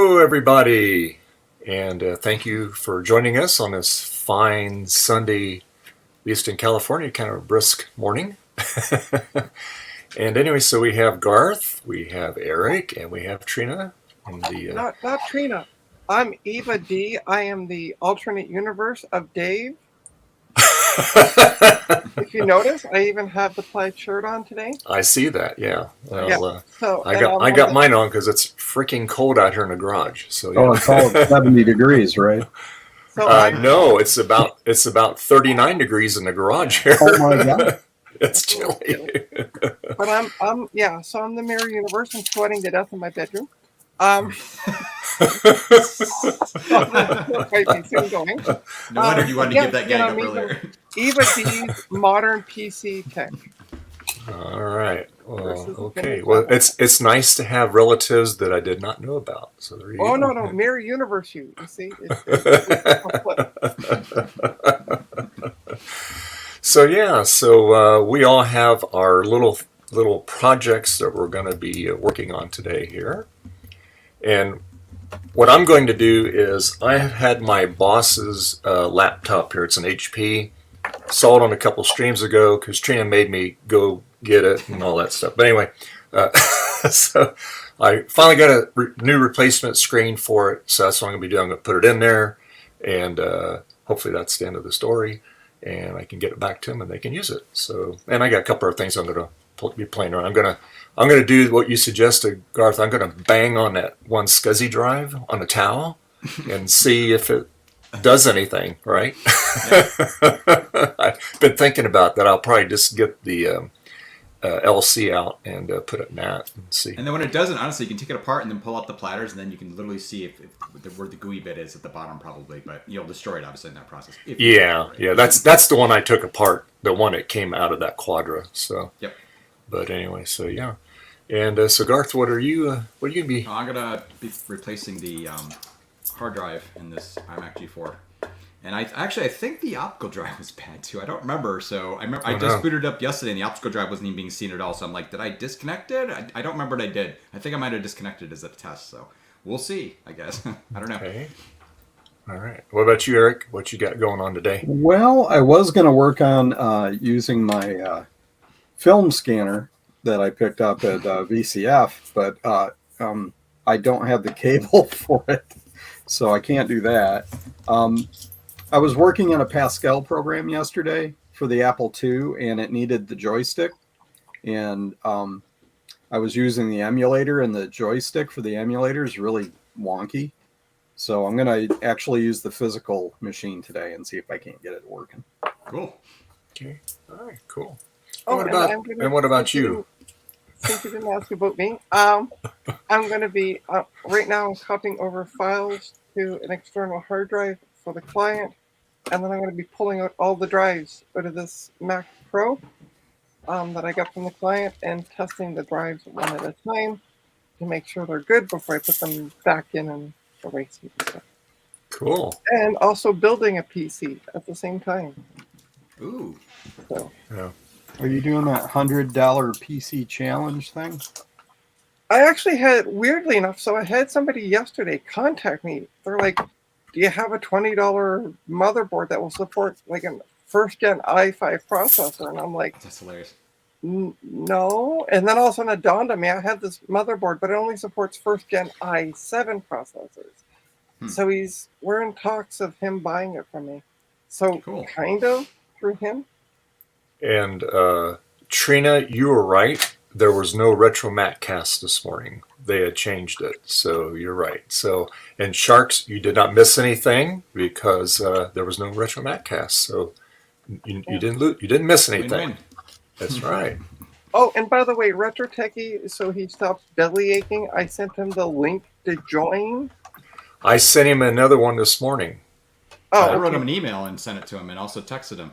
Hello, everybody, and thank you for joining us on this fine Sunday, at least in California, kind of a brisk morning. And anyway, so we have Garth, we have Eric, and we have Trina. In the, Not Trina. I'm Eva D. I am the alternate universe of Dave. If you notice, I even have the plaid shirt on today. I see that, yeah. Well, So I got mine on because it's freaking cold out here in the garage. So yeah. Oh, it's all 70 degrees, right? So no, it's about 39 degrees in the garage here. Oh my God. It's chilly. But I'm So I'm the mirror universe. I'm sweating to death in my bedroom. No wonder you wanted to give that gang up earlier. Eva D's modern PC tech. All right. Well, okay. Well, it's nice to have relatives that I did not know about. So there you go. No, mirror universe. You see. So we all have our little projects that we're going to be working on today here, and what I'm going to do is I have had my boss's laptop here. It's an HP. Saw it on a couple streams ago because Trina made me go get it and all that stuff. But anyway, so I finally got a new replacement screen for it. So that's what I'm going to be doing. I'm going to put it in there, and hopefully that's the end of the story. And I can get it back to them and they can use it. So, and I got a couple of things I'm going to be playing around. I'm going to do what you suggested, Garth. I'm going to bang on that one SCSI drive on a towel and see if it does anything, right? I've been thinking about that. I'll probably just get the LC out and put it in that and see. And then when it doesn't, honestly, you can take it apart and then pull out the platters, and then you can literally see if where the gooey bit is at the bottom, probably. But you'll destroy it, obviously, in that process. Yeah. That's the one I took apart. The one that came out of that Quadra. So. Yep. But anyway, so yeah. And so Garth, what are you gonna be? I'm gonna be replacing the hard drive in this iMac G4. And I think the optical drive was bad too. I don't remember. So I just booted it up yesterday, and the optical drive wasn't even being seen at all. So I'm like, did I disconnect it? I don't remember what I did. I think I might have disconnected it as a test. So we'll see. I guess I don't know. Okay. All right. What about you, Eric? What you got going on today? Well, I was going to work on using my film scanner that I picked up at VCF, but I don't have the cable for it, so I can't do that. I was working on a Pascal program yesterday for the Apple II, and it needed the joystick. And I was using the emulator, and the joystick for the emulator is really wonky. So I'm going to actually use the physical machine today and see if I can't get it working. Cool. Okay. All right. Cool. What about you? Since you didn't ask about me, I'm going to be right now. I'm copying over files to an external hard drive for the client, and then I'm going to be pulling out all the drives out of this Mac Pro that I got from the client and testing the drives one at a time to make sure they're good before I put them back in and erase them. Cool. And also building a PC at the same time. Ooh. So. Yeah. Are you doing that $100 PC challenge thing? I actually had, weirdly enough, so I had somebody yesterday contact me. They're like, do you have a $20 motherboard that will support like a first-gen i5 processor? And I'm like, that's hilarious. No. And then all of a sudden it dawned on me, I have this motherboard, but it only supports first-gen i7 processors. So we're in talks of him buying it from me. So cool. Kind of through him. And Trina, you were right. There was no retro Matcast this morning. They had changed it, so you're right. So, and Sharks, you did not miss anything because there was no retro Matcast. So you didn't miss anything. Win-win. That's right. Oh, and by the way, Retro Techie, so he stopped belly aching. I sent him the link to join. I sent him another one this morning. Oh, I wrote him an email and sent it to him, and also texted him.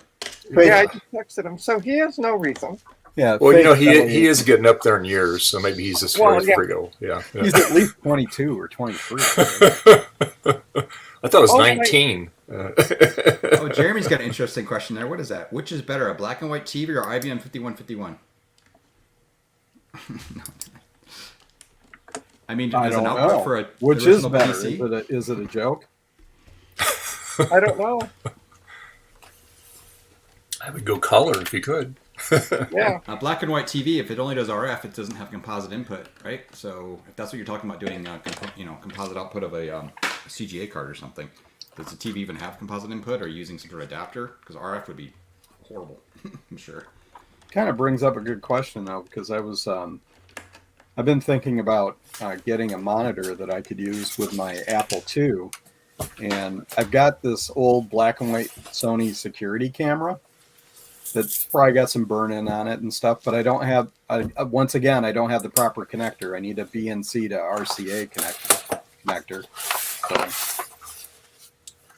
Yeah, I just texted him, so he has no reason. Yeah. Well, he is getting up there in years, so maybe he's just ready to go. Yeah. He's at least 22 or 23. I thought it was 19. Oh, Jeremy's got an interesting question there. What is that? Which is better, a black and white TV or IBM 5151? I mean, I as don't an output know. for a Which is original better? PC? Is it a joke? I don't know. I would go color if you could. Yeah. A black and white TV, if it only does RF, it doesn't have composite input, right? So if that's what you're talking about doing, composite output of a CGA card or something, does the TV even have composite input, or are you using some sort of adapter? Because RF would be horrible, I'm sure. Kind of brings up a good question though, because I've been thinking about getting a monitor that I could use with my Apple II, and I've got this old black and white Sony security camera that's probably got some burn-in on it and stuff, but I don't have. Once again, I don't have the proper connector. I need a BNC to RCA connector. So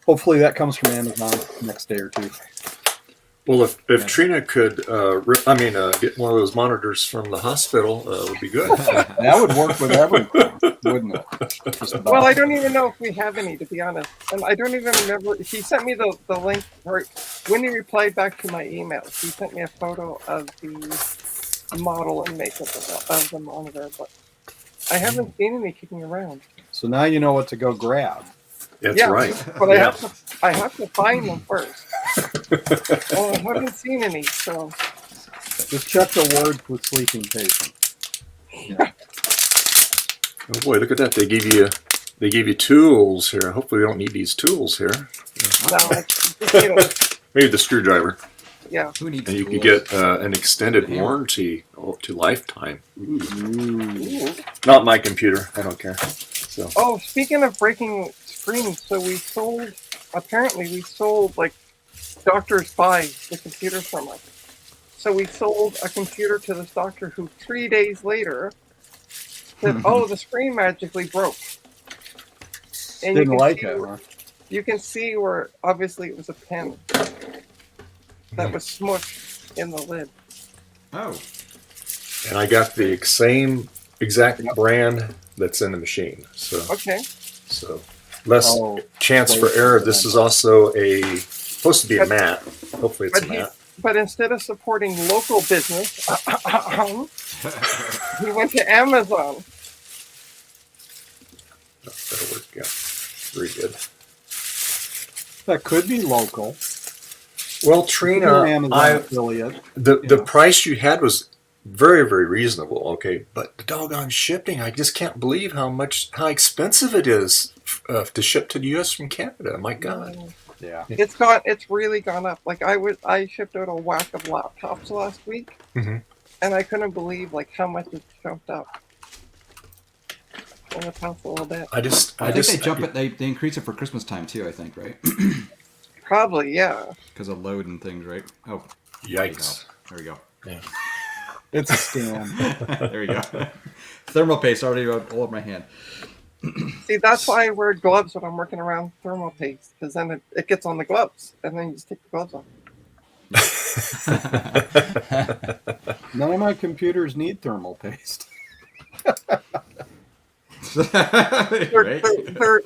hopefully that comes from Amazon next day or two. Well, if Trina could, get one of those monitors from the hospital, would be good. That would work with everything, wouldn't it? Just about. Well, I don't even know if we have any, to be honest. And I don't even remember. He sent me the link when he replied back to my email. He sent me a photo of the model and makeup of the monitor, but I haven't seen any kicking around. So now you know what to go grab. That's right. But Yeah. I have to find them first. Well, I haven't seen any, so Just check the word with sleeping patient. Oh boy, look at that! They gave you tools here. Hopefully, we don't need these tools here. no, it's, Maybe the screwdriver, yeah. Who needs and you can tools? get an extended Damn. warranty to lifetime. Ooh. Ooh. Not my computer. I don't care. So Oh, speaking of breaking screens, so apparently we sold like doctors buy the computer from us. So we sold a computer to this doctor who 3 days later said, "Oh, the screen magically broke." And Didn't like see it, where- huh? You can see where obviously it was a pen that was smushed in the lid. Oh, and I got the same exact brand that's in the machine. Okay. So less Oh, chance for error. This is also supposed to be a mat. Hopefully, it's a mat. But instead of supporting local business, he went to Amazon. That'll work. Yeah, very good. that could be local. Well, You're Trina, an Amazon affiliate. the price you had was very, very reasonable. Okay, but the doggone shipping, I just can't believe how expensive it is to ship to the U.S. from Canada. My God. Yeah. It's really gone up. Like I shipped out a whack of laptops last week, Mhm. and I couldn't believe like how much it's jumped up in the past little bit. I think they increase it for Christmas time too. I think, right? Probably, yeah. Because of load and things, right? Oh, Yikes. there we go. Yeah. It's a scam. There we go. Thermal paste already all over my hand. See, that's why I wear gloves when I'm working around thermal paste, because then it gets on the gloves, and then you just take the gloves off. None of my computers need thermal paste. Right?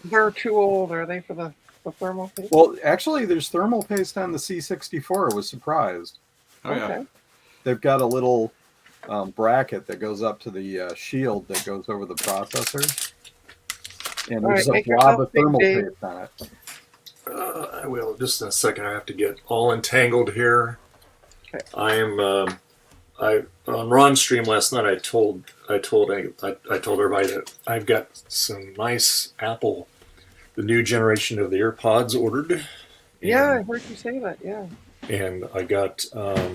They're too old, are they, for the thermal paste? Well, actually, there's thermal paste on the C64. I was surprised. Oh yeah. Okay. They've got a little bracket that goes up to the shield that goes over the processor. And All there's right, a make blob yourself of big, thermal Dave. paste on it. I will. Just in a second. I have to get all entangled here. Okay. I am. On Ron's stream last night, I told everybody that I've got some nice Apple, the new generation of the AirPods ordered. Yeah, I heard you say that. Yeah. And I got a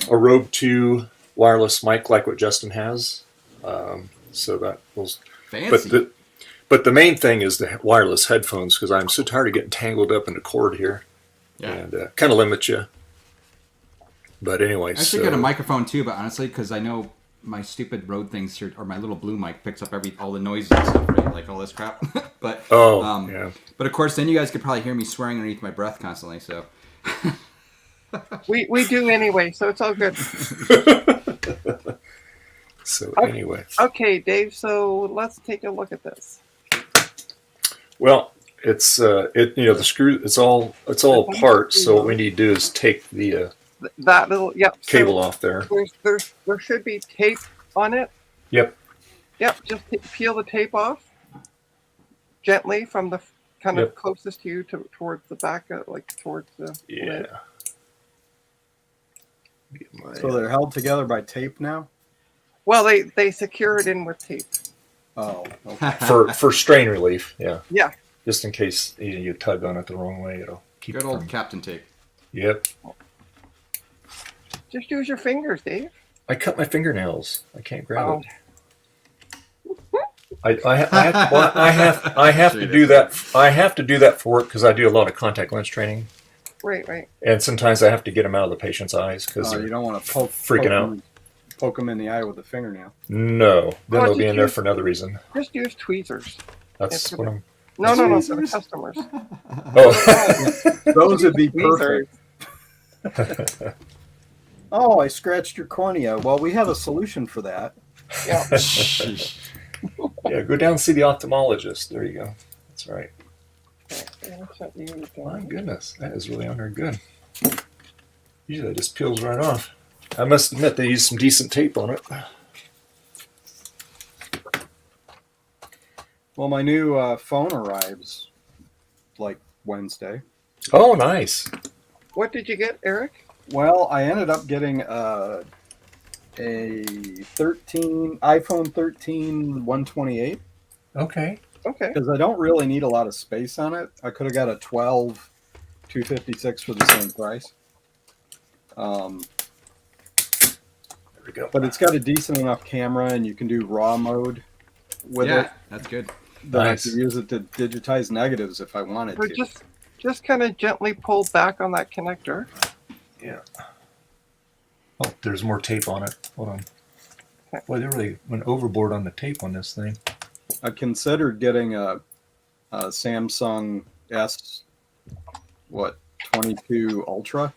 Rogue 2 wireless mic like what Justin has. So that was Fancy. But the main thing is the wireless headphones, because I'm so tired of getting tangled up in the cord here. Yeah. And kind of limits you. But anyway, I actually got a microphone too, but honestly, because I know my stupid Rode things or my little blue mic picks up all the noises and stuff, right? Like all this crap. But yeah. But of course, then you guys could probably hear me swearing underneath my breath constantly. So We do anyway, so it's all good. So Okay. anyway, Okay, Dave. So let's take a look at this. well, it's the screw. It's all apart. So what we need to do is take the That little cable off there. There should be tape on it. Yep. Yep, just peel the tape off gently from the kind of closest to you towards the back, like towards the lid. So they're held together by tape now? Well, they secure it in with tape. Oh, okay. For strain relief, yeah. Yeah. Just in case you tug on it the wrong way, it'll keep Good it old from... Captain tape. Yep. Just use your fingers, Dave. I cut my fingernails. I can't grab Oh. it. I have to do that. I have to do that for work because I do a lot of contact lens training, Right. and sometimes I have to get them out of the patient's eyes because You don't want to freaking out. Poke them in the eye with a fingernail. No, then Oh, they'll be just in there use- for another reason. Just use tweezers. That's what I'm. No, for the customers. Oh, Those would be Tweezers. perfect. Oh, I scratched your cornea. Well, we have a solution for that. Yeah. yeah. Go down and see the ophthalmologist. There you go. That's right. Okay, My goodness, that is really on there good. Usually it just peels right off. I must admit they used some decent tape on it. Well, my new phone arrives like Wednesday. Oh, nice. What did you get, Eric? Well, I ended up getting a iPhone 13 128 Okay. Okay. because I don't really need a lot of space on it. I could have got a 12 256 for the same price. There we go. But it's got a decent enough camera, and you can do RAW mode with Yeah, it. that's good. That Nice. I could use it to digitize negatives if I wanted So to. just kind of gently pull back on that connector. Yeah. Oh, there's more tape on it. Hold on. Boy, they really went overboard on the tape on this thing. I considered getting a Samsung S22 Ultra,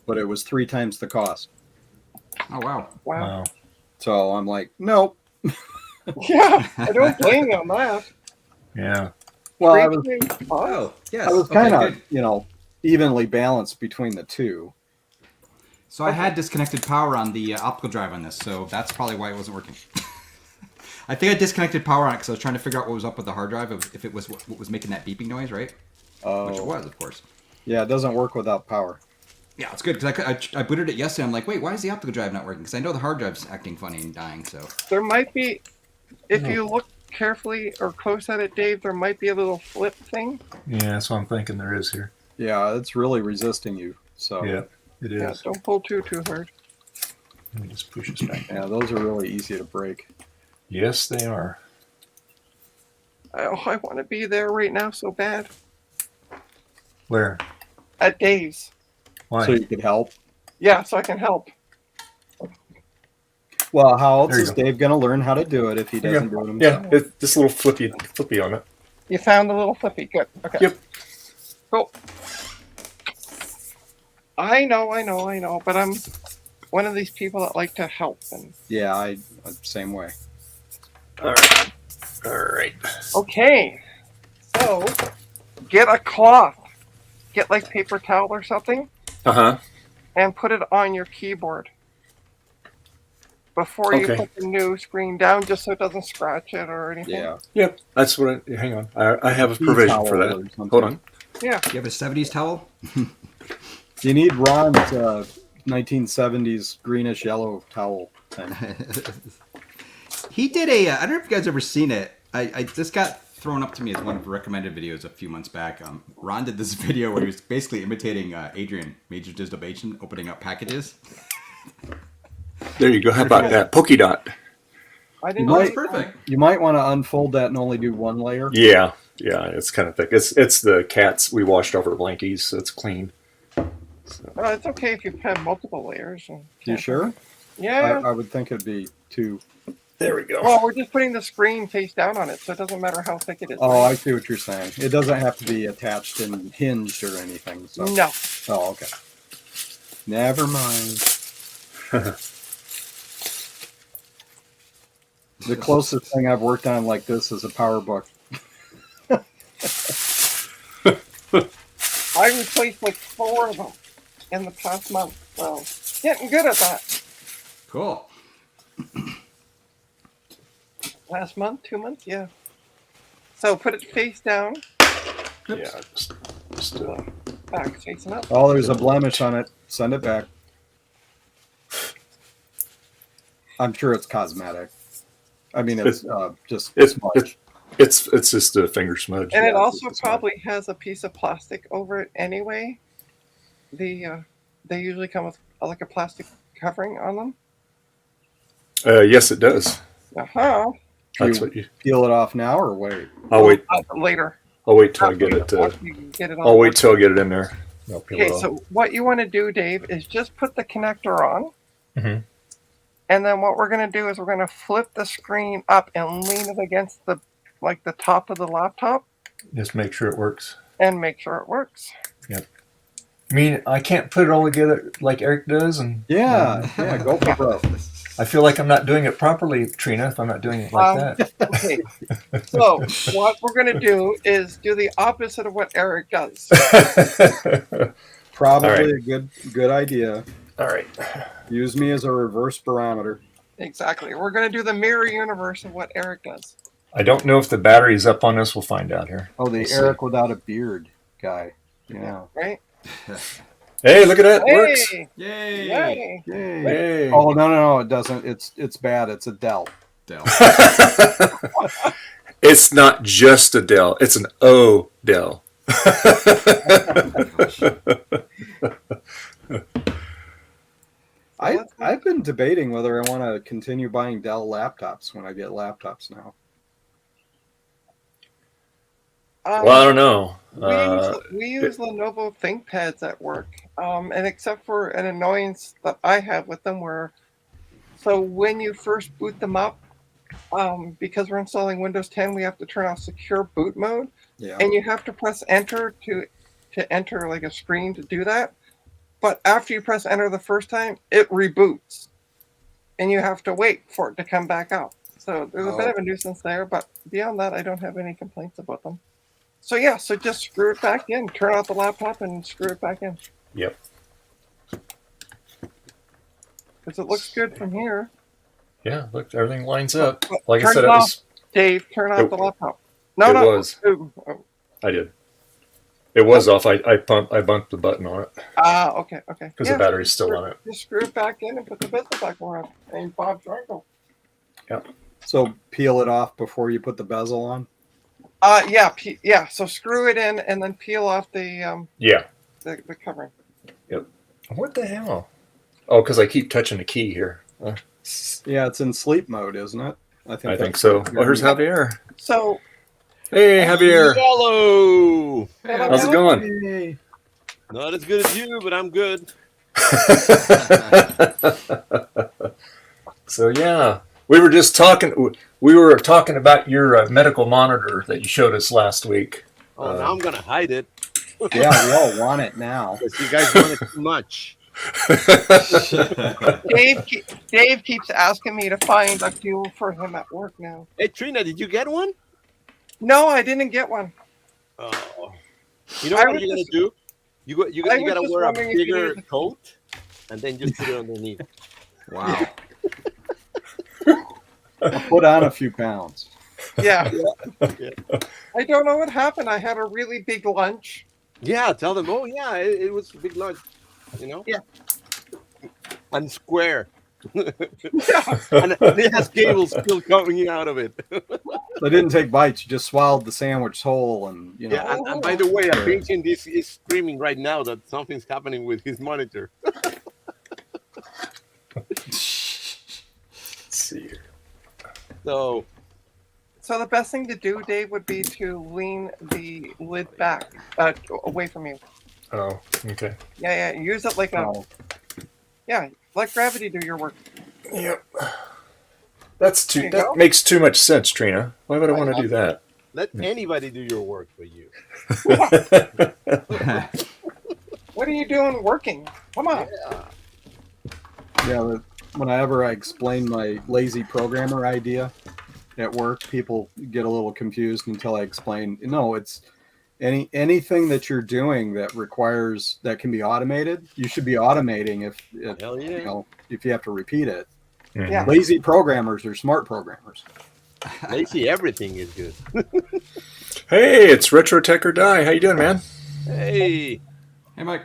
but it was 3 times the cost. Oh wow. Wow. Wow. So I'm like, nope. Yeah, I don't blame you on that. Yeah. Well, I Oh yes. was Okay, kind of, good. evenly balanced between the two. So I had disconnected power on the optical drive on this, so that's probably why it wasn't working. I think I disconnected power on it because I was trying to figure out what was up with the hard drive, if it was what was making that beeping noise, right? Which it was, of course. Yeah, it doesn't work without power. Yeah, it's good because I booted it yesterday. I'm like, wait, why is the optical drive not working? Because I know the hard drive's acting funny and dying. So There might be, if you look carefully or close at it, Dave, there might be a little flip thing. Yeah, that's what I'm thinking there is here. Yeah, it's really resisting you. So Yeah, it Yeah, is. don't pull too hard. Let me just push this back. yeah, those are really easy to break. Yes, they are. Oh, I want to be there right now so bad. Where? At Dave's. Why? So you could help. Yeah, so I can help. Well, how else There you is go. Dave going to learn how to do it if he There you doesn't go. do it himself? Yeah, this little flippy on it. You found the little flippy. Good. Okay. Yep. Cool. I know, but I'm one of these people that like to help. And Yeah, same way. All right. All right. okay, so get a cloth. Get like paper towel or something, Uh-huh. and put it on your keyboard before you Okay. put the new screen down, just so it doesn't scratch it or anything. Yeah. Yep. That's what hang on. I have a Key provision towel for or that. something. Hold on. Yeah. you have a 70s towel? You need Ron's 1970s greenish yellow towel thing. He did a. I don't know if you guys ever seen it. I this got thrown up to me as one of the recommended videos a few months back. Ron did this video where he was basically imitating Adrian, Major Digital Agent, opening up packages. There you go. How about that? Polka dot. I didn't You know might- Perfect. You might want to unfold that and only do one layer. Yeah. Yeah, it's kind of thick. It's the cats we washed over blankies, so it's clean. it's okay if you have multiple layers. And, You sure? Yeah. I would think it'd be 2. There we go. Well, we're just putting the screen face down on it, so it doesn't matter how thick it is. Oh, I see what you're saying. It doesn't have to be attached and hinged or anything. So. No. Oh, okay. Never mind. The closest thing I've worked on like this is a PowerBook. I replaced like 4 of them in the past month, so getting good at that. Cool. last month, 2 months, yeah. So put it face down, Yeah, just back facing up. Oh, there's a blemish on it. Send it back. I'm sure it's cosmetic. I mean, it's just smudge. it's just a finger smudge. And Yeah, it also it's smart. probably has a piece of plastic over it anyway. They usually come with like a plastic covering on them. Yes, it does. Uh-huh. That's You what you. peel it off now or wait? I'll wait. Later. I'll wait till I get it. After you get it on. I'll wait till I get it in there. I'll peel it Okay, off. so what you want to do, Dave, is just put the connector on. Mhm. And then what we're going to do is we're going to flip the screen up and lean it against the top of the laptop Just make sure it works. and make sure it works. I mean, I can't put it all together like Eric does, and Yeah, go for broke. I feel like I'm not doing it properly, Trina, if I'm not doing it like that. Okay. So what we're going to do is do the opposite of what Eric does. Probably All right. a good idea. All right. Use me as a reverse barometer. Exactly. We're going to do the mirror universe of what Eric does. I don't know if the battery's up on this. We'll find out here. Oh, the We'll see. Eric without a beard guy. Yeah. Right? Hey, look at that. It works. Hey! Yay! Yay! Yay. Hey. Oh no, it doesn't. It's bad. It's a Dell. Dell. It's not just a Dell. It's an O Dell. I've been debating whether I want to continue buying Dell laptops when I get laptops now. Well, I don't know. We use Lenovo ThinkPads at work, and except for an annoyance that I have with them, so when you first boot them up, because we're installing Windows 10, we have to turn off secure boot mode, Yeah. and you have to press enter to enter like a screen to do that. But after you press enter the first time, it reboots, and you have to wait for it to come back out. So there's a bit of a nuisance there, but beyond that, I don't have any complaints about them. So yeah, so just screw it back in, turn out the laptop and screw it back in. Yep. Because it looks good from here. Yeah, look, everything lines up. But Like I turn said, it it off. was. Dave, turn out It- the laptop. it was. Oh, I did. It was off. I bumped the button on it okay. because the battery's still on it. Just screw it back in and put the bezel back on. And Bob Dranko. So peel it off before you put the bezel on. Yeah. So screw it in and then peel off the Yeah. the covering. What the hell? Oh, because I keep touching the key here. Yeah, it's in sleep mode, isn't it? I that's think so. what Oh, here's Javier. So Hey, Javier. Hello. How's it going? Yay. Not as good as you, but I'm good. So yeah, we were just talking. We were talking about your medical monitor that you showed us last week. Oh, now I'm gonna hide it Yeah, we all want it now. because you guys want it too much. Dave keeps asking me to find a fuel for him at work now. Hey, Trina, did you get one? No, I didn't get one. Oh, you know I what was you're gonna just- do? You I was gotta just wear a wondering if you bigger needed- coat and then just put it underneath. Wow. Put on a few pounds. Yeah. Yeah. I don't know what happened. I had a really big lunch. Yeah, tell them. Oh, yeah, it was a big lunch. You know. Yeah. And square. Yeah. And it has cables still coming out of it. They didn't take bites. You just swallowed the sandwich whole, and you know. Yeah, and by the way, a patient is screaming right now that something's happening with his monitor. Let's see here. So, So the best thing to do, Dave, would be to lean the lid back, away from you. Oh, okay. Yeah. Use it like Oh, let gravity do your work. Yep. That's There you that go. makes too much sense, Trina. Why would I want to do that? let anybody do your work for you. What are you doing working? Come on. yeah. Whenever I explain my lazy programmer idea at work, people get a little confused until I explain. No, it's anything that you're doing that requires that can be automated. You should be automating Hell yeah. if you have to repeat it. Mhm. Yeah. Lazy programmers are smart programmers. Lazy everything is good. Hey, it's Retro Tech or Die. How you doing, man? Hey, Hey, Mike.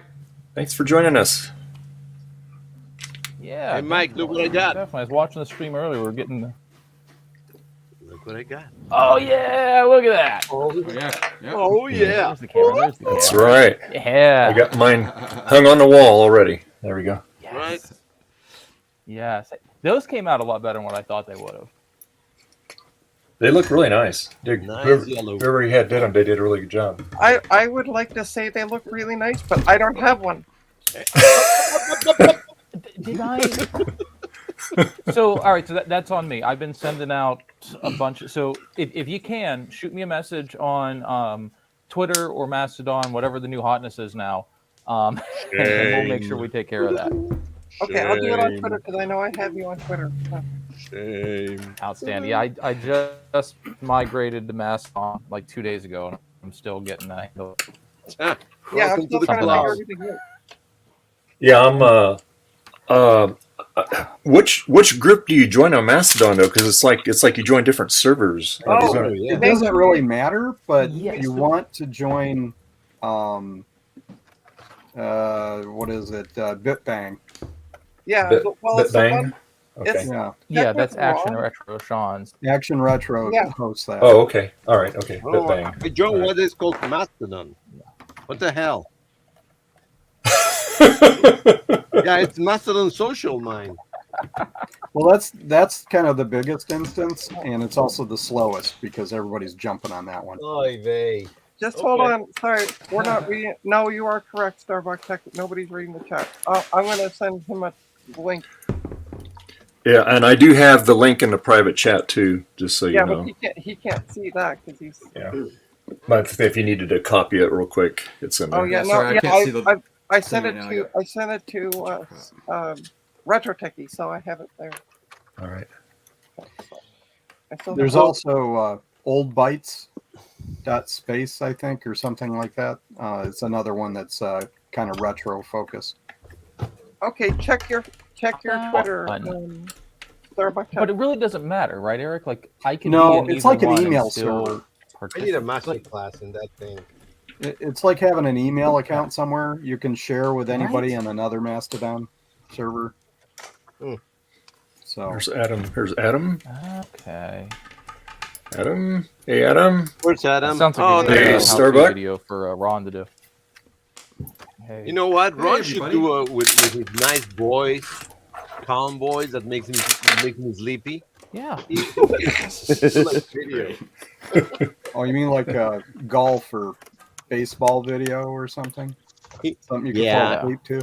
Thanks for joining us. Yeah. hey, Mike, look what I got. Definitely. I was watching the stream earlier. We're getting. Look what I got. Oh yeah! Look at that. Oh, yeah. Yep. Oh yeah. There's the camera. There's the That's camera. right. Yeah. I got mine hung on the wall already. There we go. Yes. Right. Yes. Those came out a lot better than what I thought they would have. They look really nice. Nice yellow. Whoever you had did them, they did a really good job. I would like to say they look really nice, but I don't have one. Did I? So, all right. So that's on me. I've been sending out a bunch. So, if you can, shoot me a message on Twitter or Mastodon, whatever the new hotness is now, and we'll make sure we take care of that. Okay, I'll do it on Twitter because I know I have you on Twitter. Shame. Outstanding. Yeah, I just migrated to Mastodon like 2 days ago, and I'm still getting that. Yeah, I'm Welcome still to the trying to club. figure everything out. Yeah, I'm. Which group do you join on Mastodon though? Because it's like you join different servers. Oh, Isn't it? yeah. It doesn't really matter, but Yes. you want to join. What is it? Bitbang. Yeah, Bit well, so bang. one- Okay. it's- Yeah, Yeah, That's that's Action wrong. Retro Sean's. Action Retro Yeah. hosts that. Oh, okay. All right. Okay. Oh, Bit I joined what is called Mastodon. What the hell? bang. Yeah, it's Mastodon Social, mine. Well, that's kind of the biggest instance, and it's also the slowest because everybody's jumping on that one. Oy vey. Just hold Okay. on. Sorry, we're not reading. No, you are correct, StarBuck Tech. Nobody's reading the chat. I'm going to send him a link. Yeah, and I do have the link in the private chat too, just so you Yeah, know. but he can't see that because he's. Yeah. But if you needed to copy it real quick, it's in there. Oh yeah, no, Sorry, I yeah. can't see the I sent it thing right now, to yeah. I sent it to Retro Techie, so I have it there. All right. I still There's have- also old bytes space, I think, or something like that. It's another one that's kind of retro focused. Okay, check your Twitter, Fun. StarBuck But Tech. it really doesn't matter, right, Eric? Like I can. No, be in it's either like an one and email still server. I need a participate. master class in that thing. It's like having an email account somewhere you can share with anybody Right. on another Mastodon server. Hmm. So Here's Adam. Here's Adam. Okay. Adam. Hey, Adam. Where's That Adam? sounds like Oh, a there good Hey, you go. how-to Starbuck. video for Ron to do. Hey. You know what? Hey, Ron should everybody. do with his nice voice, calm voice that makes him sleepy. Yeah. Like video. oh, you mean like a golf or baseball video or something? Something you can Yeah. fall asleep to?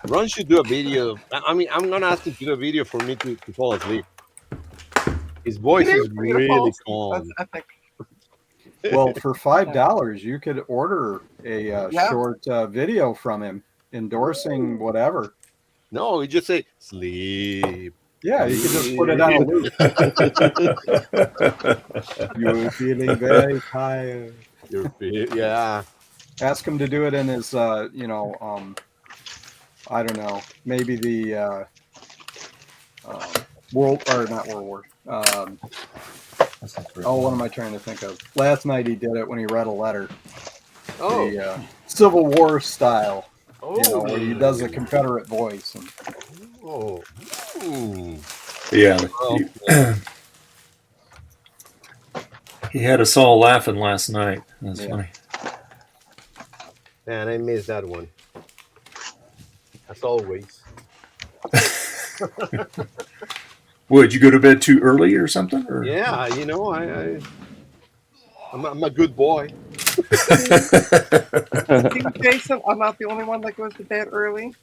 Ron should do a video. I mean, I'm gonna ask him to do a video for me to fall asleep. His voice is really calm. That's epic. Well, for $5, you could order a Yeah. short video from him endorsing whatever. No, you just say sleep. Yeah, you could just put it on a loop. You're feeling very tired. Yeah. Ask him to do it in his, I don't know, maybe the World or not World War. What am I trying to think of? Last night he did it when he read a letter. Oh. The Civil War style. Oh. Where he does a Confederate voice. And, Oh. Ooh. Yeah. Oh, He had us all laughing last night. That's Yeah. funny. Man, I missed that one. As always. Would you go to bed too early or something? Or? Yeah, you know, I'm a good boy. See, Jason, I'm not the only one that goes to bed early.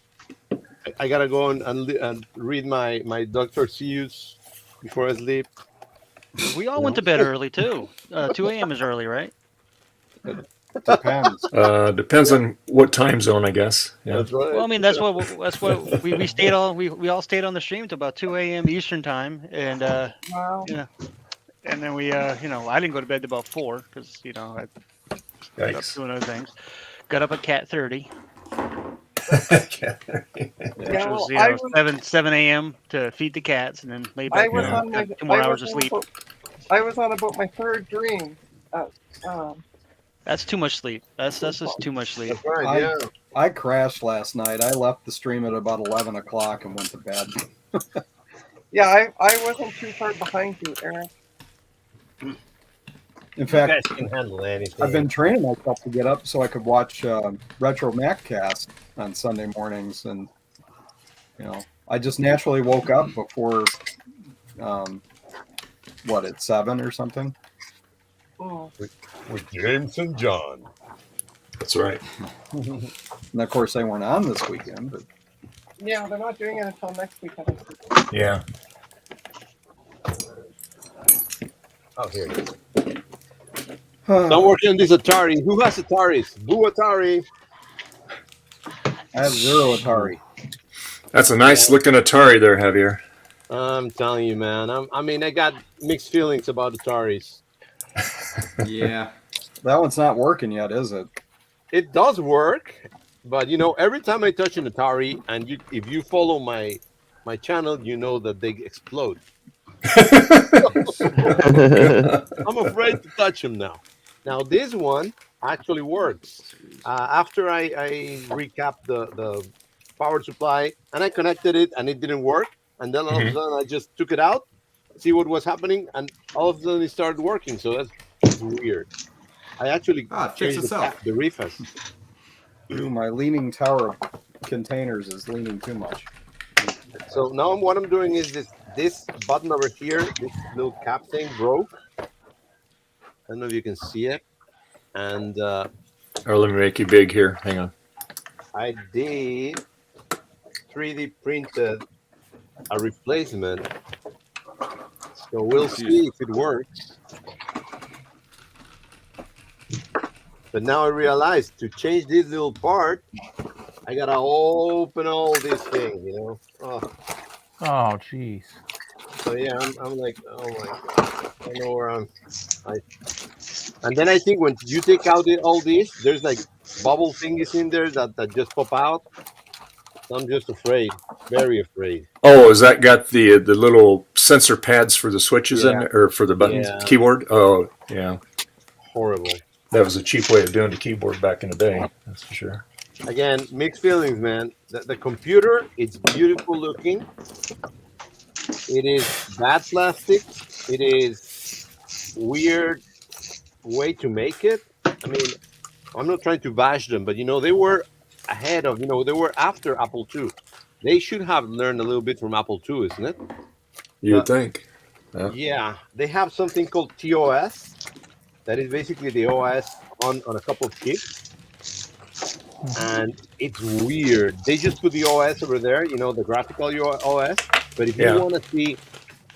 I gotta go and read my Dr. Seuss before I sleep. We all went to bed early too. 2 a.m. is early, right? depends. Depends on what time zone, I guess. Yeah. That's right. Well, I mean that's what we stayed on. We all stayed on the stream till about 2 a.m. Eastern time, and Wow. and then we I didn't go to bed till about 4 because I got up Yikes. doing other things. Got up at cat 30, which Yeah, was well, 7 a.m. to feed the cats, and then lay I back was down, on my got 2 more I hours was of on sleep. for- I was on about my third dream. That's too much sleep. That's just too much sleep. That's right. Yeah. I crashed last night. I left the stream at about 11 o'clock and went to bed. Yeah, I wasn't too far behind you, Eric. In You fact, guys can handle anything. I've been training myself to get up so I could watch Retro MacCast on Sunday mornings, and I just naturally woke up before at 7 or something. Oh. with James and John. That's right. And of course, they weren't on this weekend, but Yeah, they're not doing it until next weekend. Yeah. Oh, here it is. I'm working on this Atari. Who has Ataris? Boo Atari. I have 0 Atari. That's a nice looking Atari there, Javier. I'm telling you, man. I got mixed feelings about Ataris. Yeah. That one's not working yet, is it? It does work, but every time I touch an Atari, and if you follow my channel, you know that they explode. I'm afraid to touch them now. Now this one actually works. After I recapped the power supply and I connected it and it didn't work, and then all of a sudden I just took it out, see what was happening, and all of a sudden it started working. So that's weird. I actually fix itself. the refas. Ooh, my leaning tower of containers is leaning too much. So now what I'm doing is this button over here, this little cap thing broke. I don't know if you can see it. And Or let me make you big here. Hang on. I did 3D printed a replacement. So we'll see if it works. But now I realize to change this little part, I gotta open all these things, Oh, jeez. so yeah, I'm like, oh my God, I know where and then I think when you take out all these, there's like bubble thingies in there that just pop out. So I'm just afraid, very afraid. Oh, has that got the little sensor pads for the switches in Yeah. there, or for the buttons, Yeah. keyboard? Oh, yeah. Horrible. That was a cheap way of doing the keyboard back in the day. That's for sure. Again, mixed feelings, man. The computer, it's beautiful looking. It is bad plastic. It is weird way to make it. I mean, I'm not trying to bash them, but they were ahead of, they were after Apple II. They should have learned a little bit from Apple II, isn't it? You'd think. Yeah, they have something called TOS. That is basically the OS on a couple of chips. And it's weird. They just put the OS over there, the graphical OS. But if you want to see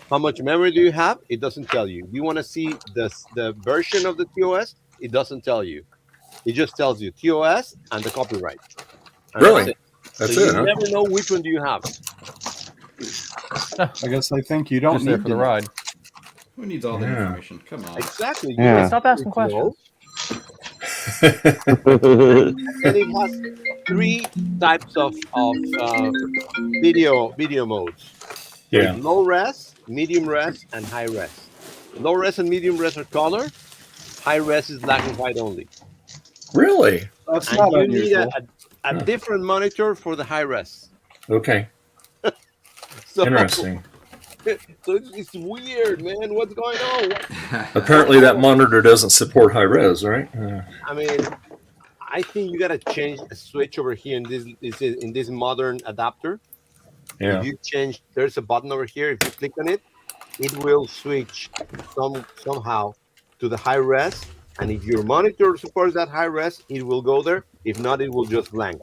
how much memory do you have, it doesn't tell you. If you want to see the version of the TOS, it doesn't tell you. It just tells you TOS and the copyright. And Really? That's so it, you huh? never know which one do you have. I guess they think you don't Just there need for the ride. Who needs all that Yeah. information? Come on. Exactly. Yeah. Stop asking questions. And it has 3 types of video modes. Yeah. Low res, medium res, and high res. Low res and medium res are color. High res is black and white only. Really? That's And not you need unusual. a different monitor for the high res. Okay. So, Interesting. So it's weird, man. What's going on? Apparently, that monitor doesn't support high res, right? I mean, I think you gotta change a switch over here in this modern adapter. Yeah. If you change, there's a button over here. If you click on it, it will switch somehow to the high res. And if your monitor supports that high res, it will go there. If not, it will just blank.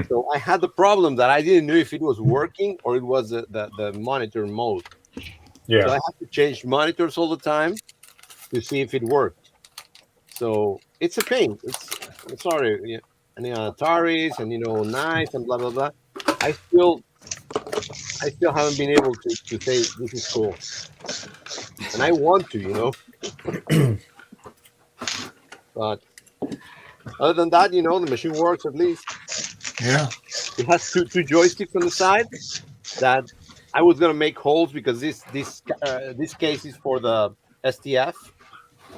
So I had the problem that I didn't know if it was working or it was the monitor mode. So Yeah. I have to change monitors all the time to see if it worked. So it's a pain. It's sorry. And Ataris and nice and blah blah blah. I still haven't been able to say this is cool. And I want to, But other than that, the machine works at least. Yeah. It has two joysticks on the side that I was gonna make holes because this case is for the STF,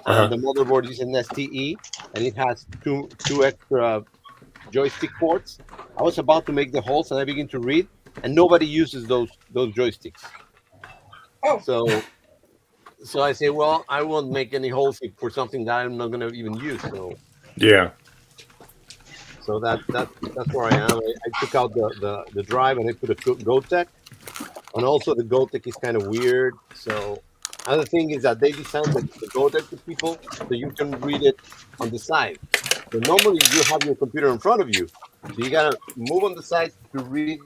and the motherboard is an STE, and it has two extra joystick ports. I was about to make the holes, and I begin to read, and nobody uses those joysticks. Oh. So I say, well, I won't make any holes for something that I'm not going to even use. Yeah. So that's where I am. I took out the drive and I put a GoTech, and also the GoTech is kind of weird. So another thing is that they designed the GoTech to people so you can read it on the side. So normally you have your computer in front of you, so you gotta move on the side to read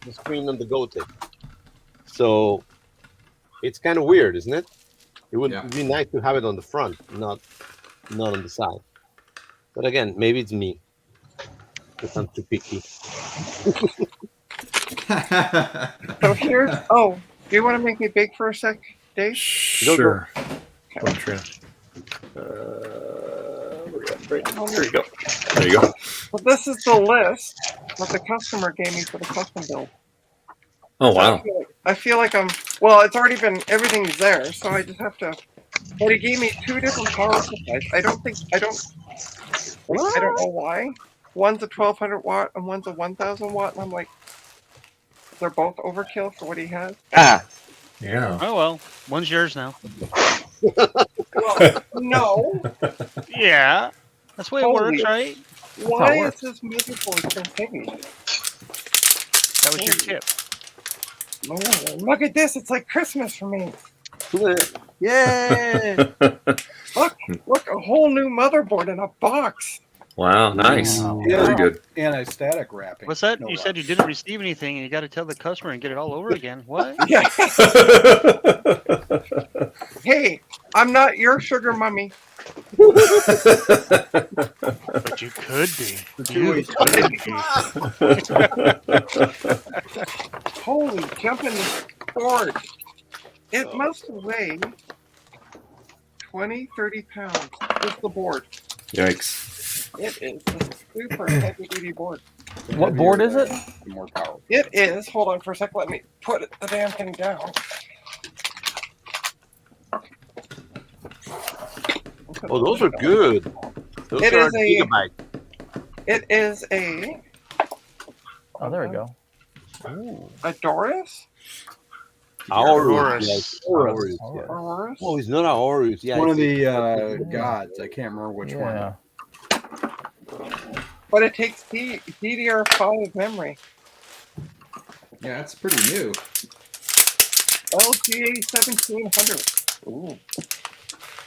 the screen on the GoTech. So it's kind of weird, isn't it? It would be nice to have it on the front, not on the side. But again, maybe it's me, because I'm too picky. So here's. Oh, do you want to make me big for a sec, Dave? Sure. Okay. There you go. There you go. Well, this is the list that the customer gave me for the custom build. Oh, wow. I feel like I'm. Well, it's already been. Everything's there, so I just have to. But he gave me 2 different power supplies. I don't know why. One's a 1200 watt and one's a 1000 watt, and I'm like, they're both overkill for what he has. Yeah. Oh well, one's yours now. Well, no. Yeah, that's the way it works, right? Why is this motherboard so heavy? That was your tip. Man, look at this. It's like Christmas for me. Yay! Look, a whole new motherboard in a box. Wow, nice. Wow. Very good. Anti-static wrapping. What's that? No You said you didn't receive anything, and you got to tell the customer and get it all over again. What? Yeah. Hey, I'm not your sugar mummy. But you could be. You could be. Holy jumping board. It must weigh 20, 30 pounds. Just the board. Yikes. It is a super heavy duty board. What board is it? The more power. It is. Hold on for a sec. Let me put the damn thing down. Oh, those are good. Those It are is a- gigabyte. It is a Oh, there we go. Doris. Aorus. Yes. Aorus. Aorus, yeah. Aurorus? Oh, it's not Aorus. Yeah, One of it's- the gods. I can't remember which one. Yeah. But it takes DDR5 memory. Yeah, that's pretty new. LGA 1700. Ooh.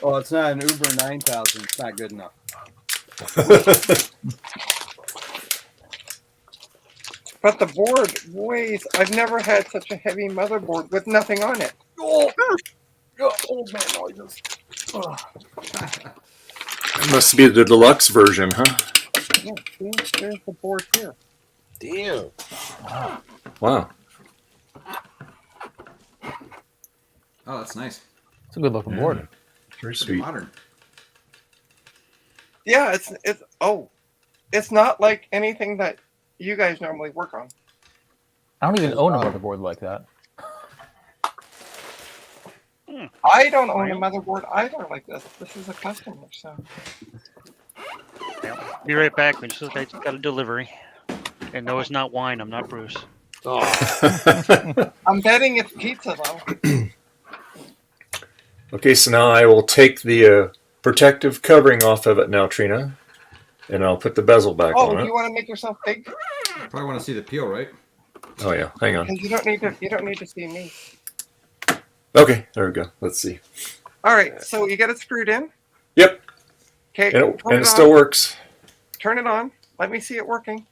Oh, it's not an Uber 9000. It's not good enough. But the board weighs. I've never had such a heavy motherboard with nothing on it. Oh, old man noises. Oh. It must be the deluxe version, huh? Yeah, see, there's the board here. Damn. Wow. Oh, that's nice. It's a good looking board. Very Pretty sweet. modern. Yeah, it's not like anything that you guys normally work on. I don't even own a motherboard like that. I don't own a motherboard either like this. This is a customer, so. Be right back. We just got a delivery. And no, it's not wine. I'm not Bruce. Oh, I'm betting it's pizza though. Okay, so now I will take the protective covering off of it now, Trina, and I'll put the bezel back Oh, on it. you want to make yourself big? Probably want to see the peel, right? Oh yeah, hang on. Because you don't need to see me. Okay, there we go. Let's see. All right, so you got it screwed in. Yep, Okay, and turn it still works. Turn it on. Let me see it working.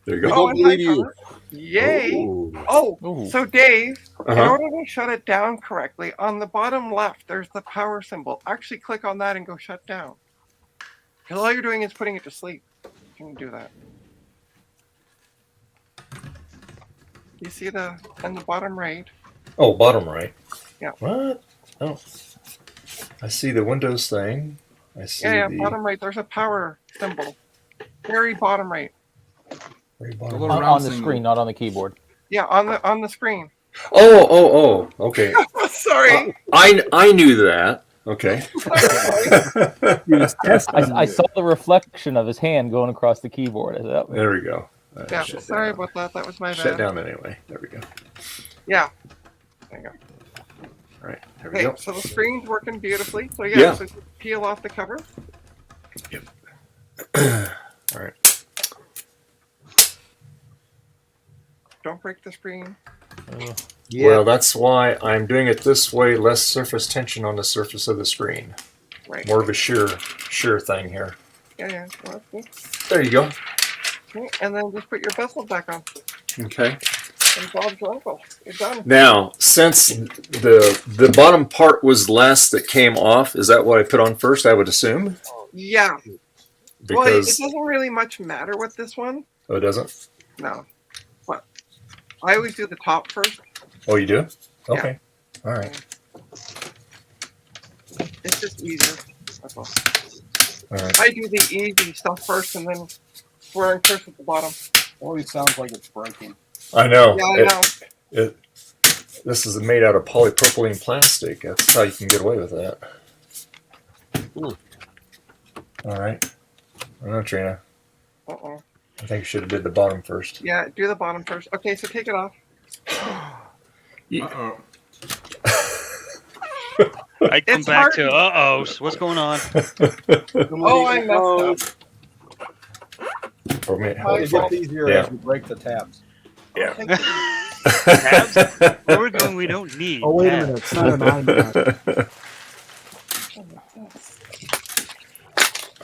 There you I go. don't and believe high you. power. Yay! Ooh. Oh, Ooh. so Dave, in Uh-huh. order to shut it down correctly, on the bottom left, there's the power symbol. Actually, click on that and go shut down. Because all you're doing is putting it to sleep. You can do that. You see the in the bottom right? Oh, bottom right. Yeah. What? Oh, I see the Windows thing. I see Yeah, the. bottom right. There's a power symbol. Very bottom right. Very The bottom. little round On the thing- screen, not on the keyboard. Yeah, on the screen. Oh, okay. Sorry. I knew that. Okay. He was testing I you. saw the reflection of his hand going across the keyboard. I said, "Oh, There we go. Yeah, Shut sorry down. about that. That was my Shut bad. down anyway. There we go. Yeah. There you go. All right. There we Okay, go. so the screen's working beautifully. So Yeah. so just peel off the cover. All right. Don't break the screen. Yeah. Well, that's why I'm doing it this way. Less surface tension on the surface of the screen. Right. More of a shear thing here. Yeah. Well, that's good. There you go. Okay, and then just put your vessel back on. Okay. And Bob's your uncle. You're done. Now, since the bottom part was last that came off, is that what I put on first? I would assume Yeah. Well, it because doesn't really much matter with this one. oh, it doesn't. No. But I always do the top first. Oh, you do? Okay. All right. It's just easier. That's all. All right. I do the easy stuff first and then square and curse at the bottom. Always sounds like it's breaking. I know. Yeah, I know. This is made out of polypropylene plastic. That's how you can get away with that. Ooh. All right. I don't know, Trina. Uh-oh. I think you should have did the bottom first. Yeah, do the bottom first. Okay, so take it off. Uh-oh. I come It's back hard. to uh-ohs. What's going on? Oh, I messed up. Or maybe, My It fault. gets easier Yeah. as you break the tabs. yeah. Tabs? Where we're going, we don't need. Oh, wait a tabs. minute. It's not an iMac.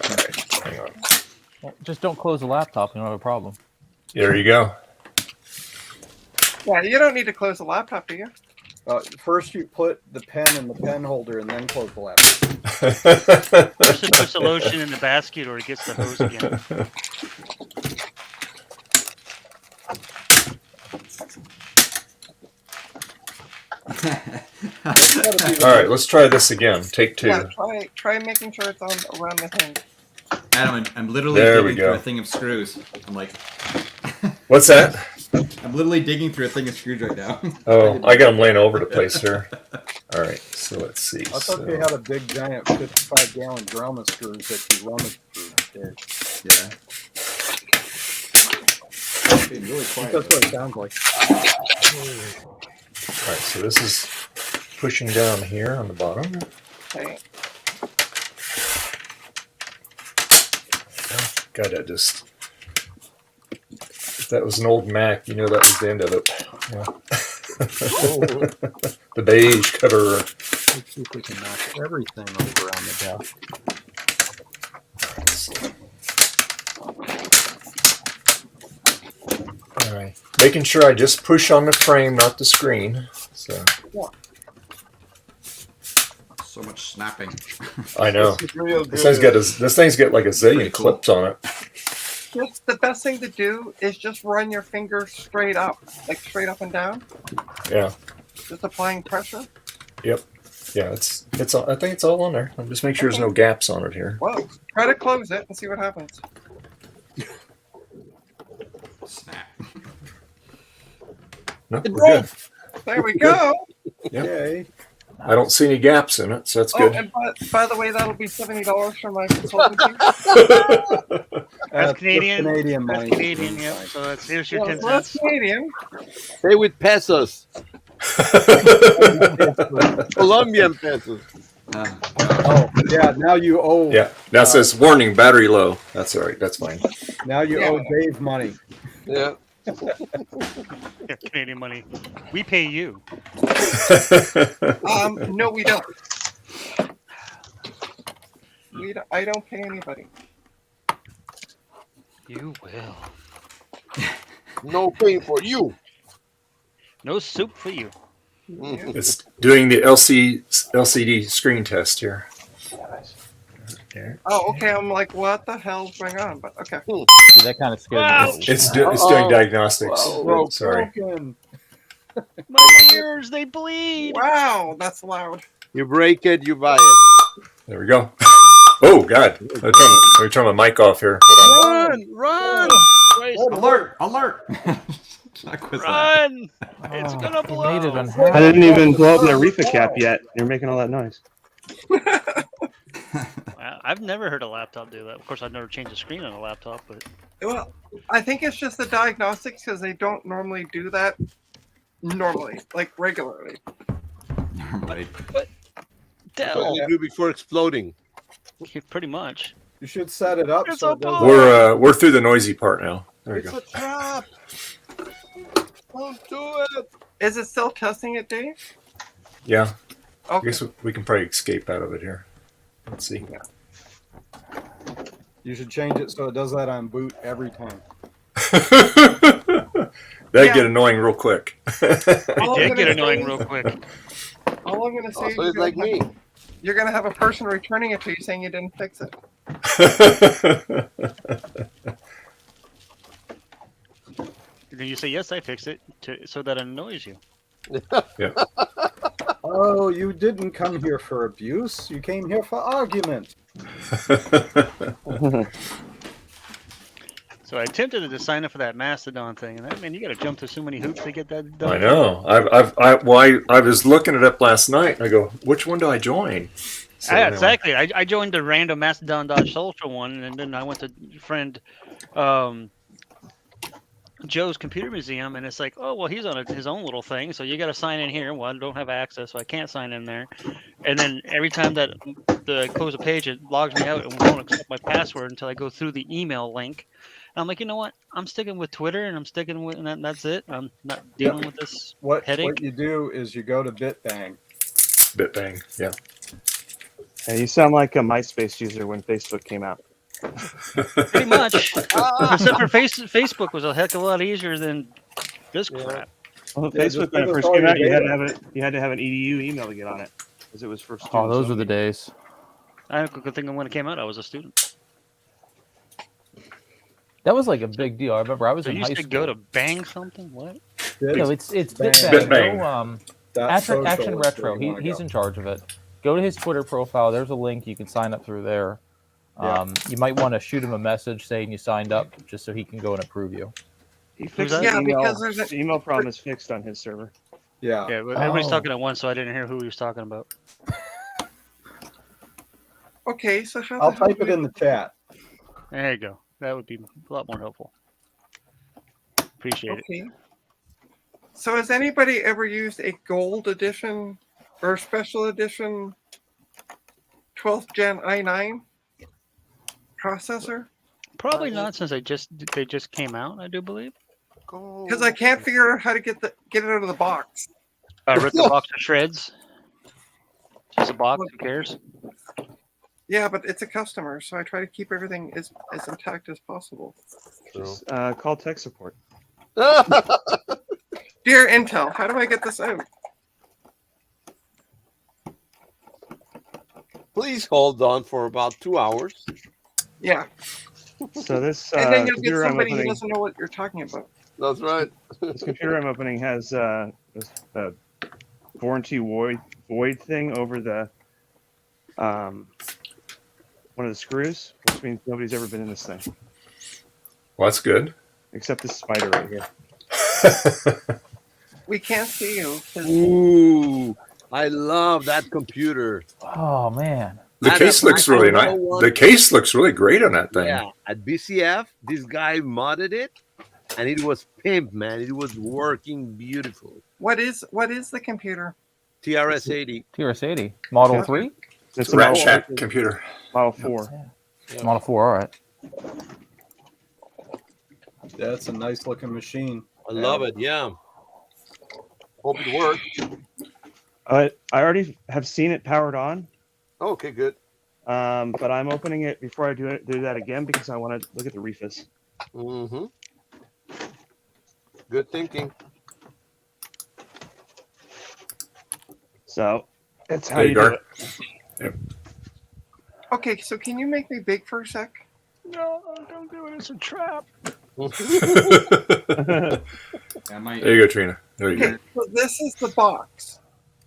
All right. Hang on. well, just don't close the laptop. You don't have a problem." There you go. Yeah, you don't need to close the laptop, do you? First, you put the pen in the pen holder and then close the laptop. First it puts the lotion in the basket or it gets the hose again. All right. Let's try this again. Take two. Yeah, try making sure it's on around the hinge. Adam, I'm literally There we digging through go. a thing of screws. I'm like, What's that? I'm literally digging through a thing of screws right now. Oh, I got them laying over the place here. All right. So let's see. I thought So- they had a big giant 55-gallon drum of screws that you rummage through. There. Yeah. Being really quiet. That's what it sounds like. All right. So this is pushing down here on the bottom. Okay. God, I just. If that was an old Mac, you know that was the end of it. Yeah. The beige cover. Let's see if we can knock everything over on the desk. All right. Making sure I just push on the frame, not the screen. So So much snapping. I know. This is real This thing's good. this thing's got like a Pretty zillion cool. clips on it. Just the best thing to do is just run your finger straight up, like straight up and down, Yeah. just applying pressure. Yeah. It's all, I think it's all on there. I'll just make sure there's no gaps on it here. Well, try to close it and see what happens. Snap. No, It we're broke. good. There we go. Yep. Yay. I don't see any gaps in it, so that's Oh, good. and by the way, that'll be $70 for my consultancy. That's Canadian. Canadian That's money. Canadian, yep. So that's, here's your Yeah, 10 so that's cents. Canadian. Pay with pesos. Colombian pesos. Oh, yeah. Now you owe. Yeah. Now it says warning, battery low. That's all right. That's fine. Now you Yeah. owe Dave money. Yeah. Yeah, Canadian money. We pay you. No, we don't. I don't pay anybody. You will. No pay for you. No soup for you. It's doing the LCD screen test here. There. Oh, okay. I'm like, what the hell's going on? But okay. Yeah, that kind of scared Wow. me. It's doing diagnostics. Broke- Sorry. broken. My ears, they bleed. Wow, that's loud. You break it, you buy it. There we go. Oh God! Let me turn my mic off here. Hold on. Run, run. Christ. Alert! Alert! Not quiz that. Run! It's Oh, gonna you made it blow. unhappy. I didn't even blow up my reefer cap yet. You're making all that noise. I've never heard a laptop do that. Of course, I've never changed the screen on a laptop, but Well, I think it's just the diagnostics because they don't normally do that like regularly. Normally. What Dell, do you do before exploding? pretty much. You should set it up It's so a it doesn't. We're through the noisy part now. There you It's go. a trap. Don't do it. Is it still testing it, Dave? Yeah, I Okay. guess we can probably escape out of it here. Let's see. You should change it so it does that on boot every time. That'd get annoying real quick. It All I'm did gonna get say annoying is- real quick. All I'm going to say is So it's like me. you're going to have a person returning it to you saying you didn't fix it. Then you say, yes, I fixed it, so that annoys you. Oh, you didn't come here for abuse. You came here for argument. So I attempted to sign up for that Mastodon thing, and you got to jump through so many hoops to get that done. I know. I was looking it up last night. And I go, which one do I join? So anyway. Exactly. I joined the random Mastodon.social one, and then I went to friend Joe's Computer Museum, and it's like, oh, well, he's on his own little thing, so you got to sign in here. Well, I don't have access, so I can't sign in there. And then every time that I close a page, it logs me out and won't accept my password until I go through the email link. And I'm like, you know what? I'm sticking with Twitter, and I'm sticking with, and that's it. I'm not dealing with this headache. What you do is you go to BitBang. BitBang, yeah. Yeah, you sound like a MySpace user when Facebook came out. Pretty much. Except for Facebook was a heck of a lot easier than this crap. Well, Yeah, Facebook just when it give us first all came your out, you had data. to have an edu email to get on it because it was for students. Oh, those were only. the days. I could think of when it came out, I was a student. That was like a big deal. I remember I was So in you high used to school. go to bang something? What? No, it's Bang. BitBang. BitBang. Go, Social Action is Retro. where you wanna He's go. in charge of it. Go to his Twitter profile. There's a link. You can sign up through there. Yeah. You might want to shoot him a message saying you signed up, just so he can go and approve you. He fixed that? the Yeah, email. because there's a- The email problem is fixed on his server. Yeah. Yeah, but everybody's Oh. talking at once, so I didn't hear who he was talking about. Okay, so how I'll the hell type do it we- in the chat. There you go. That would be a lot more helpful. Appreciate it. Okay. So has anybody ever used a gold edition or special edition 12th gen i9 processor? Probably not, since they just came out. I do believe. Because I can't figure out how to get it out of the box. Rip the box to shreds. Just a box. Who cares? Yeah, but it's a customer, so I try to keep everything as intact as possible. Just, call tech support. Dear Intel, how do I get this out? Please hold on for about 2 hours. Yeah, So this and then you'll get computer I'm somebody who opening, doesn't know what you're talking about. That's right. this computer I'm opening has a warranty void thing over the one of the screws, which means nobody's ever been in this thing Well, that's good. except this spider right here. We can't see you. 'cause- Ooh, I love that computer. Oh man. The That case is looks my really number nice. one- The case looks really great on that thing. Yeah, at BCF, this guy modded it, and it was pimp, man. It was working beautiful. What is the computer? TRS-80. TRS-80 Model Yeah. 3, It's a Rat Model, Shack computer. Model 4. Model 4. All right. That's a nice looking machine. I love it. Yeah. Hope it works. I already have seen it powered on, Okay, good. but I'm opening it before I do that again because I want to look at the refis. Mm-hmm. Good thinking. So that's how There you you do go. it. Okay, so can you make me big for a sec? No, don't do it. It's a trap. That might. There you go, Trina. There you Okay, go. so this is the box,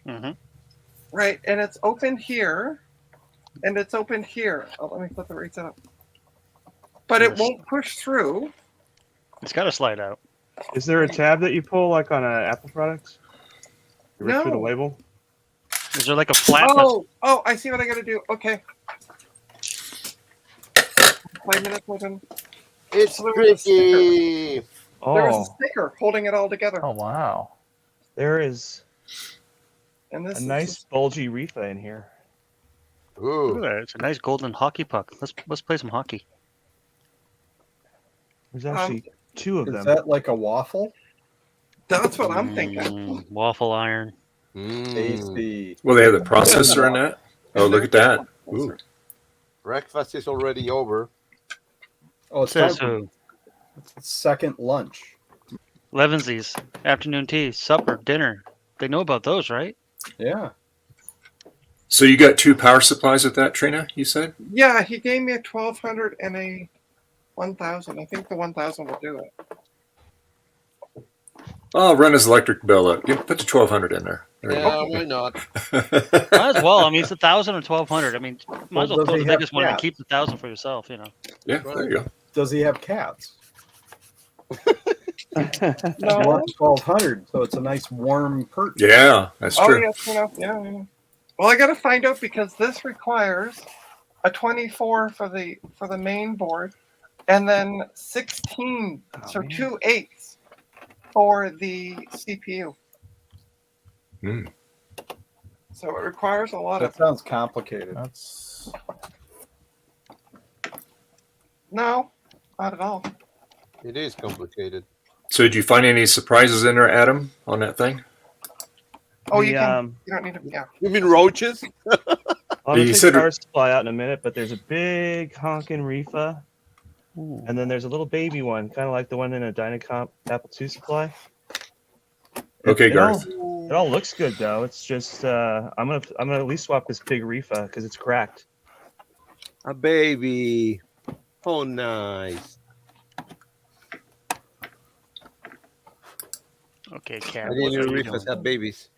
Mm-hmm. right? And it's open here, and it's open here. Oh, let me put the right up. But it Yes. won't push through. It's got to slide out. Is there a tab that you pull like on Apple products? You rip through the No. label? Is there like a flap? Oh, I see what I got to do. Okay. 5 minutes open. It's So there was a tricky. There was a Oh, sticker holding it all together. Oh wow. there is And this a is nice just- bulgy reefa in here. Look at Ooh. that. It's a nice golden hockey puck. Let's play some hockey. There's actually two of Is them. that like a waffle? that's what I'm thinking. Waffle iron. Tasty. Well, they have the processor in that. Oh, look at that. Ooh. Breakfast is already over. Oh, it's Says time who? for second lunch. Levinsies, afternoon tea, supper, dinner. They know about those, right? Yeah. So you got 2 power supplies with that, Trina, you said? Yeah, he gave me a 1200 and a 1000. I think the 1000 will do it. Oh, run his electric bill up. Put the 1200 in there. There you Yeah, why not? Might as well. I mean, it's 1,000 or 1,200. I mean, might as well does throw he the have biggest one and cats? keep the 1,000 for yourself. You know. Yeah, there you go. Does he have cats? He No. wants 1200, so it's a nice warm perch. Yeah, that's Oh, true. yes, yeah. Well, I got to find out because this requires a 24 for the main board, and then 16, so man. 2/8 for the CPU. Hmm. So it requires a lot That of. sounds complicated. That's No, not at all. It is complicated. So did you find any surprises in there, Adam, on that thing? Oh, The, you can. You don't need to. Yeah. You mean roaches? I'm You gonna said- take power supply out in a minute, but there's a big honking reefa, and then there's a little baby one, kind of like the one in a Dynacomp Apple II supply. Okay, It all, Garth. it all looks good though. It's just I'm gonna at least swap this big reefa because it's cracked. A baby. Oh, nice. Okay, I cat. didn't What know are you reefers doing? have babies.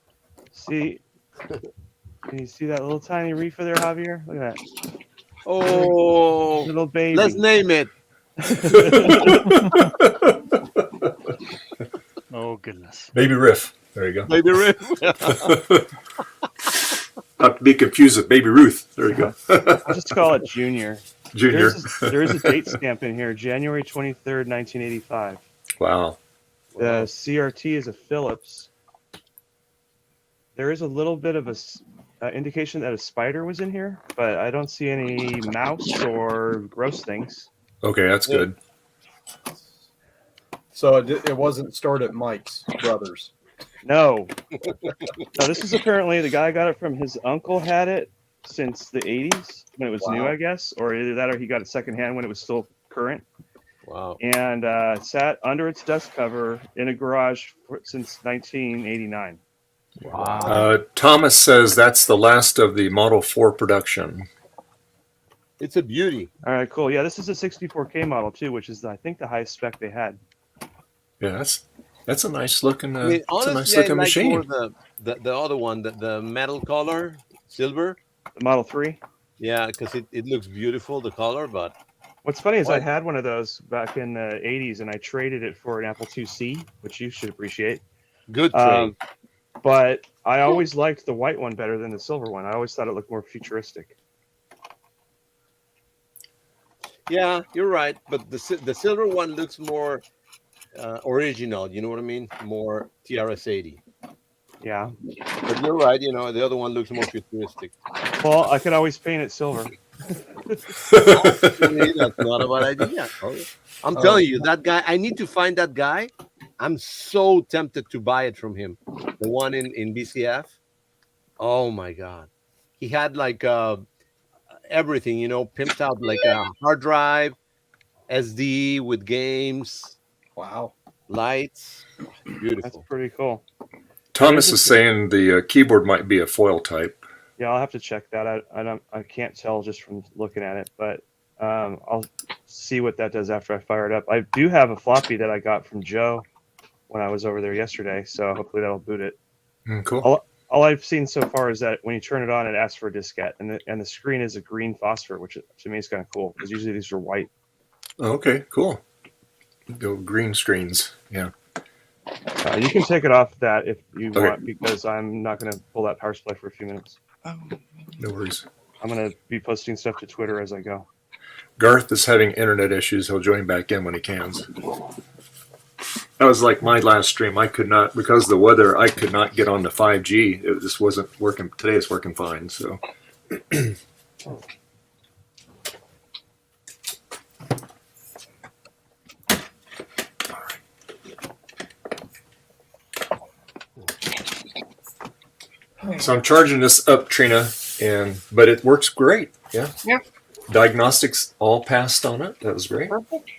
See, can you see that little tiny reefa there, Javier? Look at that Oh, little baby. let's name it. Oh goodness. Baby Riff. There you go. Baby Riff. Not to be confused with Baby Ruth. There you go. I'll just call it Junior. Junior. There is a date stamp in here, January 23rd, 1985. Wow. The CRT is a Philips. There is a little bit of a indication that a spider was in here, but I don't see any mouse or gross things. Okay, that's good. So it wasn't stored at Mike's Brothers. No. No, this is apparently the guy got it from his uncle had it since the 80s when it was new, Wow. I guess, or either that or he got it secondhand when it was still current. Wow. And sat under its dust cover in a garage since 1989. Thomas says that's the last of the Model 4 production. It's a beauty. All right, cool. Yeah, this is a 64K model too, which is I think the highest spec they had. Yeah, that's a nice looking. I mean, It's a honestly, nice I looking like machine. more the other one, the metal color, silver. The Model 3. Yeah, because it looks beautiful, the color, but What's funny is I What? had one of those back in the 80s and I traded it for an Apple IIc, which you should appreciate. good trade. But I always liked the white one better than the silver one. I always thought it looked more futuristic. Yeah, you're right. But the silver one looks more original. You know what I mean? More TRS-80. Yeah. But you're right. You know, the other one looks more futuristic. Well, I could always paint it silver. Actually, that's not a bad idea. I'm telling you, that guy. I need to find that guy. I'm so tempted to buy it from him. The one in BCF. Oh my God, he had like everything. You know, pimped out like a hard drive, SD with games, Wow. lights. That's Beautiful. pretty cool. Thomas is saying the keyboard might be a foil type. Yeah, I'll have to check that out. I can't tell just from looking at it, but I'll see what that does after I fire it up. I do have a floppy that I got from Joe when I was over there yesterday, so hopefully that'll boot it. Cool. All I've seen so far is that when you turn it on, it asks for a diskette, and the screen is a green phosphor, which to me is kind of cool because usually these are white. Okay, cool. go green screens. Yeah. You can take it off that if you Okay. want, because I'm not going to pull that power supply for a few minutes. No worries. I'm going to be posting stuff to Twitter as I go. Garth is having internet issues. He'll join back in when he can. That was like my last stream. I could not, because of the weather, I could not get on the 5G. It just wasn't working. Today it's working fine. So. So I'm charging this up, Trina, but it works great. Yeah. Yeah. Diagnostics all passed on it. That was great. Perfect.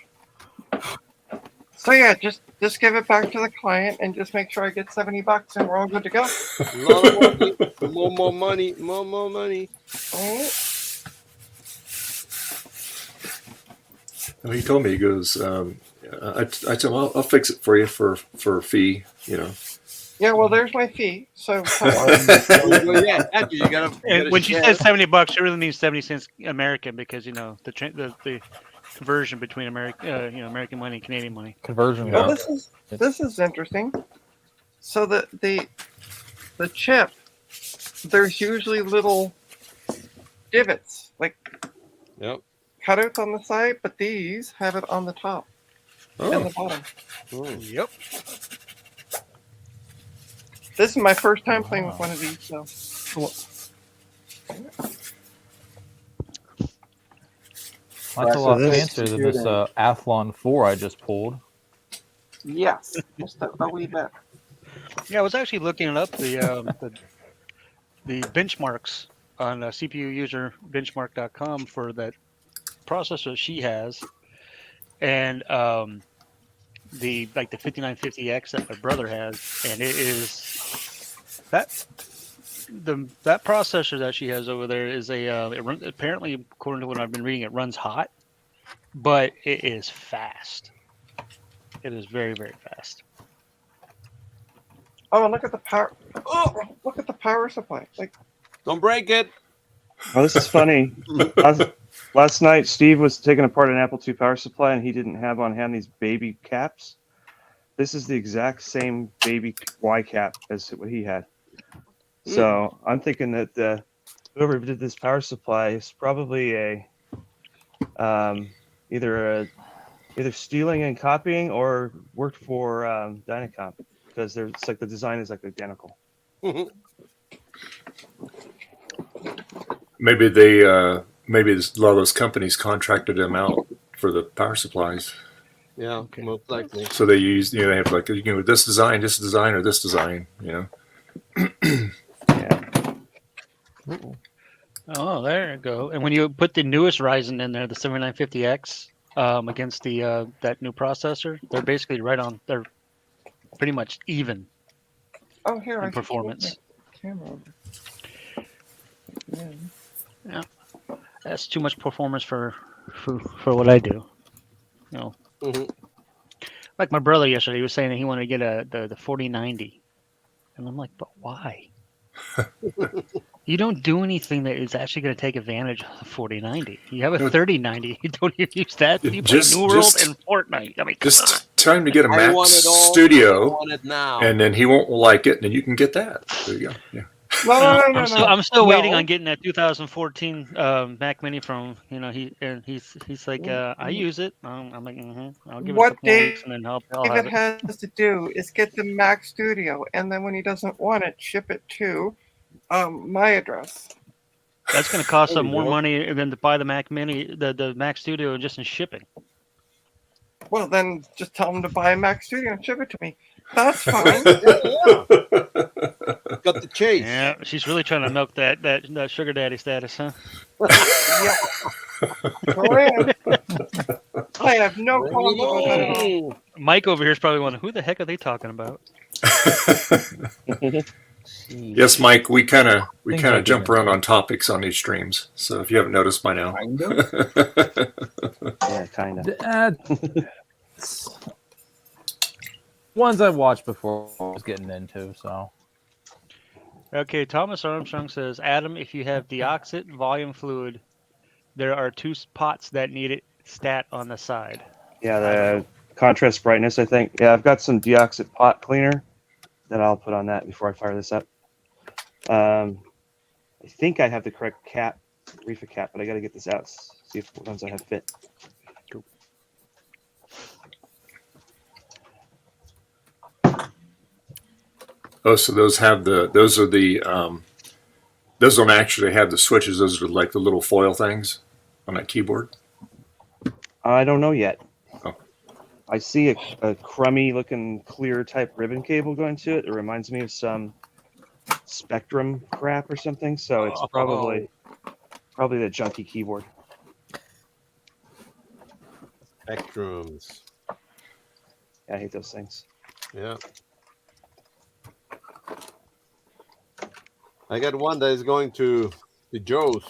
So yeah, just give it back to the client and just make sure I get $70 and we're all good to go. More money. More money. All right. Well, he told me, he goes, I told him, I'll fix it for you for a fee, you know. Yeah, well, there's my fee. So Well, yeah, after you gotta. And when she says $70, she really means 70 cents American, because the conversion between American money and Canadian money. Conversion. well, rate. this is interesting. So the chip, there's usually little divots, like Yep. cutouts on the side, but these have it on the top and the bottom. Yep. This is my first time playing with one of these, so That's a lot So this fancier than this computer- Athlon 4 I just pulled. yes, just a wee bit. Yeah, I was actually looking up the benchmarks on CPUuserbenchmark.com for that processor she has, and the 5950X that my brother has, and it is that processor that she has over there is apparently, according to what I've been reading, it runs hot, but it is fast. It is very, very fast. Oh, and look at the power! Oh, look at the power supply! Like, Don't break it. Oh, this is funny. Last night, Steve was taking apart an Apple II power supply, and he didn't have on hand these baby caps. This is the exact same baby Y cap as what he had. So I'm thinking that whoever did this power supply is probably either stealing and copying or worked for Dynacomp, because it's like the design is like identical. Maybe they, maybe a lot of those companies contracted them out for the power supplies. Yeah, most likely. So they use, they have like, this design, or this design, Oh, there you go. And when you put the newest Ryzen in there, the 7950X, against the that new processor, they're basically they're pretty much even oh, here I in should performance. flip my camera over. Yeah, that's too much performance for what I do. Like my brother yesterday, he was saying that he wanted to get the 4090, and I'm like, but why? You don't do anything that is actually going to take advantage of the 4090. You have a 3090. You don't even use that. You play New World and Fortnite. I mean, just tell him to get a I Mac want it all. I Studio, want it now. and then he won't like it, and then you can get that. There you go. Yeah. No. I'm still waiting No. on getting that 2014 Mac Mini from he's like I use it. I'm like I'll give it a What couple more weeks and then I'll have David it. has to do is get the Mac Studio, and then when he doesn't want it, ship it to my address. That's going to cost There them you more go. money than to buy the Mac Mini, the Mac Studio, just in shipping. Well, then just tell him to buy a Mac Studio and ship it to me. That's fine. Got the chase. Yeah, she's really trying to milk that sugar daddy status, huh? I have no qualms about that at all. Mike over here is probably wondering, who the heck are they talking about? Yes, Mike, we kind of Things like jump that. around on topics on these streams. So if you haven't noticed by now. Kind of. Yeah, kind of. Ones I watched before I was getting into, so. Okay, Thomas Armstrong says, Adam, if you have deoxit volume fluid, there are two pots that need it stat on the side. Yeah, contrast brightness, I think. Yeah, I've got some deoxit pot cleaner that I'll put on that before I fire this up. I think I have the correct cap, reefer cap, but I got to get this out, see if what ones I have fit. Cool. Oh, so those have those don't actually have the switches. Those are like the little foil things on that keyboard. I don't know yet. Oh. I see a crummy looking clear type ribbon cable going to it. It reminds me of some Spectrum crap or something. So it's probably the junky keyboard. Spectrums. Yeah, I hate those things. Yeah. I got one that is going to the Joe's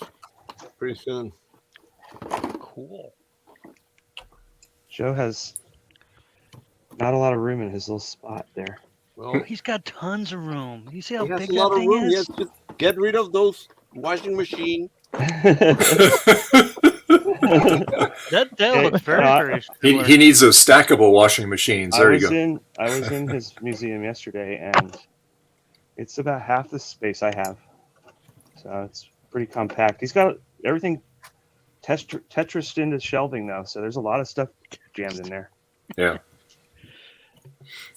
pretty soon. Cool. Joe has not a lot of room in his little spot there. Well, He's got tons of room. You see how he has big a lot that of thing room. is? Yes, just get rid of those washing machine. That Yeah, looks very, no, very He similar. needs those stackable washing machines. There you go. I was in his museum yesterday, and it's about half the space I have. So it's pretty compact. He's got everything Tetrised into shelving though, so there's a lot of stuff jammed in there. Yeah.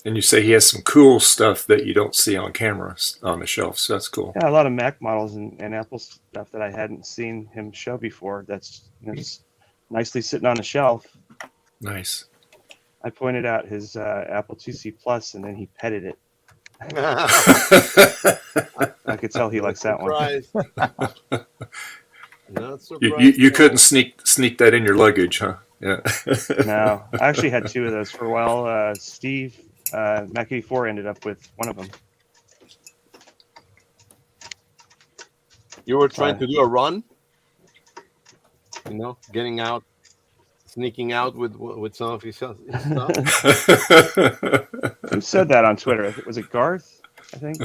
And you say he has some cool stuff that you don't see on camera on the shelf, so that's cool. Yeah, a lot of Mac models and Apple stuff that I hadn't seen him show before. That's just nicely sitting on the shelf. Nice. I pointed out his Apple IIc Plus, and then he petted it. I could tell he likes that one. Not surprised. You couldn't sneak that in your luggage, huh? Yeah. No, I actually had two of those for a while. Steve, Mac 84 ended up with one of them. You were trying to do a run, getting out, sneaking out with some of his stuff. Who said that on Twitter? Was it Garth? I think.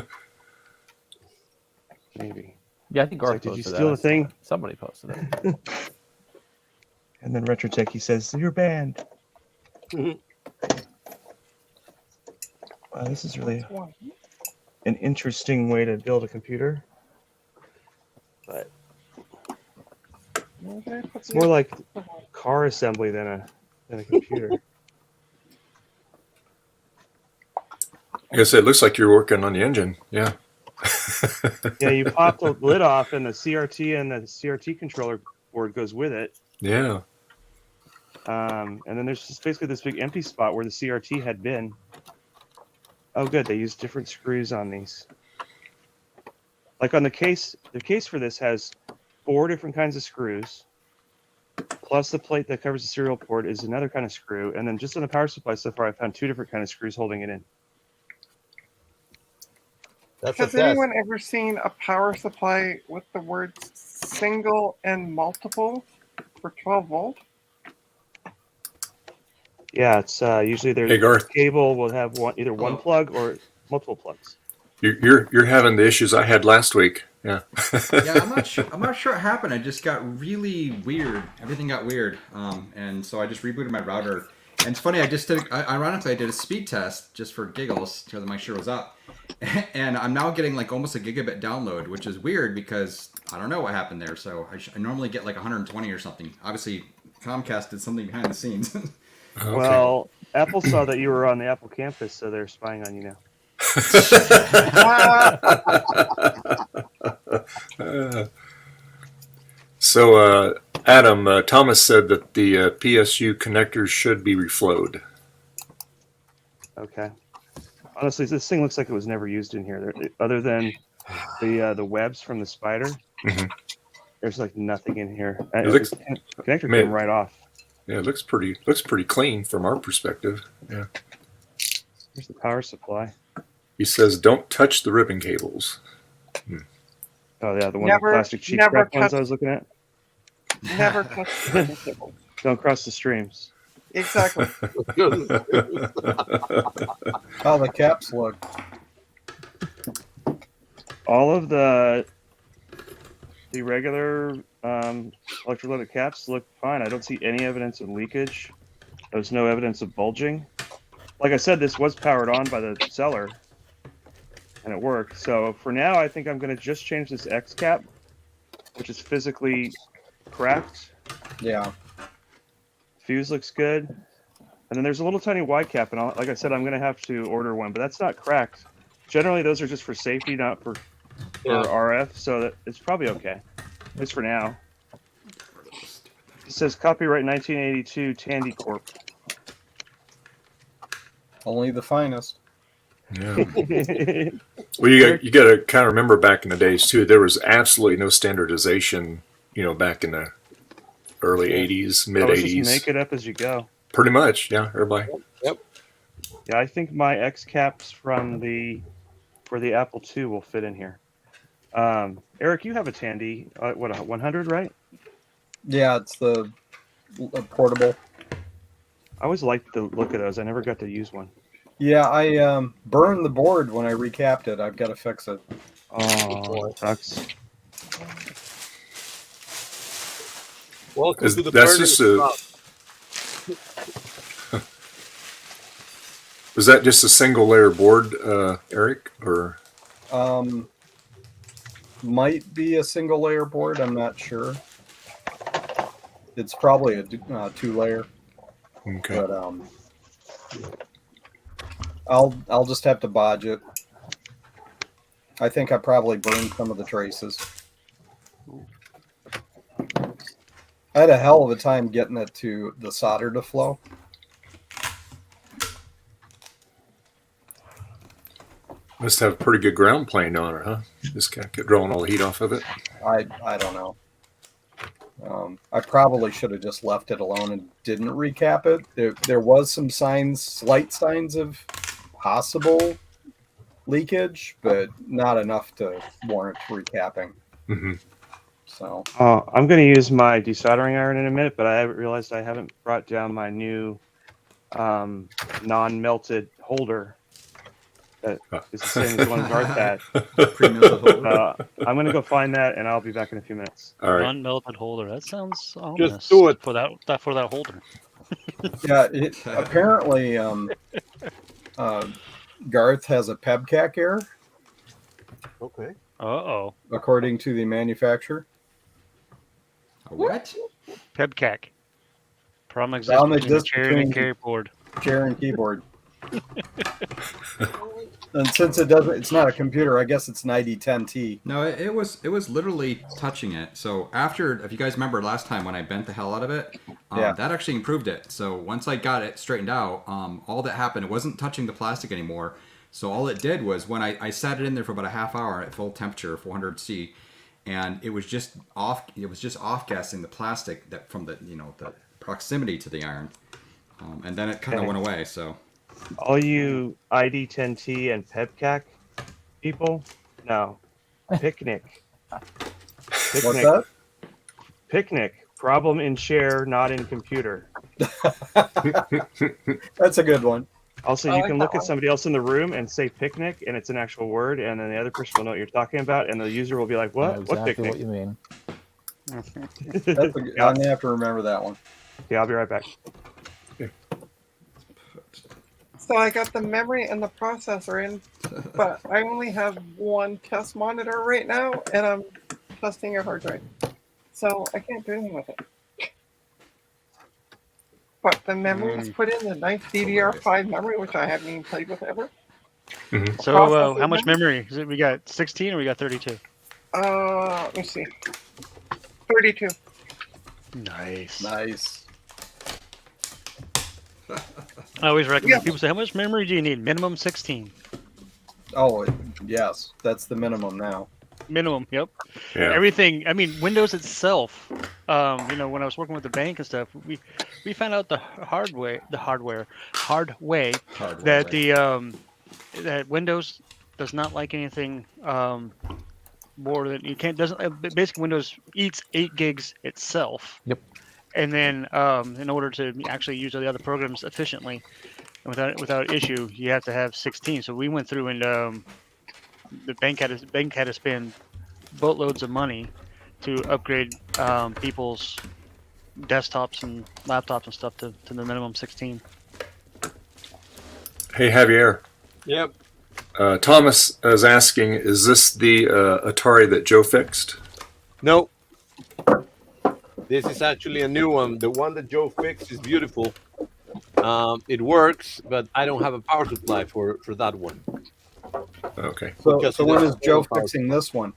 Maybe. Yeah, I think Garth Did you posted steal that. the thing? Somebody posted it. And then Retrotech, he says, "You're banned." Wow, this is really an interesting way to build a computer. But it's more like car assembly than a computer. I guess it looks like you're working on the engine. Yeah. Yeah, you pop the lid off, and the CRT and the CRT controller board goes with it. Yeah. And then there's just basically this big empty spot where the CRT had been. Oh, good. They used different screws on these. Like on the case for this has 4 different kinds of screws, plus the plate that covers the serial port is another kind of screw, and then just on the power supply so far, I found 2 different kind of screws holding it in. That's Has anyone ever seen a power supply with the words single and multiple for 12 volt? Yeah, it's usually Hey, their Garth. cable will have either one plug or multiple plugs. You're having the issues I had last week. Yeah. Yeah, I'm not sure what happened. I just got really weird. Everything got weird, and so I just rebooted my router. And it's funny. Ironically, I did a speed test just for giggles to make sure it was up, and I'm now getting like almost a gigabit download, which is weird because I don't know what happened there. So I normally get like 120 or something. Obviously, Comcast did something behind the scenes. Okay. Well, Apple saw that you were on the Apple campus, so they're spying on you now. So, Adam, Thomas said that the PSU connectors should be reflowed. Okay. Honestly, this thing looks like it was never used in here. Other than the webs from the spider, there's like nothing in here. The connector came right off. Yeah, it looks pretty clean from our perspective. Yeah. Here's the power supply. He says, "Don't touch the ribbon cables." Oh yeah, the plastic cheap never crap ones I was looking at. Never touch the cable. Don't cross the streams. Exactly. How the caps look. All of the regular electrolytic caps look fine. I don't see any evidence of leakage There's no evidence of bulging. Like I said, this was powered on by the seller, and it worked. So for now, I think I'm going to just change this X cap, which is physically cracked. Yeah. Fuse looks good. And then there's a little tiny Y cap, and like I said, I'm going to have to order one, but that's not cracked. Generally, those are just for safety, not for RF, so that it's probably okay, at least for now. It says copyright 1982 Tandy Corp. Only the finest. Yeah. Well, you got to kind of remember back in the days too. There was absolutely no standardization. Back in the early '80s, mid Just '80s. make it up as you go. Pretty much, yeah. Everybody. Yep. Yeah, I think my X caps for the Apple II will fit in here. Eric, you have a Tandy, a 100, right? Yeah, it's the portable. I always liked the look of those. I never got to use one. Yeah, I burned the board when I recapped it. I've got to fix it. Oh, that sucks. Welcome to the That's burning just a. shop. Was that just a single layer board, Eric, or? Might be a single layer board. I'm not sure. It's probably a 2-layer. Okay. But I'll just have to bodge it. I think I probably burned some of the traces. I had a hell of a time getting it to the solder to flow. Must have a pretty good ground plane on it, huh? Just can't get drawing all the heat off of it. I don't know. I probably should have just left it alone and didn't recap it. There was some slight signs of possible leakage, but not enough to warrant recapping. Mm-hmm. So I'm going to use my desoldering iron in a minute, but I realized I haven't brought down my new non-melted holder. That is the same as the one Garth had. Pre-melted holder. I'm going to go find that, and I'll be back in a few minutes. All right. Unmelted holder. That sounds ominous. do it. for that holder. yeah, apparently Garth has a PEBCAC error, Okay. Uh-oh. according to the manufacturer. A what? PEBCAC. Problem exists Problem between the exists chair and between- the keyboard. Chair and keyboard. And since it's not a computer, I guess it's 9010T. No, it was literally touching it. So after, if you guys remember last time when I bent the hell out of it, Yeah. that actually improved it. So once I got it straightened out, all that happened, it wasn't touching the plastic anymore. So all it did was when I sat it in there for about a half hour at full temperature, 400 C, and it was just off. It was just off gassing the plastic that from the the proximity to the iron, and then it kind of went away. So. All you ID10T and PEBCAC people, no. Picnic. What's that? Picnic. Problem in chair, not in computer. That's a good one. Also, I you like can that look at one. somebody else in the room and say picnic, and it's an actual word, and then the other person will know what you're talking about, and the user will be like, what? I know What exactly picnic? what you mean. I'm going to have to remember that one. Yeah, I'll be right back. So I got the memory and the processor in, but I only have one test monitor right now, and I'm testing a hard drive. So I can't do anything with it. But the memory is put in the nice DDR5 memory, which I haven't even played with ever. So Processor how much memory? Is it? We got 16 or we got 32? Let me see. 32. Nice. Nice. I always recommend Yeah. people say, how much memory do you need? Minimum 16. Oh, yes. That's the minimum now. Minimum, yep. Yeah. Everything. I mean, Windows itself. When I was working with the bank and stuff, we found out the hard way that that Windows does not like anything more than basically Windows eats 8 gigs itself. Yep. And then in order to actually use the other programs efficiently and without issue, you have to have 16. So we went through and the bank had to spend boatloads of money to upgrade people's desktops and laptops and stuff to the minimum 16. Hey, Javier. Yep. Thomas is asking, is this the Atari that Joe fixed? No. This is actually a new one. The one that Joe fixed is beautiful. It works, but I don't have a power supply for that one. Okay. So, Because so it when has is Joe power. fixing this one?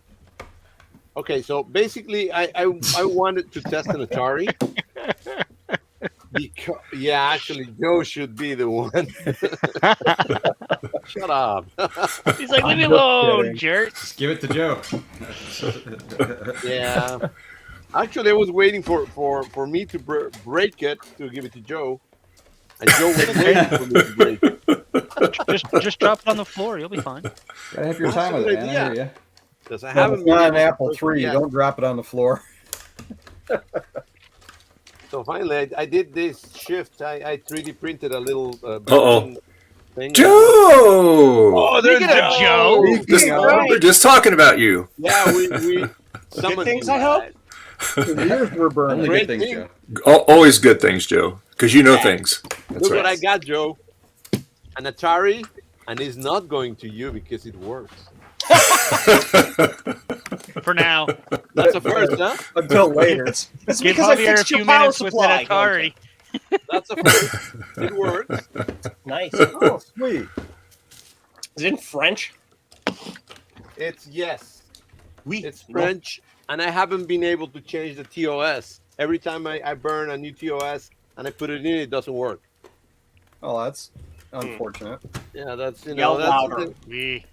Okay, so basically, I wanted to test an Atari. Yeah, actually, Joe should be the one. Shut up. He's like, leave me just alone, kidding. jerk. Just give it to Joe. Yeah. Actually, I was waiting for me to break it to give it to Joe. And Joe was waiting for me to break it. Just drop it on the floor. You'll be fine. Gotta have your time with it, man. I hear you. Because I Well, haven't it's not an been able to Apple break it III. yet. Don't drop it on the floor. So finally, I did this shift. I 3D printed a little Uh-oh. thing. Joe! Oh, there's Speaking of Joe. Just- we're just talking about you. Yeah, we summoned things, you I hope? guys. His ears were burning. Only Great good things, thing. Joe. Always good things, Joe, because you know things. That's Look right. what I got, Joe. An Atari, and it's not going to you because it works. For now. That's a first, huh? Until later. It's Give because I Javier a fixed few your power minutes with supply. an Atari. That's a first. It works. Nice. Oh, sweet. Is it in French? It's yes. Oui. It's French, and I haven't been able to change the TOS. Every time I burn a new TOS and I put it in, it doesn't work. Oh, that's unfortunate. Yeah, that's Yell that's louder. We.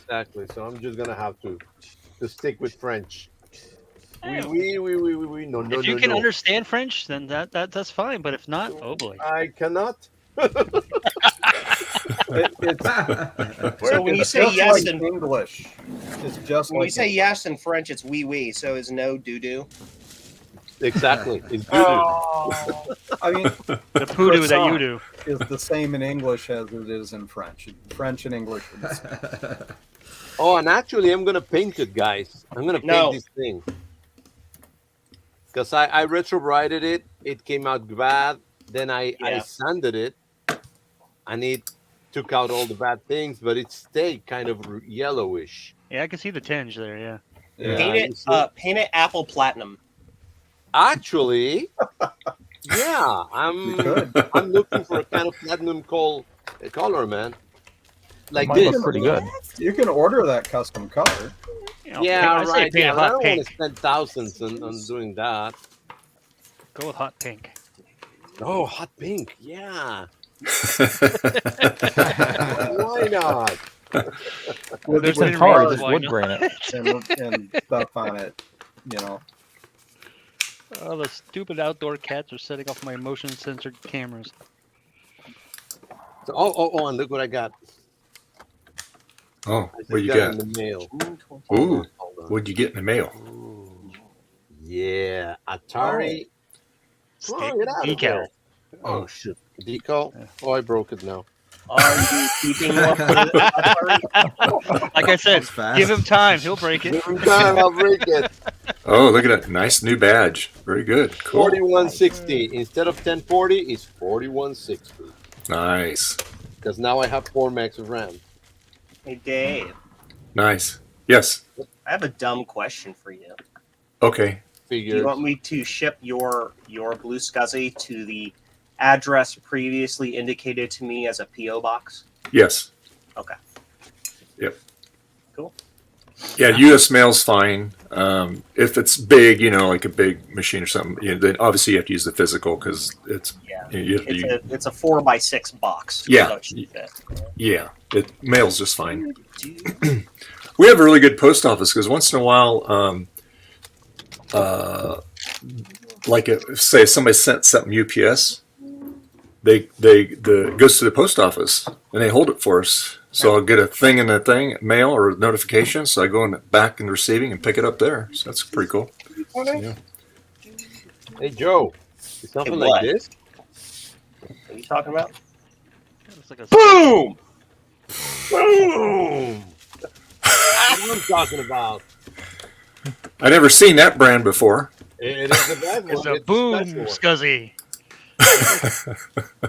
exactly. So I'm just gonna have to stick with French. Hey, Oui. No. if you can no. understand French, then that's fine. But if not, oh boy. I cannot. So when you say just yes like in English, it's just when like you say yes in French, it's oui oui. So is no doo doo. Exactly. It's good. Oh. I mean, The poodoo that you Croissant. do. is the same in English as it is in French. French and English are the same. Oh, and actually, I'm gonna paint it, guys. I'm gonna paint No. this thing because I retrobrighted it. It came out bad. Then I Yeah. sanded it, and it took out all the bad things, but it stayed kind of yellowish. Yeah, I can see the tinge there. Yeah. Yeah. Paint it apple platinum. Actually, yeah, You could. I'm looking for a kind of platinum color, man. Like Might this. look pretty good. You can order that custom color. You know, Yeah, I say right. paint Yeah, a but I hot don't want pink. to spend thousands on doing that. Go with hot pink. Oh, hot pink. Yeah. Why not? With, There's with been Atari, reasons just why wood not. granite. and stuff on it, you know. Oh, the stupid outdoor cats are setting off my motion censored cameras. So, oh, and look what I got. Oh, I just what you got got? in the mail. Ooh, Hold on. what'd you get in the mail? Ooh. Yeah, Atari. Come on, get out of Decal. there. Oh, shit. Decal? Yeah. Oh, I broke it now. Are you keeping up with Atari? Like I said, That's fast. give him time. He'll break it. Give him time, I'll break it. Oh, look at that nice new badge. Very good. Cool. 4160. Instead of 1040, it's 4160. Nice. Because now I have 4 megs of RAM. Hey Dave, Nice. Yes. I have a dumb question for you. Okay. Do you Figures. want me to ship your Blue Scuzzy to the address previously indicated to me as a PO box? Yes. Okay. Yep. Cool. Yeah, U.S. mail's fine. If it's big, like a big machine or something, then obviously you have to use the physical because it's Yeah. you have to. It's a 4x6 box. Yeah. So it should fit. Yeah, it mail's just fine. We have a really good post office because once in a while, say somebody sent something UPS, it goes to the post office and they hold it for us. So I'll get a thing in the mail or notification. So I go in back in receiving and pick it up there. So that's pretty cool. Yeah. Hey, Joe. Is something Hey, like what? this? What are you talking about? It's like a Boom! Boom! That's what I'm talking about. I never seen that brand before. It is the best It's one. a boom special. scuzzy.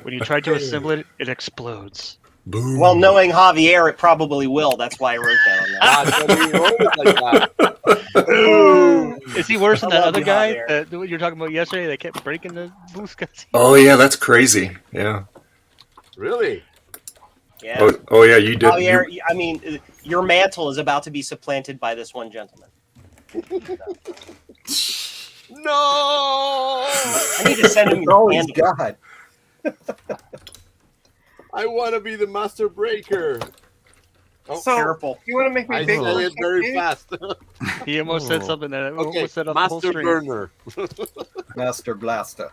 When you try to assemble it, it explodes. Boom. Well, knowing Javier, it probably will. That's why I wrote that on there. So we roll it like that. Is he worse than I that love other you, guy Javier. that you were talking about yesterday that kept breaking the boom scuzzy? Oh yeah, that's crazy. Yeah. Really? Yeah. Oh yeah, you did. Javier, you- I mean, your mantle is about to be supplanted by this one gentleman. No. I need to send him your Oh, he's candle. God. I want to be the master breaker. Oh, So, Careful. you want to make me I big? say it very fast. He almost said something that Okay, almost set up the whole master stream. burner. Master Blaster.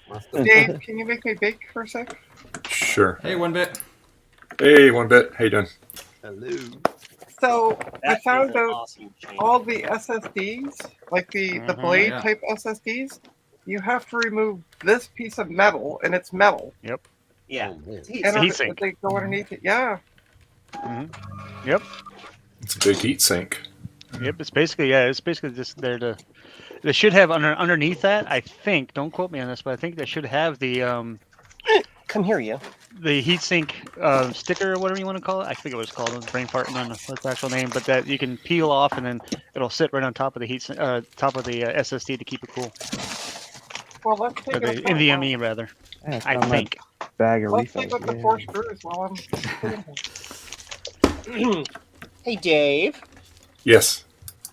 Master Dave, can you make me big for a sec? Sure. Hey, 1-bit. Hey, 1-bit. How you doing? Hello. So I That found is an out awesome change. all the SSDs, like the Mhm, blade yeah. type SSDs, you have to remove this piece of metal, and it's metal. Yeah. Oh, man. Heat And Heat if sink. they go underneath it, yeah. Yep. It's a big heat sink. Yep. It's basically just there to. They should have underneath that. I think. Don't quote me on this, but I think they should have the Come here, you. heatsink sticker or whatever you want to call it. I think it was called. It's brain farting on its actual name, but that you can peel off and then it'll sit right on top of the top of the SSD to keep it cool. Well, let's take Or it the apart. NVMe rather. Yeah, I found my think. bag of Let's refills. take out the Yeah. 4 screws while I'm. Hey, Dave. Yes,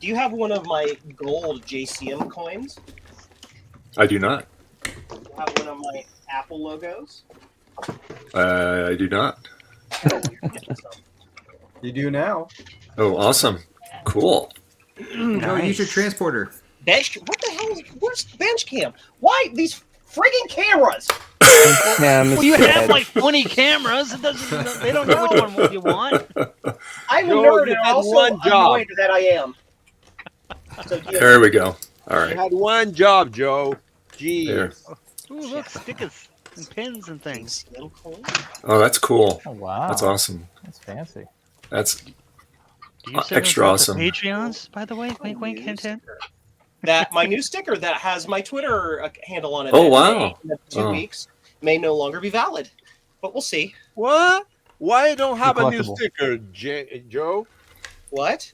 Do you have one of my gold JCM coins? I do not. Do you have one of my Apple logos? I do not. You do now. Oh, awesome. Cool. No, use your transporter. Bench? What the hell is? Where's bench cam? Why these friggin' cameras? Yeah, Well, you have like 20 cameras. It doesn't. They don't know which one you want. I'm a Joe, nerd you and had also one job. annoyed that I am. So, yeah. There we go. All I right. had one job, Joe. Jeez. There. Ooh, look, stickers and pins and things. These little coins. Oh, that's cool. Oh wow, That's awesome. That's fancy. That's Do you send extra those out awesome. to Patreons, by the way? Wink, wink, hint, hint. That my new sticker that has my Twitter handle on it. Oh, that wow. in 2 Oh. weeks may no longer be valid, but we'll see. What? Why I don't have a new collectible. sticker, Joe? What?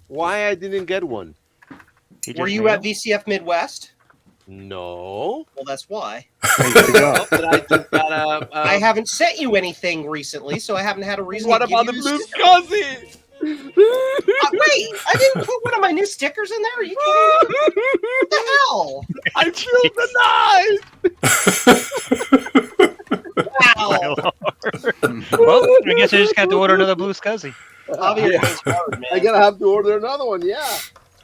Why I didn't get one? He Were just you made at them. VCF Midwest? No. Well, that's why. There you go. Well, but I just got I haven't sent you anything recently, so I haven't had a reason. What to about the give you blue sticker. scuzzy? Wait, I didn't put one of my new stickers in there. Are you kidding? What the hell? I feel the knife. Wow. Well, I guess I just got to order another blue scuzzy. Javier goes hard, man. I gotta have to order another one. Yeah.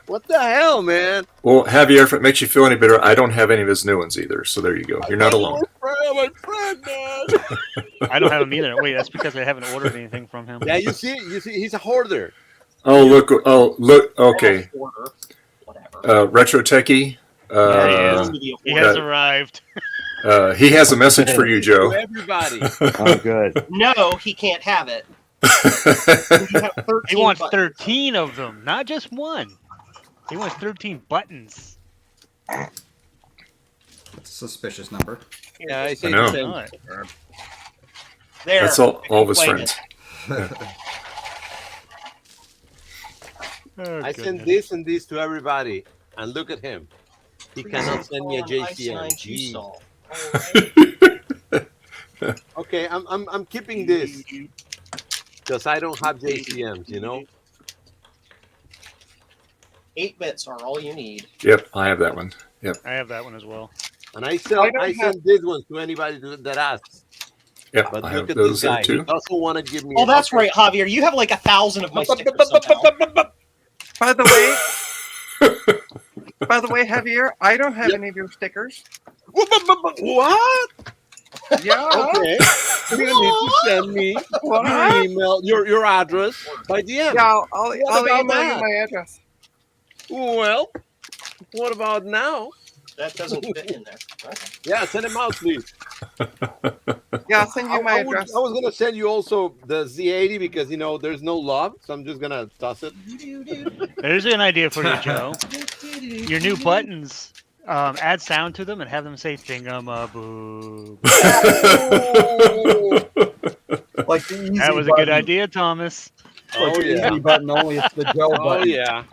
What the hell, man? well, Javier. If it makes you feel any better, I don't have any of his new ones either. So there you go. You're not alone. My friend, man. I don't have them either. Wait, that's because I haven't ordered anything from him. Yeah, you see, he's a hoarder. Oh look! Oh look! Okay. Order. Whatever. Retro Techie. He has arrived. He has a message for you, To Joe. everybody. Oh, good. No, he can't have it. You have 13 He wants buttons. 13 of them, not just one. He wants 13 buttons. That's a suspicious number. Yeah, I say I know. the same. All right. There. That's all of his Explain friends. Oh, I send goodness. this and this to everybody, and look at him. He Please cannot send me a install an JCM. i9 Gee. G-Sol. Alright. Okay, I'm keeping this because I don't have JCMs, you know. 8 bits are all you need. Yep, I have that one. Yep, I have that one as well. And I I send don't this one to anybody that asks. yep. But I look have at those this guy. there too. He doesn't want to give me. Oh, that's right, Javier. You have like 1,000 of my stickers somehow. By the way, Javier, I don't have any of your stickers. What? Yeah. Okay. You need to send me your email, your address by DM. Yeah, I'll What email about that? you my address. Well, what about now? That doesn't fit in there. Okay. Yeah, send them out, please. Yeah, I'll send you my I address. was gonna send you also the Z80 because there's no love, so I'm just gonna toss it. There's an idea for you, Joe. Your new buttons, add sound to them and have them say "Thingamaboo." Like the easy That was a good idea, Thomas. Like the easy button, only it's the Joe Oh button. yeah.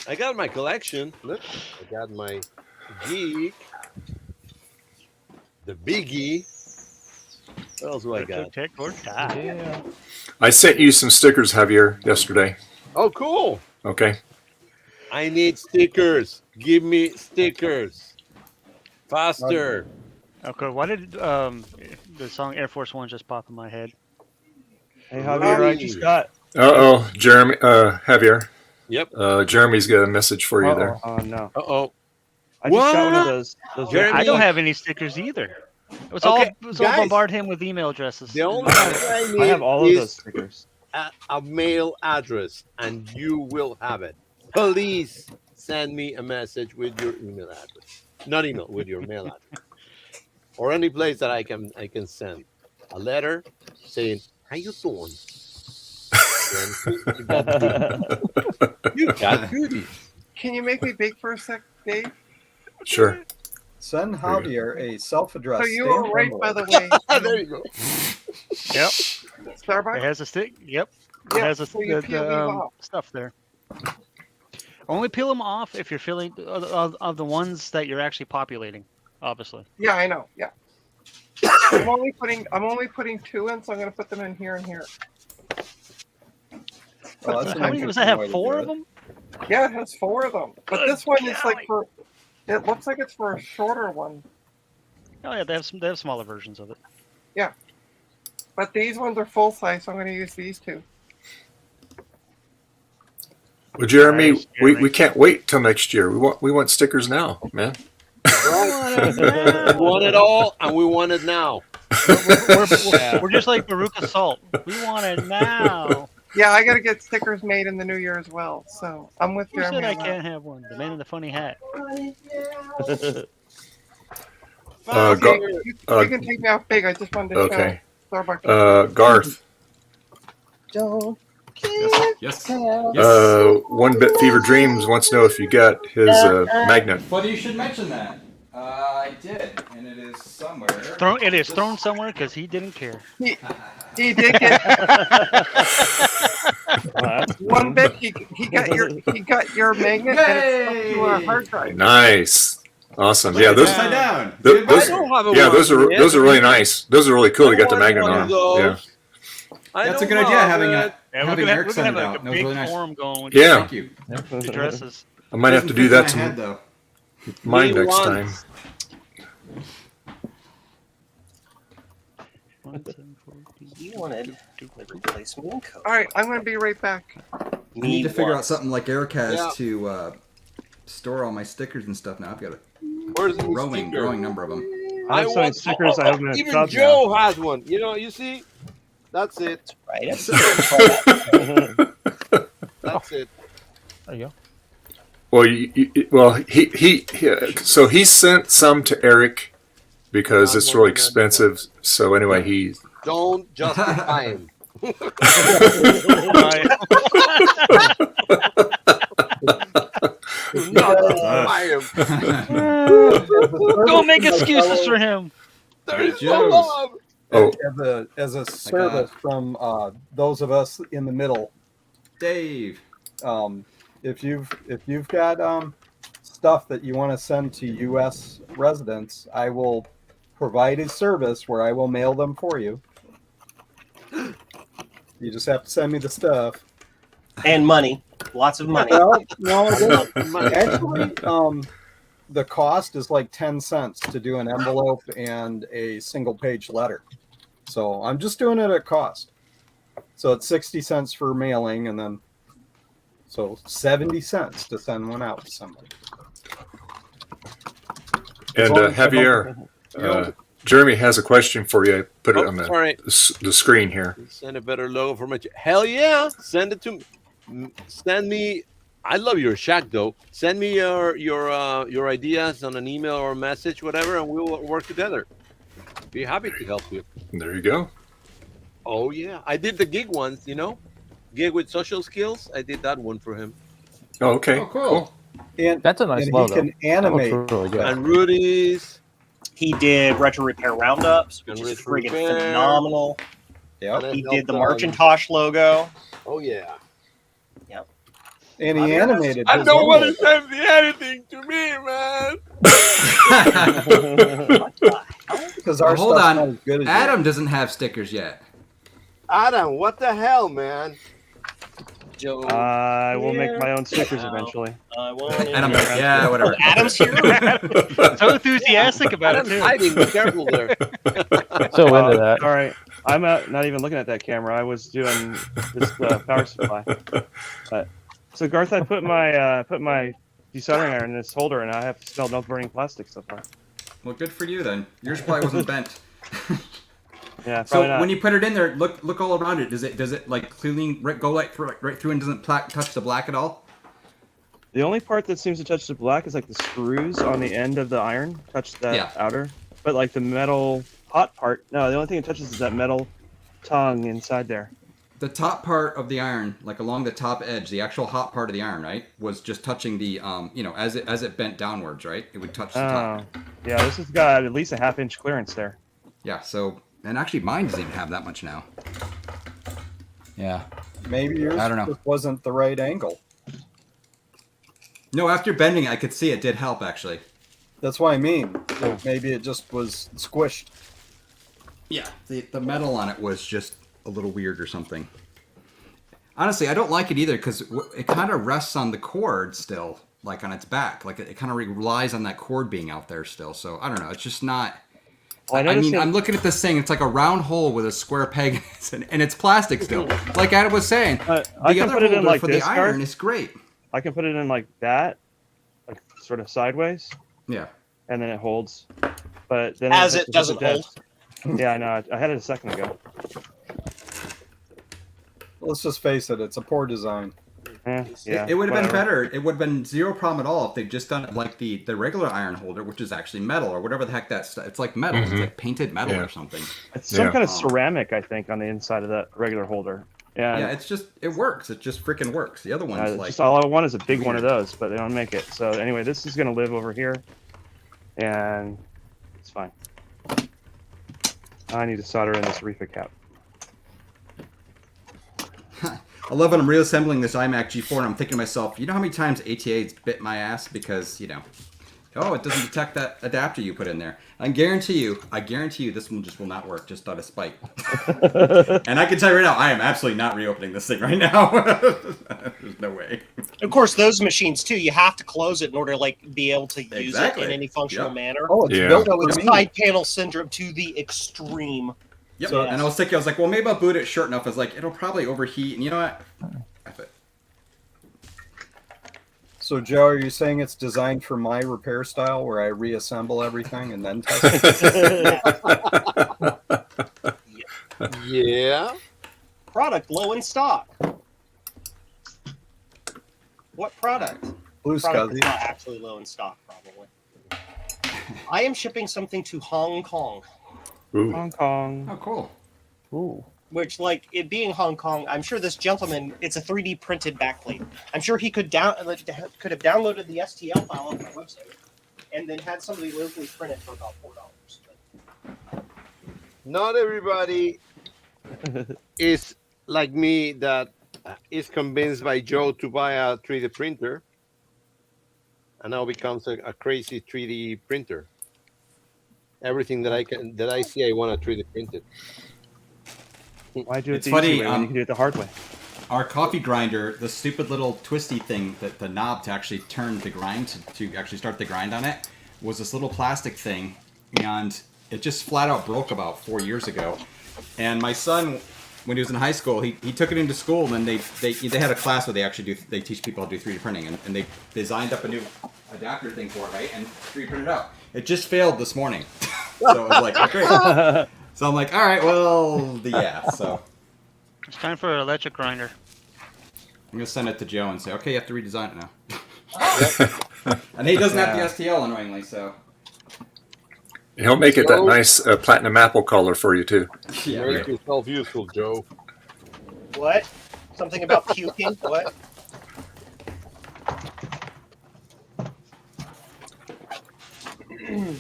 I got my collection. Look, I got my geek, the biggie. What else do I got? Protect or die. Yeah. I sent you some stickers, Javier, yesterday. Oh, cool. Okay. I need stickers. Give me stickers. Faster. Okay, why did the song Air Force One just pop in my head? Hey, Javier, I just got. Uh-oh, Jeremy, Javier. Yep. Jeremy's got a message for you there. Oh no. Uh-oh. I just got one of What? those. Jeremy- I don't have any stickers either. It was Okay, all guys. bombard him with email addresses. The only thing I need I have all of is those stickers. a mail address, and you will have it. Please send me a message with your email address. Not email, with your mail address. Or any place that I can send a letter saying, how you doing? You got goodies. Can you make me big for a sec, Dave? Sure. Send Javier a self-addressed So you were stamp right, envelope. by the way. There you go. Yep. It Starbucks? has a stick. Yep. It Yeah, has a, so you peel these off. stuff there. Only peel them off if you're filling of the ones that you're actually populating. Obviously. Yeah, I know. Yeah. I'm only putting 2 in, so I'm gonna put them in here and here. Well, that's an How many does interesting that have? way to 4 do of it. them? Yeah, it has 4 of them. But Good this one is like golly. it looks like it's for a shorter one. Oh yeah, they have smaller versions of it. But these ones are full size, so I'm gonna use these 2. Well, Jeremy, Nice, we Jeremy. can't wait till next year. We want stickers now, man. We want it all, and we want it now. We're just like Baruch Assault. We want it now. Yeah, I gotta get stickers made in the new year as well. So I'm with Who Jeremy. said I on that. can't have one? The man in the funny hat. Go- You can take me off big. I just wanted to Okay. show Starbucks. Garth, Don't Yes. One Bit Fever Dreams wants to know if you got his magnet. Funny you should mention that. I did, and it is somewhere. It is thrown somewhere because he didn't care. He did get one bit. He got your magnet and it's stuck to our hard drive. Nice. Awesome. Yeah, those. Upside down. Those, I don't have a yeah, one those are yet. really nice. Those are really cool to I get the want magnet one of on. those. Yeah. I That's a don't good idea, have having it. a Yeah, having we're Eric gonna send have it like out. a That was big really nice. forum going with Yeah. Thank you. the dresses. I might have to do Doesn't that fit in my to head, though. mine Me next once. time. 1,740. He wanted a replacement code. All right, I'm gonna be right back. I need to figure out once. something like Eric has Yeah. to store all my stickers and stuff. Now I've got a Where's the growing sticker? number of them. I have so many stickers. I have them in a Even tub Joe has one. You see? That's it. Right. now. That's it. There you go. Well, so he sent some to Eric because it's really expensive. So anyway, he Don't justify him. Do not justify him. Don't make excuses for him. There is no Joe's. love. oh As a service from those of us in the middle, Dave. if you've got stuff that you want to send to U.S. residents, I will provide a service where I will mail them for you. You just have to send me the stuff. And money. Lots of money. Well, no, actually, the cost is like 10 cents to do an envelope and a single page letter. So I'm just doing it at cost. So it's 60 cents for mailing, and then so 70 cents to send one out to somebody. and Javier, Jeremy has a question for you. I put it on sorry. the screen here. Send a better logo for my. Hell yeah! Send it to me. Send me I love your shack, though. Send me your ideas on an email or a message, whatever, and we'll work together. Be happy to help you. There you go. Oh yeah, I did the gig once. Gig with social skills. I did that one for him. Oh, okay. Oh, cool. And That's a nice and logo. he can animate. That looks really good. And Rudy's. He did retro repair roundups, which And is retro friggin' repair. phenomenal. Yep. And He helped, did the Marcintosh logo. Oh yeah. And he animated. I his don't own want logo. to send anything to me, man. Because our Hold stuff's on. not as good as Adam doesn't have stickers yet. Adam, what the hell, man? Joe. I will make my own stickers eventually. I want And I'm like, yeah, whatever. Adam's here. So enthusiastic about it Adam's too. hiding. Be careful there. So into that. All right. I'm not even looking at that camera. I was doing this power supply. So Garth, I put my desoldering iron in this holder, and I have to smell no burning plastic so far. Well, good for you then. Yours probably wasn't bent. Yeah. So Probably not. when you put it in there, look all around it. Does it like clearly go right through and doesn't touch the black at all? The only part that seems to touch the black is like the screws on the end of the iron touch that outer, but like the metal hot part, no. The only thing it touches is that metal tongue inside there. The top part of the iron, like along the top edge, the actual hot part of the iron, right, was just touching the as it bent downwards, right? It would touch the top. Yeah, this has got at least a 1/2 inch clearance there. Yeah. So, and actually, mine doesn't even have that much now. Yeah. Maybe yours I don't know. just wasn't the right angle. No, after bending, I could see it did help actually. That's what I mean. So maybe it just was squished. Yeah. The metal on it was just a little weird or something. Honestly, I don't like it either because it kind of rests on the cord still, like on its back. Like it kind of relies on that cord being out there still. So I don't know. It's just not. Well, I mean, I'm looking at this thing. It's like a round hole with a square peg, and it's plastic still. Like Adam was saying, I the can other put it in holder like for this, the iron Garth. is great. I can put it in like that, like sort of sideways, Yeah. and then it holds. But then As has it to hit doesn't the desk. Yeah, I know. I had it a second ago. Let's just face it, it's a poor design. Yeah, It would have been whatever. better. It would have been zero problem at all if they'd just done it like the regular iron holder, which is actually metal or whatever the heck that's. It's like metal. It's like painted metal or something. It's some Yeah. kind of ceramic, I think, on the inside of that regular holder. Yeah, Yeah, it's just it works. It just freaking works. The other one's like just all I want is a big one of those, but they don't make it. So anyway, this is gonna live over here, and it's fine. I need to solder in this Reba cap. I love when I'm reassembling this iMac G4 and I'm thinking to myself, you know how many times ATA's bit my ass because, it doesn't detect that adapter you put in there. I guarantee you this one just will not work, just out of spite. And I can tell you right now, I am absolutely not reopening this thing right now. There's no way. Of course, those machines too. You have to close it in order to be able to use Exactly. it in any functional Yep. manner. Oh, it's Yeah. built So for it's me. side panel syndrome to the extreme. Yep. So- And I was thinking, I was like, well, maybe I'll boot it short enough. I was like, it'll probably overheat. And you know what? F it. So, Joe, are you saying it's designed for my repair style where I reassemble everything and then test it? Yeah. Product low in stock. What product? Blue Product is Scuzzy. not actually low in stock, probably. I am shipping something to Hong Kong, Ooh. Hong Kong. Oh, cool. Ooh. which, like, it being Hong Kong, I'm sure this gentleman, it's a 3D printed backplate. I'm sure he could have downloaded the STL file off my website and then had somebody locally print it for about $4. Not everybody is like me that is convinced by Joe to buy a 3D printer and now becomes a crazy 3D printer. Everything that I see, I want to 3D print it. Why do it It's the funny, easy way when you can do it the hard way? Our coffee grinder, the stupid little twisty thing, that the knob to actually turn the grind, to actually start the grind on it, was this little plastic thing, and it just flat out broke about 4 years ago. And my son, when he was in high school, he took it into school, and they had a class where they teach people how to do 3D printing, and they designed up a new adapter thing for it, right? And 3D printed it out. It just failed this morning. So it was like, great. So I'm like, all right, well, yeah, so. It's time for an electric grinder. gonna send it to Joe and say, okay, you have to redesign it now. And he doesn't have the STL, annoyingly, so. He'll make it that nice platinum apple color for you too. Yeah. Make yourself useful, Joe. What? Something about puking? What?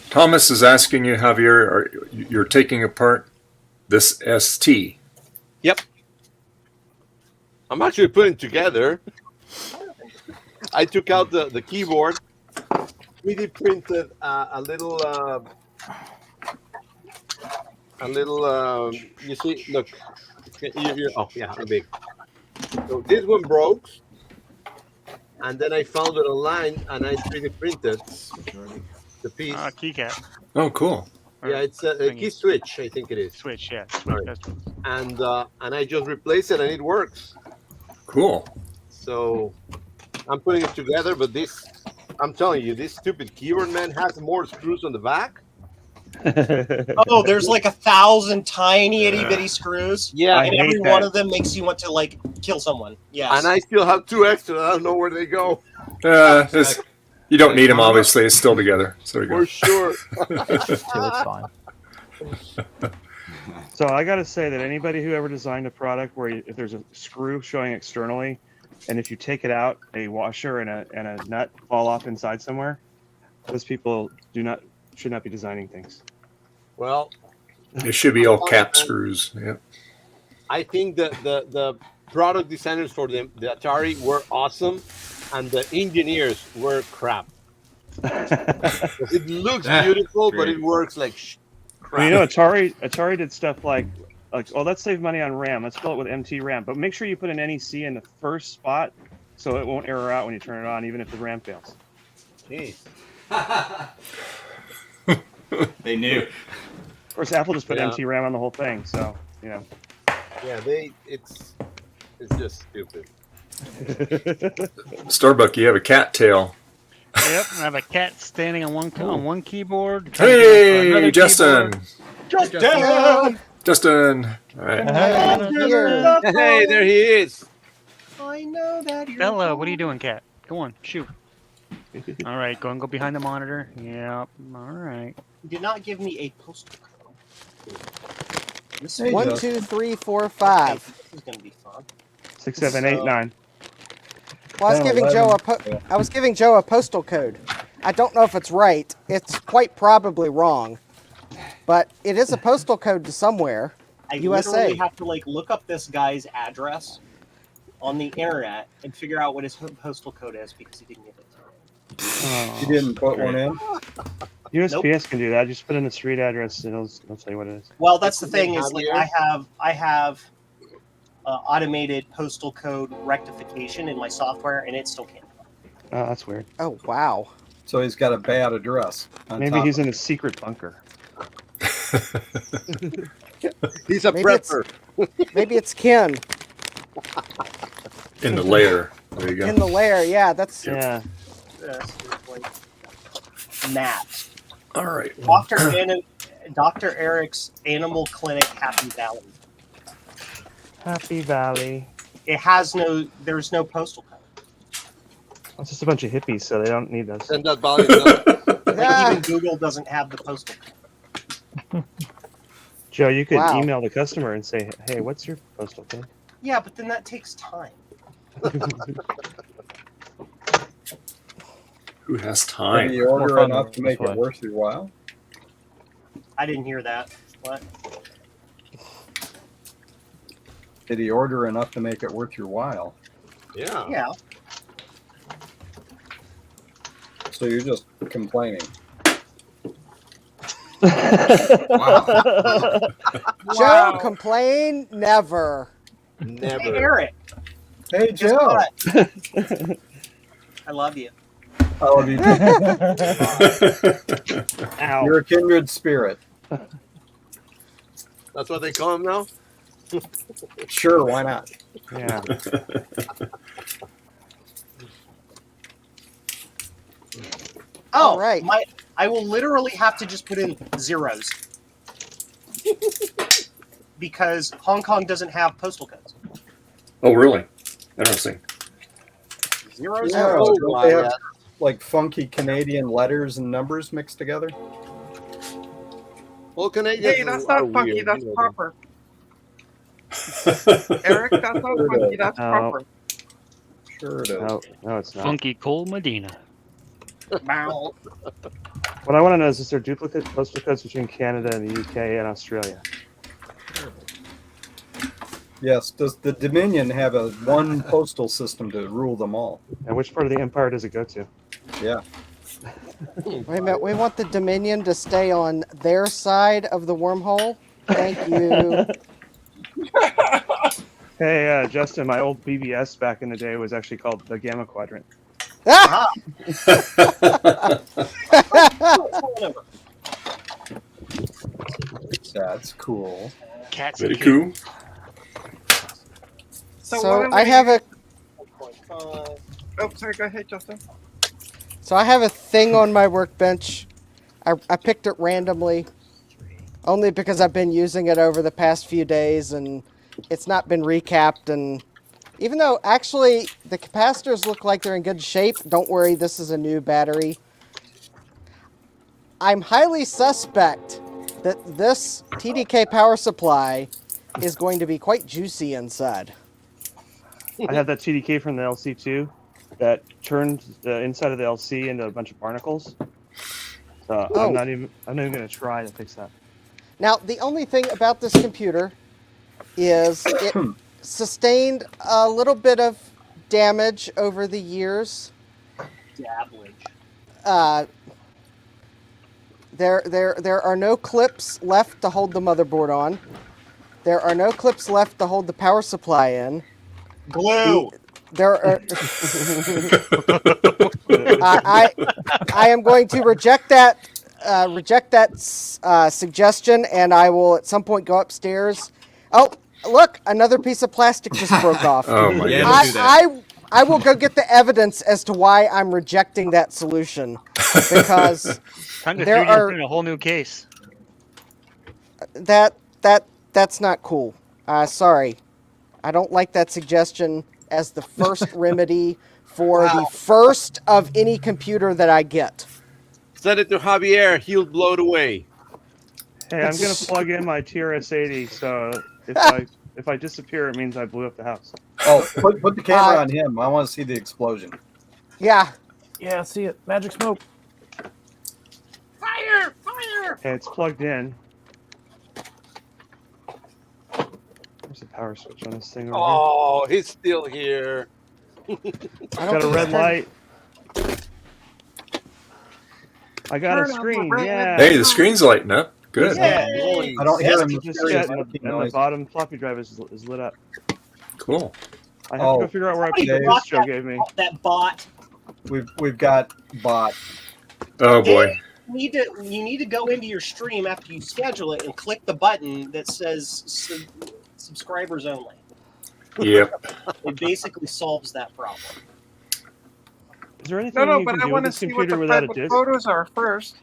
Thomas is asking you, Javier, you're taking apart this ST. Yep. I'm actually putting together. I took out the keyboard, 3D printed a little. You see, look. Oh yeah, I'm big. So this one broke, and then I found it online, and I 3D printed the piece. Keycap. Oh, cool. Yeah, it's a key switch, I think it is. Switch, yeah. Switch. Right. That's what- And I just replaced it, and it works. Cool. So I'm putting it together, but this, I'm telling you, this stupid keyboard, man, has more screws on the back. Oh, there's like 1,000 tiny itty bitty screws. Yeah, and I every hate one that. of them makes you want to like kill someone. Yes. and I still have 2 extra. I don't know where they go. You don't need them, obviously. It's still together. So you For go. sure. It's fine. So I got to say that anybody who ever designed a product where if there's a screw showing externally, and if you take it out, a washer and a nut fall off inside somewhere, those people should not be designing things. Well, It should be all cap screws. Yeah. I think the product designers for the Atari were awesome, and the engineers were crap. It looks beautiful, but it works like crap. Well, you know, Atari did stuff like, oh, let's save money on RAM. Let's fill it with MT RAM, but make sure you put an NEC in the first spot so it won't error out when you turn it on, even if the RAM fails. Jeez. They knew. Of course, Apple just put MT RAM on the whole thing, so you know. Yeah, it's just stupid. StarBuck, you have a cat tail. Yep, I have a cat standing on one keyboard. Hey, Justin. Justin! Justin. All right. Hey, there he is. I know that you're. Hello, what are you doing, cat? Go on, shoot. All right, go and go behind the monitor. Yep. All right. You did not give me a postal code. This Hey, 1, Justin. 2, 3, 4, 5. This is gonna be fun. 6, 7, 8, 9. Well, I was 10, giving 11. I was giving Joe a postal code. I don't know if it's right. It's quite probably wrong, but it is a postal code to somewhere. I USA. literally have to like look up this guy's address on the internet and figure out what his postal code is because he didn't give it to me. You didn't put one in? USPS can do that. Just put in the street address, and it'll tell you what it is. Well, that's the thing is Have like you? I have automated postal code rectification in my software, and it still can't. Oh, that's weird. Oh, wow. So he's got a bad address. on Maybe top he's of in a secret bunker. He's a Maybe it's- prepper. Maybe it's Ken In the layer. There you go. in the lair. Yeah, that's Yeah. Matt, All right. Dr. Eric's Animal Clinic, Happy Valley. Happy Valley. There's no postal code. It's just a bunch of hippies, so they don't need those. Send that value down. Like Yeah. even Google doesn't have the postal code. Joe, you could Wow. email the customer and say, "Hey, what's your postal code?" Yeah, but then that takes time. Who has Did time? you order fun enough to this make way. it worth your while? I didn't hear that. What? Did he order enough to make it worth your while? Yeah. Yeah. So you're just complaining. Wow. Joe, complain never. Hey, Never. Eric. Hey, Guess Joe. what? I love you. I love you. Ow. You're a kindred spirit. That's what they call him now? Sure, why not? Yeah. Oh, All right. I will literally have to just put in zeros. Because Hong Kong doesn't have postal codes. Oh, really? Interesting. 0, Yeah, 0. Oh, don't wow, they have yeah. like funky Canadian letters and numbers mixed together? Well, Canadians Hey, that's are not funky. weird, That's you know them. proper. Eric, that's not funky. That's No. proper. Sure it is. No, it's not. Funky Cole Medina. Wow. What I want to know is there duplicate postal codes between Canada and the UK and Australia? Yes. Does the Dominion have a one postal system to rule them all? And which part of the empire does it go to? Yeah. Wait a minute. We want the Dominion to stay on their side of the wormhole. Thank you. Hey, Justin, my old BBS back in the day was actually called the Gamma Quadrant. Ah! That's cool. Cats Very and cool. So what I have a oh, sorry. Go ahead, Justin. So I have a thing on my workbench. I picked it randomly, only because I've been using it over the past few days, and it's not been recapped. And even though actually the capacitors look like they're in good shape, don't worry, this is a new battery. I'm highly suspect that this TDK power supply is going to be quite juicy inside. I have that TDK from the LC2 that turned the inside of the LC into a bunch of barnacles. So Oh. I'm not even going to try to fix that. Now, the only thing about this computer is it sustained a little bit of damage over the years. Dabbage. There are no clips left to hold the motherboard on. There are no clips left to hold the power supply in. Glue. There are. I am going to reject that suggestion, and I will at some point go upstairs. Oh, look! Another piece of plastic just broke off. Oh my Yeah, goodness. don't do that. I will go get the evidence as to why I'm rejecting that solution, because Time to there 3D are- print a whole new case. that's not cool. Sorry, I don't like that suggestion as the first remedy for the first of any computer that I get. Send it to Javier. He'll blow it away. Hey, I'm going to plug in my TRS-80, so if I disappear, it means I blew up the house. Oh, put the camera on him. I want to see the explosion. Yeah, Yeah, see it. Magic smoke. Fire! Fire! Okay, it's plugged in. There's the power switch on this thing over Oh, he's still here. I here. don't Got a think red I- light. I got a Turn on the screen, red yeah. Hey, the screen's lighting up. Good. Yeah, I don't hear him. Just mysterious yet, and looking the noise. bottom floppy drive is lit up. Cool. I have to Oh. go figure out where I put Somebody the blocked Joe that, gave me. that bot. We've got bot. Oh boy. You need to go into your stream after you schedule it and click the button that says subscribers only. Yep. It basically solves that problem. Is there anything No, you but can I do want with to this see what computer the without a private disk? photos are first.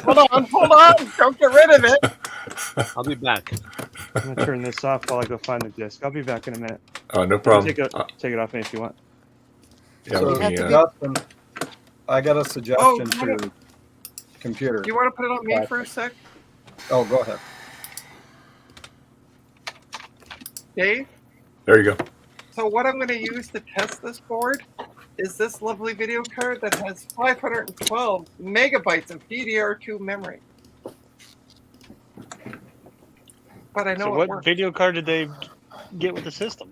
Hold on. Don't get rid of it. I'll be back. I'm gonna turn this off while I go find the disk. I'll be back in a minute. Oh, no You can problem. take it off me if you want. Yeah, So, let me, Justin, I got a suggestion Oh, for computer. Do you want to put it on me for a sec, Oh, go ahead. Dave? there you go. So what I'm going to use to test this board is this lovely video card that has 512 megabytes of DDR2 memory. But I know So it what works. video card did they get with the system?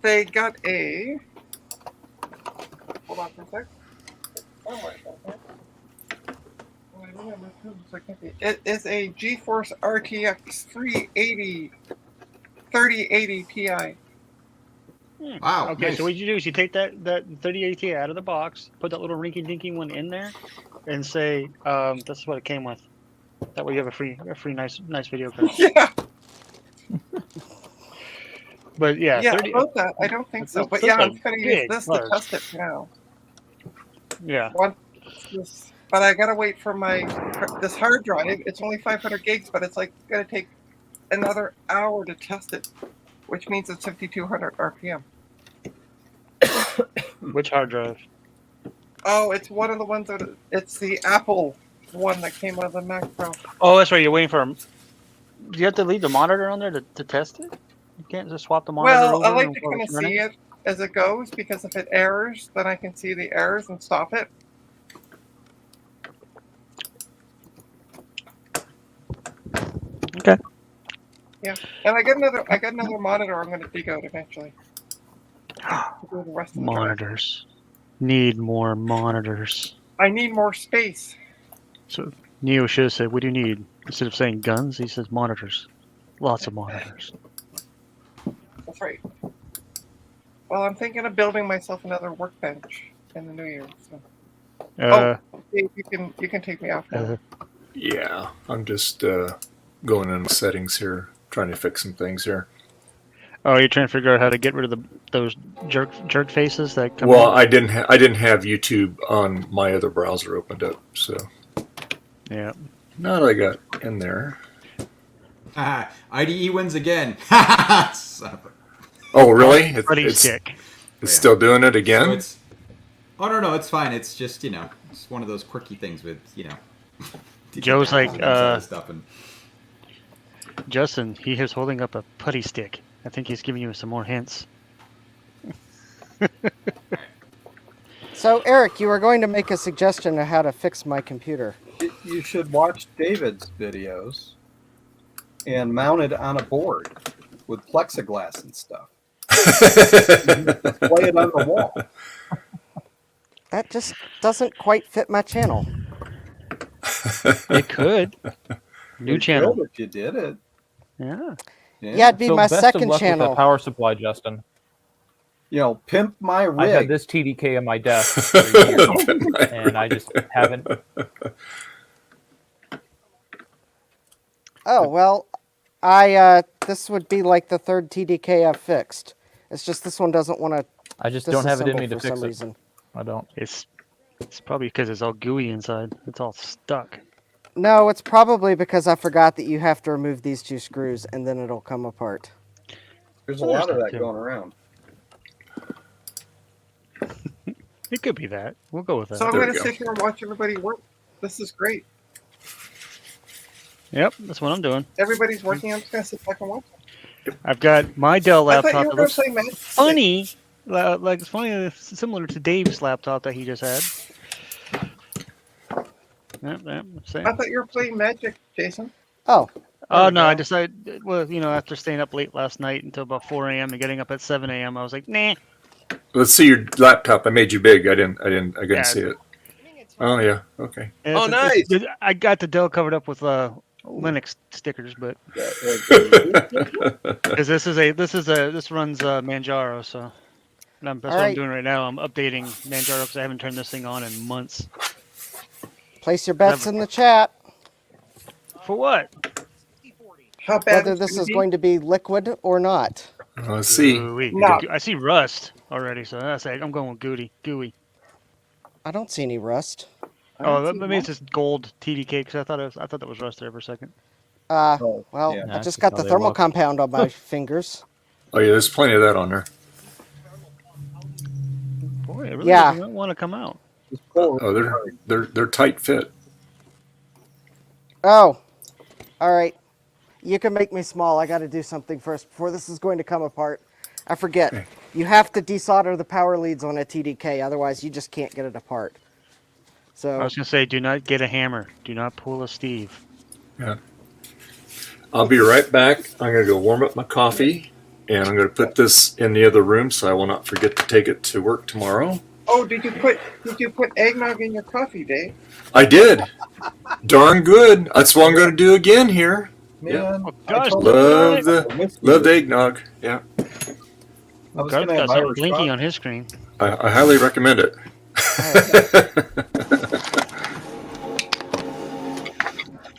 They got a. Hold on for a sec. Oh my God. Oh, I remember too, so I can't be- It is a GeForce RTX 3080 Ti. Wow. Okay, nice. so what you do is you take that 3080 Ti out of the box, put that little rinky-dinky one in there, and say, "This is what it came with." That way you have a free nice video card. Yeah, But yeah, yeah. 30, About that, I don't think so. That's- But that's yeah, a I'm going to use big this card. to test it now. yeah. But I gotta wait for this hard drive. It's only 500 gigs, but it's like gonna take another hour to test it, which means it's 5,200 RPM. Which hard drive? Oh, it's one of the ones it's the Apple one that came out of the Mac Pro. Oh, that's right. You're waiting for. Do you have to leave the monitor on there to test it? You can't just swap the monitor Well, over. I like to while kind of it's running? see it as it goes because if it errors, then I can see the errors and stop it. Okay. Yeah, and I got another monitor. I'm going to dig out eventually. To do the rest of the drive. Monitors. Need more monitors. I need more space. So Neo should have said, "What do you need?" Instead of saying guns, he says monitors. Lots of monitors. That's right. Well, I'm thinking of building myself another workbench in the new year. So. Dave, you can take me off now. Yeah, I'm just going in settings here, trying to fix some things here. Oh, you're trying to figure out how to get rid of those jerk faces that come. Well, in? I didn't have YouTube on my other browser opened up, so Yeah. now that I got in there. IDE wins again. Son of a- Oh, really? Buddy It's stick. it's still doing it So again. it's. Oh no, it's fine. It's just it's one of those quirky things with Joe's like, stuff and. Justin, he is holding up a putty stick. I think he's giving you some more hints. So, Eric, you were going to make a suggestion of how to fix my computer. You should watch David's videos and mount it on a board with plexiglass and stuff. Play it on the wall. That just doesn't quite fit my channel. It could. New channel. If you did it. Yeah. Yeah, it'd be So my best of second luck with channel. that power supply, Justin. You know, pimp my I've had rig. this TDK on my desk for years, and I just haven't. Oh, well, I this would be like the third TDK I've fixed. It's just this one doesn't want to. I just don't have it in me to for fix some it. reason. I don't. It's probably because it's all gooey inside. It's all stuck. No, it's probably because I forgot that you have to remove these two screws and then it'll come apart. There's a Well, lot of there's that that too. going around. It could be that. We'll go with that. So I'm There we going to go. sit here and watch everybody work. This is great. Yep, that's what I'm doing. Everybody's working. I'm just going to sit back and watch. I've got my Dell I thought laptop you that were going looks to play Magic. funny. Like it's funny, similar to Dave's laptop that he just had. Yep, same. I thought you were playing Magic, Jason. Oh, Oh There we no, I go. decided. Well, after staying up late last night until about 4 a.m. and getting up at 7 a.m., I was like, nah. Let's see your laptop. I made you big. I couldn't Yeah. see it. Oh yeah. Okay. And Oh, nice. I got the Dell covered up with Linux stickers, but because this runs Manjaro, so that's what I'm Alright. doing right now. I'm updating Manjaro because I haven't turned this thing on in months. place your bets in the chat. For what? How bad Whether this is going to be liquid or not. Let's see. Ooh-wee. No. I see rust already, so that's it. I'm going with gooey. I don't see any rust. Oh, maybe it's just gold TDK because I thought that was rust there for a second. Well, yeah. I That's just just got how the they thermal look. compound on my fingers. Oh yeah, there's plenty of that on there. Boy, it really Yeah. doesn't want to come out. Oh, they're tight fit. Oh, all right. You can make me small. I got to do something first before this is going to come apart. I forget. Okay. You have to desolder the power leads on a TDK, otherwise you just can't get it apart. I So was gonna say, do not get a hammer. Do not pull a Steve. Yeah. I'll be right back. I'm gonna go warm up my coffee, and I'm gonna put this in the other room so I will not forget to take it to work tomorrow. Oh, did you put eggnog in your coffee, Dave? I did. Darn good. That's what I'm gonna do again here. Man, gosh, I told Love you the love the eggnog. Yeah, I was Garth's gonna have got something Irish blinking coffee. on his screen. I highly recommend it.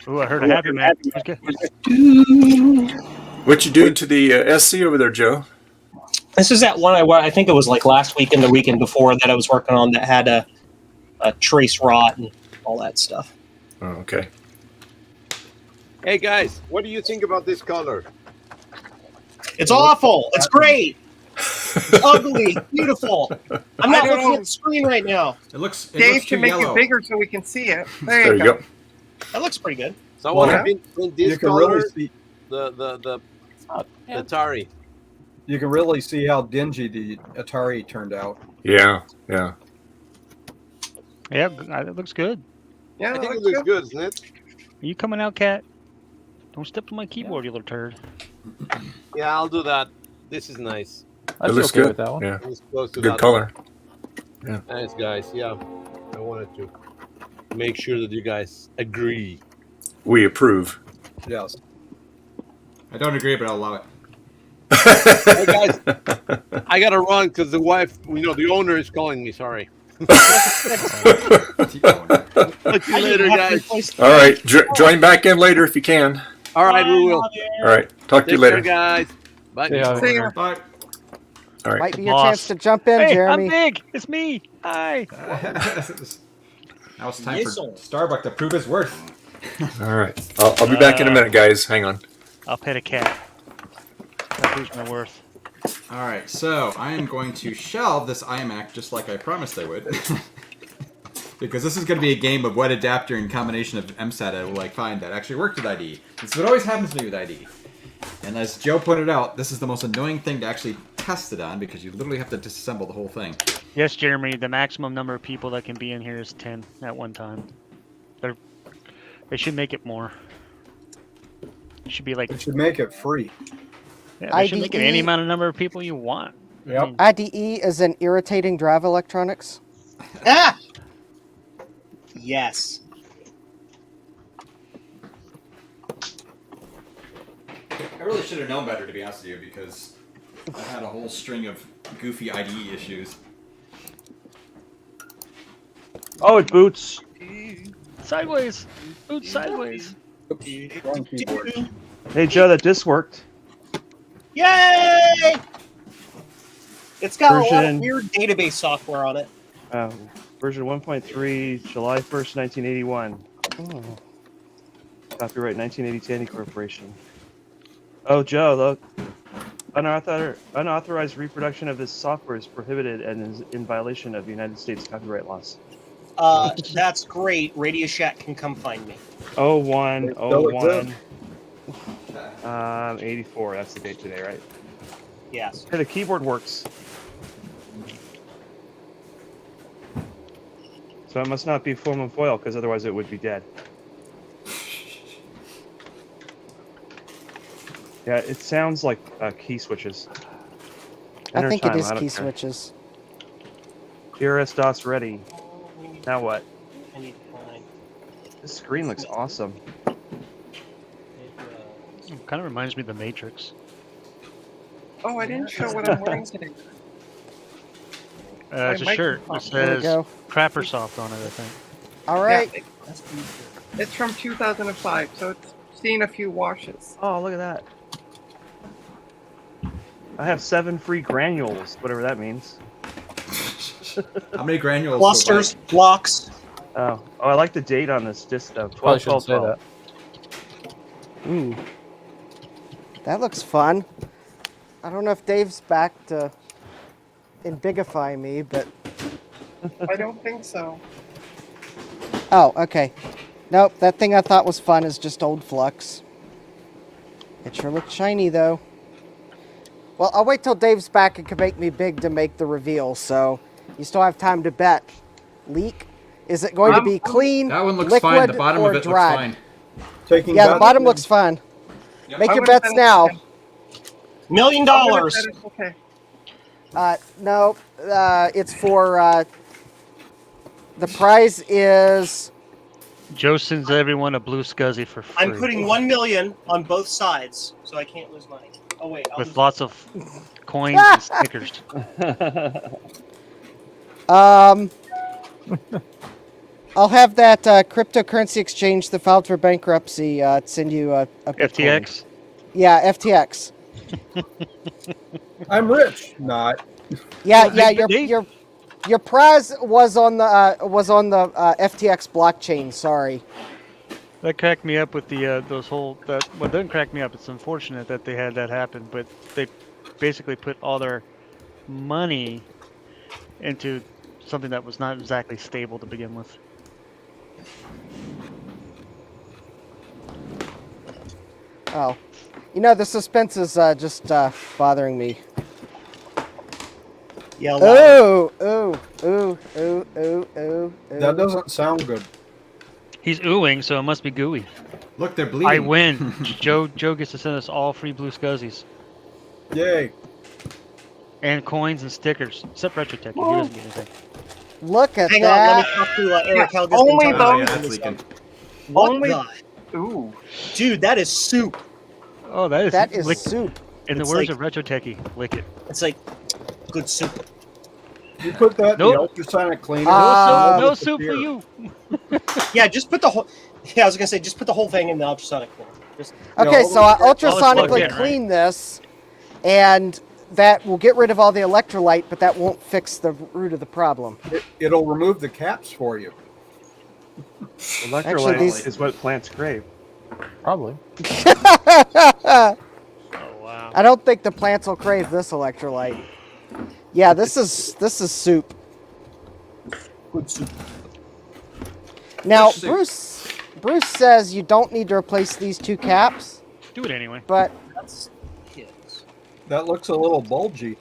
Ooh, I heard a happy man. Okay. What you doing to the SC over there, Joe? This is that one I think it was like last week and the weekend before that I was working on that had a trace rot and all that stuff. Oh, okay. Hey guys, what do you think about this color? It's awful. It's great. Ugly, beautiful. I'm not I don't looking know. at the screen right now. It looks Dave too can make yellow. it bigger so we can see it. There you go. That looks pretty good. Someone Well, have been this You can color, really see. the Yeah. Atari. You can really see how dingy the Atari turned out. Yeah, yeah. Yeah, it looks good. Yeah, I that think it looks looks good. good, isn't it? Are you coming out, cat? Don't step on my keyboard, you little turd. Yeah, I'll do that. This is nice. I'd It be looks okay good. with that one. Yeah, It's close to good that color. one. Thanks, guys. Yeah, I wanted to make sure that you guys agree. We approve. Yes. I don't agree, but I'll allow it. Hey guys, I gotta run because the wife, the owner is calling me. Sorry. Keep going. Talk to you later, guys. All right, join back in later if you can. All right, we will. All right, talk to you Take care, later. guys. Bye. Yeah. See ya. Bye. All right. Might be your Boss. chance to jump in, Hey, Jeremy. I'm big. It's me. Hi. Now it's time Yes, for sir. StarBuck to prove his worth. All right. I'll be back in a minute, guys. Hang on. I'll pet a cat. That proves my worth. All right, so I am going to shelve this iMac just like I promised I would. Because this is going to be a game of what adapter and combination of MSAT I will find that actually worked with ID. This is what always happens to me with ID. And as Joe pointed out, this is the most annoying thing to actually test it on because you literally have to disassemble the whole thing. Yes, Jeremy, the maximum number of people that can be in here is 10 at one time. They should make it more. It should be like, It should make it free. yeah, they should make it any IDE. amount of number of people you want. Yep. IDE is an irritating drive electronics. Ah! Yes. I really should have known better, to be honest with you, because I had a whole string of goofy IDE issues. Oh, it boots. Sideways! Boot sideways! Wrong keyboard. Hey, Joe, that disc worked. Yay! It's got a lot Version- of weird database software on it. Version 1.3, July 1st, 1981. Oh. Copyright 1980 Tandy Corporation. Oh, Joe, look. Unauthorized reproduction of this software is prohibited and is in violation of United States copyright laws. That's great. Radio Shack can come find me. 0101 84. That's the date today, right? Yes. Hey, the keyboard works. So it must not be foam and foil, because otherwise it would be dead. Yeah, it sounds like key switches. I think it Enter is time, key don't care. switches. PRS DOS ready. Now what? I need to find. This screen looks awesome. It kind of reminds me of the Matrix. Oh, I didn't show what I'm wearing today. It's a My shirt. It microphone. There we says go. Crapper Soft on it, I think. All right. Yeah, it's from 2005, so it's seen a few washes. Oh, look at that. I have 7 free granules, whatever that means. How many granules? Clusters, blocks. Oh, I like the date on this disc though. Probably 12 shouldn't say 12 that. Ooh. That looks fun. I don't know if Dave's back to embigify me, but I don't think so. oh, okay. Nope, that thing I thought was fun is just old flux. It sure looks shiny though. Well, I'll wait till Dave's back and can make me big to make the reveal, so you still have time to bet. Leak? Is it going to be clean, That one looks liquid, fine. The bottom or of it dry? looks fine. Taking Yeah, the bets? bottom looks fine. Yep. Make I your would've bets said now. okay. $1 million. I would've said it's okay. No, it's for, the prize is, Joe sends everyone a blue scuzzy for free. I'm putting 1 million on both sides, so I can't lose money. Oh wait, I'll with lose lots of coins and stickers. I'll have that cryptocurrency exchange that filed for bankruptcy send you a Bitcoin. FTX. Yeah, FTX. I'm rich. Not. Yeah, Well, yeah. hey, Your prize was on the FTX blockchain. Sorry. That cracked me up with the those whole that. Well, it doesn't crack me up. It's unfortunate that they had that happen, but they basically put all their money into something that was not exactly stable to begin with. Oh, you know, the suspense is just bothering me. Yeah. Louder. Ooh, ooh, ooh, ooh, ooh, ooh, That ooh. doesn't sound good. He's oohing, so it must be gooey. Look, they're bleeding. I win. Joe gets to send us all free blue scuzzies Yay! and coins and stickers, except Retro Tech. He doesn't get anything. Look at Hang on, let me that. talk to Eric Helgeson. only Tell those- me yeah, what that's this leaking. is. What Only- the? Ooh. Dude, that is soup. Oh, that is lick, soup. in the It's words like- of Retro Techie, lick it. It's like good soup. You put that in Nope. the ultrasonic cleaner. Ah, no with the soup for beer. you. Yeah, just put the whole. Yeah, I was gonna say just put the whole thing in the ultrasonic cleaner. Just Okay, all so I those- ultrasonically plugged in, right? clean this, and that will get rid of all the electrolyte, but that won't fix the root of the problem. It'll remove the caps for you. Electrolyte these- is what plants crave. Probably. Oh wow. I don't think the plants will crave this electrolyte. Yeah, this is soup. good soup. Now, Good soup. Bruce says you don't need to replace these two caps, Do it anyway. but That's his. That looks a little bulgy.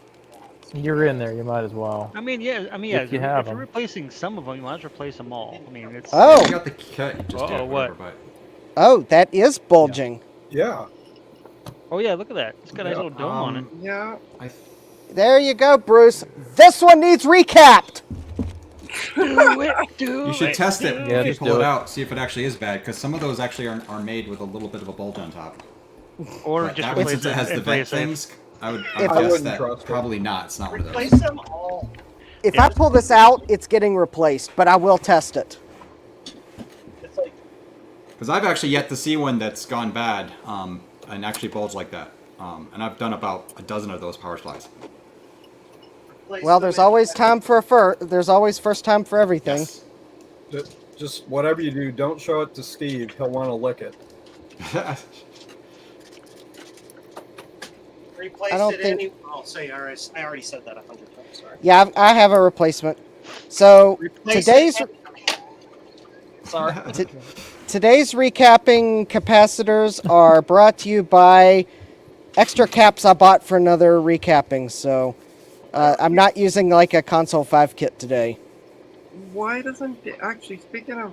You're in there. You might as well. I mean, yeah. If you have if you're them. replacing some of them, you might as well replace them all. I mean, it's. You oh, got the cut. You just Uh-oh, did what? whatever, oh, that is bulging. Yeah. Oh yeah, look at that. It's got a nice little dome on it. Yeah. but There you go, Bruce. This one needs recapped. you should test it. Yeah, if you just pull do it it. out, see if it actually is bad. Because some of those actually are made with a little bit of a bulge on top. Or But just that one, replace since it has the and play vent it safe. things, I would If I guess wouldn't that trust it. probably not. It's not one of those. Replace them all. If Yeah. I pull this out, it's getting replaced, but I will test it. It's like Because I've actually yet to see one that's gone bad and actually bulged like that. And I've done about a dozen of those power supplies. replace Well, them there's and- always time for there's always first time for everything. Yes. Just whatever you do, don't show it to Steve. He'll want to lick it. Replace I don't it think- any. Oh, say I already said that 100 times. Sorry. Yeah, I have a replacement. So Replace today's it. Sorry. today's recapping capacitors are brought to you by extra caps I bought for another recapping. So I'm not using like a console 5 kit today. Why doesn't actually speaking of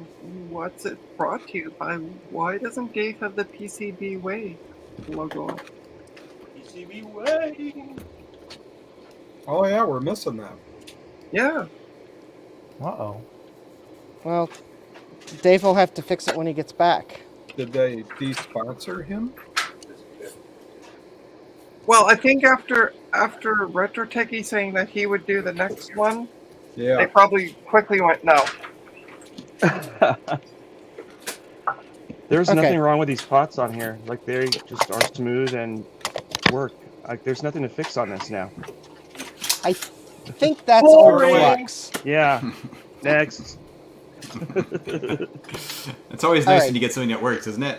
what's it brought to you by? Why doesn't Dave have the PCB Way logo on? PCB way. Oh yeah, we're missing that. Yeah. Uh-oh. Well, Dave will have to fix it when he gets back. Did they de-sponsor him? Well, I think after Retro Techie saying that he would do the next one, they Yeah. probably quickly went no. There's Okay. nothing wrong with these pots on here. Like they just are smooth and work. Like there's nothing to fix on this now. I think that's old Boring. flux. Yeah. Next. It's always All nice right. when you get something that works, isn't it?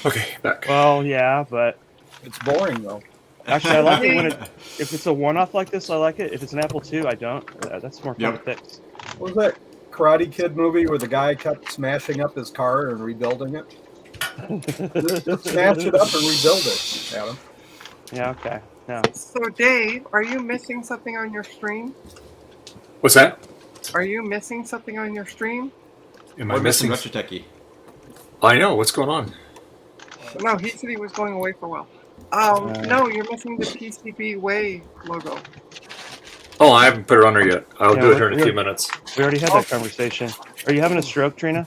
Okay, back. Well, yeah, but It's boring though. actually, I like it when if it's a one-off like this. I like it. If it's an Apple II, I don't. That's more fun Yep. to fix. What was that Karate Kid movie where the guy kept smashing up his car and rebuilding it? Just smash it up and rebuild it, Adam. Yeah. Okay. No. So Dave, are you missing something on your stream? What's that? Are you missing something on your stream? Am I We're missing missing? Retro Techie. I know. What's going on? No, he said he was going away for a while. No, you're missing the PCB Way logo. Oh, I haven't put it on there yet. I'll Yeah, do it here in a we're- few minutes. We already had that conversation. Are you having a stroke, Trina?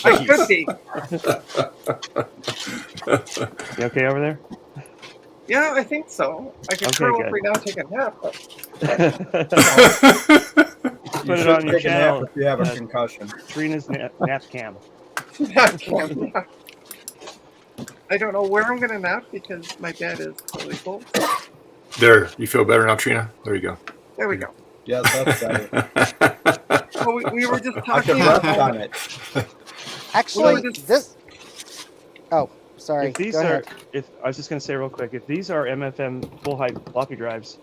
I could be. You okay over there? Yeah, I think so. I could Okay, curl up good. right now and take a nap. But Put You it should on your take a nap channel. if you have a concussion. Trina's nap cam. I don't know where I'm gonna nap because my bed is really full. There. You feel better now, Trina? There you go. There we go. Yes, that's better. Well, we were just I talking can rest about on it. Actually, Well, just- this. Oh, Sorry. If these Go are, ahead. if I was just gonna say real quick, if these are MFM full height floppy drives,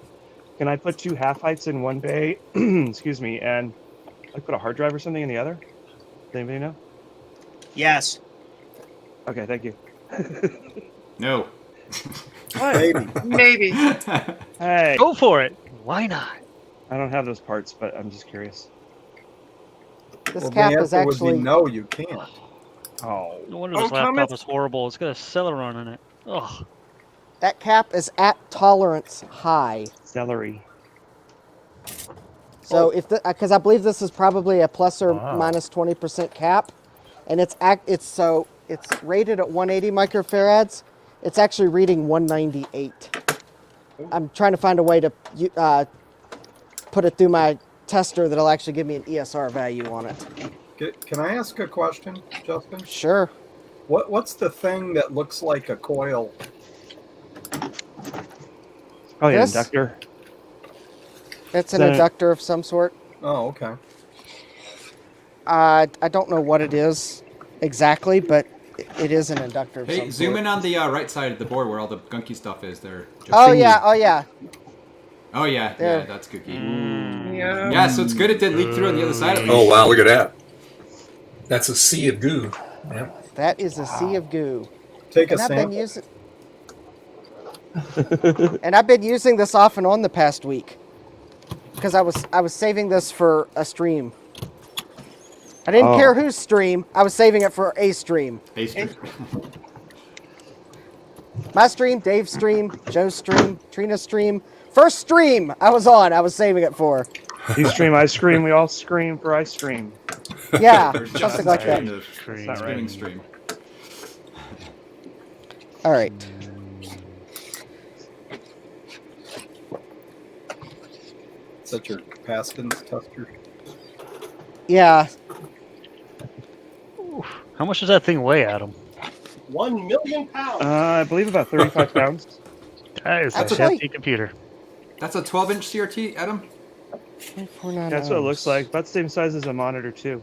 can I put 2 half heights in one bay? Excuse me, and like put a hard drive or something in the other? Does anybody know? Yes. Okay, thank you. No. Maybe. Maybe. Hey, Go for it. Why not? I don't have those parts, but I'm just curious. This Well, cap the is answer would be actually no, you can't. Oh, No wonder Oh, this laptop comments? is horrible. It's got a Celeron in it. Ugh. that cap is at tolerance high. celery. So if because I believe this is probably a plus or Wow. minus 20% cap, and it's rated at 180 microfarads. It's actually reading 198. I'm trying to find a way to put it through my tester that'll actually give me an ESR value on it. Can I ask a question, Justin? Sure. What's the thing that looks like a coil? Probably an This? inductor. It's an So- inductor of some sort. Oh, okay. I don't know what it is exactly, but it is an inductor of Hey, some zoom sort. in on the right side of the board where all the gunky stuff is there. Just- Oh yeah, oh yeah. Oh yeah, There. yeah, that's gooky. Yeah. Yeah, so it's good it didn't leak through on the other side at least. Oh wow, look at that. That's a sea of goo. Yep. That is a sea of goo. Take a And I've been sample. using and I've been using this off and on the past week because I was saving this for a stream. I didn't Oh. care whose stream. I was saving it for a stream. Hey, Steve. My stream, Dave's stream, Joe's stream, Trina's stream. First stream I was on, I was saving it for. You stream, I scream, we all scream for ice cream. Yeah, There's something like that. the not streaming right. stream. All right. Is that your capacitance tester? Yeah, How much does that thing weigh, Adam? 1 million pounds. I believe about 35 pounds. That is That's a okay. hefty computer. That's a 12-inch CRT, Adam? 4.9 That's what it ohms. looks like. About the same size as a monitor too.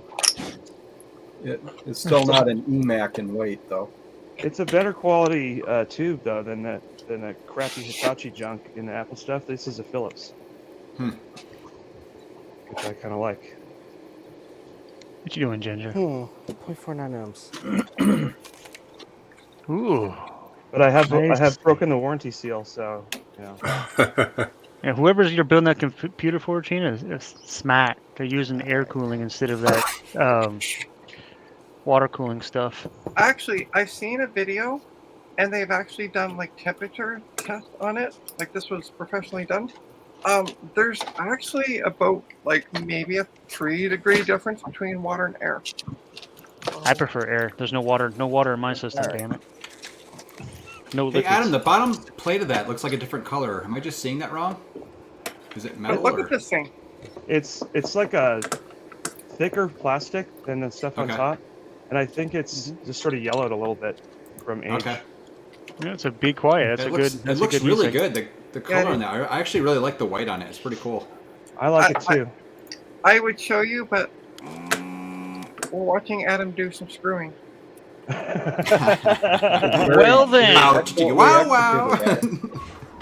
It's still not an EMAC in weight, though. It's a better quality tube though than the crappy Hitachi junk in the Apple stuff. This is a Philips, Hmm. which I kind of like. What you doing, Ginger? 0.49 ohms. Ooh. But I have Nice. broken the warranty seal, so you know. Yeah, whoever's you're building that computer for, Gina, is smack. They're using air cooling instead of that water cooling stuff. Actually, I've seen a video, and they've actually done like temperature tests on it. Like this was professionally done. There's actually about like maybe a 3-degree difference between water and air. I prefer air. There's no water in my system, damn it. No Hey, liquids. Adam, the bottom plate of that looks like a different color. Am I just seeing that wrong? Is it metal Look or? at this thing. It's like a thicker plastic than the stuff on Okay. top, and I think it's just sort of yellowed a little bit from age. Okay. Yeah, it's a be quiet. That's It a looks, good. That's it looks a good really usage. good. The color on that. I actually really like the white on it. It's pretty cool. I like it too. I would show you, but we're watching Adam do some screwing. Well then, Ouch. Well, we Wow, wow.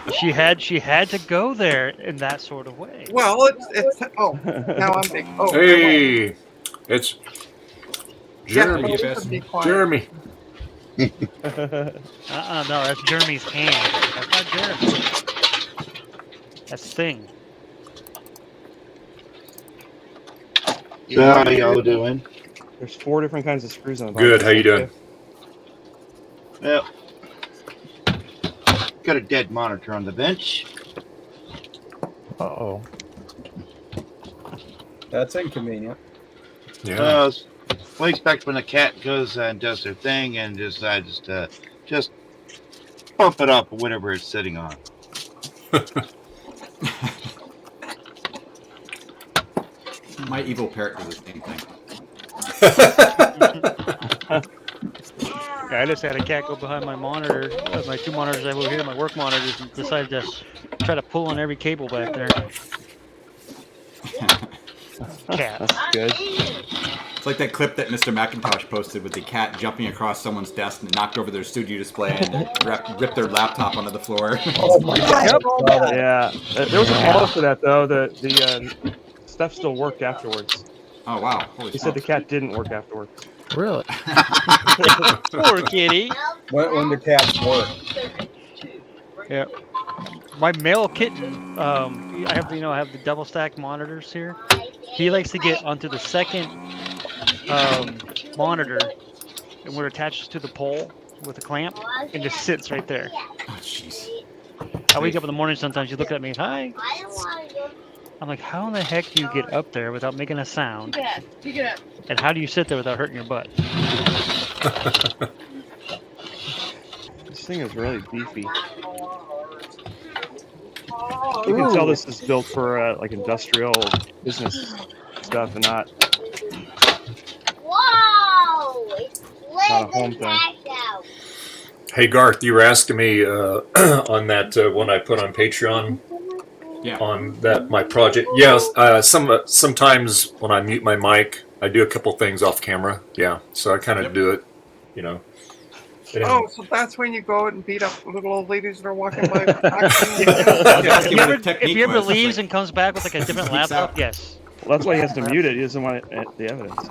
executed she had to go there in that sort of way. Well, it's oh now I'm big. Oh, Hey, it's Jeremy. Jeremy. Yeah, be quiet. Jeremy. No, that's Jeremy's hand. That's not Jeremy. That's Thing. So how y'all doing? There's 4 different kinds of screws on the bottom. Good. How you doing? Well, got a dead monitor on the bench. Uh-oh. That's inconvenient. Yeah. Well, expect when the cat goes and does their thing and decides to just bump it up or whatever it's sitting on. My evil parrot does the same thing. Yeah, I just had a cat go behind my monitor, my 2 monitors I have over here, my work monitors, and decided to try to pull on every cable back there. Cat. That's good. It's like that clip that Mr. McIntosh posted with the cat jumping across someone's desk and knocked over their studio display and ripped their laptop onto the floor. Oh my god! Yeah, there was a follow for that though. The stuff still worked afterwards. Oh wow! Holy He said the smokes. cat didn't work afterwards. Really? Poor kitty. When the cats work. Yeah. My male kitten, I have the double stack monitors here. He likes to get onto the second monitor, and we're attached to the pole with a clamp, and just sits right there. Oh jeez. I wake up in the morning sometimes. You look at me, hi. I'm like, how in the heck do you get up there without making a sound? And how do you sit there without hurting your butt? This thing is really beefy. You can tell this is built for like industrial business stuff and not a home thing. Hey Garth, you were asking me on that one I put on Patreon. Yeah. On that my project. Yes. Sometimes when I mute my mic, I do a couple things off camera. Yeah. So I kind of do it. You know. Oh, so that's when you go out and beat up little old ladies that are walking by. If he ever leaves and comes back with like a different laptop, yes. Well, that's why he has to mute it. He doesn't want the evidence.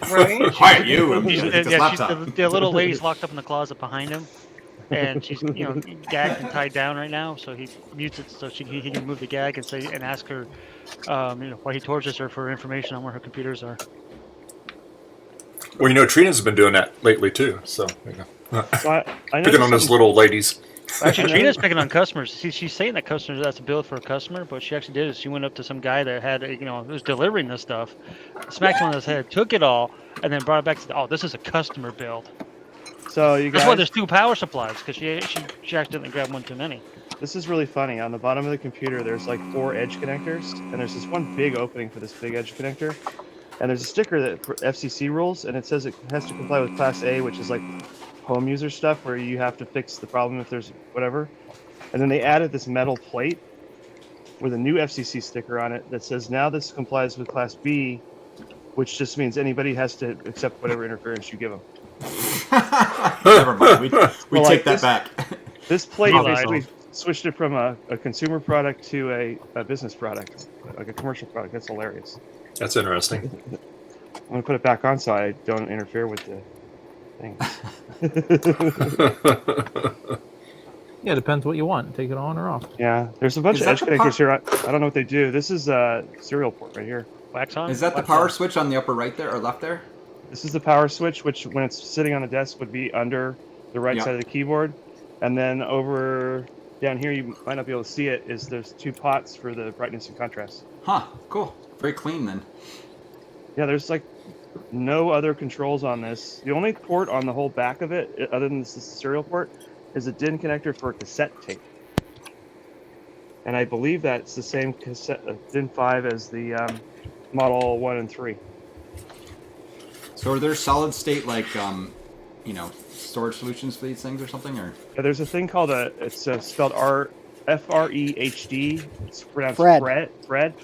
Right? Quiet you. The little lady's locked up in the closet behind him, and she's gagged and tied down right now. So he mutes it so he can move the gag and ask her, why he tortures her for information on where her computers are. Well, Trina's been doing that lately too. So there you go. So I Picking on those little ladies. Actually, Trina's picking on customers. She's saying that customers that's a bill for a customer, but she actually did it. She went up to some guy that had, was delivering this stuff, smacked him on his head, took it all, and then brought it back to, this is a customer build. So you guys, that's why there's 2 power supplies, because she accidentally grabbed one too many. This is really funny. On the bottom of the computer, there's like 4 edge connectors, and there's this one big opening for this big edge connector. And there's a sticker that FCC rules, and it says it has to comply with Class A, which is like home user stuff where you have to fix the problem if there's whatever. And then they added this metal plate with a new FCC sticker on it that says now this complies with Class B, which just means anybody has to accept whatever interference you give them. Never mind. We take that back. This plate basically switched it from a consumer product to a business product, like a commercial product. That's hilarious. That's interesting. I'm going to put it back on so I don't interfere with the things. Yeah, depends what you want. Take it on or off. Yeah, there's a bunch of edge connectors here. I don't know what they do. This is a serial port right here. Wax on? Is that the power switch on the upper right there or left there? This is the power switch, which when it's sitting on a desk would be under the right side of the keyboard. And then over down here, you might not be able to see it, is there's 2 pots for the brightness and contrast. Huh, cool. Very clean then. Yeah, there's like no other controls on this. The only port on the whole back of it, other than this serial port, is a DIN connector for cassette tape. And I believe that's the same cassette DIN 5 as the Model 1 and 3. So are there solid state storage solutions for these things or something? Or Yeah, there's a thing called it's spelled FREHD. It's pronounced Fred.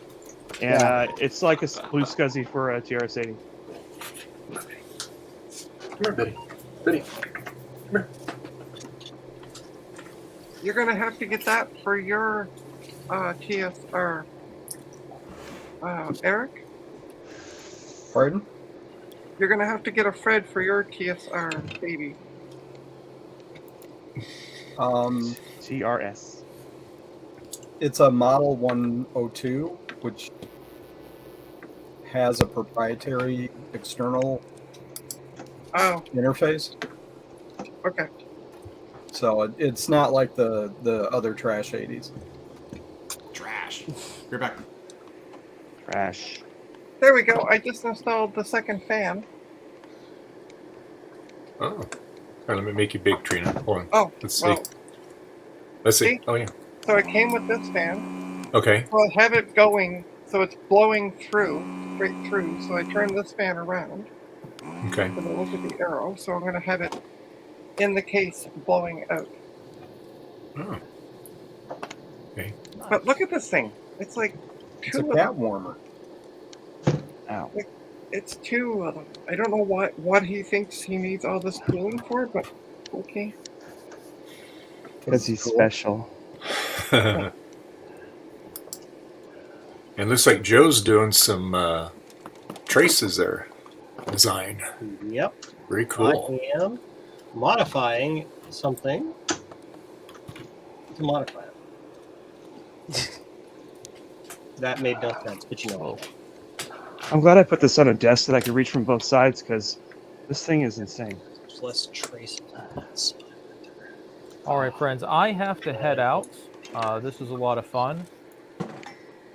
And it's like a blue SCSI for a TRS-80. Come here, Betty. Betty, come here. You're going to have to get that for your TSR. Eric? Pardon? You're going to have to get a Fred for your TSR, baby. TRS. It's a Model 102, which has a proprietary external interface. Okay. So it's not like the other trash 80s. Trash. You're back. Trash. There we go. I just installed the second fan. Oh. All right, let me make you big, Trina. Hold on. Oh, let's see. well, Let's see. Oh, yeah. So it came with this fan. Okay. So I have it going, so it's blowing through, straight through. So I turn this fan around. Okay. And then look at the arrow. So I'm going to have it in the case blowing out. Oh. Okay. But look at this thing. It's like It's a cat warmer. Ow. it's too. I don't know what he thinks he needs all this cooling for, but okay. Because he's special. And looks like Joe's doing some traces there. Design. Yep. Very cool. I am modifying something to modify it. That made no sense, but you know. I'm glad I put this on a desk that I could reach from both sides because this thing is insane. There's less traces. All right, friends, I have to head out. This was a lot of fun.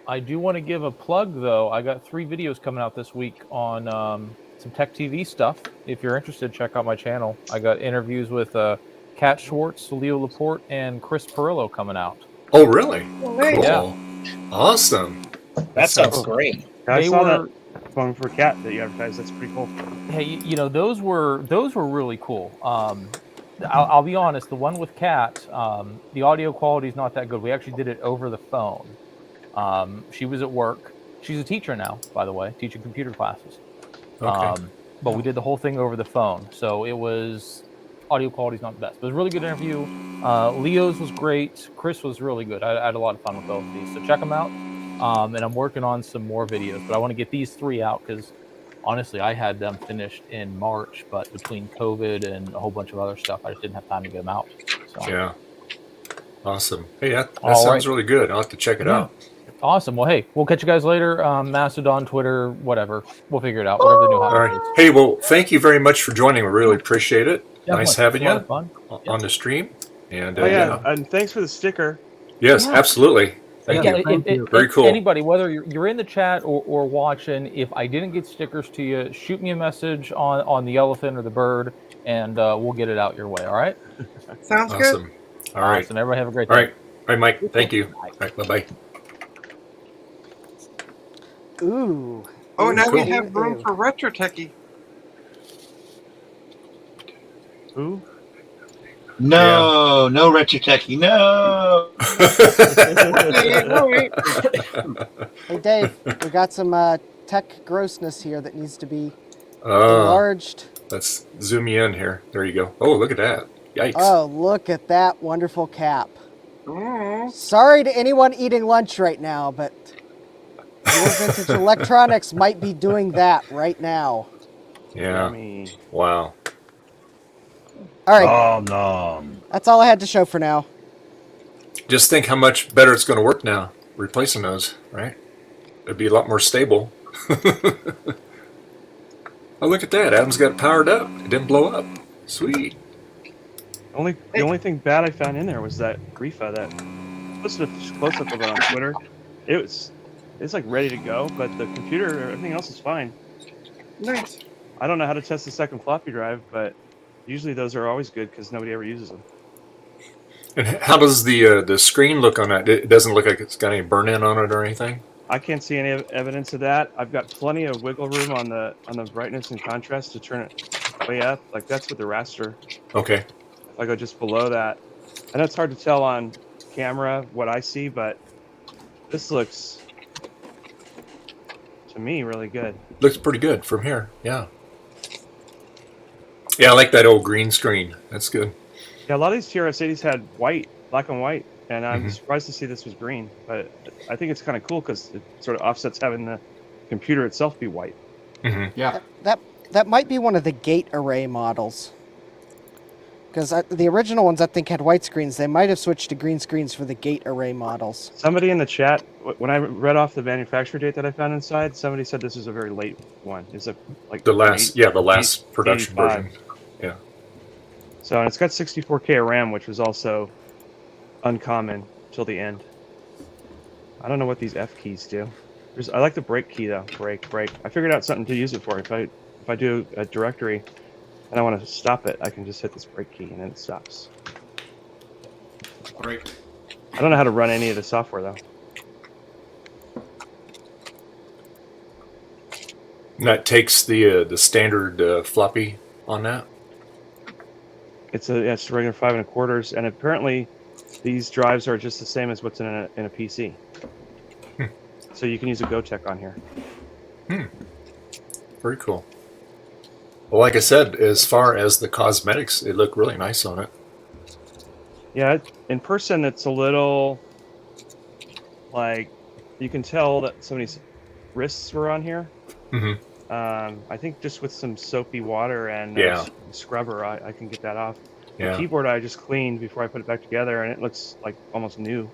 I do want to give a plug, though. I got 3 videos coming out this week on some Tech TV stuff. If you're interested, check out my channel. I got interviews with Kat Schwartz, Leo Laporte, and Chris Perillo coming out. Oh, really? Nice. Cool. Yeah. Awesome. That sounds great. I They saw were- that one for Cat that you advertised. That's pretty cool. Hey, you know, those were really cool. I'll be honest, the one with Kat, the audio quality is not that good. We actually did it over the phone. She was at work. She's a teacher now, by the way, teaching computer classes. Okay. But we did the whole thing over the phone, so it was audio quality's not the best. But it was a really good interview. Leo's was great. Chris was really good. I had a lot of fun with both of these, so check them out. And I'm working on some more videos, but I want to get these 3 out because honestly, I had them finished in March, but between COVID and a whole bunch of other stuff, I just didn't have time to get them out. So. Yeah. Awesome. Hey, that All sounds right. really good. I'll have to check it out. Awesome. Well, hey, we'll catch you guys later. Mastodon, Twitter, whatever. We'll figure it out. Whatever the new All hot right. is. Hey, well, thank you very much for joining. We really appreciate it. Definitely. Nice having It's a you lot of fun. on the stream. And Oh yeah, and thanks for the sticker. yes, Yeah. absolutely. Thank Yeah, you. if Very cool. Anybody, whether you're in the chat or watching, if I didn't get stickers to you, shoot me a message on the elephant or the bird, and we'll get it out your way. All right? Sounds good. Awesome. All right. Awesome. Everybody have a great day. All right. All right, Mike. Thank you. All right. Bye-bye. Ooh. Oh, now we Cool. have room for Retro Techie. Who? No, no Retro Techie, no. Hey, Dave, we got some tech grossness here that needs to be Oh, enlarged. let's zoom you in here. There you go. Oh, look at that. Yikes. Oh, look at that wonderful cap. Mm. Sorry to anyone eating lunch right now, but your vintage electronics might be doing that right now. Yeah. Yummy. Wow. All right, Nom. that's all I had to show for now. Just think how much better it's going to work now, replacing those, right? It'd be a lot more stable. Oh, look at that. Adam's got it powered up. It didn't blow up. Sweet. The only thing bad I found in there was that Reba that posted a close up of it on Twitter. It's like ready to go, but the computer, everything else is fine. Nice. I don't know how to test the second floppy drive, but usually those are always good because nobody ever uses them. And how does the screen look on that? It doesn't look like it's got any burn in on it or anything? I can't see any evidence of that. I've got plenty of wiggle room on the brightness and contrast to turn it way up. Like that's with the raster. Okay. If I go just below that, I know it's hard to tell on camera what I see, but this looks to me really good. Looks pretty good from here. Yeah. Yeah, I like that old green screen. That's good. Yeah, a lot of these TRS-80s had white, black and white, and I'm Mhm. surprised to see this was green. But I think it's kind of cool because it sort of offsets having the computer itself be white. Mm-hmm. Yeah. That might be one of the gate array models. Because the original ones I think had white screens. They might have switched to green screens for the gate array models. Somebody in the chat, when I read off the manufacturer date that I found inside, somebody said this is a very late one. It's like The last production 85. version. Yeah. So and it's got 64K of RAM, which was also uncommon till the end. I don't know what these F keys do. I like the brake key though. Brake. I figured out something to use it for. If I do a directory and I want to stop it, I can just hit this brake key and then it stops. Great. I don't know how to run any of the software though. And that takes the standard floppy on that. It's a regular 5 1/4, and apparently these drives are just the same as what's in a PC. So you can use a GoTech on here. Very Very cool. Well, like I said, as far as the cosmetics, it looked really nice on it. Yeah, in person, it's a little like you can tell that somebody's wrists were on here. Mm-hmm. I think just with some soapy water and scrubber, I can get that off. Yeah. The keyboard I just cleaned before I put it back together, and it looks like almost new.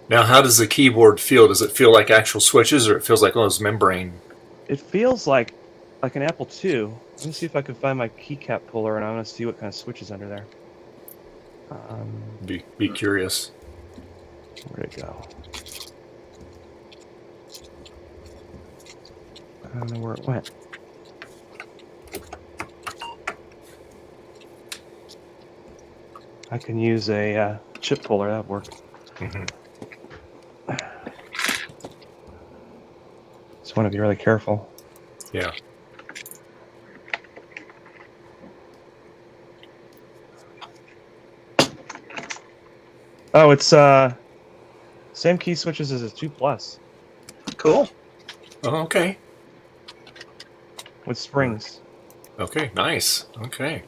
Now, how does the keyboard feel? Does it feel like actual switches, or it feels like those membrane? It feels like an Apple II. Let me see if I can find my keycap puller, and I want to see what kind of switch is under there. Be curious. Where'd it go? I don't know where it went. I can use a chip puller. That'd work. Mm-hmm. Just want to be really careful. Yeah. Oh, it's same key switches as a 2 Plus Cool. Oh, okay. with springs. Okay, nice. Okay.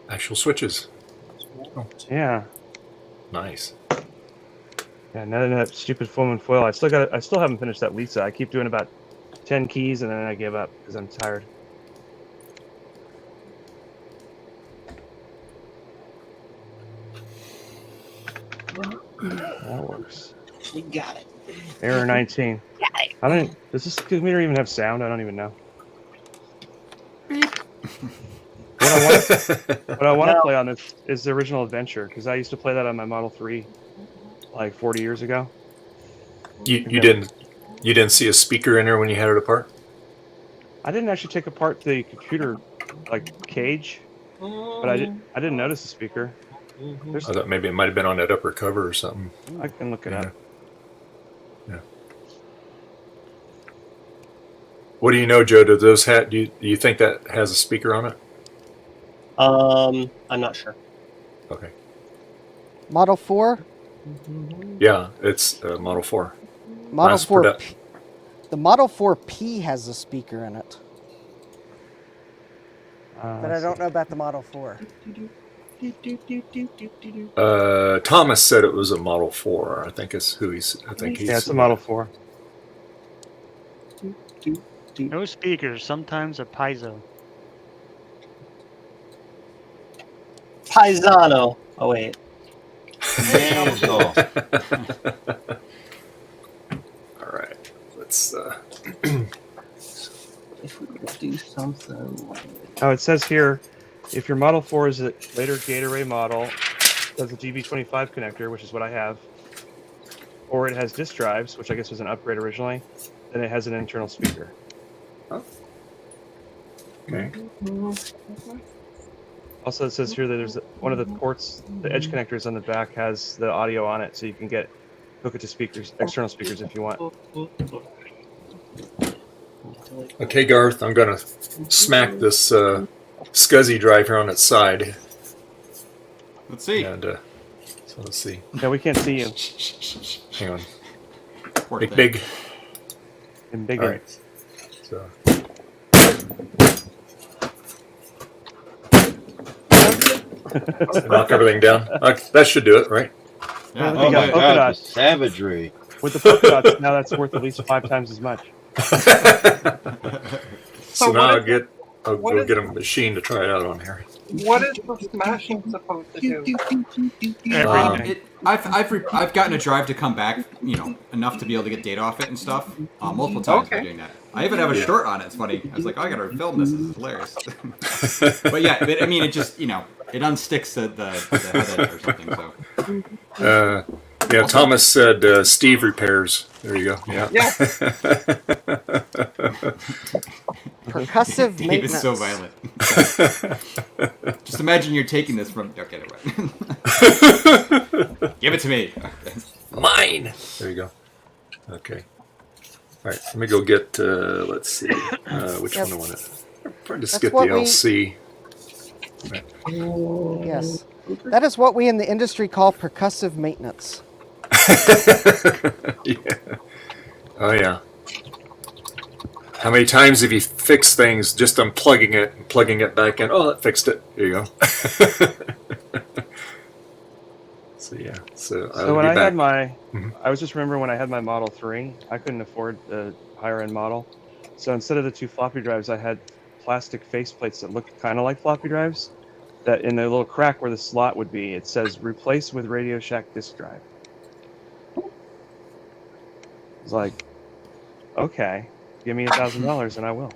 Actual switches. Yeah. Nice. Yeah, none of that stupid foam and foil. I still haven't finished that Lisa. I keep doing about 10 keys and then I give up because I'm tired. That works. You got it. Error 19. Does this computer even have sound? I don't even know. What I want to play on this is the original Adventure, because I used to play that on my Model 3 like 40 years ago. You didn't see a speaker in there when you had it apart? I didn't actually take apart the computer like cage, but I didn't notice the speaker. I thought maybe it might have been on that upper cover or something. I can look it up. Yeah. What do you know, Joe? Do those do you think that has a speaker on it? I'm not sure. Okay. Model 4? Yeah, it's Model 4. Model Mass 4. product- The Model 4P has a speaker in it, but I don't know about the Model 4. Thomas said it was a Model 4. I think it's who he's. I think he's. Yeah, it's a Model 4. No speakers, sometimes a piezo. Paisano. Oh, wait. Damn. All right. Let's. If we could do something. Oh, it says here, if your Model 4 is a later gate array model, has a GB25 connector, which is what I have, or it has disk drives, which I guess was an upgrade originally, then it has an internal speaker. Oh. Okay. Also, it says here that there's one of the ports, the edge connectors on the back has the audio on it, so you can hook it to speakers, external speakers if you want. Okay, Garth, I'm gonna smack this SCSI drive here on its side. Let's see. And so let's see. Yeah, we can't see you. Hang on. Poor Big, thing. big. And bigger. All right. So. Knock everything down. That should do it, right? Yeah, We Oh got my polka god, the dots. savagery. With the polka dots, now that's worth at least 5 times as much. So now I'll get what go is- get a machine to try it out on here. What is the smashing supposed to do? Everything. I've gotten a drive to come back, enough to be able to get data off it and stuff. Multiple times by Okay. doing that. I even have a short on it. It's funny. I was like, oh, I gotta film this. This is hilarious. But yeah, I mean, it just it unsticks the head or something. So Yeah, Thomas said Steve repairs. There you go. Yeah. Yeah. Percussive Dave maintenance. is so violent. Just imagine you're taking this from. Okay, never mind. Give it to me. Mine. There you go. Okay. All right. Let me go get. Let's see. Which one I want to. Probably just That's get the what we- LC. Yes. That is what we in the industry call percussive maintenance. Yeah. Oh yeah. How many times have you fixed things just unplugging it and plugging it back in? Oh, that fixed it. There you go. So yeah. So when I had back. my, I was just remembering when I had my Model 3, I couldn't afford the higher end model. So instead of the 2 floppy drives, I had plastic faceplates that looked kind of like floppy drives. That in the little crack where the slot would be, it says replace with Radio Shack disk drive. It's like, okay, give me $1,000 and I will.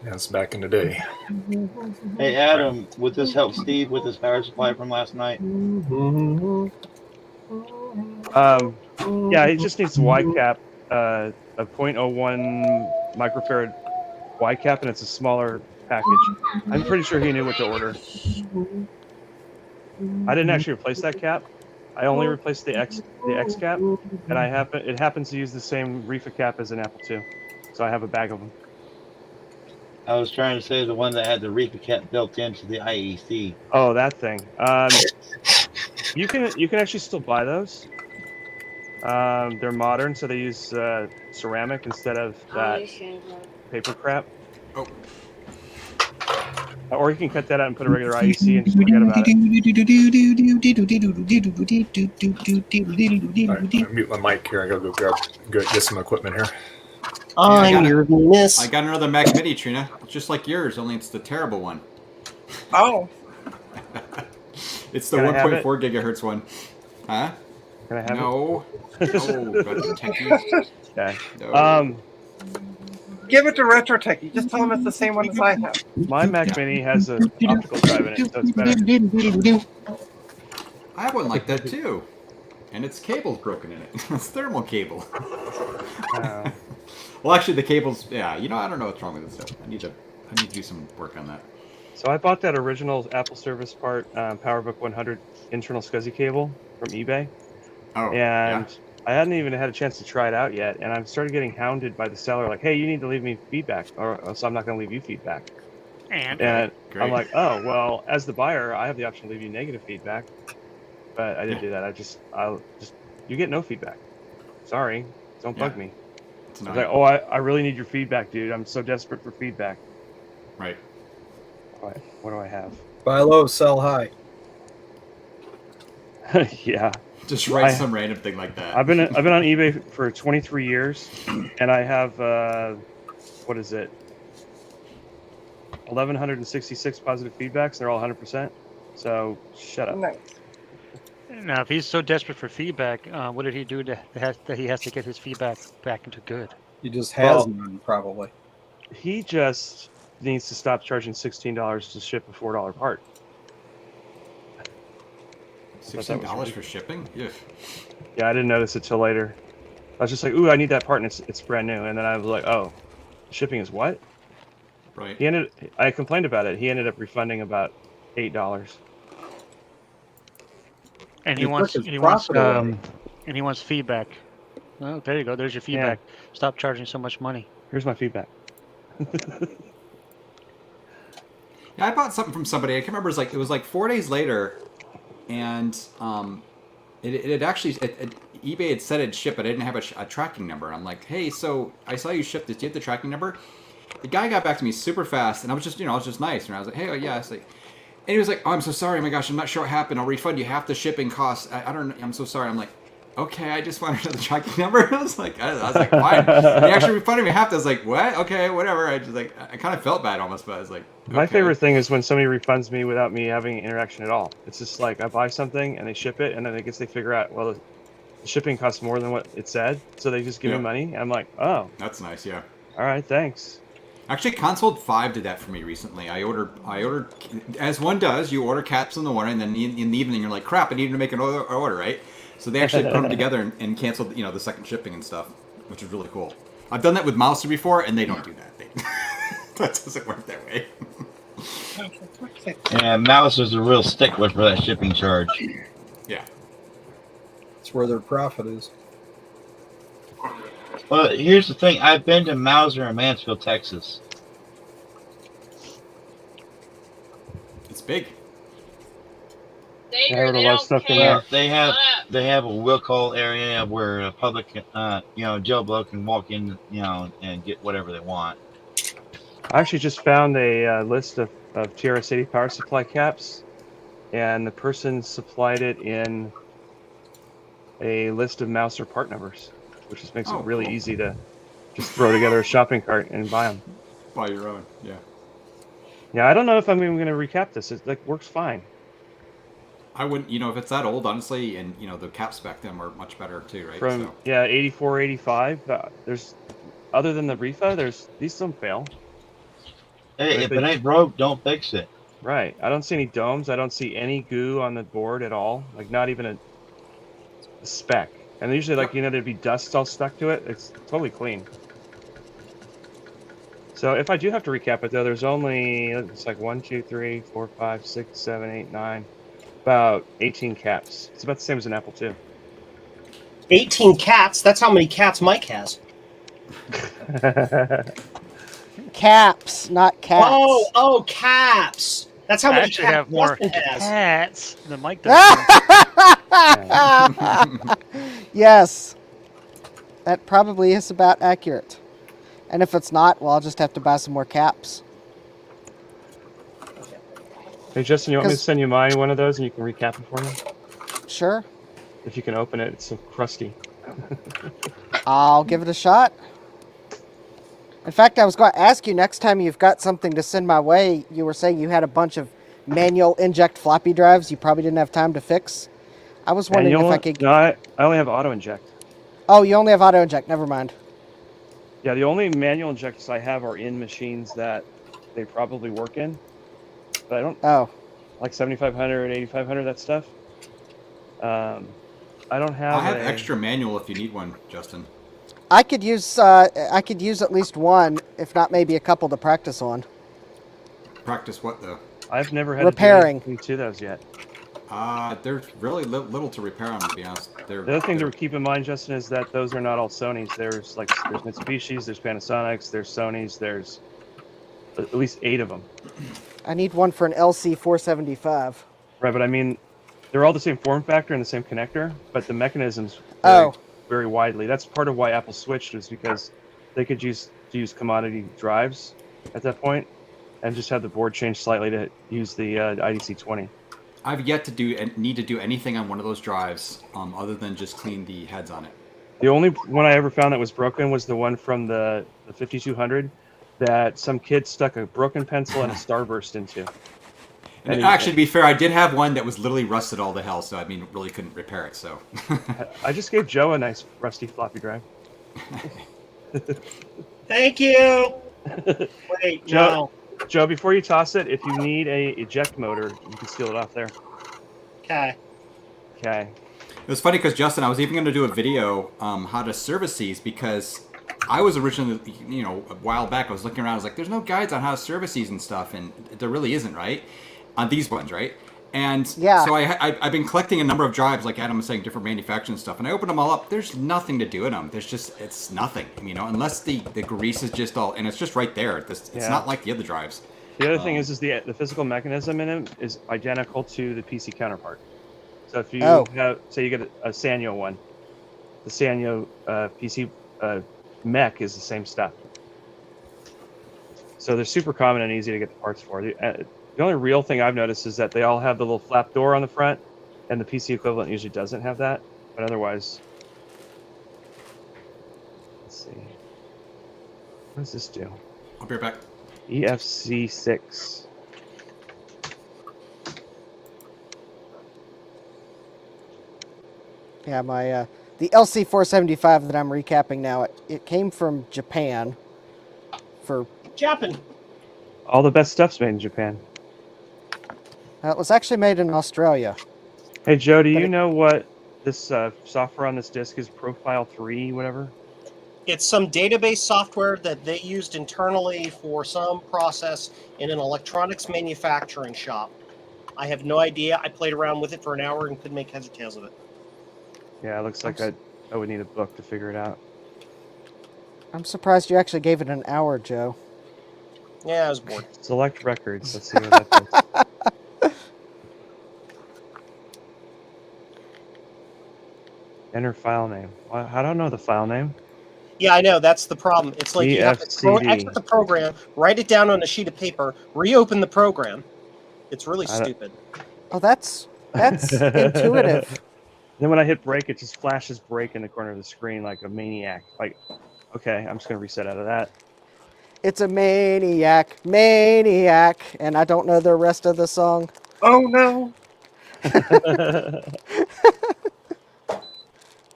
Yeah, it's back in the day. Hey Adam, would this help Steve with his power supply from last night? Yeah, it just needs Y cap, a 0.01 microfarad Y cap, and it's a smaller package. I'm pretty sure he knew what to order. I didn't actually replace that cap. I only replaced the X cap, and it happens to use the same Refa cap as an Apple II, so I have a bag of them. I was trying to say the one that had the Refa cap built into the IEC. Oh, that thing. You can actually still buy those. They're modern, so they use ceramic instead of that paper crap. Oh. Or you can cut that out and put a regular IEC and just forget about it. All right, I'll mute my mic here. I gotta go get some equipment here. I'm your miss. I got another Mac Mini, Trina. It's just like yours, only it's the terrible one. Oh. It's the Can I have 1.4 it? gigahertz one. Huh? Can I have No. No. Got the techie. Okay. No. Give it to Retro Techie. Just tell him it's the same one as I have. My Mac Mini has an optical drive in it, so it's better. I have one like that too. And its cable's broken in it. It's thermal cable. Well, actually, the cables, yeah, I don't know what's wrong with it, so I need to do some work on that. So I bought that original Apple Service part PowerBook 100 internal SCSI cable from eBay. Oh, and yeah. I hadn't even had a chance to try it out yet, and I started getting hounded by the seller, like, hey, you need to leave me feedback, or else I'm not going to leave you feedback. And Great. I'm like, oh, well, as the buyer, I have the option to leave you negative feedback, but I didn't do that. I'll just, you get no feedback. Sorry, don't bug me. I was like, oh, I really need your feedback, dude. I'm so desperate for feedback. Right. What do I have? Buy low, sell high. Yeah. Just write some random thing like that. I've been on eBay for 23 years, and I have what is it? 1,166 positive feedbacks. They're all 100%. So shut up. Nice. now, if he's so desperate for feedback, what did he do that he has to get his feedback back into good? He just has none, probably. He just needs to stop charging $16 to ship a $4 part. $16 for shipping? Yeah. Yeah, I didn't notice it till later. I was just like, ooh, I need that part, and it's brand new. And then I was like, oh, shipping is what? Right. I complained about it. He ended up refunding about $8. And he wants feedback. Oh, there you go. There's your feedback. Yeah. Stop charging so much money. Here's my feedback. Yeah, I bought something from somebody. I can't remember. It was like 4 days later, and it had actually eBay had said it'd ship, but I didn't have a tracking number. I'm like, hey, so I saw you ship this. Do you have the tracking number? The guy got back to me super fast, and I was just nice, and I was like, hey, oh yeah, it's like. And he was like, oh, I'm so sorry. Oh my gosh, I'm not sure what happened. I'll refund you half the shipping costs. I don't know. I'm so sorry. I'm like, okay, I just wanted to know the tracking number. I was like, fine. He actually refunded me half. I was like, what? Okay, whatever. I kind of felt bad almost, but I was like, okay. My favorite thing is when somebody refunds me without me having interaction at all. It's just like I buy something and they ship it, and then I guess they figure out, well, the shipping costs more than what it said, so they just give me money. I'm like, oh, that's nice. Yeah. All right, thanks. Actually, Console 5 did that for me recently. I ordered, as one does, you order caps in the morning, and then in the evening you're like, crap, I need to make an order, right? So they actually put them together and canceled, the second shipping and stuff, which is really cool. I've done that with Mouser before, and they don't do that. That doesn't work that way. Yeah, Mouser's a real stickler for that shipping charge. Yeah. That's where their profit is. Well, here's the thing. I've been to Mouser in Mansfield, Texas. It's big. I heard a lot of stuff in there. They have they have a will call area where a public, Joe Blow can walk in, and get whatever they want. I actually just found a list of TRS-80 power supply caps, and the person supplied it in a list of Mouser part numbers, which just makes it really cool. easy to just throw together a shopping cart and buy them. Buy your own, yeah. Yeah, I don't know if I'm even going to recap this. It works fine. I wouldn't, if it's that old, honestly, and the caps back then were much better too, right? From 84, 85. There's other than the Refa, these don't fail. Hey, if it ain't broke, don't fix it. Right. I don't see any domes. I don't see any goo on the board at all. Like not even a speck. And usually, there'd be dust all stuck to it. It's totally clean. So if I do have to recap it, though, there's only, it's like 1, 2, 3, 4, 5, 6, 7, 8, 9, about 18 caps. It's about the same as an Apple II. 18 cats? That's how many cats Mike has. Caps, not cats. Oh, caps. That's how I many actually cats have more Justin has. cats than Mike does. Yes. That probably is about accurate. And if it's not, well, I'll just have to buy some more caps. Hey, Justin, you want me to send you one of those and you can recap it for me? Sure. If you can open it, it's so crusty. I'll give it a shot. In fact, I was going to ask you next time you've got something to send my way, you were saying you had a bunch of manual inject floppy drives you probably didn't have time to fix. I was wondering if I could... No, I only have auto inject. Oh, you only have auto inject. Never mind. Yeah, the only manual injectors I have are in machines that they probably work in. But I don't... Oh. Like 7500, 8500, that stuff. I don't have... I have extra manual if you need one, Justin. I could use at least one, if not maybe a couple to practice on. Practice what, though? I've never had repairing to do anything to those yet. There's really little to repair on, to be honest. The other thing to keep in mind, Justin, is that those are not all Sonys. There's Mitsubishis, there's Panasonics, there's Sonys, there's at least 8 of them. I need one for an LC475. Right, but I mean, they're all the same form factor and the same connector, but the mechanisms very widely. That's part of why Apple switched, is because they could use commodity drives at that point and just have the board change slightly to use the IDC-20. I've yet to need to do anything on one of those drives other than just clean the heads on it. The only one I ever found that was broken was the one from the 5200 that some kid stuck a broken pencil and a starburst into. And actually, to be fair, I did have one that was literally rusted all to hell, so really couldn't repair it. So I just gave Joe a nice rusty floppy drive. Thank you. Wait, Joe, before you toss it, if you need a eject motor, you can steal it off there. Okay. Okay. It was funny because, Justin, I was even going to do a video how to service these, because I was originally, a while back, I was looking around, I was like, there's no guides on how to service these and stuff, and there really isn't, right? On these ones, right? And so I've been collecting a number of drives, like Adam was saying, different manufacturing stuff, and I opened them all up. There's nothing to do in them. It's nothing, unless the grease is just all, and it's just right there. It's not like the other drives. The other thing is the physical mechanism in it is identical to the PC counterpart. So if you have, say you get a Sanyo one, the Sanyo PC mech is the same stuff. So they're super common and easy to get the parts for. The only real thing I've noticed is that they all have the little flap door on the front, and the PC equivalent usually doesn't have that. But otherwise, let's see. What does this do? I'll be right back. EFC6. Yeah, my the LC475 that I'm recapping now, it came from Japan. Japan. All the best stuff's made in Japan. It was actually made in Australia. Hey Joe, do you know what this software on this disk is? Profile 3, whatever? It's some database software that they used internally for some process in an electronics manufacturing shop. I have no idea. I played around with it for an hour and couldn't make heads or tails of it. Yeah, it looks like I would need a book to figure it out. I'm surprised you actually gave it an hour, Joe. Yeah, I was bored. Select records. Let's see what that does. Enter file name. I don't know the file name. Yeah, I know. That's the problem. It's like you have to EFCD. exit the program, write it down on a sheet of paper, reopen the program. It's really I don't- stupid. Oh, that's intuitive. Then when I hit break, it just flashes break in the corner of the screen like a maniac. Like, okay, I'm just gonna reset out of that. It's a maniac, and I don't know the rest of the song. Oh no.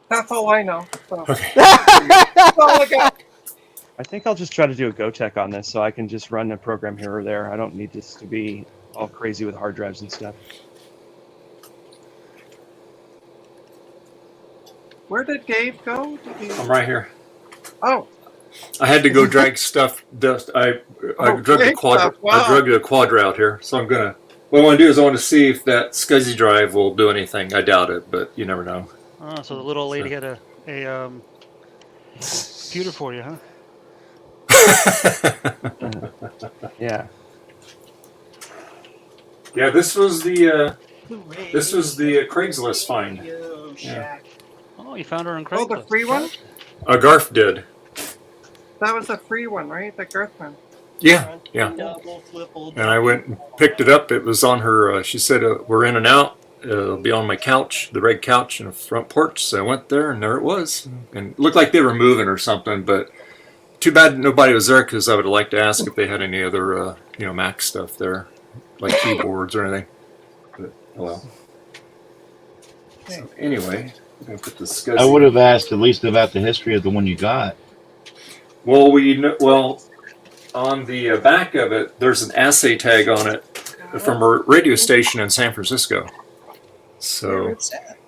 That's all I know. So. Okay. That's all I got. I think I'll just try to do a go check on this so I can just run a program here or there. I don't need this to be all crazy with hard drives and stuff. Where did Dave go? I'm right here. Oh. I had to go drag stuff. I drug the quad. stuff. Wow. I drug the quadra out here, so I'm gonna. What I want to do is I want to see if that SCSI drive will do anything. I doubt it, but you never know. Oh, so the little lady had a computer for you, huh? Yeah. Yeah, this was the Craigslist find. Yeah. Oh, you found her on Oh, Craigslist. the free one? Garf did. That was a free one, right? The Garth one. Yeah. And I went and picked it up. It was on her. She said, "We're in and out. It'll be on my couch, the red couch in the front porch." So I went there, and there it was. And it looked like they were moving or something, but too bad nobody was there because I would have liked to ask if they had any other, Mac stuff there, like keyboards or anything. But oh well. So anyway, I'm gonna put the SCSI. I would have asked at least about the history of the one you got. Well, on the back of it, there's an assay tag on it from a radio station in San Francisco. So,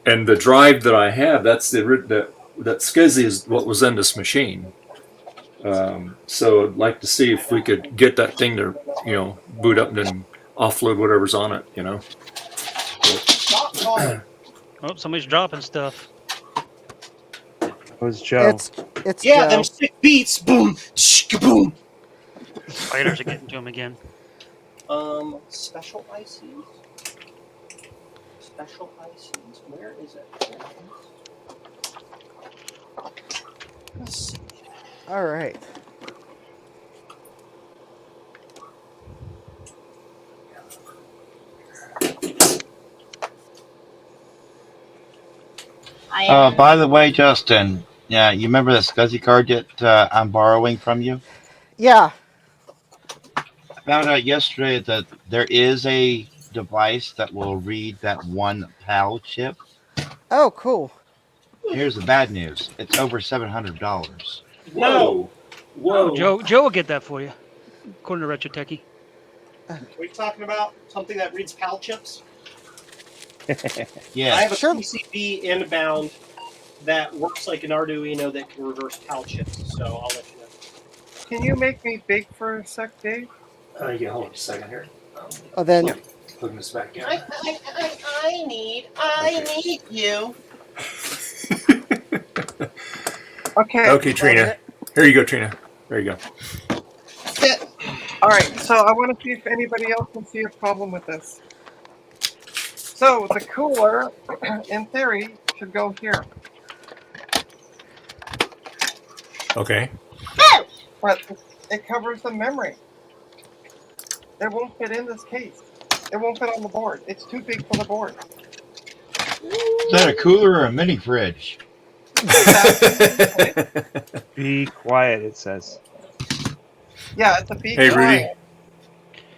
and the drive that I have, that's that SCSI is what was in this machine. So I'd like to see if we could get that thing to, boot up and then offload whatever's on it, Oh, somebody's dropping stuff. It was Joe. It's Yeah, Joe. them sick beats. Boom, boom. Spiders are getting to him again. Special ICs. Special ICs. Where is it? Let's see. All right. By the way, Justin, yeah, you remember the SCSI card that I'm borrowing from you? Yeah. I found out yesterday that there is a device that will read that one PAL chip. Oh, cool. Here's the bad news. It's over $700. Whoa. Joe will get that for you, according to Retro Techie. Are we talking about something that reads PAL chips? Yeah. I have a PCB inbound that works like an Arduino that can reverse PAL chips, so I'll let you know. Can you make me big for a sec, Dave? Yeah, hold on a second here. Oh, then. Plug this back in. I need you. Okay. Okay, Trina. Here you go, Trina. There you go. All right, so I want to see if anybody else can see a problem with this. So the cooler, in theory, should go here. Okay. But it covers the memory. It won't fit in this case. It won't fit on the board. It's too big for the board. Is that a cooler or a mini fridge? Be quiet, it says. Yeah, it's a big Hey, Rudy.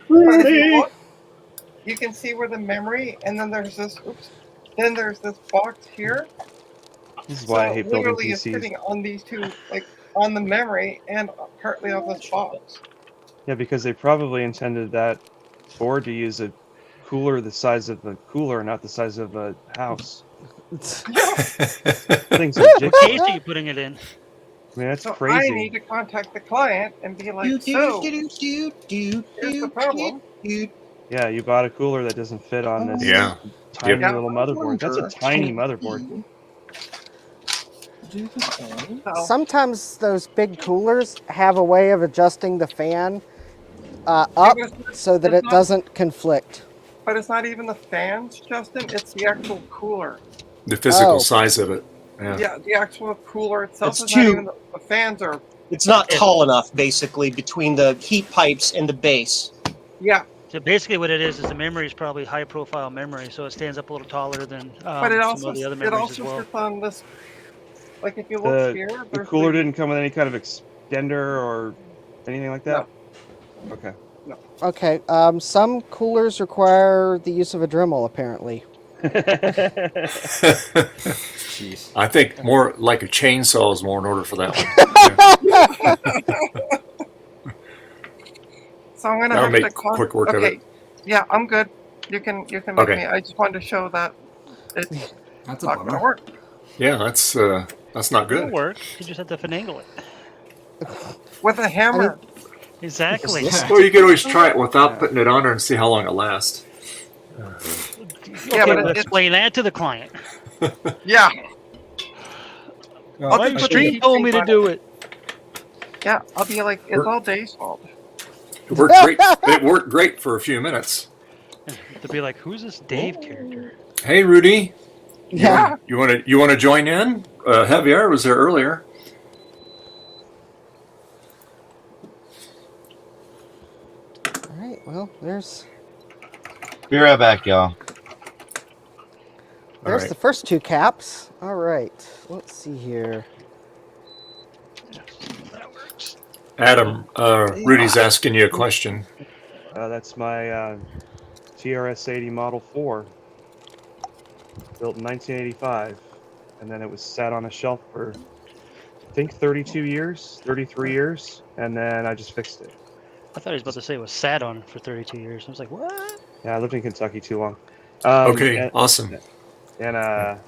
But if you look, you can see where the memory, and then there's this. Oops. Then there's this box here. This is why I hate building literally it's PCs. sitting on these two, like on the memory and partly on this box. Yeah, because they probably intended that board to use a cooler the size of a cooler, not the size of a house. Things What ridiculous. case are you putting it in? I mean, that's So crazy. I need to contact the client and be like, so here's the problem. Yeah, you bought a cooler that doesn't fit on this Yeah. tiny Yep. little motherboard. That's a tiny motherboard. Sometimes those big coolers have a way of adjusting the fan up so that it doesn't conflict. But it's not even the fans, Justin. It's the actual cooler. The physical Oh. size of it. Yeah, the actual cooler itself It's is not too- even the fans are. It's not tall enough, basically, between the heat pipes and the base. Yeah, So basically, what it is the memory is probably high profile memory, so it stands up a little taller than but it some also of the other it memories as also well. sits on this. Like if you look here, The there's cooler didn't come with any kind of extender or anything like that? No. Okay. Okay. Some coolers require the use of a Dremel, apparently. Jeez. I think more like a chainsaw is more in order for that one. So I'm gonna That'll have make to quick work of okay. it. Yeah, I'm good. You can make Okay. me. I just wanted to show that it's That's a not gonna bummer. work. Yeah, that's not It'll good. work. You just have to finagle it. With a hammer. Exactly. Well, you could always try it without putting it on there and see how long it lasts. Yeah, Okay, but let's explain that to the client. Yeah. Well, I'll I just think put the Street heat told me sink to on do it. it. Yeah, I'll be like, it's all Dave's fault. It worked great. It worked great for a few minutes. To be like, who's this Dave character? Hey, Rudy, Yeah. you want to join in? Javier was there earlier. All right. Well, there's Be right back, y'all. right. the first two caps. All right. Let's see here. That works. Adam, Rudy's asking you a question. That's my TRS-80 Model 4, built in 1985, and then it was sat on a shelf for, I think, 32 years, 33 years, and then I just fixed it. I thought he was about to say it was sat on for 32 years. I was like, what? Yeah, I lived in Kentucky too long. Okay, awesome. And I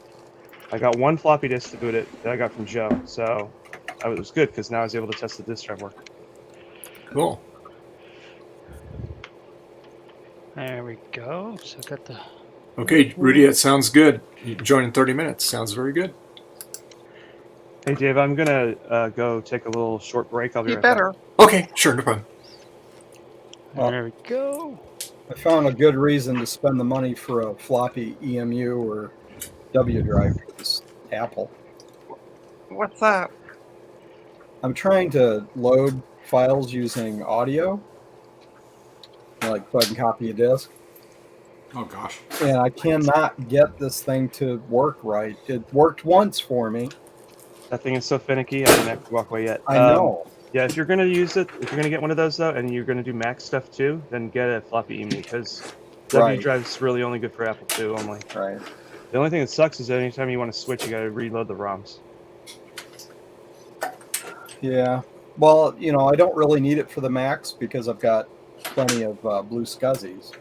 got one floppy disk to boot it that I got from Joe, so it was good because now I was able to test the disk drive work. Cool. There we go. So I got the. Okay, Rudy, that sounds good. You can join in 30 minutes. Sounds very good. Hey, Dave, I'm gonna go take a little short break. I'll be He right back. better. Okay, sure, no problem. Well, There we go. I found a good reason to spend the money for a floppy EMU or W drive for this Apple. What's that? I'm trying to load files using audio, like so I can copy a disk, Oh gosh. and I cannot get this thing to work right. It worked once for me. That thing is so finicky. I didn't have to walk away yet. I know. Yeah, if you're gonna use it, if you're gonna get one of those though, and you're gonna do Mac stuff too, then get a floppy EMU because W Right. drive's really only good for Apple II only. Right. The only thing that sucks is anytime you want to switch, you gotta reload the ROMs. Yeah. Well, you know, I don't really need it for the Macs because I've got plenty of blue SCSIs.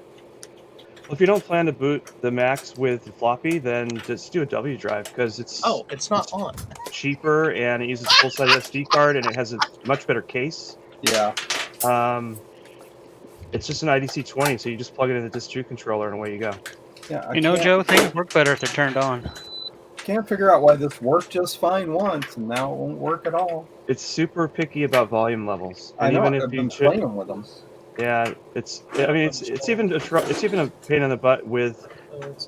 Well, if you don't plan to boot the Macs with the floppy, then just do a W drive because it's Oh, it's not on. cheaper and it uses a full-size SD card and it has a much better case. Yeah. It's just an IDC-20, so you just plug it in the Disk 2 controller and away you go. Yeah. I You know, can't- Joe, things work better if they're turned on. Can't figure out why this worked just fine once and now it won't work at all. It's super picky about volume levels. I And know. even I've if you been check, playing with them. yeah, it's even it's even a pain in the butt with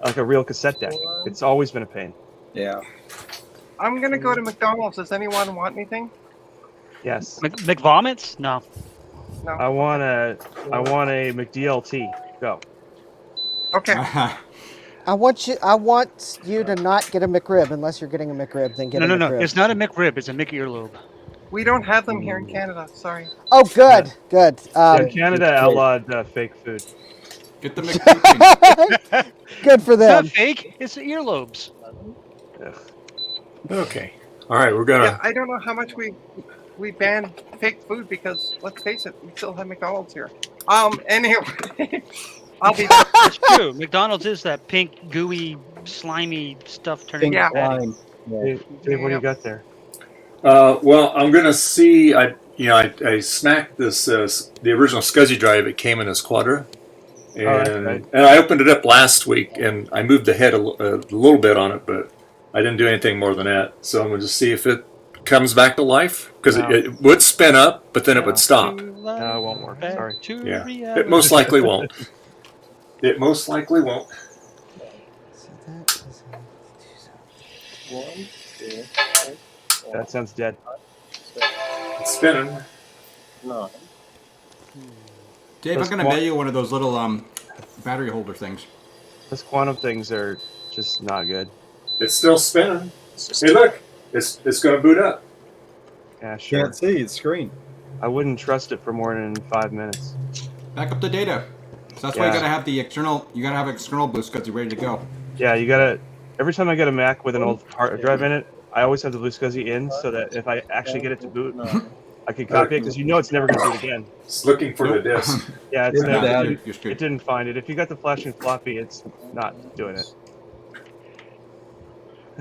like a real cassette deck. It's always been a pain. Yeah. I'm gonna go to McDonald's. Does anyone want anything? Yes. McVomits? No. No. I want a McDLT. Go. Okay. I want you to not get a McRib unless you're getting a McRib. Then get No, a no, McRib. no. It's not a McRib. It's a McEarlobe. We don't have them here in Canada. Sorry. Oh, good, good. Yeah, Canada outlawed fake food. Get the McChicken. Good for It's them. not fake. It's the earlobes. Ugh. Okay. All right, we're gonna. Yeah, I don't know how much we banned fake food because let's face it, we still have McDonald's here. Anyway, I'll be back. It's true. McDonald's is that pink, gooey, slimy stuff turning Yeah. into patty. Line. Yeah. Dave, what do you got there? Well, I'm gonna see. I snacked this the original SCSI drive. It came in as Quadra, and that's right. and I opened it up last week, and I moved ahead a little bit on it, but I didn't do anything more than that. So I'm going to see if it comes back to life because No. it would spin up, but then it would stop. No, it won't work. Sorry. Yeah, it most likely won't. It most likely won't. That sounds dead. It's spinning. Dave, I'm gonna mail you one of those little battery holder things. Those quantum things are just not good. It's still spinning. Hey, look, it's going to boot up. Yeah, sure. Can't see the screen. I wouldn't trust it for more than 5 minutes. Back up the data. So that's why you gotta have the external. You gotta have external boost because you're ready to go. Yeah, you gotta. Every time I get a Mac with an old hard drive in it, I always have the Blue SCSI in so that if I actually get it to boot, I can copy it because you know it's never going to boot again. It's looking for the disk. Yeah, it's Yeah, it didn't find it. If you got the flashing floppy, it's not doing it.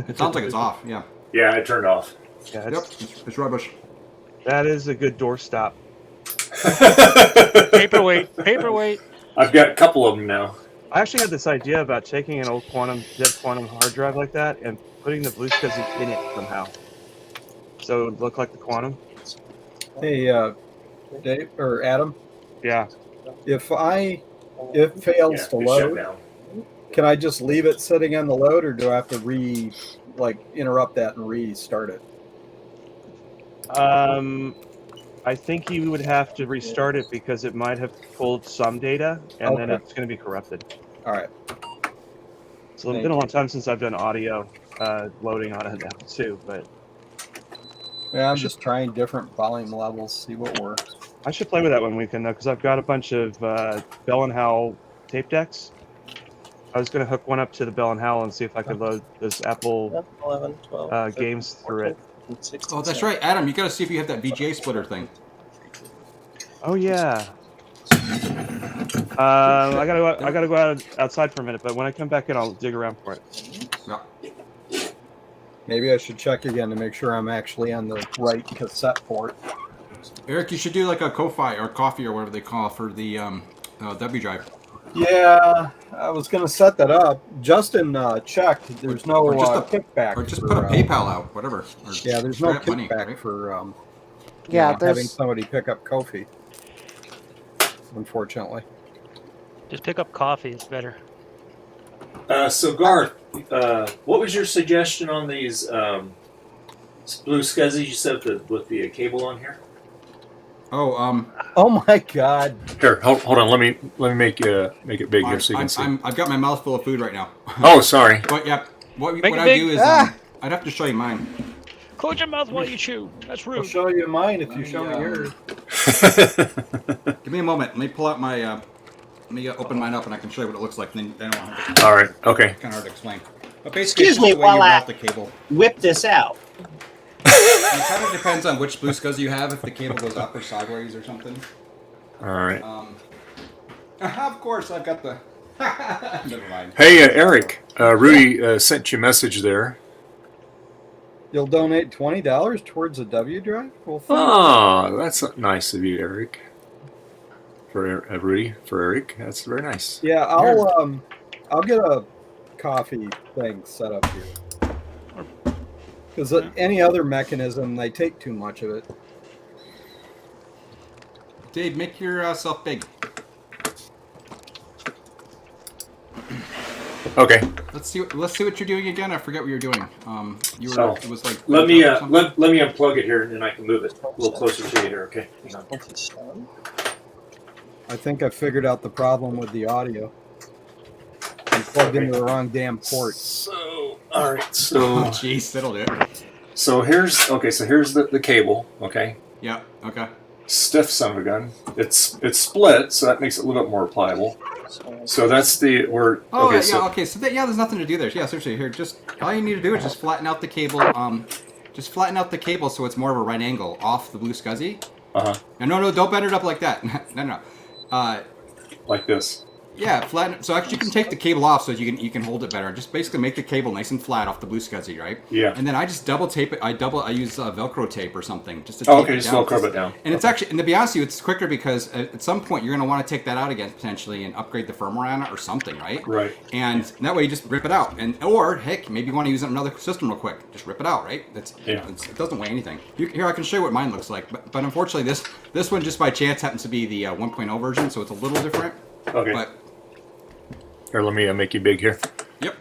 It sounds like it's off. Yeah. Yeah, I turned off. Yeah, Yep. It's rubbish. that is a good doorstop. Paperweight. Paperweight. I've got a couple of them now. I actually had this idea about taking an old dead quantum hard drive like that and putting the Blue SCSI in it somehow, so it would look like the quantum. Hey, Dave or Adam, Yeah. if it fails to it shut load, down. can I just leave it sitting on the load, or do I have to interrupt that and restart it? I think you would have to restart it because it might have pulled some data, and then Okay. it's going to be corrupted. All right. It's been a long time since I've done audio loading on it now too, but Yeah, I'm just trying different volume levels, see what works. I should play with that one weekend though, because I've got a bunch of Bell and Howell tape decks. I was going to hook one up to the Bell and Howell and see if I could load this Apple 11, 12, games through it. 16, Oh, that's right, Adam. You gotta see if you have that VGA splitter thing. Oh yeah. I gotta go outside for a minute, but when I come back in, I'll dig around for it. Yeah. Maybe I should check again to make sure I'm actually on the right cassette port. Eric, you should do like a Ko-Fi or coffee or whatever they call for the W drive. Yeah, I was going to set that up. Justin checked. There's no Or just kickback. Or just for, put a PayPal out, whatever. Or Yeah, there's no straight up money, kickback right? for Yeah, having there's somebody pick up Kofi. Unfortunately. Just pick up coffee. It's better. So Garth, what was your suggestion on these Blue SCSIs you said with the cable on here? Oh, Oh my God! Here, hold on. Let me make it big here so you can see. I've got my mouth full of food right now. Oh, sorry. But yeah, what Make it I big. do is I'd have to show you mine. Close your mouth while you chew. That's I'll rude. show you mine if you show me yours. Give me a moment. Let me pull out my. Let me open mine up and I can show you what it looks like. Then I'll have to. All right. Okay. Kind of hard to explain. But basically, Excuse it's me the way you while I route the cable. whip this out. It kind of depends on which Blue SCSI you have. If the cable goes up or sideways or something. All right. Of course, I've got the. Never mind. Hey, Eric. Rudy sent you a message there. You'll donate $20 towards a W drive? Well, thanks. Oh, that's nice of you, Eric. For Rudy, for Eric, that's very nice. Yeah, I'll get a coffee thing set up here. Because any other mechanism, they take too much of it. Dave, make yourself big. Okay. Let's see what you're doing again. I forget what you're doing. You were. So, It was like. Let me or something? let me unplug it here, and then I can move it a little closer to you here. Okay. Hang on. I think I figured out the problem with the audio. I plugged into the wrong damn port. So, all right. Oh, So, jeez, that'll do it. so here's the cable. Okay. Yeah. Okay. Stiff son of a gun. It's split, so that makes it a little bit more pliable. So that's the word. Oh Okay. yeah. So Okay. So there's nothing to do there. Yeah. Seriously, here, just all you need to do is just flatten out the cable. Just flatten out the cable so it's more of a right angle off the Blue SCSI. No, don't bend it up like that. No. Like this. Yeah, flatten. So actually, you can take the cable off so you can hold it better. Just basically make the cable nice and flat off the Blue SCSI, right? Yeah. And then I just double tape it. I use Velcro tape or something just to tape Okay, it just down. Velcro it down. And it's actually, and to be honest with you, it's quicker because at some point you're going to want to take that out again potentially and upgrade the firmware on it or something, right? Right. And that way you just rip it out. Or heck, maybe you want to use it in another system real quick. Just rip it out, right? It doesn't weigh anything. Here, I can show you what mine looks like. But unfortunately, this one just by chance happens to be the 1.0 version, so it's a little different. Okay. But here, let me make you big here. Yep.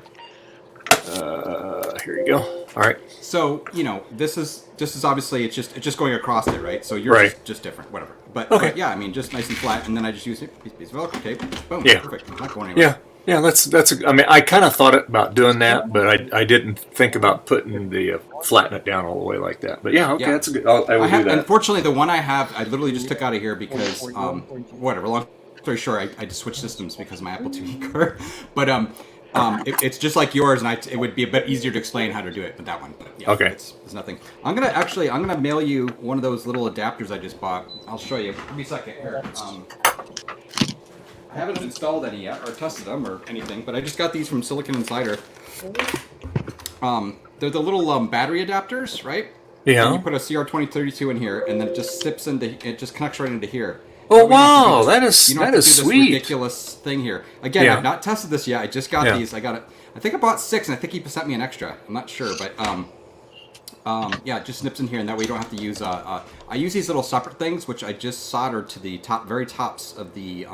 Here you go. All right. So this is obviously it's just going across it, right? So yours is just different, whatever. But yeah, I mean, just nice and flat, and then I just use a piece of Velcro tape. Boom. Yeah. Perfect. Not going anywhere. Yeah. That's. I mean, I kind of thought about doing that, but I didn't think about putting the flatten it down all the way like that. But yeah, okay, that's a good. I will do that. Unfortunately, the one I have, I literally just took out of here because whatever. Long story short, I just switched systems because of my Apple IIe car. But it's just like yours, and it would be a bit easier to explain how to do it with that one. But yeah, okay, it's nothing. I'm gonna mail you one of those little adapters I just bought. I'll show you. Give me a second here. I haven't installed any yet or tested them or anything, but I just got these from Silicon Insider. They're the little battery adapters, right? Yeah. And you put a CR2032 in here, and then it just it just connects right into here. Oh wow, that is sweet. This ridiculous thing here. Again, I've not tested this yet. I just got these. I got it. I think I bought 6, and I think he sent me an extra. I'm not sure, but yeah, it just snips in here, and that way you don't have to use. I use these little separate things, which I just soldered to the very tops of the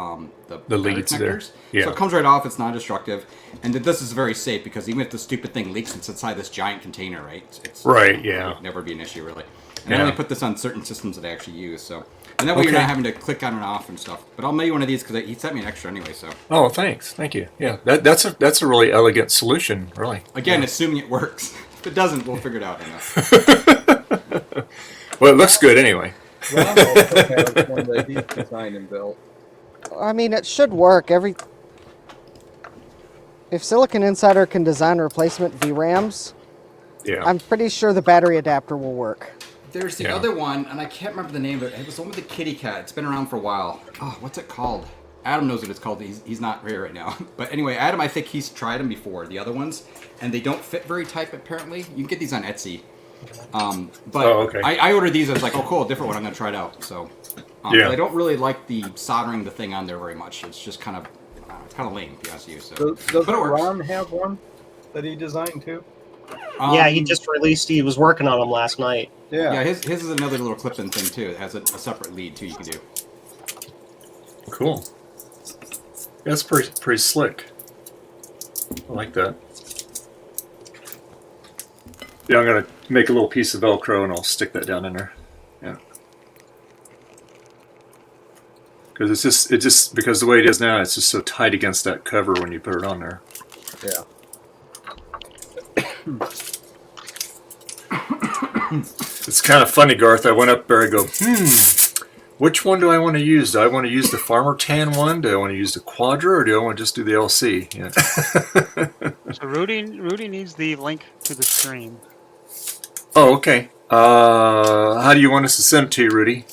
leads connectors. there. Yeah. So it comes right off. It's non-destructive, and this is very safe because even if the stupid thing leaks, it's inside this giant container, right? It's right. Yeah. It would never be an issue really. And I only put this on certain systems that I actually use, so. And that way you're not having to click on and off and stuff. But I'll mail you one of these because he sent me an extra anyway. So. Oh, thanks. Thank you. Yeah, that's a really elegant solution. Really. Again, assuming it works. If it doesn't, we'll figure it out. Well, it looks good anyway. One that he's designed and built. I mean, it should work. If Silicon Insider can design replacement VRAMs, I'm pretty sure the battery adapter will work. There's the other one, and I can't remember the name of it. It was the one with the kitty cat. It's been around for a while. Oh, what's it called? Adam knows what it's called. He's not here right now. But anyway, Adam, I think he's tried them before, the other ones, and they don't fit very tight, apparently. You can get these on Etsy. But I ordered these. I was like, oh, cool, a different one. I'm going to try it out. So but I don't really like the soldering the thing on there very much. It's just kind of lame, to be honest with you. So. Does Ron have one that he designed too? Yeah, he just released. He was working on them last night. Yeah, his is another little clip-in thing too. It has a separate lead too. You can do. Cool. That's pretty slick. I like that. Yeah, I'm gonna make a little piece of Velcro and I'll stick that down in there. Yeah. Because it's just because the way it is now, it's just so tight against that cover when you put it on there. Yeah. It's kind of funny, Garth. I went up there and go, which one do I want to use? Do I want to use the Farmer Tan one? Do I want to use the Quadra, or do I want to just do the LC? Yeah. So Rudy needs the link to the stream. Oh, okay. How do you want us to send it to you, Rudy?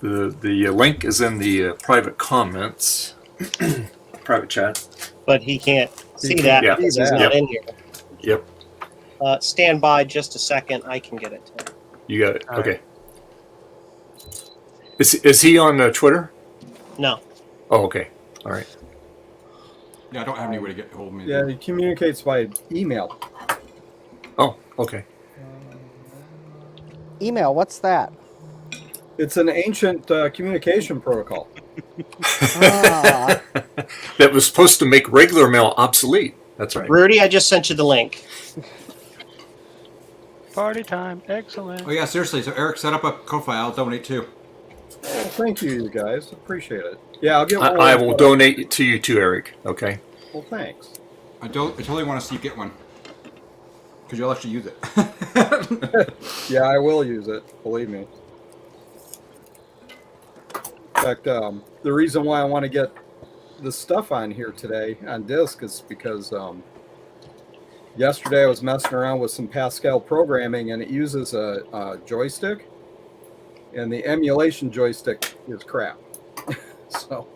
The link is in the private comments, private chat. But he can't see that because he's not in here. Yep. Stand by just a second. I can get it to him. You got it. All okay. Right. Is he on Twitter? No. Oh, okay. All right. Yeah, I don't have any way to get hold of me. Yeah, he communicates by email. Oh, okay. Email, what's that? It's an ancient communication protocol. That was supposed to make regular mail obsolete. That's right. Rudy, I just sent you the link. Party time. Excellent. Oh, yeah, seriously. So, Eric, set up a Ko-Fi. I'll donate too. Thank you, guys. Appreciate it. Yeah, I'll get one. I will donate it to you too, Eric. Okay. Well, thanks. I totally want to see you get one. Because you'll actually use it. Yeah, I will use it. Believe me. In fact, the reason why I want to get the stuff on here today on disk is because yesterday I was messing around with some Pascal programming and it uses a joystick, and the emulation joystick is crap. So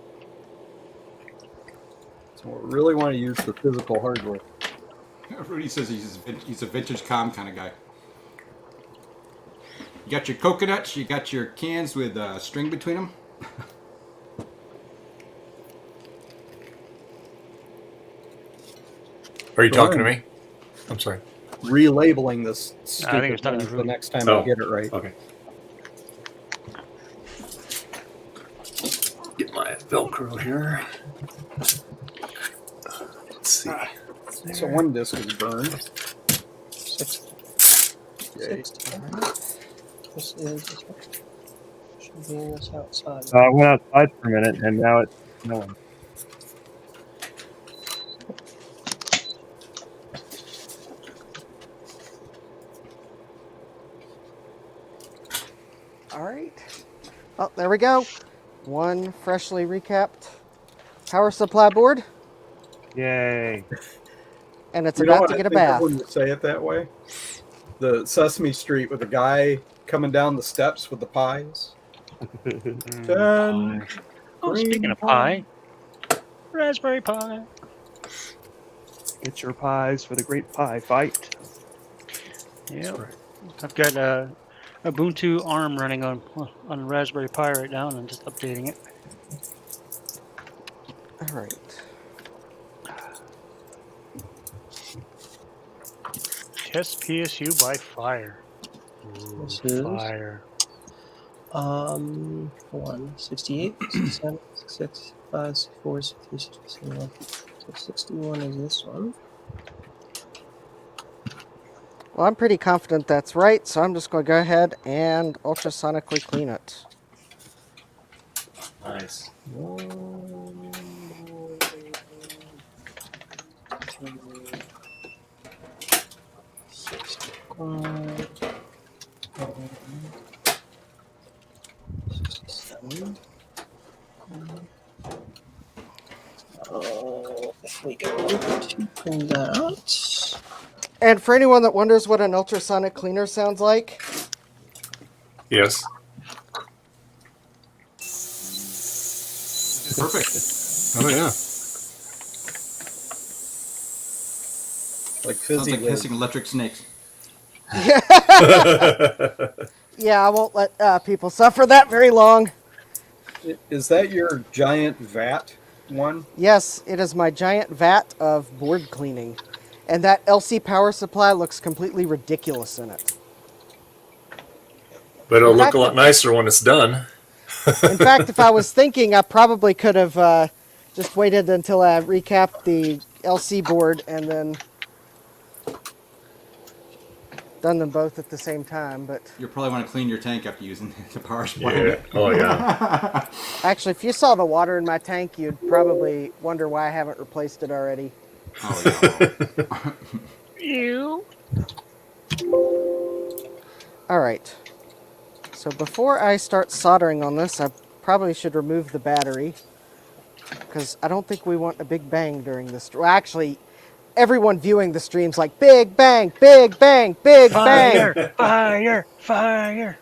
we really want to use the physical hardware. Rudy says he's a vintage comm kind of guy. You got your coconuts, you got your cans with string between them. Are you talking to me? I'm sorry. Relabeling this I think it's stupid talking thing to the next time I get it right. Okay. Get my Velcro here. Let's see. So one disc is burned. 16. This is should be in this outside. I went outside for a minute, and now it's snowing. All right. Oh, there we go. One freshly recapped power supply board, Yay! and it's You know about what to I get a think of bath. when you say it that way? The Sesame Street with the guy coming down the steps with the pies. Ten Oh, green speaking of pie, raspberry pie. Get your pies for the great pie fight. Yeah, I've got Ubuntu ARM running on Raspberry Pi right now, and I'm just updating it. All right. Test PSU by fire. This is Fire. 1, 68, 67, 66, 5, 64, 63, 61. So 61 is this one. Well, I'm pretty confident that's right, so I'm just going to go ahead and ultrasonically clean it. Nice. 1, 2, 65, 67. If we go to print that out. And for anyone that wonders what an ultrasonic cleaner sounds like, Yes. Perfect. Oh yeah. Like Sounds fizzy like whiz. hissing electric snakes. yeah, I won't let people suffer that very long. Is that your giant vat one? Yes, it is my giant vat of board cleaning. And that LC power supply looks completely ridiculous in it. But it'll In look fact, a lot nicer when it's done. In fact, if I was thinking, I probably could have just waited until I recapped the LC board and then done them both at the same time. But You'll probably want to clean your tank after using the power supply. Yeah. Oh yeah. actually, if you saw the water in my tank, you'd probably wonder why I haven't replaced it already. Oh yeah. You. All right. So before I start soldering on this, I probably should remove the battery because I don't think we want a big bang during this. Well, actually, everyone viewing the stream's like, big bang, big bang, big bang. Fire! Fire! Fire!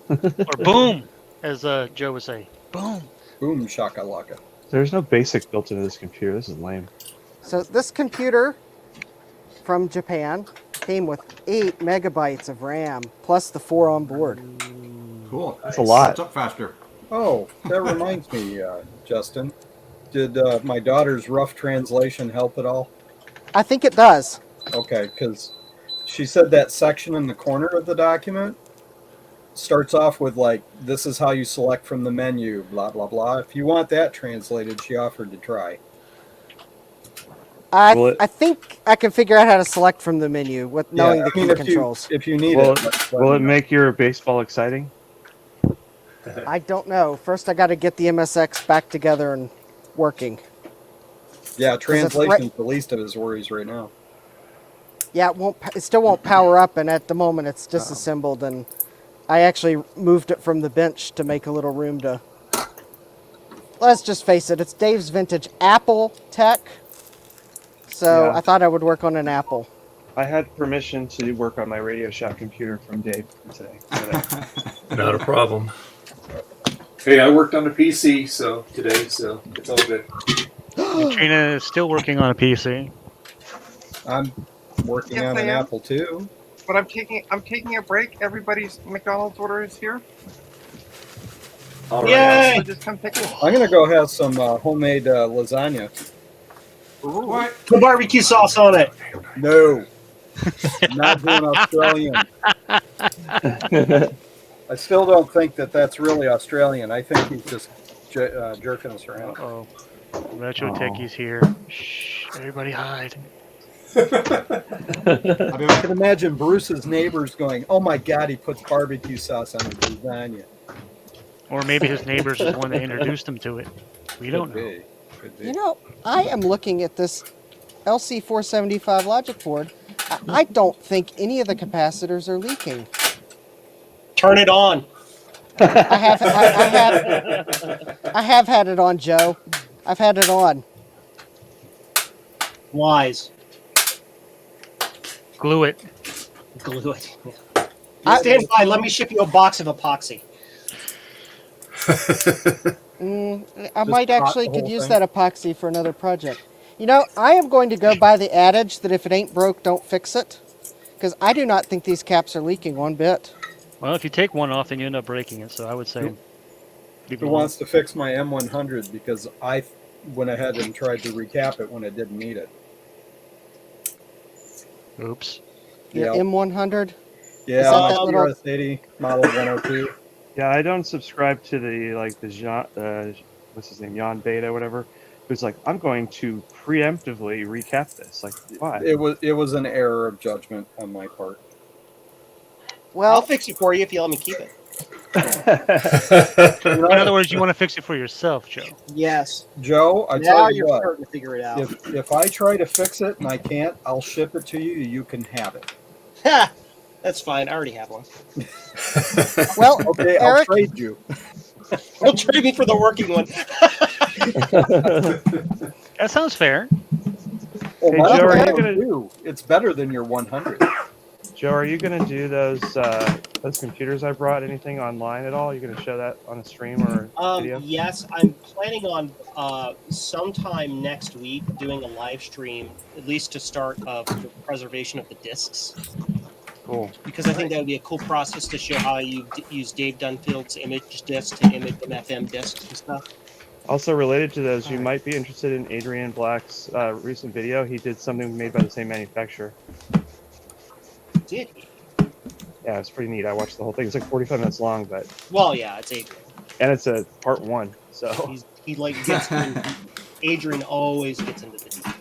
Or boom, as Joe would say. Boom. Boom shakalaka. There's no basic built into this computer. This is lame. So this computer from Japan came with 8 megabytes of RAM plus the 4 on board. Cool. That's a lot. It's up faster. Oh, that reminds me, Justin. Did my daughter's rough translation help at all? I think it does. Okay, because she said that section in the corner of the document starts off with like, this is how you select from the menu, blah, blah, blah. If you want that translated, she offered to try. I think I can figure out how to select from the menu with knowing the key if controls. if you need Will it, will it make your baseball exciting? I don't know. First, I got to get the MSX back together and working. Yeah, it's translation's the least of his worries right now. Yeah, it still won't power up, and at the moment it's disassembled, and I actually moved it from the bench to make a little room to... Let's just face it, it's Dave's vintage Apple tech, so Yeah. I thought I would work on an Apple. I had permission to work on my Radio Shack computer from Dave today. Not a problem. Hey, I worked on a PC today, so it's all good. Trina is still working on a PC. I'm working Yes, on I an am. Apple too. But I'm taking a break. Everybody's McDonald's order is here. All right. Yay! So just come take it. I'm gonna go have some homemade lasagna. What? Put barbecue sauce on it. No, not doing Australian. I still don't think that that's really Australian. I think he's just jerking us around. Oh, Retro Techie's here. Shh. Everybody hide. I can imagine Bruce's neighbors going, "Oh my God, he puts barbecue sauce on his lasagna." Or maybe his neighbors is the one that introduced him to it. We don't know. Could be. You know, I am looking at this LC475 logic board. I don't think any of the capacitors are leaking. Turn it on. I have had it on, Joe. I've had it on. Lies. Glue it. Glue it. Stand by. Let me ship you a box of epoxy. I might actually could use that epoxy for another project. You know, I am going to go by the adage that if it ain't broke, don't fix it. Because I do not think these caps are leaking one bit. Well, if you take one off, then you end up breaking it. So I would say. Who wants to fix my M100 because I went ahead and tried to recap it when it didn't need it. Oops. Your M100? Yeah, my GRS80 model 102. Yeah, I don't subscribe to the Jean, what's his name, Jan Beta, whatever. Who's like, I'm going to preemptively recap this. Like, why? It was an error of judgment on my part. Well, I'll fix it for you if you let me keep it. In other words, you want to fix it for yourself, Joe. Yes. Joe, I now tell you you're what, starting to figure it out. if I try to fix it and I can't, I'll ship it to you. You can have it. Ha! That's fine. I already have one. Well, okay, Eric, I'll trade you. Don't trade me for the working one. That sounds fair. Well, Hey, my Joe, are you other gonna- do. It's better than your 100. Joe, are you going to do those computers I brought? Anything online at all? You going to show that on a stream or video? Yes, I'm planning on sometime next week doing a live stream, at least to start the preservation of the discs. Cool. Because I think that would be a cool process to show how you use Dave Dunfield's image disc to image MFM discs and stuff. Also related to those, you might be interested in Adrian Black's recent video. He did something made by the same manufacturer. Did he? Yeah, it's pretty neat. I watched the whole thing. It's like 45 minutes long, but Well, yeah, it's Adrian. and it's a part 1. So He gets Adrian always gets into the detail.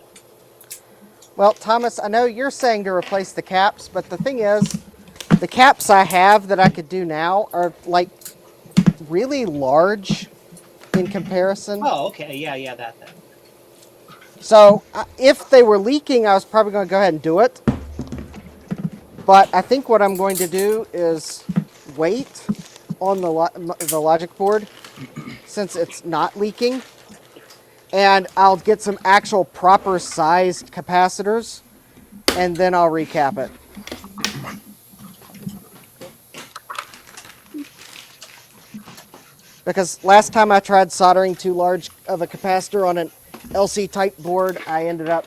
well, Thomas, I know you're saying to replace the caps, but the thing is, the caps I have that I could do now are like really large in comparison. Oh, okay, yeah, that. So if they were leaking, I was probably going to go ahead and do it. But I think what I'm going to do is wait on the logic board since it's not leaking. And I'll get some actual proper sized capacitors and then I'll recap it. Because last time I tried soldering too large of a capacitor on an LC type board, I ended up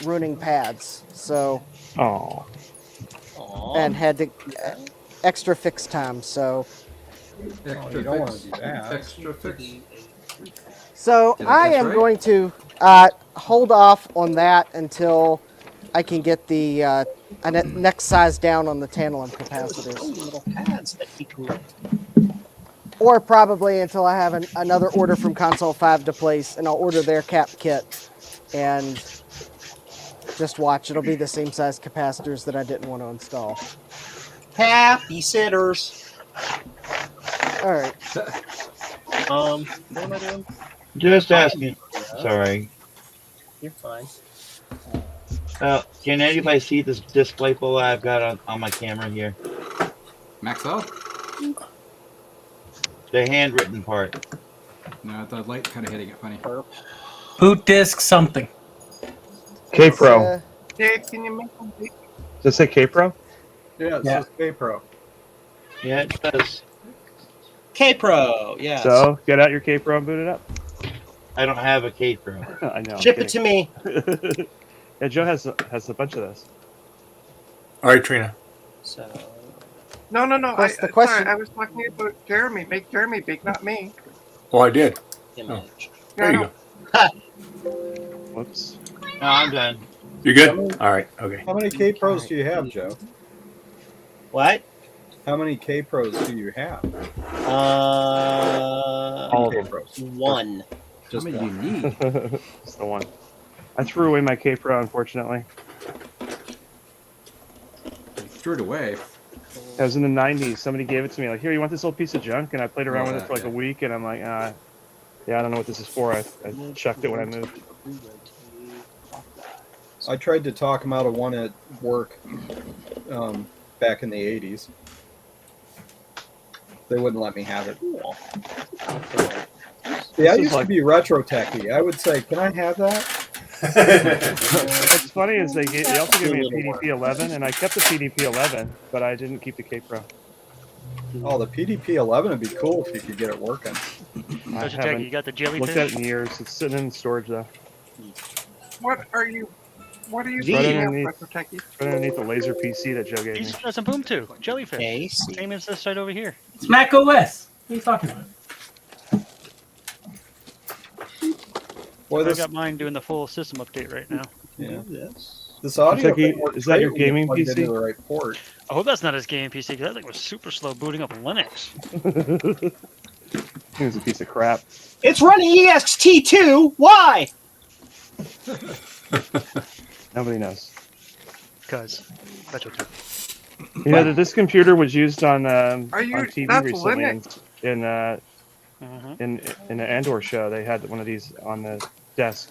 ruining pads. So. Oh. And had to extra fix time. So. You don't want to do that. Extra fix. So Did I I catch am right? going to hold off on that until I can get the next size down on the tantalum capacitors. Little pads that he can. Or probably until I have another order from Console 5 to place, and I'll order their cap kit and just watch. It'll be the same size capacitors that I didn't want to install. Happy sitters. All right. What am I doing? Just asking. Sorry. You're fine. Can anybody see this display pole I've got on my camera here? Max out? The handwritten part. No, the light kind of hitting it funny. Boot disk something. K Pro. Dave, can you make them big? Does it say K Pro? Yeah, it says K Pro. Yeah, it does. K-Pro, yes. So get out your K Pro and boot it up. I don't have a K Pro. I know. Ship it to me. Yeah, Joe has a bunch of those. All right, Trina. So. No. What's the question? Sorry, I was talking about Jeremy. Make Jeremy big, not me. Well, I did. Image. There you go. Whoops. No, I'm done. You good? All right. Okay. How many K Pros do you have, Joe? What? How many K Pros do you have? All of K them. Pros. One. Just How many one. do you need? Just the one. I threw away my K-Pro, unfortunately. Threw it away. I was in the 90s. Somebody gave it to me. Like, here, you want this little piece of junk? And I played around with it for like yeah. a week, and I'm like, yeah, I don't know what this is for. I chucked it when I moved. I tried to talk him out of one at work back in the 80s. They wouldn't let me have it. See, I used to be retro techie. I would say, can I have that? What's funny is they also gave me a PDP-11, and I kept the PDP-11, but I didn't keep the K-Pro. Oh, the PDP-11 would be cool if you could get it working. I Retro Techie, you got the jellyfish? looked at it in years. It's sitting in storage, though. What are you Right seeing up, underneath, Retro Techie? right underneath the laser PC that Joe gave me. He's got some boom too. Jellyfish. Okay, Same as this right over here. It's Mac OS. What are you talking about? Boy, I this, got mine doing the full system update right now. yeah. This audio Kentucky, thing works is that your great when you gaming plug it PC? into the right port. I hope that's not his gaming PC because that thing was super slow booting up Linux. It was a piece of crap. it's running ext2. Why? Nobody knows. Because Retro Techie. You know that this computer was used on Are you? on TV That's recently Linux. in Mhm. in the Andor show. They had one of these on the desk.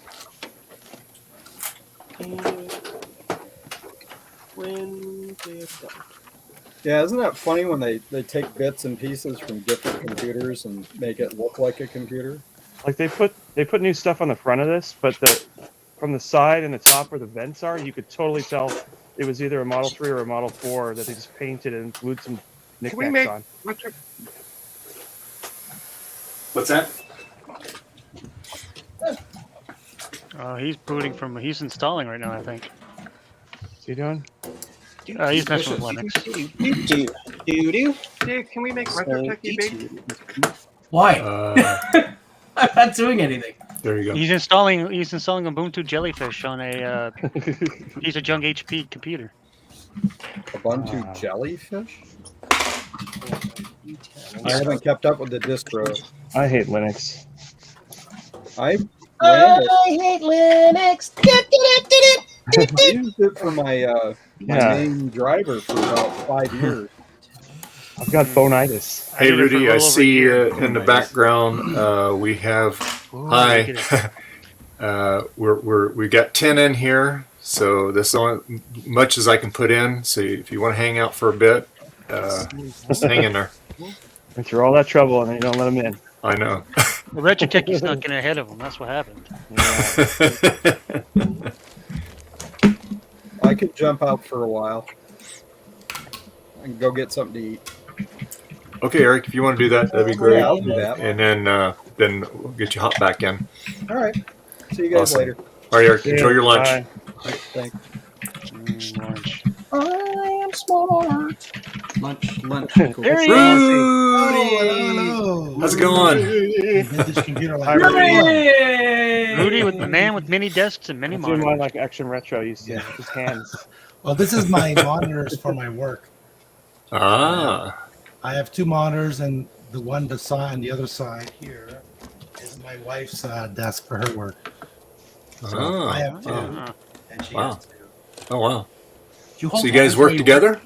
Yeah, isn't that funny when they take bits and pieces from different computers and make it look like a computer? Like they put new stuff on the front of this, but from the side and the top where the vents are, you could totally tell it was either a Model 3 or a Model 4 that they just painted and glued some Can we knickknacks make on. Retro? What's that? He's booting from. He's installing right now, I think. What's he doing? He's messing with Linux. Dave, can we make Retro Techie big? Why? I'm not doing anything. There you go. He's installing Ubuntu Jellyfish on a piece of junk HP computer. Ubuntu Jellyfish? I haven't kept up with the distro. I hate Linux. I ran it. hate Linux. I used it for my Yeah. main driver for about 5 years. I've got phonitis. Hey, did it for Rudy, a I little over a see year. in the background we have. Ooh, Hi. look at it. We got 10 in here, so this is only much as I can put in. So if you want to hang out for a bit, just hang in there. Went through all that trouble and then you don't let them in. I know. The Retro Techie snuck in ahead of him. That's what happened. I could jump out for a while. I can go get something to eat. Okay, Eric, if you want to do that, that'd be great. Yeah, I'll do that. And then we'll get you hot back in. All right. See you guys Awesome. later. All right, Eric, enjoy your lunch. Bye. All right, thanks. Lunch. I am smart. Lunch. There he is. Rudy! How's it going? Vintage computer Hi, like Rudy. Rudy with the man with many desks and many I'm doing monitors. mine like Action Retro used to. Just hands. Well, this is my monitors for my work. Ah, I have two monitors, and the one beside and the other side here is my wife's desk for her work. So Ah. I have two, Uh-huh. and she Wow. has two. oh wow. You So you guys work together?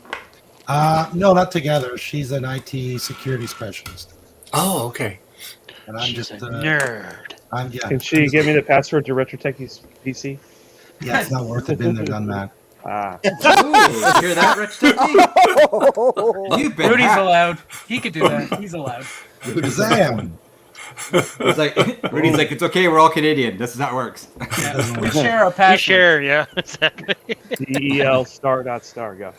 No, not together. She's an IT security specialist, Oh, okay. and I'm She's just a nerd. I'm yeah. Can she give me the password to Retro Techie's PC? Yeah, it's not worth it. Been there, done that. Ah. Ooh, hear that, Rich Techie? You've been Rudy's hacked. allowed. He could do that. He's allowed. Shazam! It's like Rudy's like, it's okay, we're all Canadian. This is how it works. Doesn't We work. share a You password. share, yeah, exactly. DEL star.star. Go.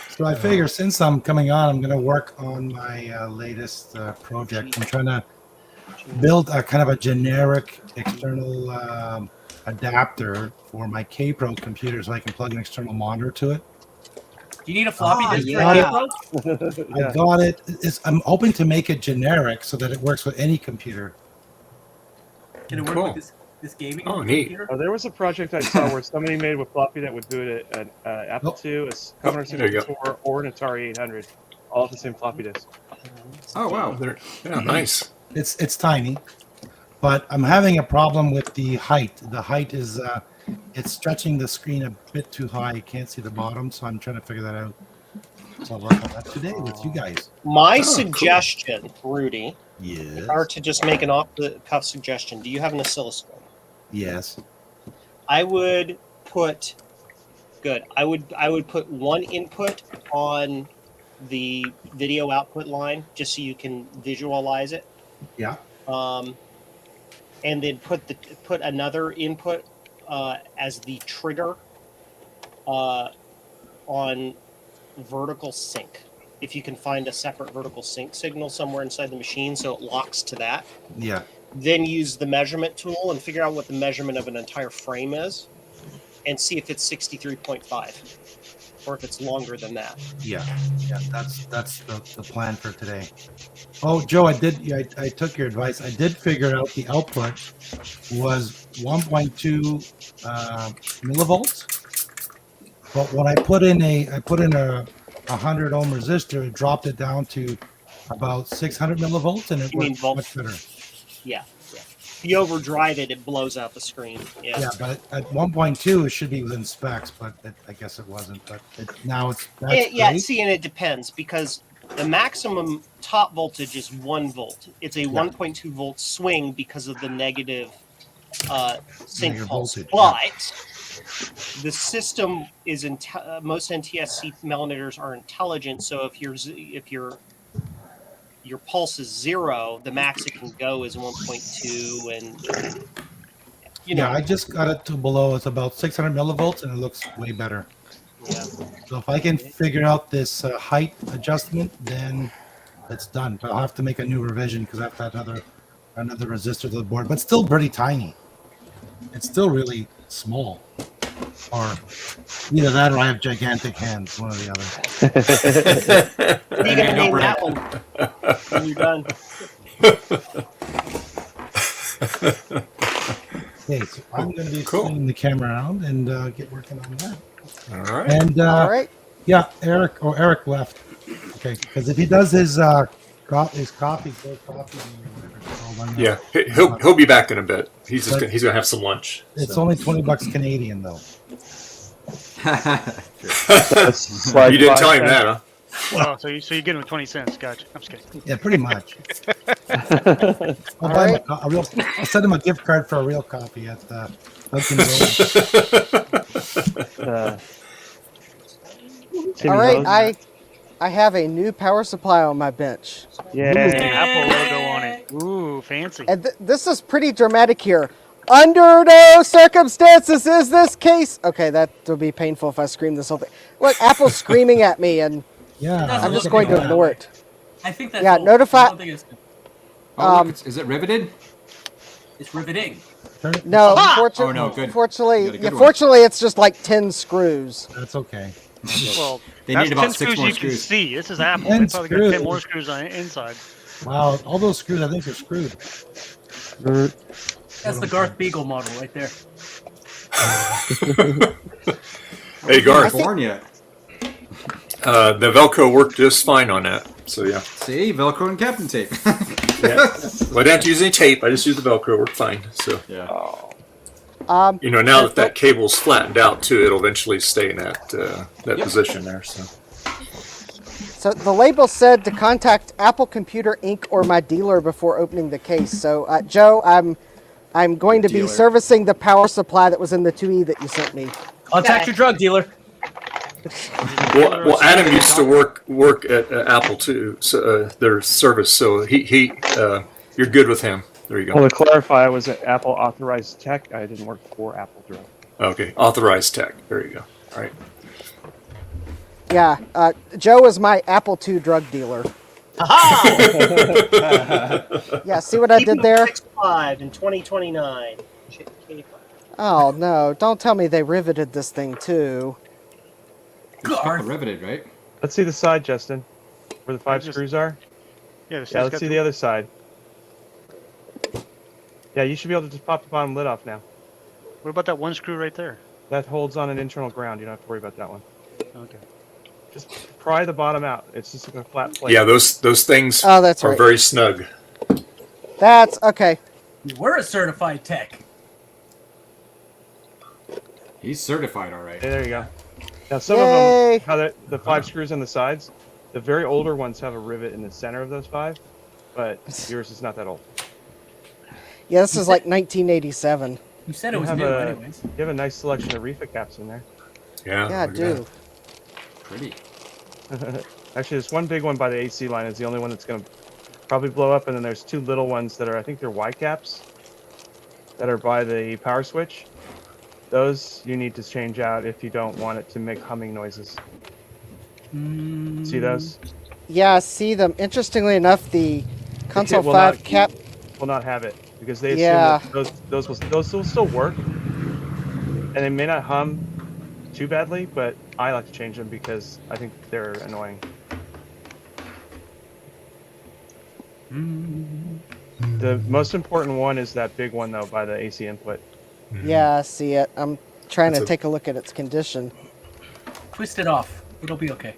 So I figure since I'm coming on, I'm going to work on my latest project. I'm trying to build a kind of a generic external adapter for my K-Pro computer so I can plug an external monitor to it. Do you need a floppy disk yeah. for K-Pro? Yeah. I got it. I'm hoping to make it generic so that it works with any computer. Can it work Cool. with this gaming Oh, neat. computer? Oh, there was a project I saw where somebody made a floppy that would boot an Apple II, a Commodore There you go. 64, or an Atari 800, all at the same floppy disk. Oh, wow. Yeah, nice. It's tiny. but I'm having a problem with the height. The height is it's stretching the screen a bit too high. You can't see the bottom, so I'm trying to figure that out. So I'll work on that today with you guys. My cool. suggestion, Rudy, Yes. or to just make an off-the-cuff suggestion. Do you have an oscilloscope? Yes. I would put put one input on the video output line just so you can visualize it. Yeah. And then put another input as the trigger on vertical sync. If you can find a separate vertical sync signal somewhere inside the machine so it locks to that. Yeah. Then use the measurement tool and figure out what the measurement of an entire frame is and see if it's 63.5 or if it's longer than that. Yeah. Yeah. That's the plan for today. Oh, Joe, I took your advice. I did figure out the output was 1.2 millivolts. But when I put in a 100 ohm resistor, it dropped it down to about 600 millivolts, and it worked much better. Yeah. If you overdrive it, it blows out the screen. Yeah. Yeah, but at 1.2, it should be within specs, but I guess it wasn't. But now it's that's great. See, and it depends because the maximum top voltage is 1 volt. It's a 1.2 volt swing because of the negative sync Negative pulse. voltage, But the system is most NTSC millimeters are intelligent. So if your pulse is 0, the max it can go is 1.2, and Yeah, I just got it to below. It's about 600 millivolts, and it looks way better. Yeah. So if I can figure out this height adjustment, then it's done. But I'll have to make a new revision because I have to add another resistor to the board, but still pretty tiny. It's still really small. Or either that or I have gigantic hands, one or the other. What are you going to name that one when you're done? Okay, so I'm going to be swinging the camera around and get working on that. All right. And All right. yeah, Eric left. Okay, because if he does his coffee, Yeah, he'll be back in a bit. He's gonna have some lunch. It's only $20 Canadian though. You didn't tell him that, huh? Well, so you get him 20 cents. Gotcha. I'm just kidding. Yeah, pretty much. I'll send him a gift card for a real coffee at Dunkin' Donuts. All right, I have a new power supply on my bench. Yeah. Apple logo on it. Ooh, fancy. And this is pretty dramatic here. Under no circumstances is this case. Okay, that will be painful if I scream this whole thing. Look, Apple's screaming at me, and I'm just going to ignore it. I think that's Yeah, all. notify. I don't think it's, Is it riveted? it's riveting. No, Oh, no, good. fortunately, You got a good one. fortunately, it's just like 10 screws. That's okay. Well, They that's need about 10 6 screws more you can screws. see. This is Apple. 10 They probably got 10 screws. more screws on the inside. Wow, all those screws I think are screwed. That's the Garth Beagle model right there. Hey, Garth. California. The Velcro worked just fine on that. So yeah. See, Velcro and Captain tape. Yeah. Well, I didn't have to use any tape. I just used the Velcro. Worked fine. So yeah. Now that cable's flattened out too, it'll eventually stay in that position there. So the label said to contact Apple Computer Inc. or my dealer before opening the case. So Joe, I'm going to be servicing the power supply that was in the 2E that you sent me. Contact your drug dealer. Well, Adam used to work at Apple too, so their service. So he you're good with him. There you go. Well, to clarify, I was at Apple Authorized Tech. I didn't work for Apple Direct. Okay, authorized tech. There you go. All right. Yeah, Joe is my Apple II drug dealer. Yeah, see what I did there? 6.5 in 2029. Oh no! Don't tell me they riveted this thing too. Riveted, right? Let's see the side, Justin, where the 5 screws are. Yeah, Let's see the other side. Yeah, you should be able to just pop the bottom lid off now. What about that one screw right there? That holds on an internal ground. You don't have to worry about that one. Okay. Just pry the bottom out. It's just like a flat plate. Yeah, those things Oh, that's are right. very snug. That's okay. You were a certified tech. He's certified, all right. Hey, there you go. Now some Yay! of them, how the 5 screws on the sides, the very older ones have a rivet in the center of those 5, but yours is not that old. Yeah, this is like 1987. You said it You was have new, a- anyways. You have a nice selection of Reefa caps in there. Yeah. Yeah, I look at do. Pretty. Actually, this one big one by the AC line is the only one that's going to probably blow up, and then there's 2 little ones that are, I think they're Y caps, that are by the power switch. Those you need to change out if you don't want it to make humming noises. See those? Yeah, I see them. Interestingly enough, the console will 5 not- cap. Will not have it because they assume Yeah. that those will still work, and they may not hum too badly, but I like to change them because I think they're annoying. The most important one is that big one though by the AC input. Yeah, I see it. I'm trying That's to a- take a look at its condition. Twist it off. It'll be okay.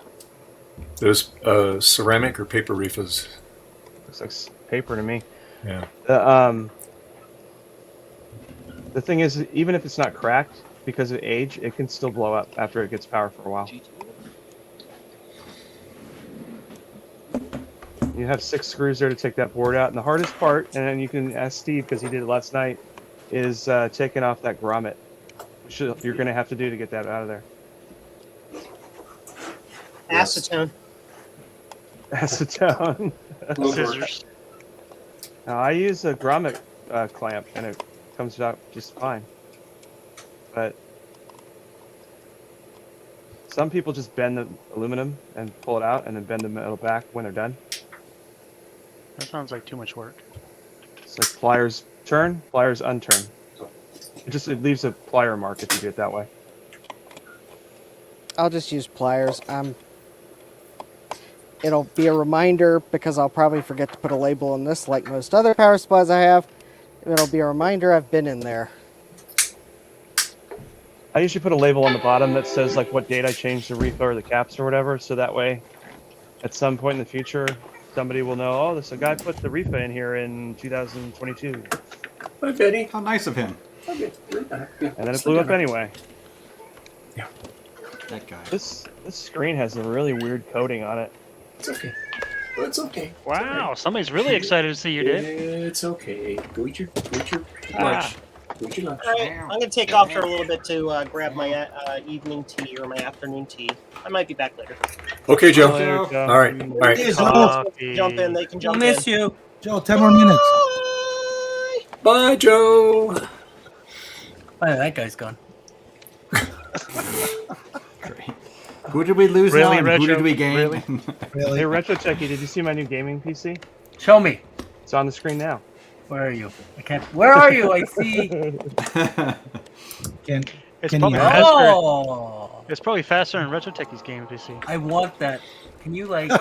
Those ceramic or paper Reefas. Looks like paper to me. Yeah. The thing is, even if it's not cracked because of age, it can still blow up after it gets power for a while. You have 6 screws there to take that board out, and the hardest part, and then you can ask Steve because he did it last night, is taking off that grommet. Which you're going to have to do to get that out of there. Acetone. Acetone. Scissors. Now, I use a grommet clamp, and it comes out just fine. But some people just bend the aluminum and pull it out, and then bend the metal back when they're done. That sounds like too much work. It's like pliers turn, pliers unturn. It leaves a plier mark if you do it that way. I'll just use pliers. It'll be a reminder because I'll probably forget to put a label on this like most other power supplies I have. It'll be a reminder I've been in there. I usually put a label on the bottom that says like what date I changed the Reefa or the caps or whatever, so that way at some point in the future somebody will know, oh, this guy put the Reefa in here in 2022. Hi, Betty. How nice of him. Okay, right back. Yeah. And then it blew up anyway. Yeah. That guy. This screen has a really weird coating on it. It's okay. Well, it's okay. Wow, somebody's really excited to see you, Dave. It's okay. Go eat your Ah. lunch. Go eat your lunch. All right, I'm going to take off for a little bit to grab my evening tea or my afternoon tea. I might be back later. Okay, Joe. Later, Joe. All right. All right. Cheers, Jump in, they can We'll jump miss in. you. Joe, 10 more minutes. Bye, Joe. Oh, that guy's gone. Who did we lose Really, now? And who Retro? did we gain? Really? Really? Hey, Retro Techie, did you see my new gaming PC? Show me. It's on the screen now. Where are you? I can't. Where are you? I see. Can, It's can probably you faster. Oh, It's probably faster in RetroTechie's game PC. I want that. Can you like?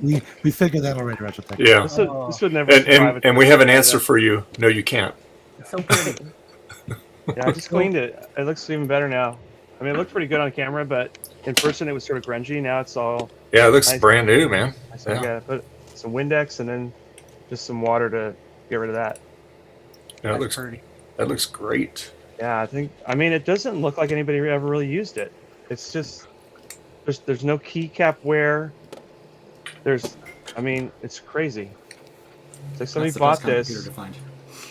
we figured that already, Retro Tech. Yeah. This would never And, survive and we have an answer for you. No, you can't. It's so pretty. Yeah, I just cleaned it. It looks even better now. I mean, it looked pretty good on camera, but in person it was sort of grungy. Now it's all Yeah, it looks nice. brand new, man. I Yeah. put some Windex and then just some water to get rid of that. Yeah, That's it looks pretty. that looks great. Yeah, I mean, it doesn't look like anybody ever really used it. It's just there's no keycap wear. I mean, it's crazy. It's like somebody That's the bought best kind of this. computer to find.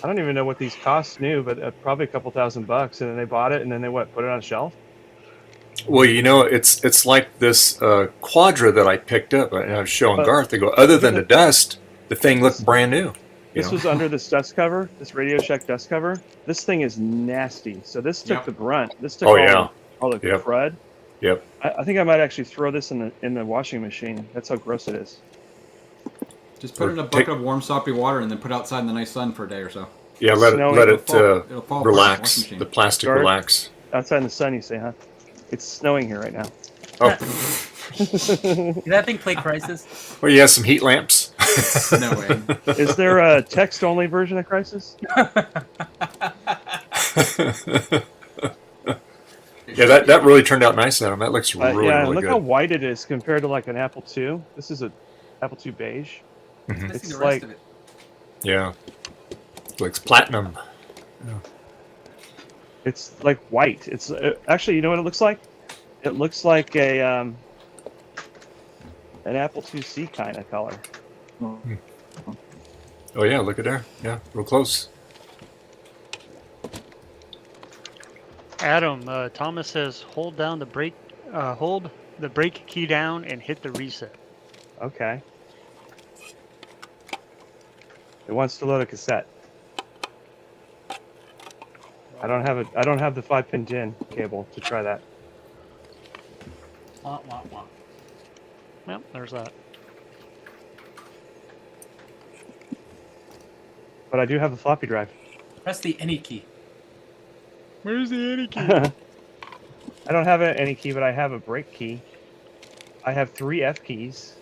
I don't even know what these cost new, but probably a couple $1,000, and then they bought it, and then they put it on a shelf. Well, you know, it's like this Quadra that I picked up, and I was showing Garth. They go, other than the dust, the thing looked brand new. This was under this dust cover, this Radio Shack dust cover. This thing is nasty. So this took the brunt. This took all the crud. Yep. I think I might actually throw this in the washing machine. That's how gross it is. Just put it in a bucket of warm, soppy water and then put it outside in the nice sun for a day or so. Yeah, let it It'll fall apart in the relax. washing machine. The plastic Garth, relax. Outside in the sun, you say, huh? It's snowing here right now. Oh, Did that thing play Crisis? well, you have some heat lamps. Snowing. Is there a text-only version of Crisis? Yeah, that really turned out nice on him. That looks really, yeah, really look good. how white it is compared to like an Apple II. This is an Apple II beige. Mhm. It's the rest like of it. Yeah. Looks platinum. It's like white. It's actually, you know what it looks like? It looks like a an Apple IIc kind of color. Oh yeah, look at there. Yeah, real close. Adam, Thomas says hold the brake key down and hit the reset. Okay. It wants to load a cassette. I don't have the 5-pin DIN cable to try that. Wah, wah, wah. Yep, there's that. But I do have a floppy drive. Press the any key. Where's the any key? I don't have any key, but I have a brake key. I have 3 F keys.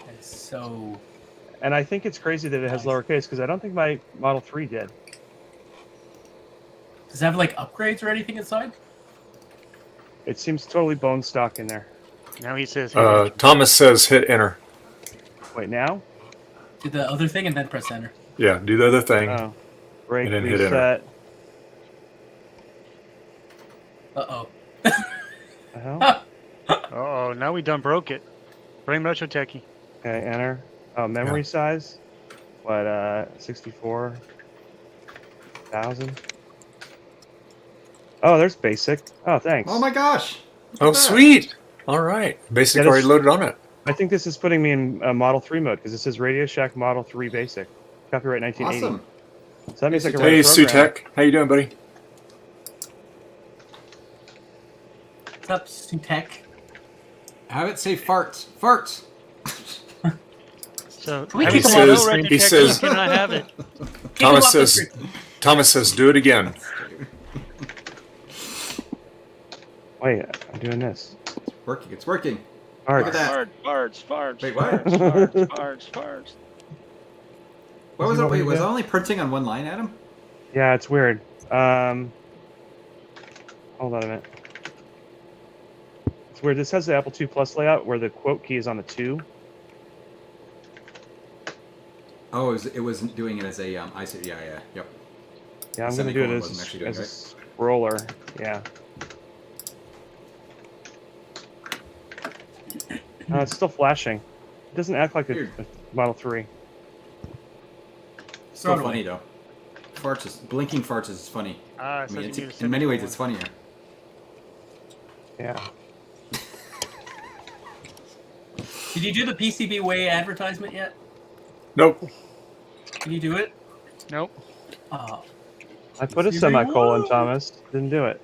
That's so. And I think it's crazy that it has lowercase because I don't think my Model 3 did. Does it have like upgrades or anything inside? It seems totally bone stock in there. Now he says. Thomas says hit enter. Wait, now? Do the other thing and then press enter. Yeah, do the other thing. Oh. Brake and then hit reset. enter. Uh-oh. Oh, now we done broke it. Bring Metro Techie. Okay, enter. Oh, memory size? What, 64,000? Oh, there's basic. Oh, thanks. Oh my gosh! Oh, sweet. All right. Basic already loaded on it. I think this is putting me in Model 3 mode because it says Radio Shack Model 3 Basic. Copyright 1980. Awesome. So that means I can run Hey, a program. Sutek. How you doing, buddy? What's up, Sutek? Have it say farts. Farts. So Can we He keep them says, on? he says, Can I have it? Thomas says, do it again. Wait, I'm doing this. It's working. It's working. All right. Look at that. Farts. Wait, what? Farts. What was it? Wait, was it only printing on one line, Adam? Yeah, it's weird. Hold on a minute. It's weird. This has the Apple II Plus layout where the quote key is on the 2. Oh, it wasn't doing it as a I see. Yeah. Yep. Yeah, I'm going to do it Wasn't as, actually doing as a it. scroller. Yeah. It's still flashing. It doesn't act like a Model 3. Still funny though. Blinking farts is funny. Ah, I mean, says you need to in send many me ways, one. it's funnier. Yeah. Did you do the PCB Way advertisement yet? Nope. Can you do it? Nope. Oh. I put a semicolon, Thomas. Didn't do it.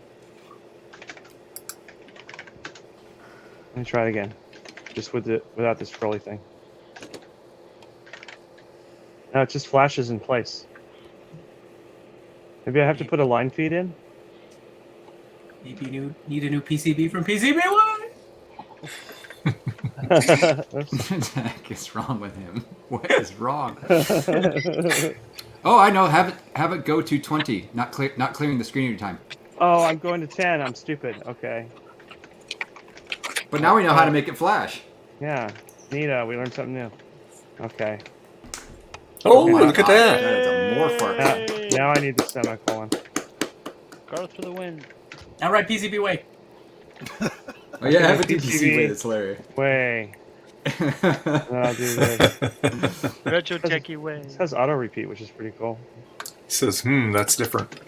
Let me try it again. Just without this scrolly thing. Now it just flashes in place. Maybe I have to put a line feed in? Maybe you need a new PCB from PCB Way? What the heck is wrong with him? What is wrong? Oh, I know. Have it go to 20. Not clearing the screen every time. Oh, I'm going to 10. I'm stupid. Okay. But now we know how to make it flash. Yeah. Neat. We learned something new. Okay. Oh, Okay. look at that. That is a more fart. Now I need the semicolon. Garth for the win. All right, PCB Way. Oh yeah, have it do PCB. PCB. That's hilarious. Way. I'll do this. Retro Techie Way. This has auto repeat, which is pretty cool. He says, that's different.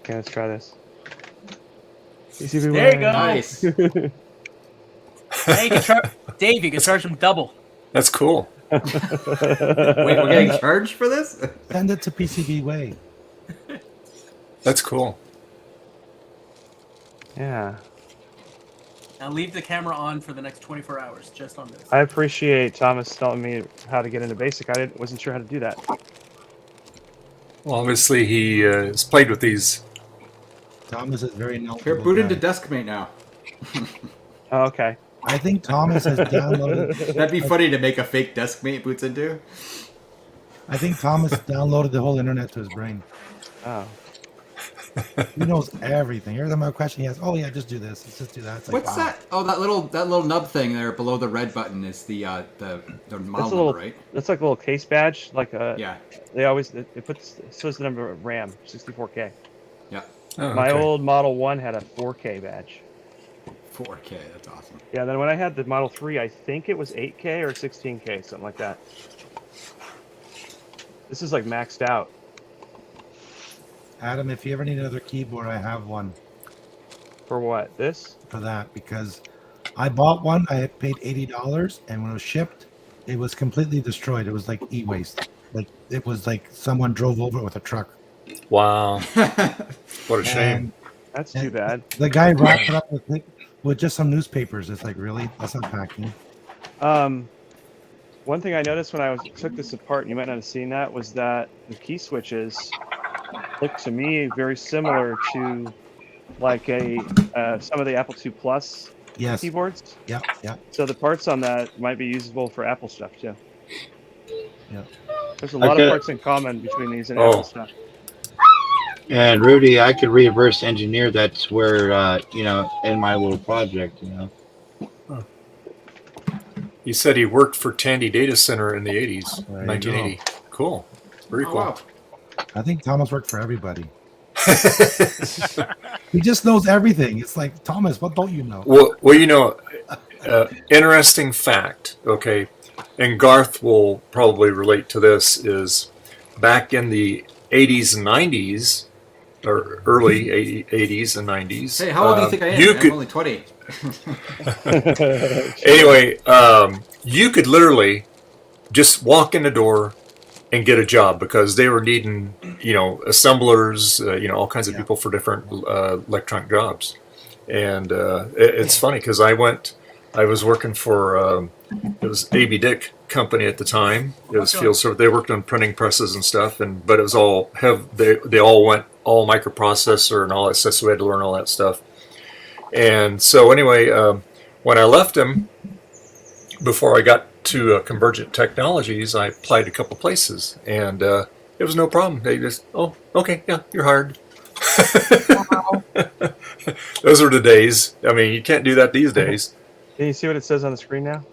Okay, let's try this. PCB There you way. go. Nice. Hey, you can Dave, you can charge him double. That's cool. Wait, we're getting charged for this? Send it to PCB Way. That's cool. Yeah. Now leave the camera on for the next 24 hours, just on this. I appreciate Thomas telling me how to get into BASIC. Wasn't sure how to do that. Well, obviously he has played with these. Thomas is very knowledgeable. Here, boot into guy. Deskmate now. Oh, okay. I think Thomas has downloaded. That'd be funny to make a fake Deskmate boots into. I think Thomas downloaded the whole internet to his brain. Oh. He knows everything. Every time I have a question, he has, "Oh yeah, just do this. Let's just do that." It's like, What's wow. that? Oh, that little nub thing there below the red button is the model That's a number, little, right? that's like a little case badge. Like Yeah. they put says the number of RAM 64K. Yeah. Oh, My okay. old Model 1 had a 4K badge. 4K. That's awesome. Yeah, then when I had the Model 3, I think it was 8K or 16K, something like that. This is like maxed out. Adam, if you ever need another keyboard, I have one For what? This? for that because I bought one. I had paid $80, and when it was shipped, it was completely destroyed. It was like e-waste. Like it was like someone drove over it with a truck. Wow. What a shame. And That's too bad. the guy wrapped it up with just some newspapers. It's like, really? That's not packing. One thing I noticed when I took this apart, and you might not have seen that, was that the key switches look to me very similar to like some of the Apple II Plus Yes. keyboards. Yeah, yeah. So the parts on that might be usable for Apple stuff too. Yeah. There's a lot Okay. of parts in common between these and Apple stuff. And Rudy, I could reverse engineer that to where, in my little project, He said he worked for Tandy Data Center in the 80s, There you 1980. Cool. Very Oh, cool. wow. I think Thomas worked for everybody. He just knows everything. It's like, Thomas, what don't you know? Well, interesting fact, okay, and Garth will probably relate to this, is back in the 80s and 90s, or early 80s and 90s. Hey, how old do you think I am? You I'm could, only 20. anyway, you could literally just walk in the door and get a job because they were needing, assemblers, all kinds of people for different electronic jobs. And it's funny because I was working for, it was A.B. Dick Company at the time. It was field service. They worked on printing presses and stuff, but it was all, they all went all microprocessor and all that stuff, so we had to learn all that stuff. And so anyway, when I left him, before I got to Convergent Technologies, I applied a couple places, and it was no problem. They just, oh, okay, yeah, you're hired. Those were the days. I mean, you can't do that these days. Can you see what it says on the screen now?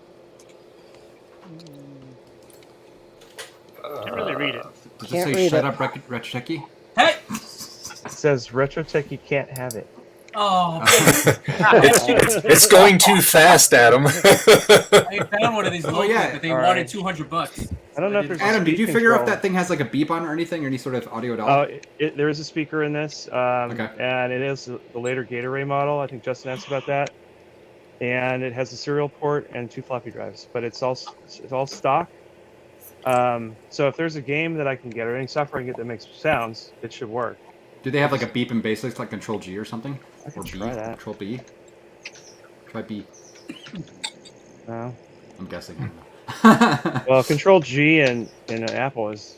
Can't really read it. Does it Can't say read shut it. up, Retrotechy? Hey! It says RetroTech, you can't have it. Oh, It's going too fast, Adam. I found one of these locals, yeah. but they All wanted right. $200. I don't know if there's a Adam, did speed you figure out if control. that thing has like a beep on it or anything, or any sort of audio at all? There is a speaker in this, Okay. and it is the later gate array model. I think Justin asked about that, and it has a serial port and 2 floppy drives, but it's all stock. So if there's a game that I can get or any software I can get that makes sounds, it should work. Do they have like a beep in basics, like Control G or something? I can Or try B? that. Control B? Try B. No. I'm guessing. Well, Control G in an Apple is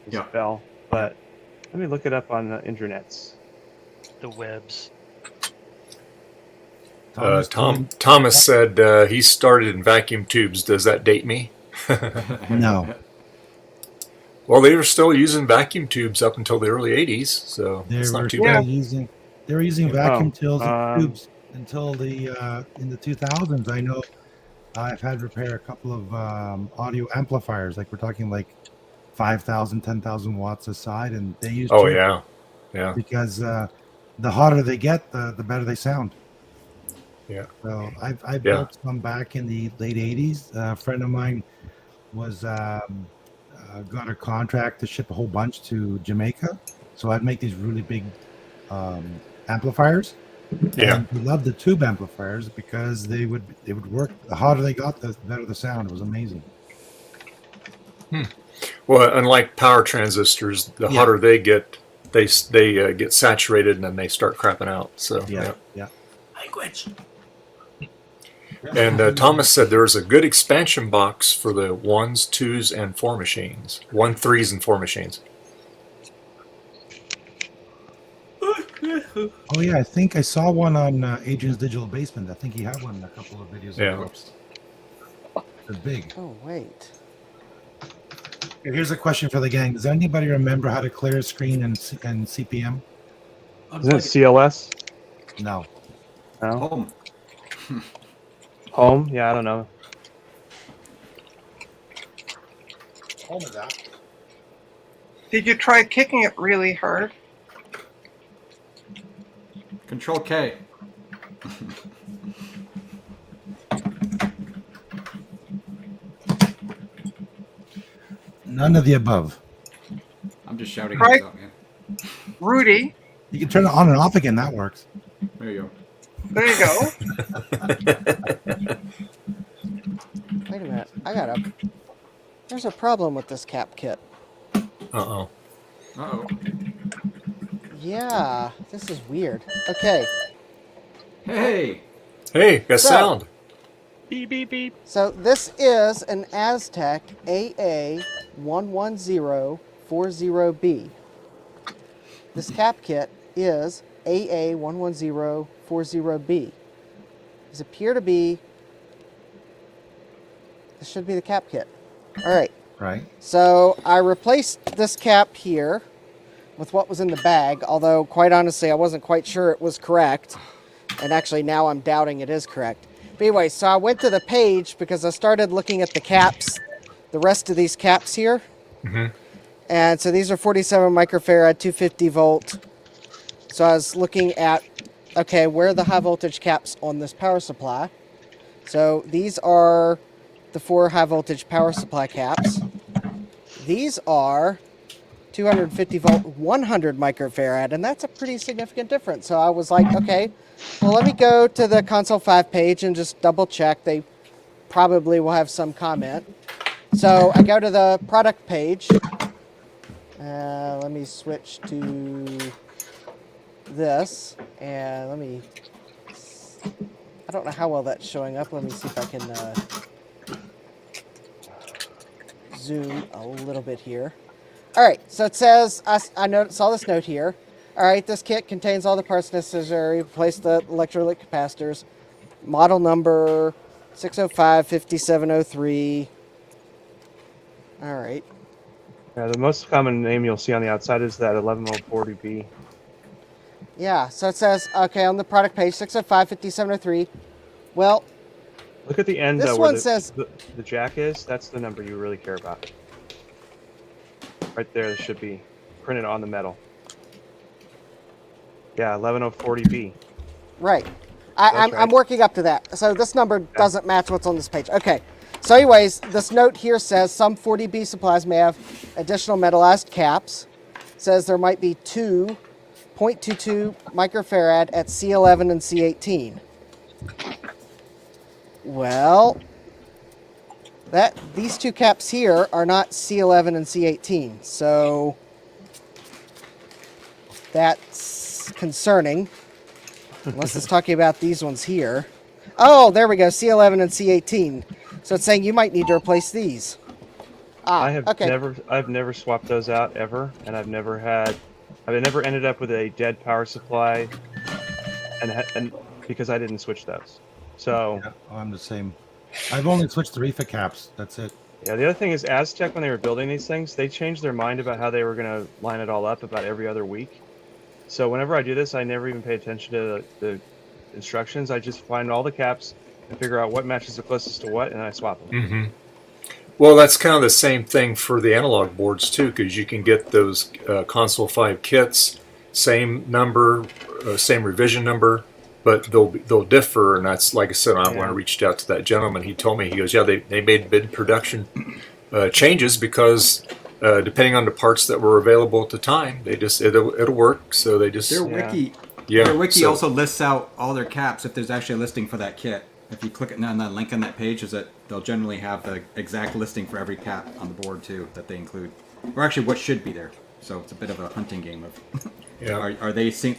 Yeah. Bell, but let me look it up on the internets. The webs. Thomas said he started in vacuum tubes. Does that date me? No. Well, they were still using vacuum tubes up until the early 80s, so They it's were not too still bad. using vacuum tubes um, tubes until in the 2000s. I know I've had to repair a couple of audio amplifiers, like we're talking like 5,000, 10,000 watts a side, and they use Oh, tubes yeah. because the hotter they get, the better they sound. Yeah. So I built some back in the late 80s. A friend of mine was got a contract to ship a whole bunch to Jamaica. So I'd make these really big amplifiers. Yeah. And we loved the tube amplifiers because they would work. The hotter they got, the better the sound. It was amazing. Well, unlike power transistors, the hotter they get, they get saturated and then they start crapping out. So Yeah. Language. And Thomas said there was a good expansion box for the 1s, 2s, and 4 machines. 1, 3s, and 4 machines. Oh yeah, I think I saw one on Adrian's Digital Basement. I think he had one in a couple of videos ago. They're big. Oh wait. Here's a question for the gang. Does anybody remember how to clear a screen in CPM? Isn't it CLS? No. No. Home. Home? Yeah, I don't know. Home of that. Did you try kicking it really hard? Control K. None of the above. I'm just shouting Right. things out, man. Rudy, You can turn it on and off again. That works. There you there you go. Wait a minute. There's a problem with this cap kit. Uh-oh. go. Uh-oh. Yeah, this is weird. Okay, Hey! Hey, got So- sound. Beep beep beep. so this is an Aztec AA11040B. This cap kit is AA11040B. These appear to be. This should be the cap kit. All right. Right. So I replaced this cap here with what was in the bag, although quite honestly I wasn't quite sure it was correct. And actually now I'm doubting it is correct. But anyway, so I went to the page because I started looking at the caps, the rest of these caps here. Mhm. And so these are 47 microfarad, 250 volt. So I was looking at, okay, where are the high voltage caps on this power supply? So these are the 4 high voltage power supply caps. These are 250 volt, 100 microfarad, and that's a pretty significant difference. So I was like, okay, well, let me go to the console 5 page and just double check. They probably will have some comment. So I go to the product page. Let me switch to this, and I don't know how well that's showing up. Let me see if I can zoom a little bit here. All right, so it says, I saw this note here. All right, this kit contains all the parts necessary to replace the electrolytic capacitors. Model number 605-5703. All right. Yeah, the most common name you'll see on the outside is that 11040B. Yeah, so it says, okay, on the product page, 605-5703. Well, Look at the end, this though, one where says, the jack is. That's the number you really care about. Right there, it should be printed on the metal. Yeah, 11040B. right. That's I'm working up to that. So this number doesn't match what's on this page. Okay. So anyways, this note here says some 40B supplies may have additional metallized caps. It says there might be 2 0.22 microfarad at C11 and C18. Well, these 2 caps here are not C11 and C18, so that's concerning. Unless it's talking about these ones here. Oh, there we go, C11 and C18. So it's saying you might need to replace these. I've never swapped those out ever, and I've never ended up with a dead power supply, and because I didn't switch those. So Yeah, I'm the same. I've only switched the Refa caps. That's it. yeah, the other thing is Aztec, when they were building these things, they changed their mind about how they were going to line it all up about every other week. So whenever I do this, I never even pay attention to the instructions. I just find all the caps and figure out what matches the closest to what, and I swap them. Mm-hmm. Well, that's kind of the same thing for the analog boards too, because you can get those console 5 kits, same number, same revision number, but they'll differ, and that's like I said. When I reached out to that gentleman, he told me, he goes, yeah, they made mid production changes because depending on the parts that were available at the time, it'll work. So they just Their wiki. Yeah. Their wiki also lists out all their caps if there's actually a listing for that kit. If you click on that link on that page, is that they'll generally have the exact listing for every cap on the board too that they include, or actually what should be there. So it's a bit of a hunting game of. Yeah. Are they seeing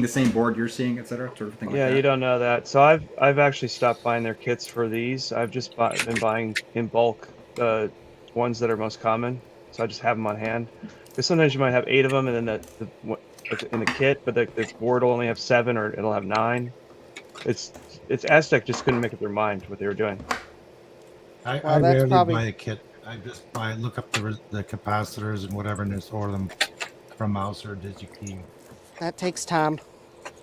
the same board you're seeing, etc. Sort of thing. Yeah, like that? you don't know that. So I've actually stopped buying their kits for these. I've just been buying in bulk the ones that are most common. So I just have them on hand. Because sometimes you might have 8 of them, and then in the kit, but the board will only have 7, or it'll have 9. It's Aztec just couldn't make up their mind what they were doing. I Well, that's rarely probably- buy a kit. I just look up the capacitors and whatever, and just order them from Mouse or DigiKey. That takes time.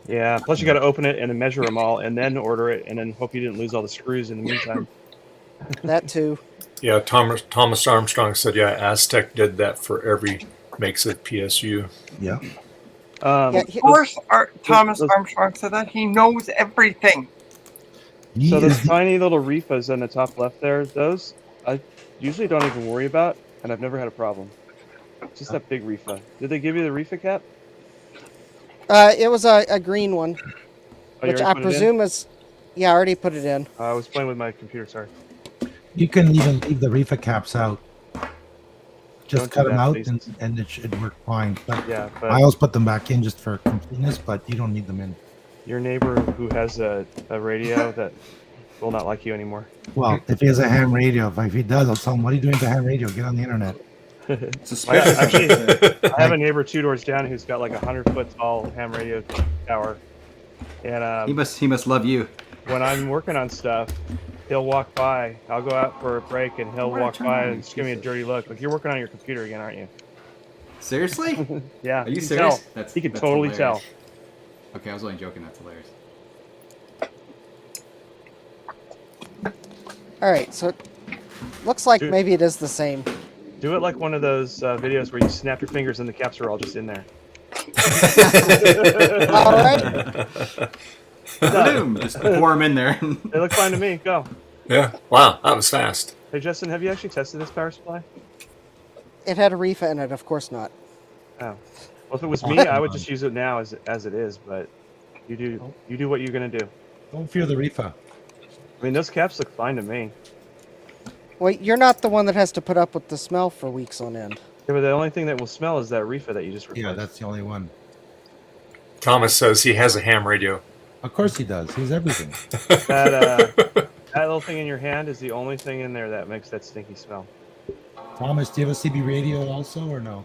Yeah. Plus, you got to open it and then measure them all, and then order it, and then hope you didn't lose all the screws in the meantime. That too. Yeah, Thomas Armstrong said, yeah, Aztec did that for every makes it PSU. Yeah. Of course, Thomas Armstrong said that. He knows everything. So those tiny little reefas on the top left there, those I usually don't even worry about, and I've never had a problem. Just that big reefa. Did they give you the reefa cap? It was a green one, Oh, you which already I put it in? presume is. Yeah, I already put it in. I was playing with my computer. Sorry. You can even leave the reefa caps out. Just Don't cut do them that, out, please. and it should work fine. But Yeah, but- I always put them back in just for completeness, but you don't need them in. Your neighbor who has a radio that will not like you anymore. Well, if he has a ham radio, if he does, I'll tell him, what are you doing with the ham radio? Get on the internet. I have a neighbor 2 doors down who's got like a 100-foot tall ham radio tower, and He must love you. when I'm working on stuff, he'll walk by. I'll go out for a break, and he'll walk by and just give me a dirty look. Like, you're working on your computer again, aren't you? Seriously? Yeah. Are you he can serious? tell. He can totally hilarious. tell. Okay, I was only joking. That's hilarious. All right, so it looks like Dude. maybe it is the same. Do it like one of those videos where you snap your fingers and the caps are all just in there. All right. Boom! Just pour them in there. They look fine to me. Go. Yeah. Wow, that was fast. Hey, Justin, have you actually tested this power supply? It had a reefa in it, of course not. Oh. Well, if it was me, I would just use it now as it is. But you do what you're gonna do. Don't fear the reefa. I mean, those caps look fine to me. Wait, you're not the one that has to put up with the smell for weeks on end. Yeah, but the only thing that will smell is that reefa that you just replaced. Yeah, that's the only one. Thomas says he has a ham radio. Of course he does. He's everything. That little thing in your hand is the only thing in there that makes that stinky smell. Thomas, do you have a CB radio also, or no?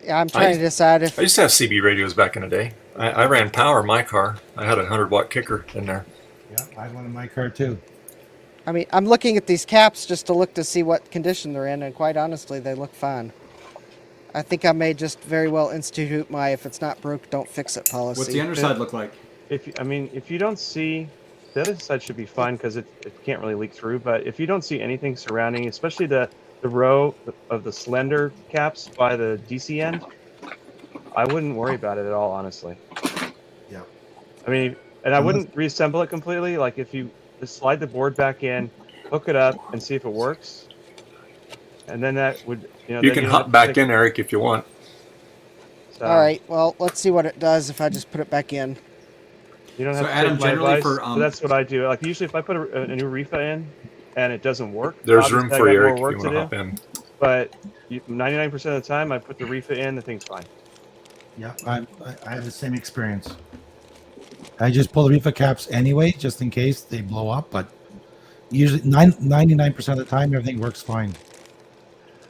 Yeah, I'm trying to decide if I used to have CB radios back in the day. I ran power in my car. I had a 100-watt kicker in there. Yeah, I had one in my car too. I mean, I'm looking at these caps just to look to see what condition they're in, and quite honestly, they look fine. I think I may just very well institute my "if it's not broke, don't fix it" policy. What's the underside look like? If you don't see, the other side should be fine because it can't really leak through. But if you don't see anything surrounding, especially the row of the slender caps by the DC end, I wouldn't worry about it at all, honestly. Yeah. I mean, and I wouldn't reassemble it completely. Like, if you just slide the board back in, hook it up, and see if it works, and then that would, You can hop back in, Eric, if you want. So, All right, well, let's see what it does if I just put it back in. You don't So have to Adam, take my generally advice, for, but that's what I do. Like, usually if I put a new reefa in and it doesn't work, There's room obviously for I you, got Eric, more if work you to want to do. hop in. But 99% of the time, I put the reefa in, the thing's fine. Yeah, I have the same experience. I just pull the reefa caps anyway, just in case they blow up. But usually, 99% of the time, everything works fine.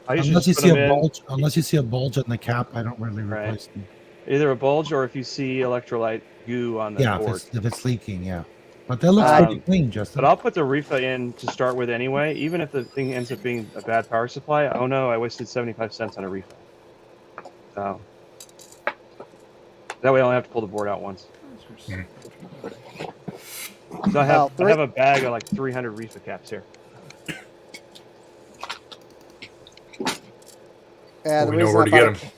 I usually Unless you just see put a 'em in. bulge, unless you see a bulge in the cap, I don't really replace them. Either a bulge or if you see electrolyte goo on the Yeah, board. if it's leaking, yeah. But that looks pretty clean, Justin. But I'll put the reefa in to start with anyway, even if the thing ends up being a bad power supply. Oh no, I wasted 75 cents on a reefa. So that way I only have to pull the board out once. So I have a bag of like 300 reefa caps here. Yeah, the We know reason where I to get bought- them.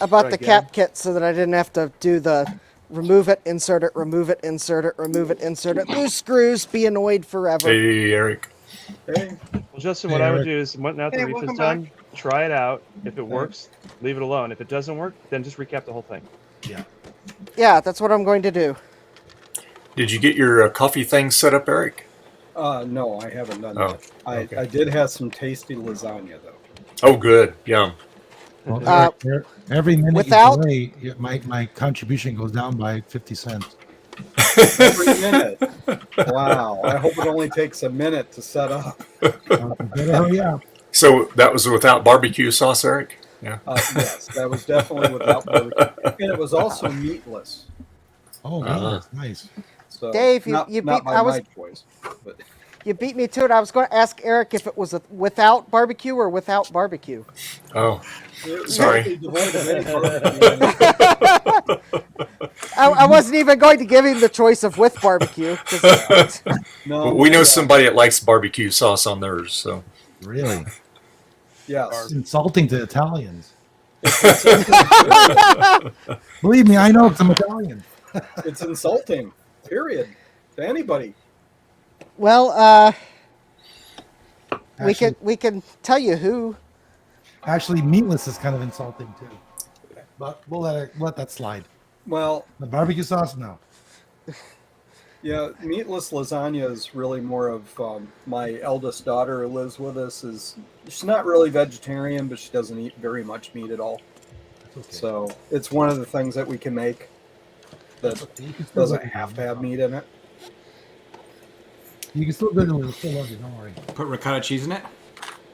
I bought Right, the get cap kit so that I didn't have to do the remove it, insert it, remove it, insert it, remove it, insert it, loose screws, be annoyed forever. Hey, Eric. Hey, Well, Justin, Hey, what I would Eric. do is when now the Hey, reefa's welcome done, try it out. If it works, leave it alone. If it doesn't work, then just recap the whole thing. Yeah, that's what I'm going to do. Did you get your coffee thing set up, Eric? No, I haven't done Oh, that. okay. I did have some tasty lasagna though. Oh, good. Yum. Well, every minute without- you delay, my contribution goes down by 50 cents. Every minute. Wow. I hope it only takes a minute to set up. Better hurry up. So that was without barbecue sauce, Eric? Yeah. Yes, that was definitely without barbecue. And it was also meatless. Oh, wow, that's nice. So Dave, you not beat- by I was- my choice. But You beat me to it. I was going to ask Eric if it was without barbecue or without barbecue. Oh, sorry. I wasn't even going to give him the choice of with barbecue. No, we know somebody that likes barbecue sauce on theirs. So Really? Yes. It's insulting to Italians. Believe me, I know because I'm Italian. It's insulting, period, to anybody. Well, Actually- we can tell you who. Actually, meatless is kind of insulting too. But we'll let that slide. Well, The barbecue sauce, no. yeah, meatless lasagna is really more of my eldest daughter who lives with us. She's not really vegetarian, but she doesn't eat very much meat at all. That's okay. So it's one of the things that we can make that You can still doesn't go- have to have meat in it. You can still do it. We'll still love you. Don't worry. Put ricotta cheese in it.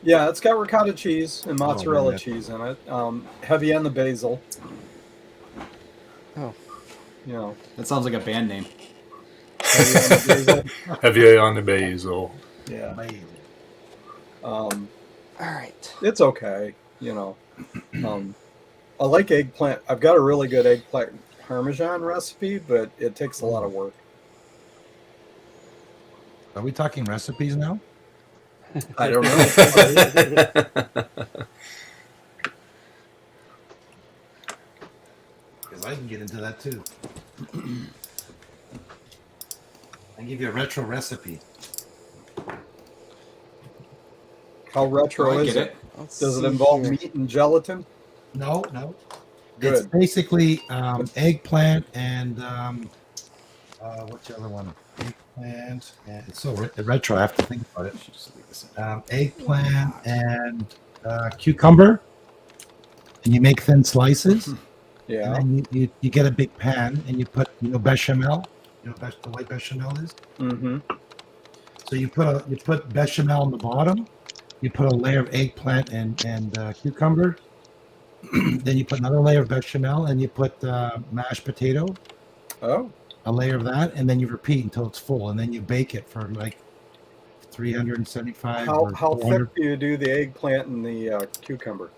Yeah, it's got ricotta cheese and mozzarella man. cheese in it. Heavy on the basil. Oh. You know, That sounds like a band name. heavy on the basil. Heavy on the basil. Yeah. Amazing. All right. It's okay. You know, I like eggplant. I've got a really good eggplant parmesan recipe, but it takes a lot of work. Are we talking recipes now? I don't know. Because I can get into that too. I give you a retro recipe. How retro Oh, I is get it? it. Does it involve meat and gelatin? No, no. Good. It's basically eggplant and what's the other one? Eggplant and it's so retro. I have to think about it. Eggplant and cucumber, and you make thin slices. Yeah. And then you get a big pan and you put bechamel. You know what the white bechamel is. Mm-hmm. So you put bechamel on the bottom. You put a layer of eggplant and cucumber. Then you put another layer of bechamel and you put mashed potato. Oh. A layer of that, and then you repeat until it's full, and then you bake it for like 375. or How 400. thick do you do the eggplant and the cucumber?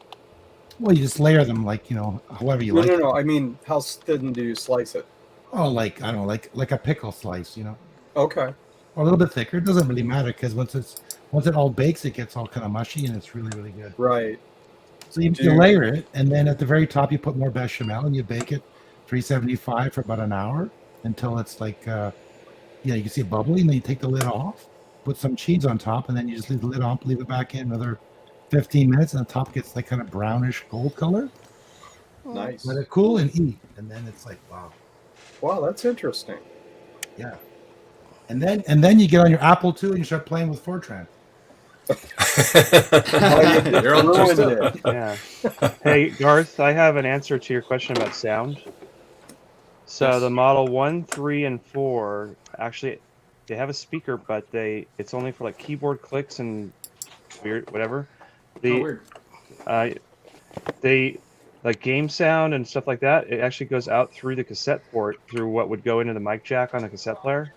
Well, you just layer them like however you like. No. I mean, how thin do you slice it? Oh, like I don't know, like a pickle slice, Okay. or a little bit thicker. It doesn't really matter because once it all bakes, it gets all kind of mushy, and it's really really good. Right. So you layer it, and then at the very top you put more bechamel, and you bake it 375 for about an hour until it's like you can see it bubbly, and then you take the lid off, put some cheese on top, and then you just leave the lid on, leave it back in another 15 minutes, and the top gets like kind of brownish gold color. Nice. Let it cool and eat, and then it's like wow. Wow, that's interesting. Yeah. And then you get on your Apple II and you start playing with Fortran. You're on Ruined Twister. it. Yeah. Hey, Garth, I have an answer to your question about sound. So the Model 1, 3, and 4 actually they have a speaker, but it's only for like keyboard clicks and weird whatever. Weird. They like game sound and stuff like that. It actually goes out through the cassette port through what would go into the mic jack on the cassette player,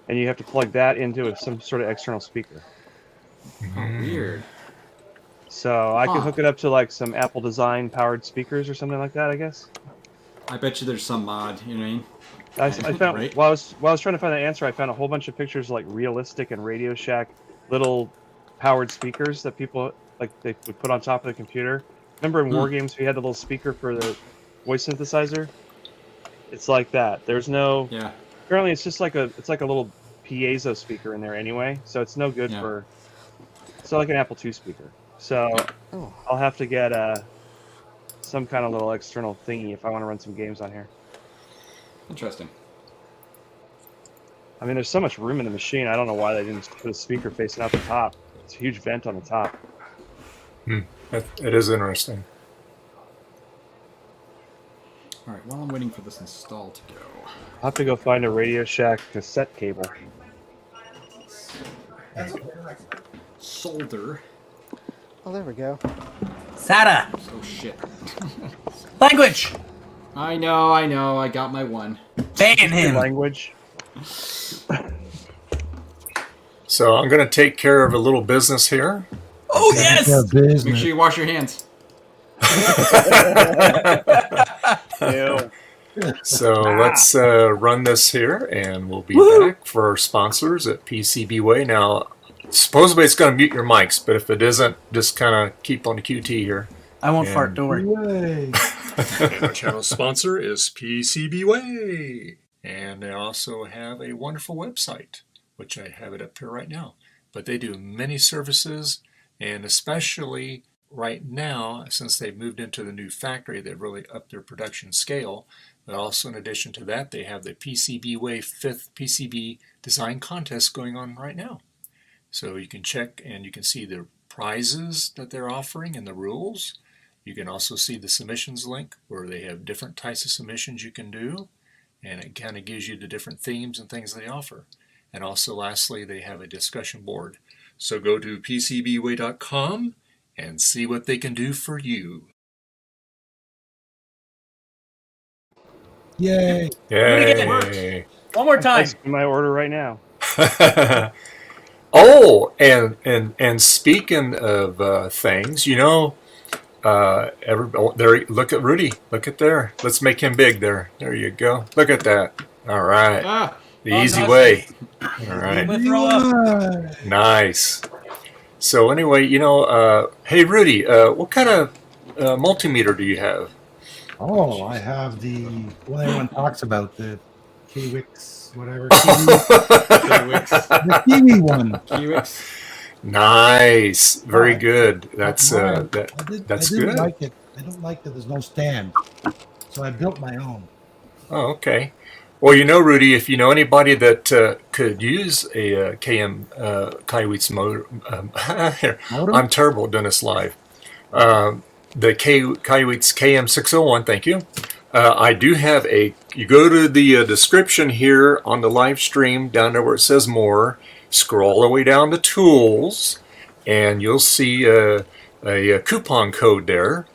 and you have to plug that into some sort of external speaker. Weird. So I can hook it up to like some Apple design powered speakers or something like that, I guess. I bet you there's some mod. You know what I mean? I found Right? while I was trying to find that answer, I found a whole bunch of pictures of, like Realistic and Radio Shack little powered speakers that people like they would put on top of the computer. Remember in War Games we had the little speaker for the voice synthesizer? It's like that. There's no currently it's just like a little piezo speaker in there anyway, so it's no good for it's not like an Apple II speaker. So I'll have to get some kind of little external thingy if I want to run some games on here. Interesting. I mean, there's so much room in the machine. I don't know why they didn't just put a speaker facing out the top. It's a huge vent on the top. It is interesting. All right. While I'm waiting for this install to go, I'll have to go find a Radio Shack cassette cable. solder. Oh, there we go. SATA. Oh shit. Language. I know. I got my one. Ban him. Language. So I'm going to take care of a little business here. Oh yes. Make sure you wash your hands. Ew. So let's run this here, and we'll be back for our sponsors at PCBWay. Now, supposedly it's going to mute your mics, but if it isn't, just kind of keep on the QT here. I won't fart. And- Don't worry. And our channel sponsor is PCBWay. And they also have a wonderful website, which I have it up here right now. But they do many services, and especially right now, since they've moved into the new factory, they've really upped their production scale. But also in addition to that, they have the PCBWay 5th PCB Design Contest going on right now. So you can check and you can see the prizes that they're offering and the rules. You can also see the submissions link where they have different types of submissions you can do. And it kind of gives you the different themes and things they offer. And also lastly, they have a discussion board. So go to PCBWay.com and see what they can do for you. Yay! Yay! One more time. That's in my order right now. Oh, and speaking of things, you know, there. Look at Rudy. Look at there. Let's make him big there. There you go. Look at that. All right. The easy way. All right. Nice. So anyway, you know, hey Rudy, what kind of multimeter do you have? Oh, I have the one everyone talks about, the Kaiweets, whatever. The Kiwi one. Kaiweets. Nice. Very good. That's I that's didn't good. like it. I don't like that there's no stand, so I built my own. Oh, okay. Well, you know, Rudy, if you know anybody that could use a Kaiweets motor, Motor? I'm terrible at doing this live. The Kaiweets KM601, thank you. I do have you go to the description here on the live stream, down there where it says more, scroll all the way down to tools, and you'll see a coupon code there.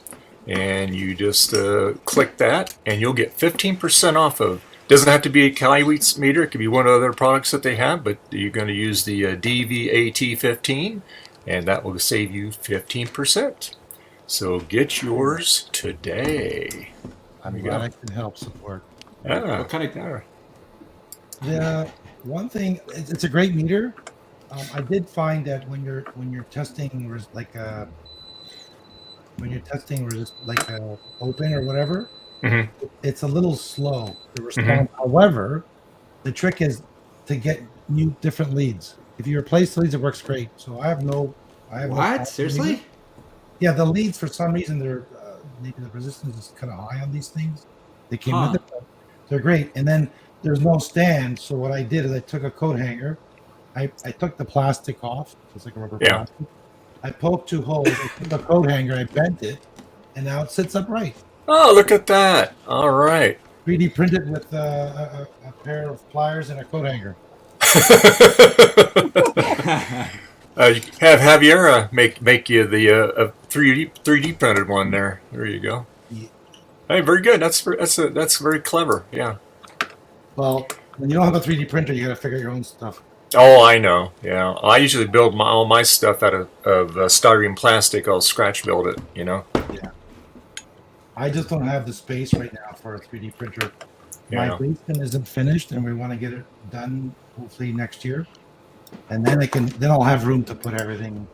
And you just click that, and you'll get 15% off of. Doesn't have to be a Kaiweets meter. It could be one of the other products that they have, but you're going to use the DVAT15, and that will save you 15%. So get yours today. I'm glad I can help support. Yeah. What kind of? The one thing, it's a great meter. I did find that when you're testing open or whatever, it's a little slow to respond. However, the trick is to get different leads. If you replace the leads, it works great. So I have no. What? Seriously? Yeah, the leads for some reason maybe the resistance is kind of high on these things. They came with it. But they're great. And then there's no stand. So what I did is I took a coat hanger. I took the plastic off. It's like a rubber plastic. I poked 2 holes. I took the coat hanger. I bent it, and now it sits upright. Oh, look at that! All right. 3D printed with a pair of pliers and a coat hanger. You have Javiera make you the 3D printed one there. There you go. Yeah. Hey, very good. That's very clever. Yeah. Well, when you don't have a 3D printer, you got to figure out your own stuff. Oh, I know. Yeah, I usually build all my stuff out of styrene plastic. I'll scratch build it. You know. Yeah. I just don't have the space right now for a 3D printer. Yeah. My basement isn't finished, and we want to get it done hopefully next year. And then I'll have room to put everything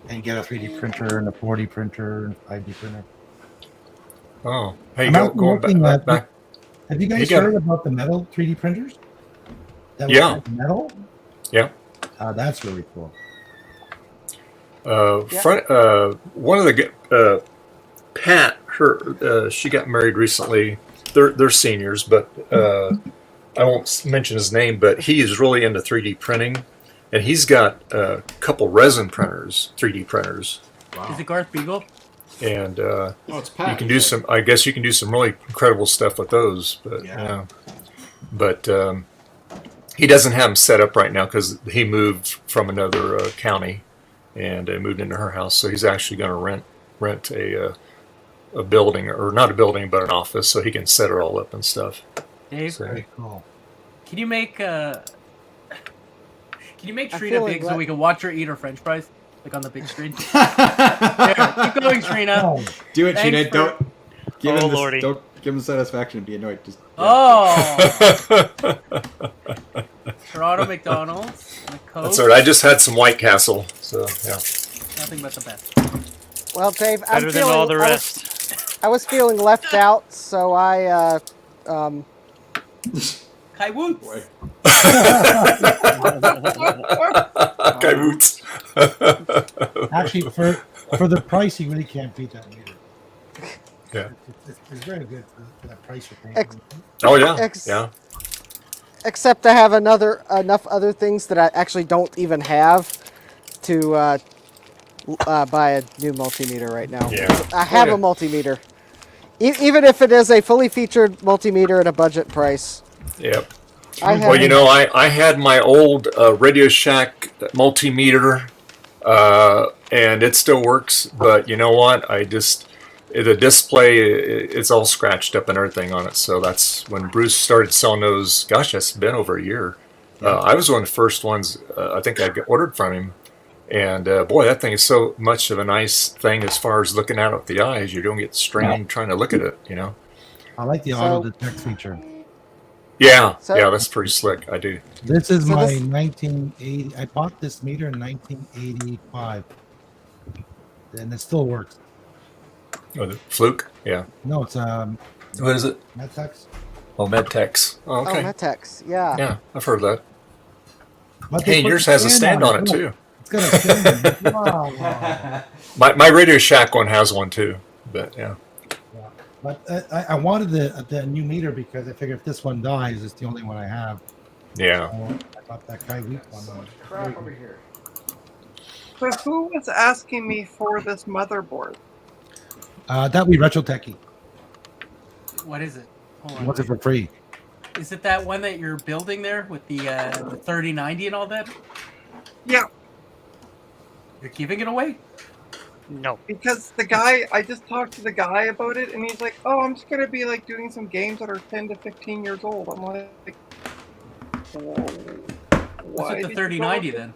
and get a 3D printer and a 4D printer and 5D printer. Oh, hey, I'm going back. Have you guys heard about the metal 3D printers? That was like metal? Yeah. That's really cool. One of the Pat, she got married recently. They're seniors, but I won't mention his name. But he is really into 3D printing, and he's got a couple resin printers, 3D printers. Wow. Is it Garth Beagle? And it's Pat. you can do some. I guess you can do some really incredible stuff with those. But but he doesn't have them set up right now because he moved from another county and moved into her house. So he's actually going to rent a building, or not a building, but an office, so he can set it all up and stuff. Dave, So, Very cool. can you make Can you make I'm Trina feeling big so glad- we can watch her eat her French fries, like on the big screen? There, keep going, Trina. Oh, Do it, Thanks Trina. for- Don't give Oh, him this. Lordy. Don't give him satisfaction. Be annoyed. Just. Oh, Toronto McDonald's. And a Coke. That's all right. I just had some White Castle, so yeah. Nothing but the best. Well, Dave, I'm Better than feeling, all the I was- rest. I was feeling left out, so I Kaiweets. Kaiweets. actually, for the price, you really can't beat that meter. Yeah. It's very good for that price you're paying. Ex- Oh yeah. Ex- Yeah. except I have enough other things that I actually don't even have to buy a new multimeter right now. Yeah. I have Oh, yeah. a multimeter, even if it is a fully featured multimeter at a budget price. Yep. I have. Well, you know, I had my old Radio Shack multimeter, and it still works. But you know what? The display, it's all scratched up and everything on it. So that's when Bruce started selling those. Gosh, that's been over a year. I was one of the first ones I think I ordered from him. And boy, that thing is so much of a nice thing as far as looking at it with the eyes. You don't get strained trying to look at it, you know? I like the auto detect feature. Yeah, So- yeah, that's pretty slick. I do. This is So my this- 1980. I bought this meter in 1985, and it still works. Oh, the Fluke? Yeah. No, it's What is it? Medtex. Oh, Medtex. Oh, okay. Oh, Metex, yeah. Yeah, I've heard of that. But they Hey, put yours the has a stand on it, Look, too. It's got a stand. Wow. My Radio Shack one has one, too. But, yeah. But I wanted the new meter because I figured if this one dies, it's the only one I have. Yeah. So I bought that Kaiweets one. Crap over here. So who was asking me for this motherboard? That we retro techie. What is it? Hold on. What's it for free? Is it that one that you're building there with the 3090 and all that? Yeah, You're giving it away? No. because the guy, I just talked to the guy about it, and he's like, "Oh, I'm just gonna be like doing some games that are 10 to 15 years old." I'm like, What's why with the did you 3090 go- then?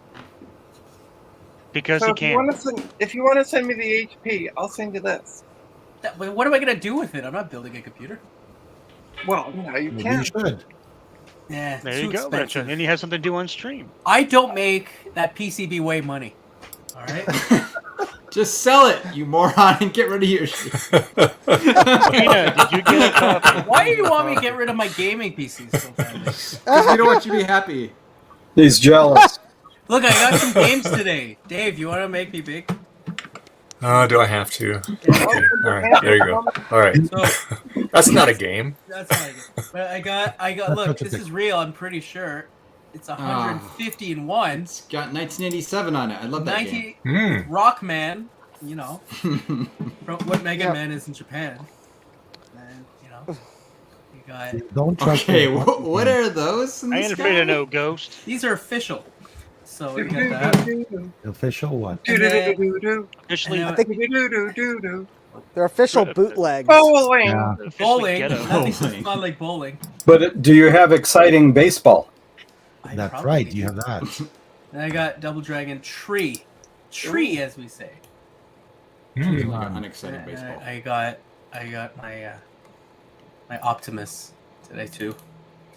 Because So you if you can. want to send, if you want to send me the HP, I'll send you this. What am I gonna do with it? I'm not building a computer. Well, now you Maybe can. you should. Yeah, There too you go, Richard. expensive. And you have something to do on stream. I don't make that PCB way money. All right. Just sell it, you moron, and get rid of your shit. Trina, did you get a copy? Why do you want me to get rid of my gaming PCs so badly? Because we don't want you to be happy. He's jealous. Look, I got some games today. Dave, you want to make me big? Do I have to? Okay. All right. There you go. All right. So That's not a game. that's not a game. But I got. Look, this is real. I'm pretty sure. It's 150 in one. It's got 1987 on it. I love that game. 90 Rockman. You know, from what Mega Yep. Man is in Japan. And you know, you got. Don't trust Okay, me. what are those? In I this ain't afraid guy? of no ghost. These are official. So you got that. The official one. Do-do-do-do-do. Officially, I think Do-do-do-do-do. they're official bootlegs. Bowling. Yeah. officially Bowling. ghetto. Nothing says fun like bowling. But do you have exciting baseball? I That's probably right. do. You have that. And I got Double Dragon Tree. Tree, as we say. Like Hmm. an unexciting And baseball. I got my my Optimus today too.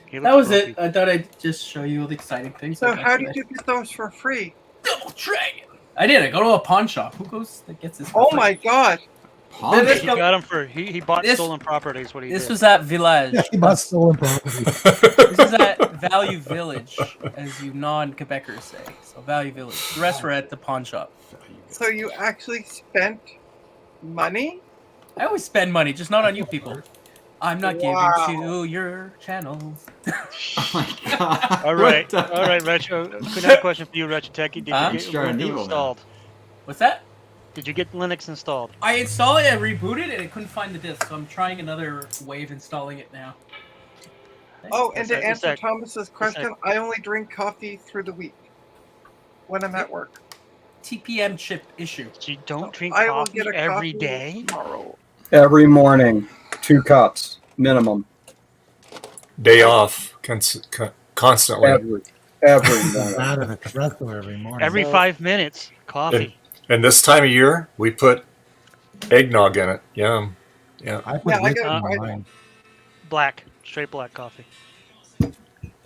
He That looks was it. grumpy. I thought I'd just show you all the exciting things. I So got how today. did you get those for free? Double Dragon? I did. I go to a pawn shop. Who goes that gets this? For Oh free? my god! Pawn This- He got him for he bought This- stolen properties. What he This did. was at Village. Yeah, he bought stolen property. This is at Value Village, as you non-Quebecers say. So Value Village. The rest were at the pawn shop. So you actually spent money? I always spend money, just not on you people. I'm not Wow. giving to your channels. Oh my god. All right, What the- all right, Retro. Could I have a question for you, Retro Techie? Did Huh? you get You're an Ubuntu evil now. installed? What's that? Did you get Linux installed? I installed it and rebooted and I couldn't find the disk, so I'm trying another way of installing it now. Oh, and Is to that- is answer that- Thomas's question, I only drink coffee through the week when I'm at work. TPM chip issue. So you don't drink I will coffee get a every coffee day? tomorrow. Every morning, 2 cups minimum. Day off constantly. Every morning. Out of espresso every morning. Every 5 minutes, coffee. And this time of year, we put eggnog in it. Yum. Yeah. I put Yeah, I whiskey gotta in try mine. Black, straight black coffee.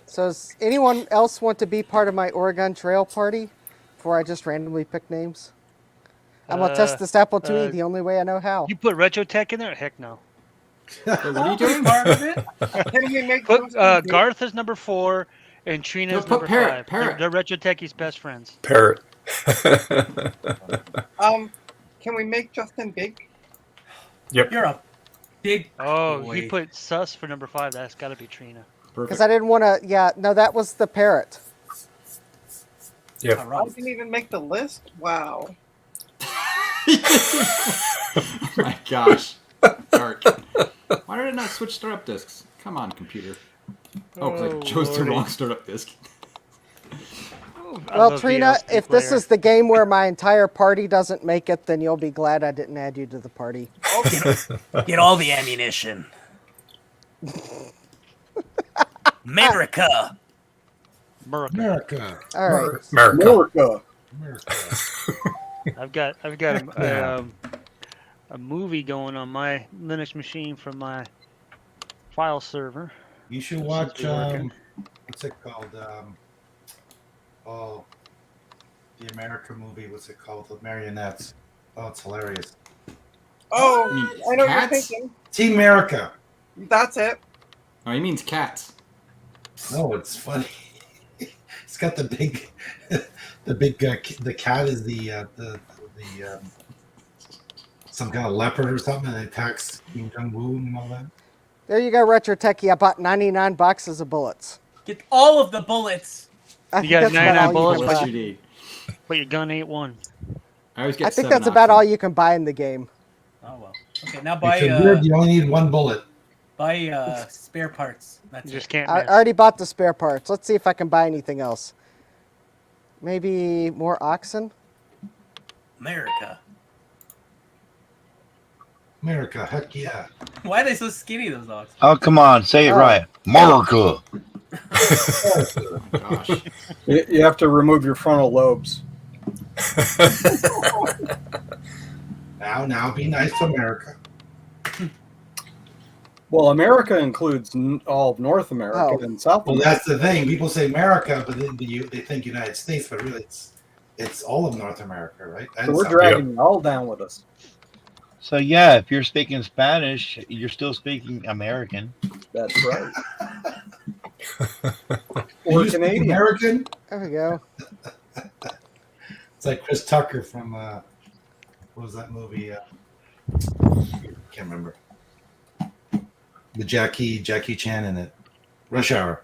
So does anyone else want to be part of my Oregon Trail party before I just randomly pick names? I'm going to test this Apple IIe the only way I know how. You put Retro Tech in there? Heck no. What are you doing? Part of it. Can we make Put those Garth is number 4 and Trina is put number Parrot, 5. Parrot. They're Retro Techie's best friends. Parrot. Can we make Justin big? Yep. You're a big. Oh, boy. you put Sus for number 5. That's got to be Trina. Because I didn't want to, yeah, no, that was the parrot. Yep. I didn't even make the list. Wow. Oh my gosh. Dark. Why did it not switch startup disks? Come on, computer. Oh, because I chose the wrong startup disk. Well, Trina, if this is the game where my entire party doesn't make it, then you'll be glad I didn't add you to the party. Get all the ammunition. America. America. All right. America. I've got a movie going on my Linux machine from my file server. You should This watch, is working. what's it called? Oh, the America movie. What's it called? The Marionettes. Oh, it's hilarious. Oh, You mean I know what you're cats? thinking. Team America. That's it. Oh, he means cats. No, it's funny. It's got the big, the cat is the some kind of leopard or something, and it attacks Kim Jong-un and all that. There you go, Retro Techie. I bought 99 boxes of bullets. Get all of the bullets. I You think got that's about 99 all bullets, you but can you buy. need. But your gun ain't one. I always get I think 7 that's about options. all you can buy in the game. Oh well. Okay, now It's buy a weird, you only need one bullet. spare parts. That's You just it. can't I miss. already bought the spare parts. Let's see if I can buy anything else. Maybe more oxen? America. America, heck yeah. Why are they so skinny? Those dogs. Oh, come on, say it Oh. right. America. Gosh. You have to remove your frontal lobes. Now, be nice to America. Well, America includes all of North America Oh. and South Well, America. that's the thing. People say America, but then they think United States, but really it's all of North America, right? So And we're South dragging you all down with us. So yeah, if you're speaking Spanish, you're still speaking American. That's right. Or Or Canadian. American. There we go. It's like Chris Tucker from what was that movie? Can't remember. The Jackie Chan in it. Rush Hour.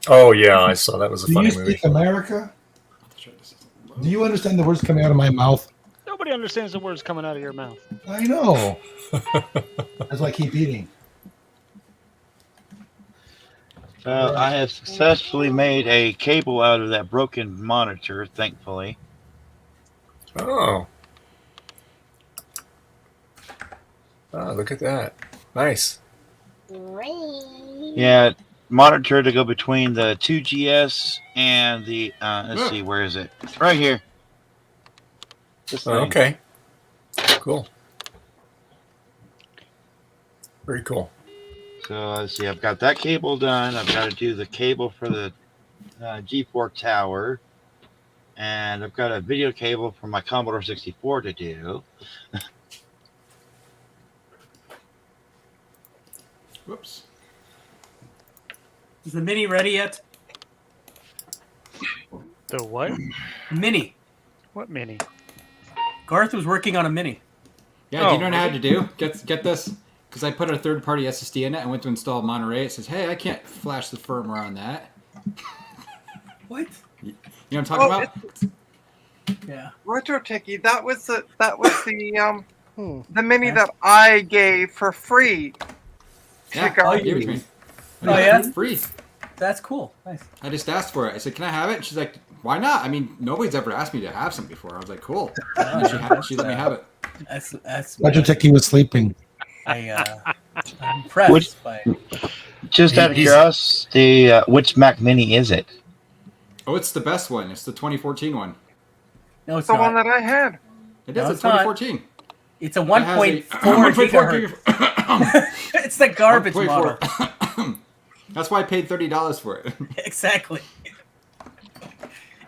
Oh yeah, I saw that was a Do funny you movie. speak America? Do you understand the words coming out of my mouth? Nobody understands the words coming out of your mouth. I know. That's why I keep eating. I have successfully made a cable out of that broken monitor, thankfully. Oh. Oh, look at that. Nice. Yeah, monitor to go between the 2GS and the, let's see, where is it? Right here. This thing. Okay. Cool. Very cool. So let's see, I've got that cable done. I've got to do the cable for the G4 tower. And I've got a video cable for my Commodore 64 to do. Whoops. Is the mini ready yet? The what? Mini. What mini? Garth was working on a mini. Yeah, do you know what I had to do? Get this? Because I put a third-party SSD in it. I went to install Monterey. It says, hey, I can't flash the firmware on that. What? You know what I'm talking about? Yeah. Retro Techie, that was the mini that I gave for free. Yeah, Garth. give it to me. Oh, yeah? Free. That's cool. Nice. I just asked for it. I said, can I have it? And she's like, why not? I mean, nobody's ever asked me to have some before. I was like, cool. And she let me have it. That's. Roger Techie was sleeping. I'm impressed by. Just out of curiosity, which Mac Mini is it? Oh, it's the best one. It's the 2014 one. No, it's the not. one that I had. It No, is a it's not. 2014. It's a It has 1.4 1.4 gigahertz. It's the garbage 1.4. model. That's why I paid $30 for it. Exactly.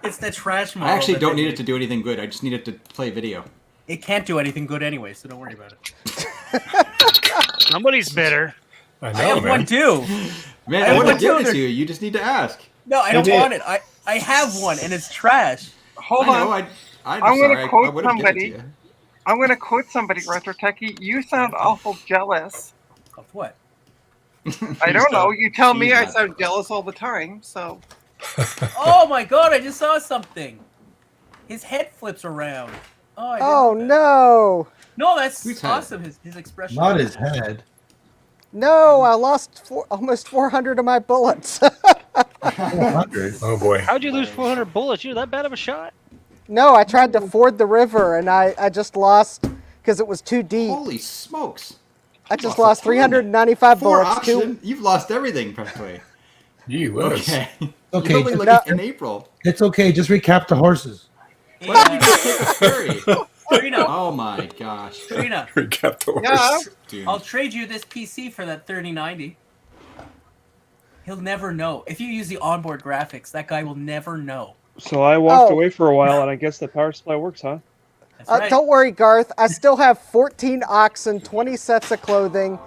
It's the trash model. I actually that don't they need it to do anything good. I just need it to play video. It can't do anything good anyway, so don't worry about it. Somebody's bitter. I I know, have man. one too. Man, I I have would one give it too. to you. You just need to ask. No, I don't Maybe- want it. I have one, and it's trash. Hold I know. on. I'm I'm sorry. gonna quote I would have given it to somebody. you. I'm going to quote somebody, Retro Techie. You sound awful jealous. Of what? I don't know. You tell me He's I not sound jealous all the time. So Oh my god! I just saw something. His head flips around. Oh, I didn't Oh know that. no! No, that's Whose head? awesome. His expression. Not his head. No, I lost almost 400 of my bullets. 400. Oh boy. How'd you lose 400 bullets? You're that bad of a shot? No, I tried to ford the river and I just lost because it was too deep. Holy smokes! I just lost lost a ton. 395 4 bullets. oxygen? You've lost everything, practically. You was. Okay. Okay, You're only just- like in April. It's okay. Just recap the horses. Why did you just take a ferry? Trina, Oh my gosh. Trina, Recap the horse. yeah, Dude. I'll trade you this PC for that 3090. He'll never know. If you use the onboard graphics, that guy will never know. So I walked Oh. away for a while, and I guess the power supply works, huh? That's right. Don't worry, Garth. I still have 14 oxen, 20 sets of clothing,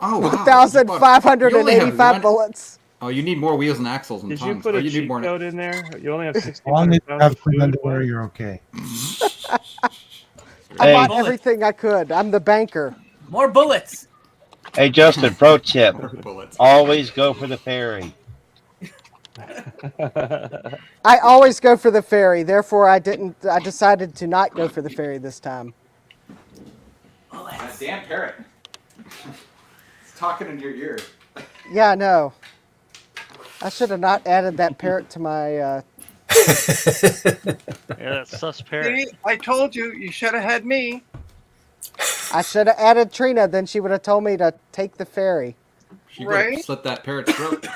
Oh wow. You only have 1,585 one- bullets. Oh, you need more wheels and axles and Did tongues. you put Oh, a you need cheat more. code in there? You only have As long as 1,600 you have pounds of clean food. underwear, What? you're okay. I Hey. bought Bullets. everything I could. I'm the banker. More bullets. Hey, Justin, pro tip. Bullets. Always go for the ferry. I always go for the ferry. Therefore, I decided to not go for the ferry this time. That damn parrot. It's talking in your ear. Yeah, I know. I should have not added that parrot to my. Yeah, that's sus parrot. see, I told you. You should have had me. I should have added Trina. Then she would have told me to take the ferry. She would have Right? slit that parrot's throat.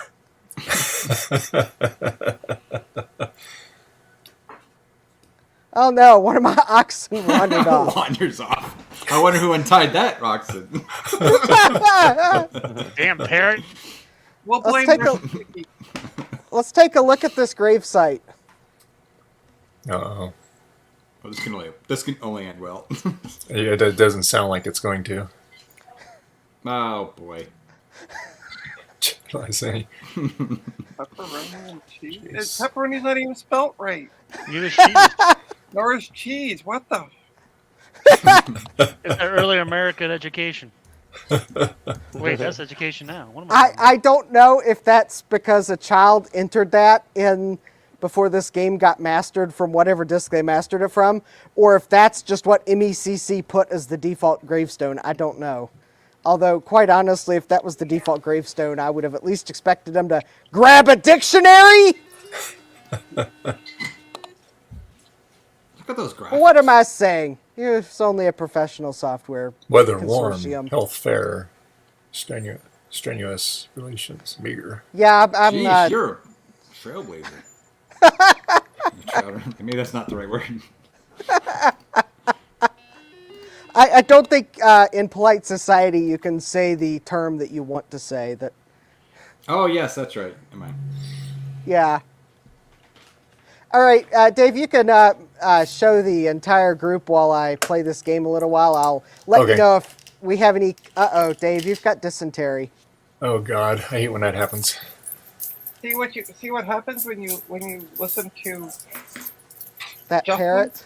Oh no! One of my oxen wandered off. Wanders off. I wonder who untied that, Roxon. Damn parrot. We'll Let's blame take Retro a- Techie. Let's take a look at this grave site. Uh-oh. Oh, this can only end well. Yeah, it doesn't sound like it's going to. Oh boy. I say. Pepperoni and cheese. Pepperoni's not even spelt right. Neither cheese. Nor is cheese. What the? It's that early American education. Wait, that's education now. What am I don't know if that's because a child entered that in before this game got mastered from whatever disc they mastered it from, or if that's just what MECC put as the default gravestone. I don't know. Although, quite honestly, if that was the default gravestone, I would have at least expected them to grab a dictionary. Look at those graphics. What am I saying? It's only a professional software Weather warm, consortium. health fair, strenuous relations, meager. Yeah, I'm Jeez, not. you're a trailblazer. Maybe that's not the right word. I don't think in polite society you can say the term that you want to say. That Oh yes, that's right. Am I? yeah. All right, Dave, you can show the entire group while I play this game a little while. I'll let you Okay. know if we have any. Uh-oh, Dave, you've got dysentery. Oh God, I hate when that happens. See what happens when you listen to That Justin? parrot.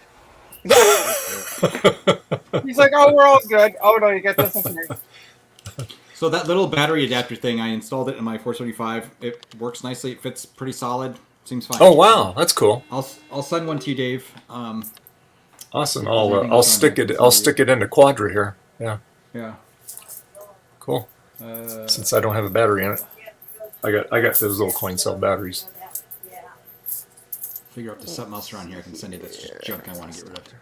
He's like, oh, we're all good. Oh no, you got dysentery. So that little battery adapter thing, I installed it in my 475. It works nicely. It fits pretty solid. Seems fine. Oh wow, that's cool. I'll send one to you, Dave. Awesome. I'll stick it into Quadra here. Yeah, Yeah. cool. Since I don't have a battery in it, I got those little coin cell batteries. Figure out there's something else around here I can send you that's just junk I want to get rid of.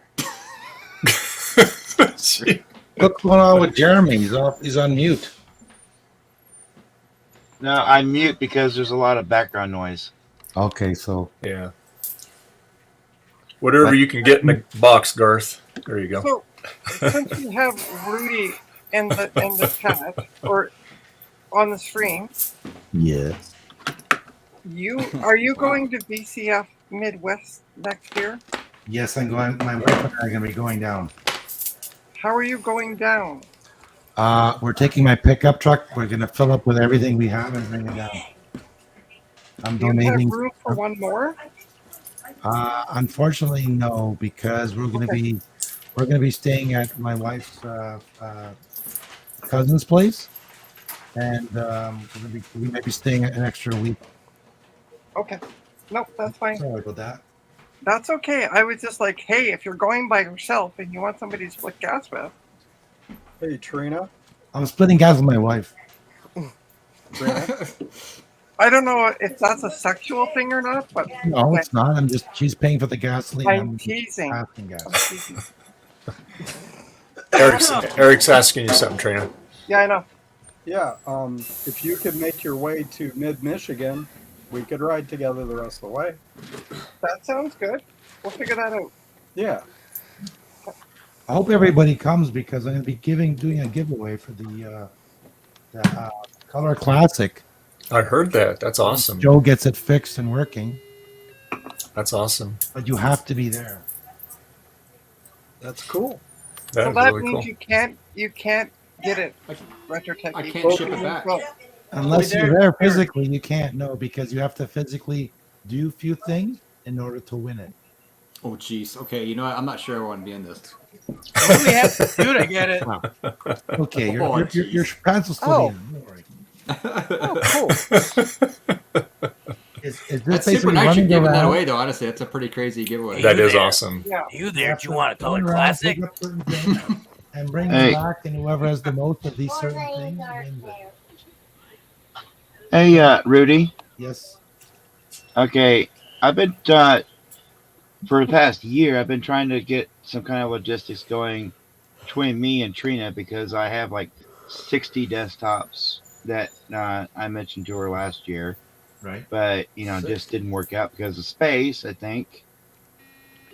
What's going on with Jeremy? He's on mute. No, I mute because there's a lot of background noise. Okay, so Yeah. Whatever you can get in a box, Garth. There you go. So, since you have Rudy in the chat or on the stream, yes. are you going to VCF Midwest next year? Yes, I'm going. My wife and I are going to be going down. How are you going down? We're taking my pickup truck. We're going to fill up with everything we have and bring it down. I'm Do you donating. have room for one more? Unfortunately, no, because we're going to be staying at my wife's cousin's place, and we might be staying an extra week. Okay. Nope, that's fine. Sorry about that. That's okay. I was just like, hey, if you're going by yourself and you want somebody to split gas with. Hey, Trina. I'm splitting gas with my wife. Trina. I don't know if that's a sexual thing or not, but No, it's not. She's paying for the gasoline. I'm teasing. Asking gas. I'm teasing. Eric's asking you something, Trina. Yeah, I know. Yeah, if you could make your way to mid-Michigan, we could ride together the rest of the way. That sounds good. We'll figure that out. Yeah. I hope everybody comes because I'm going to be doing a giveaway for the Color Classic. I heard that. That's awesome. Joe gets it fixed and working. That's awesome. But you have to be there. That's cool. That So is that really means cool. you can't get it RetroTech. I can't ship it back. Unless you're there physically, you can't know because you have to physically do a few things in order to win it. Oh, jeez. Okay, you know what? I'm not sure I want to be in this. What do we have to do to get it? Okay, Oh, your pants will still be in. Don't worry. Oh, cool. Is this That's super basically nice you running giving that around? away, though. Honestly, that's a pretty crazy giveaway. That is awesome. Yeah. You there? Do you want a color Run around, classic? pick up certain things, and bring Hey. them back, and whoever has the most of these certain things wins it. Hey, Rudy. Yes. Okay, I've been for the past year. I've been trying to get some kind of logistics going between me and Trina because I have like 60 desktops that I mentioned to her last year. Right. But just didn't work out because of space. I think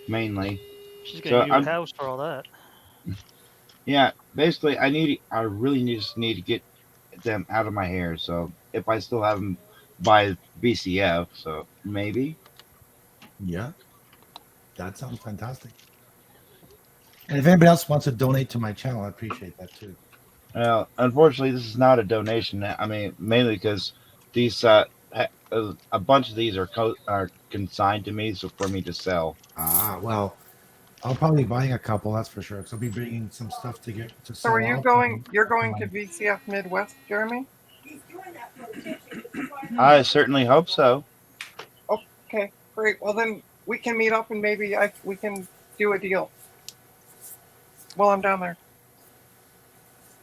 mainly. She's So gonna need a I'm- house for all that. Yeah, basically, I really need to get them out of my hair. So if I still have them by VCF, so maybe. Yeah. That sounds fantastic. And if anybody else wants to donate to my channel, I appreciate that too. Well, unfortunately, this is not a donation. I mean, mainly because these a bunch of these are consigned to me, so for me to sell. Ah, well, I'll probably be buying a couple, that's for sure. Because I'll be bringing some stuff to get to So sell. are you off. going? You're going to VCF Midwest, Jeremy? I certainly hope so. Okay, great. Well, then we can meet up and maybe we can do a deal while I'm down there.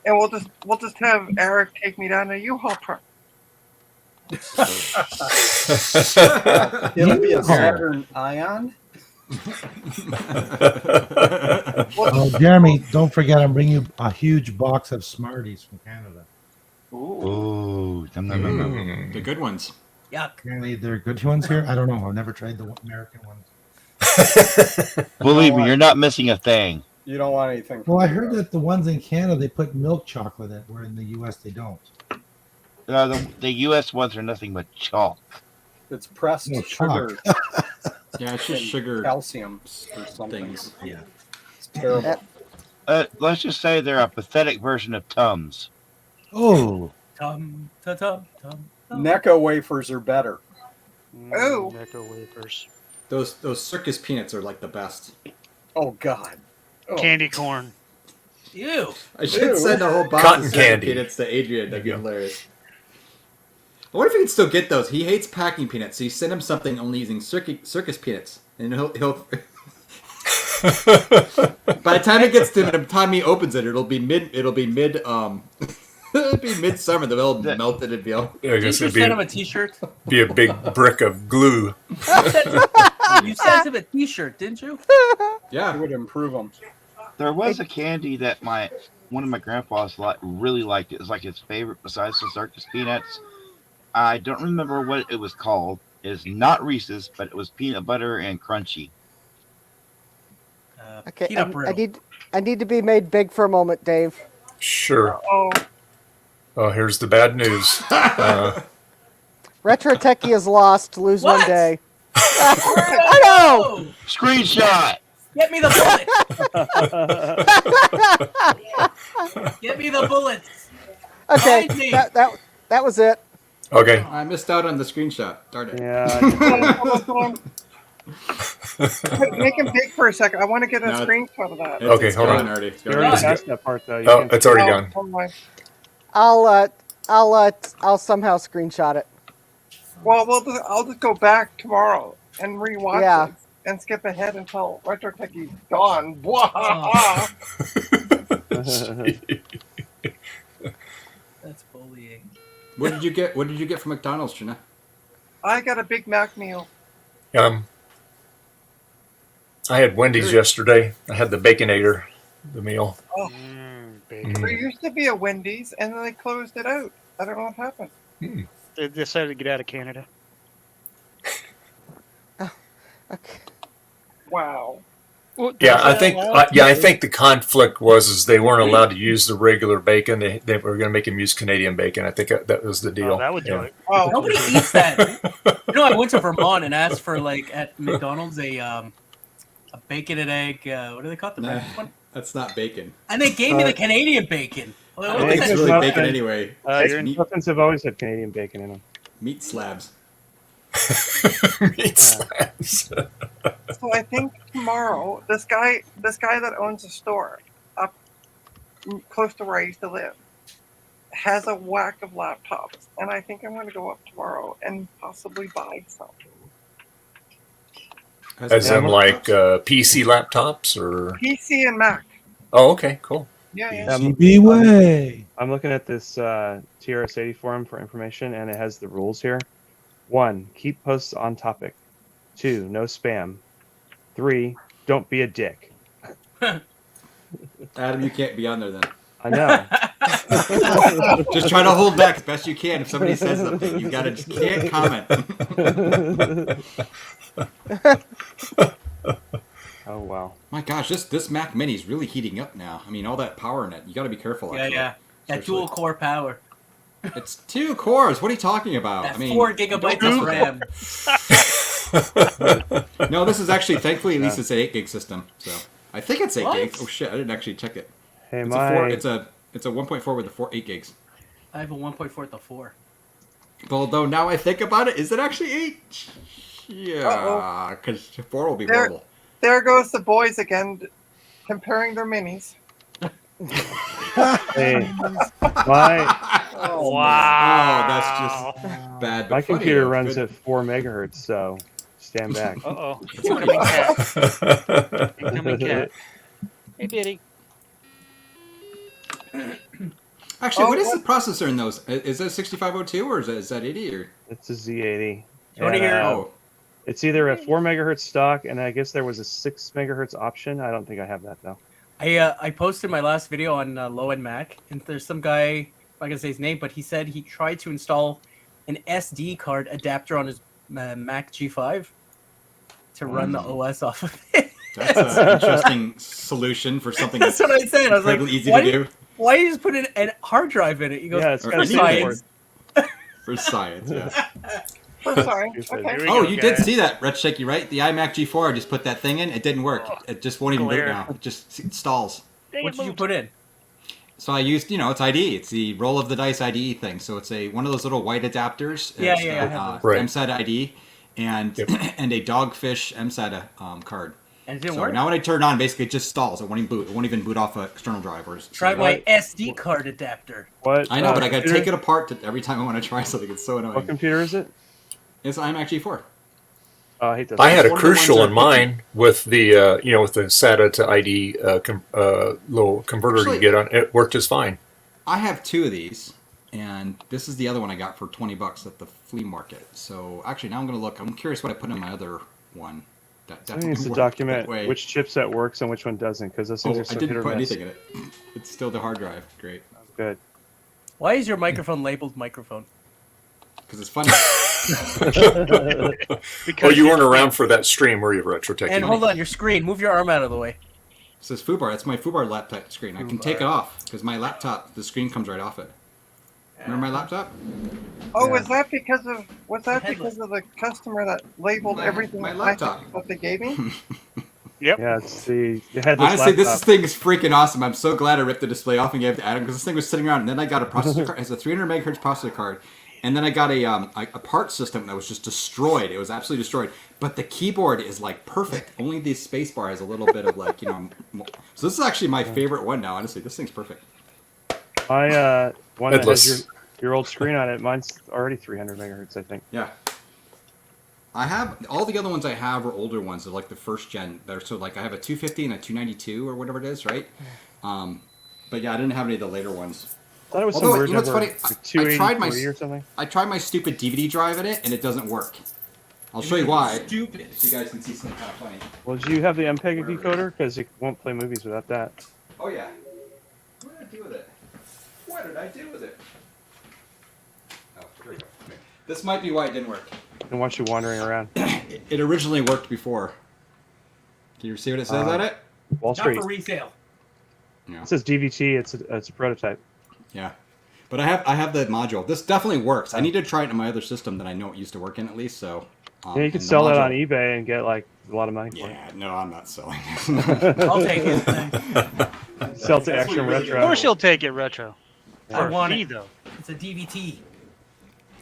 And we'll just have Eric take me down a U-Haul truck. It'll be a Saturn Ion. Oh, Jeremy, don't forget I'm bringing you a huge box of Smarties from Canada. Ooh, nom, nom, nom, nom. The good ones. Yuck. Apparently, they're good ones here. I don't know. I've never tried the American ones. Believe me, you're not missing a thing. You don't want anything. Well, I heard that the ones in Canada they put milk chocolate in, where in the U.S. they don't. The U.S. ones are nothing but chalk. It's pressed No, sugar, Yeah, it's just and sugar calcium, or something. things. Yeah. It's terrible. Let's just say they're a pathetic version of Tums. Oh, Tum, tum. Necco wafers are better. Oh. Necco wafers. Those circus peanuts are like the best. Oh God. Oh. Candy corn. Ew. I should Ew. send a whole box Cotton of circus candy. peanuts to Adrian. That'd be hilarious. I wonder if he can still get those. He hates packing peanuts, so you send him something only using circus peanuts, and he'll by the time it gets to the time he opens it, it'll be midsummer. They'll all melt it and be all. Yeah, I Did guess you it'd send him a T-shirt? be a big brick of glue. You sent him a T-shirt, didn't you? It Yeah. would improve them. There was a candy that one of my grandpas really liked. It was like his favorite besides the circus peanuts. I don't remember what it was called. is not Reese's, but it was peanut butter and crunchy. Okay, peanut I brittle. need to be made big for a moment, Dave. Sure. Oh, Oh, here's the bad news. Retro Techie is lost. Lose one What? day. I know. Screenshot. Get me the bullet. Get me the bullets. Okay, Find me. that was it. Okay. I missed out on the screenshot. Darn it. Yeah. make him big for a second. I want to get a No, it's- screenshot of that. Okay, it's hold gone on. already. It's You gone already already. passed that part though. You Oh, can- it's already Oh, gone. oh my. I'll somehow screenshot it. Well, I'll just go back tomorrow and rewatch Yeah. it and skip ahead until Retro Techie's gone. That's bullying. What did you get? What did you get from McDonald's, Trina? I got a Big Mac meal. I had Wendy's yesterday. I had the Baconator, the meal. Oh, there used to be a Wendy's, and then they closed it out. I don't know what happened. They decided to get out of Canada. Okay. Wow. Yeah, I think the conflict was they weren't allowed to use the regular bacon. They were going to make them use Canadian bacon. I think that was the deal. Oh, that would do it. Oh, Nobody eats that. You know, I went to Vermont and asked for at McDonald's a bacon and egg. What do they call it? The Nah, breakfast one? that's not bacon. And they gave me the Canadian bacon. Like, I what don't was think that? it's really Muffin. bacon anyway. Egg Meat, muffins have always had Canadian bacon in them. meat slabs. Meat slabs. So I think tomorrow, this guy that owns a store up close to where I used to live has a whack of laptops, and I think I'm going to go up tomorrow and possibly buy some. As in like PC laptops or? PC and Mac. Oh, okay, cool. Yeah. CB way. I'm looking at this TRS-80 forum for information, and it has the rules here. 1, keep posts on topic. 2, no spam. 3, don't be a dick. Adam, you can't be on there then. I know. Just try to hold back as best you can. If somebody says something, you gotta just can't comment. Oh wow. My gosh, this Mac Mini is really heating up now. I mean, all that power in it. You got to be careful. Yeah, actually. yeah. That Seriously. dual core power. It's 2 cores. What are you talking about? That I mean, 4 gigabytes of RAM. No, this is actually, thankfully, at least it's an 8 gig system. So I think it's 8 What? gigs. Oh shit, I didn't actually check it. Hey, It's my a 4. It's a 1.4 with the 8 gigs. I have a 1.4 to 4. Although now I think about it, is it actually 8? Yeah, because 4 will be There- horrible. There goes the boys again, comparing their minis. hey, my Wow. Oh, that's just bad. But my funny, computer though. runs Good. at 4 megahertz, so stand back. Uh-oh. Incoming cat. Incoming cat. Hey, Biddy. Actually, what is the processor in those? Is that 6502 or is that 80 or? It's a Z80. You want to hear? Oh, It's either a 4 megahertz stock, and I guess there was a 6 megahertz option. I don't think I have that though. I posted my last video on Low End Mac, and there's some guy, I'm not gonna say his name, but he said he tried to install an SD card adapter on his Mac G5 to run the OS off of it. that's an interesting solution for something That's what I said. I was like, incredibly easy why to do Why do you just put a hard drive in it? He goes, Yeah, it's Or got a anything. science. for science. Yeah. For sorry. Here Okay. we Oh, go, you did guys. see that, Red Shaky, right? The iMac G4. I just put that thing in. It didn't work. It just won't even boot Glare. now. It just stalls. Dang What it, did you moved. put in? So I used, it's IDE. It's the roll of the dice IDE thing. So it's one of those little white adapters. Yeah, It's, yeah, I have those. Right. MSATA ID and and a Dogfish MSATA card. And it didn't So work? now when I turn it on, basically it just stalls. It won't even boot. It won't even boot off an external drive. Try my SD card adapter. What? I know, but I got to computer- take it apart every time I want to try something. It's so What annoying. computer is it? It's iMac G4. Oh, I hate that. I had a one of the ones Crucial that- in mine with the with the SATA to ID little converter Actually- you get on. It worked just fine. I have 2 of these, and this is the other one I got for $20 at the flea market. So actually, now I'm going to look. I'm curious what I put in my other one. That I definitely needs to worked document that way. which chipset works and which one doesn't, because those things Oh, are so I hit didn't or put miss. anything in it. It's still the hard drive. Great. Good. Why is your microphone labeled microphone? Because it's funny. Oh, you weren't around for that stream, were you, Retro Tech? And hold on, your screen. Move your arm out of the way. It says FooBar. That's my FooBar laptop screen. I can take it off because my laptop, the screen comes right off it. Remember my laptop? Oh, was that because of the customer that labeled everything my laptop. what they gave me? Yep. Yeah, it's the headless Honestly, laptop. this thing is freaking awesome. I'm so glad I ripped the display off and gave it to Adam because this thing was sitting around. And then I got a processor card. It has a 300 megahertz processor card. And then I got a part system that was just destroyed. It was absolutely destroyed. But the keyboard is like perfect. Only the space bar has a little bit of like, So this is actually my favorite one now, honestly. This thing's perfect. My one that Headless. has your old screen on it, mine's already 300 megahertz, I think. Yeah. I have all the other ones I have are older ones. They're like the first gen. They're so like I have a 250 and a 292 or whatever it is, right? But yeah, I didn't have any of the later ones. I thought it was Although, some weird you know what's number, funny? like I tried my 283 or something. I tried my stupid DVD drive in it, and it doesn't work. I'll show you why. Stupid. So you guys can see something kind of funny. Well, do you have the MPEG decoder? Because it won't play movies without that. Oh yeah. What did I do with it? What did I do with it? Oh, here we go. Okay. This might be why it didn't work. And watch you wandering around. It originally worked before. Can you see what it says on it? Wall Not Street. for resale. Yeah. It says DVT. It's a prototype. Yeah. But I have the module. This definitely works. I need to try it in my other system that I know it used to work in at least. So. Yeah, you can sell that on eBay and get like a lot of money for it. Yeah, no, I'm not selling it. I'll take it. Sell to Action Of Retro. course you'll take it retro. I For a want fee, it. though. It's a DVT.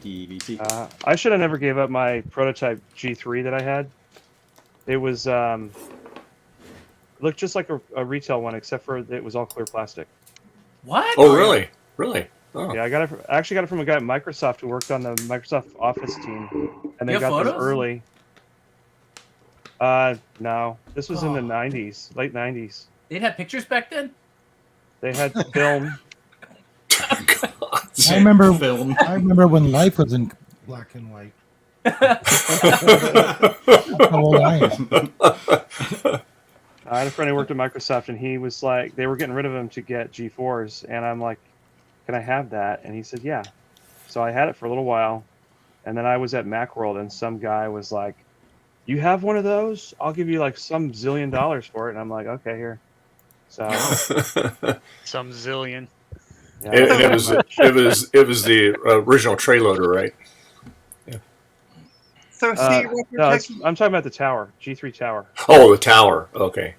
DVT. I should have never gave up my prototype G3 that I had. It was looked just like a retail one, except for it was all clear plastic. What? Oh, really? Really? Oh. Yeah, I actually got it from a guy at Microsoft who worked on the Microsoft Office team, and they You have got them photos? early. No, this was in the '90s, late '90s. They'd have pictures back then? They had film. I remember. Film. I remember when life was in black and white. That's how old I am. I had a friend who worked at Microsoft, and he was like, they were getting rid of him to get G4s, and I'm like, can I have that? And he said, yeah. So I had it for a little while, and then I was at Macworld, and some guy was like, you have one of those? I'll give you like some $1 zillion for it. And I'm like, okay, here. So Some zillion. yeah, And it was the original tray loader, right? So see, no, I'm talking about the tower, G3 tower. Oh, the tower. Okay.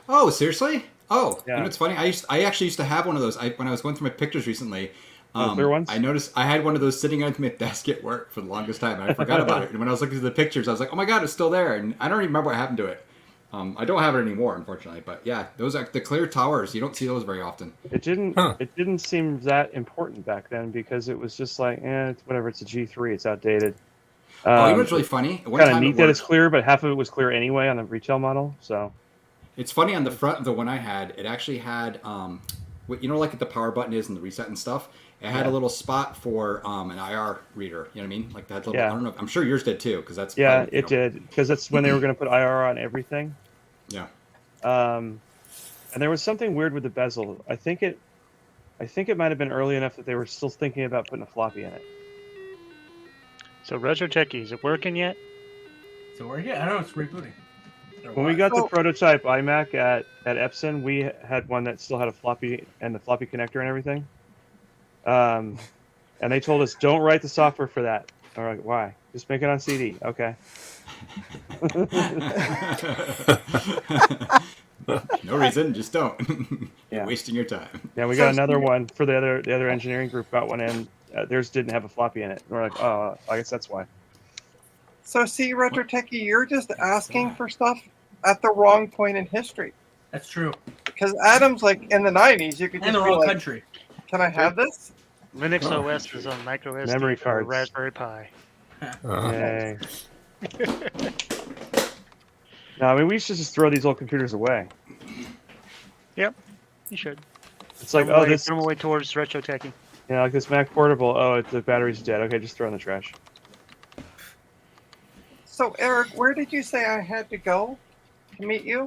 Oh, seriously? Oh, Yeah. you know, it's funny. I actually used to have one of those. When I was going through my pictures recently, clear ones? I noticed I had one of those sitting on my desk at work for the longest time, and I forgot about it. And when I was looking through the pictures, I was like, "Oh my god, it's still there!" And I don't even remember what happened to it. I don't have it anymore, unfortunately. But yeah, those are the clear towers. You don't see those very often. It didn't seem that important back then because it was just like, it's whatever. It's a G3. It's outdated. You know what's really funny? One Kind of time neat it that it's worked. clear, but half of it was clear anyway on the retail model. So It's funny on the front of the one I had. It actually had, like the power button is and the reset and stuff. It had a little spot for an IR reader. You know what I mean? Like that little. Yeah. I don't know. I'm sure yours did too, because that's. yeah, probably, it did because that's when they were going to put IR on everything. Yeah. And there was something weird with the bezel. I think it might have been early enough that they were still thinking about putting a floppy in it. So Retro Techie, is it working yet? So we're here. I don't know. It's rebooting. When we got the prototype iMac at Epson, we had one that still had a floppy and the floppy connector and everything. And they told us, don't write the software for that. All right, why? Just make it on CD. Okay. No reason, just don't. You're Yeah. wasting your time. Yeah, we got another one for the other engineering group got one in. Theirs didn't have a floppy in it. And we're like, oh, I guess that's why. So see, Retro Techie, you're just asking for stuff at the wrong point in history. That's true. Because Adam's like in the 90s, you could And just the be wrong like, country. can I have this? Linux OS is on micro SD Memory for cards. Raspberry Pi. Yay. No, I mean, we should just throw these old computers away. Yep, you should. It's like, Put 'em oh, away- this, put 'em away towards Retro Techie. like this Mac Portable. Oh, the battery's dead. Okay, just throw it in the trash. So Eric, where did you say I had to go to meet you?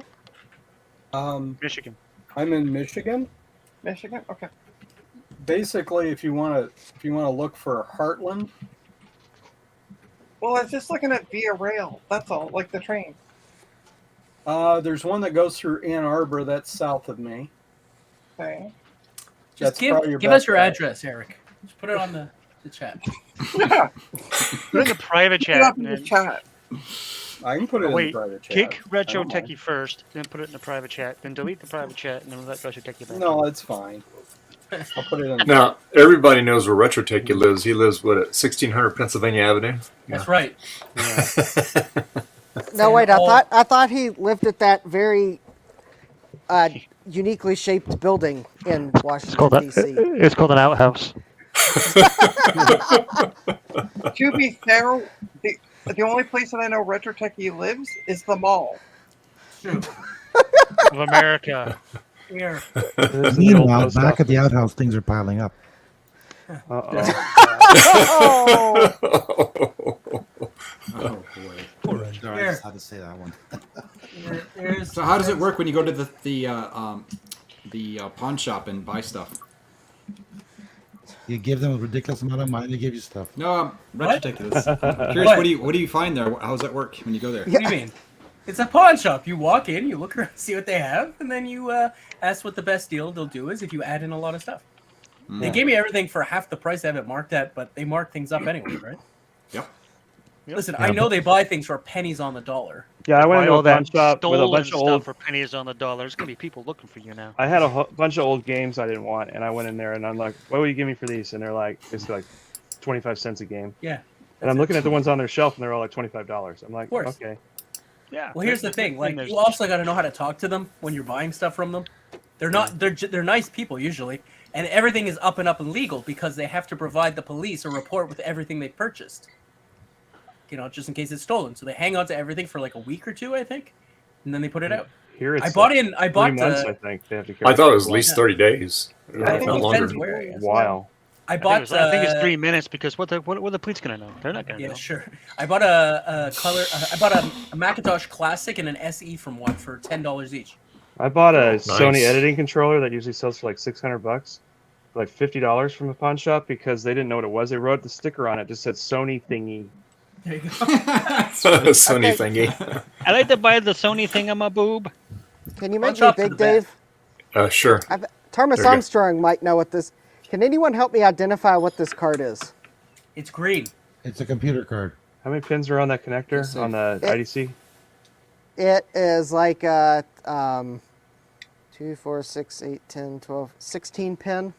Michigan. I'm in Michigan. Michigan? Okay. Basically, if you want to look for Heartland, Well, I was just looking at Via Rail. That's all, like the train. There's one that goes through Ann Arbor that's south of me. Okay. Just That's probably give best us your bet. address, Eric. Just put it on the chat. Put it in the private Put it chat. up in And the then, chat. I can put it in the wait, private chat. kick I Retro don't mind. Techie first, then put it in the private chat, then delete the private chat, and then let Retro Techie back. No, it's fine. I'll put it in. Now, everybody knows where Retro Techie lives. He lives, what, at 1600 Pennsylvania Avenue? That's right. No, wait. I thought he lived at that very uniquely shaped building in Washington D.C. It's called an outhouse. To be fair, the only place that I know Retro Techie lives is the mall. Of America. Here. Meanwhile, back at the outhouse, things are piling up. Oh. Oh boy. Sorry, I just had to say that one. So how does it work when you go to the pawn shop and buy stuff? You give them a ridiculous amount of money, they give you stuff. No, What? ridiculous. I'm curious, what do you find there? How does that work when you go there? What do you mean? It's a pawn shop. You walk in, you look around, see what they have, and then you ask what the best deal they'll do is if you add in a lot of stuff. They gave me everything for half the price I have it marked at, but they mark things up anyway, right? Yep. Listen, I know they buy things for pennies on the dollar. Yeah, I went Buy into all a pawn that shop with a stolen bunch of stuff old. for pennies on the dollar. There's gonna be people looking for you now. I had a bunch of old games I didn't want, and I went in there and I'm like, "What will you give me for these?" And they're like, "It's like 25 cents a game." Yeah. And I'm looking at the ones on their shelf, and they're all like $25. I'm like, Of course. "Okay." Yeah. Well, here's the thing. Like, there's- you also got to know how to talk to them when you're buying stuff from them. They're not. They're nice people usually, and everything is up and legal because they have to provide the police a report with everything they purchased. You know, just in case it's stolen. So they hang on to everything for like a week or two, I think, and then they put it out. Here it's I bought 3 months, I think they have to carry. I thought it was at least 30 days. Yeah, I think Not it longer. depends where, I guess. Wow. I I bought. think it's 3 minutes because what are the police gonna know? They're not gonna Yeah, know. sure. I bought a color. I bought a Macintosh Classic and an SE from one for $10 each. I bought a Nice. Sony editing controller that usually sells for like $600, for like $50 from a pawn shop because they didn't know what it was. They wrote the sticker on it, just said Sony thingy. There you go. Sony thingy. I like to buy the Sony thingamaboob. Can you Pawn make me shops are big, the best. Dave? Sure. Thomas There you go. Armstrong might know what this. Can anyone help me identify what this card is? It's green. It's a computer card. How many pins are on that connector on the IDC? It is like 2, 4, 6, 8, 10, 12, 16 pin. Is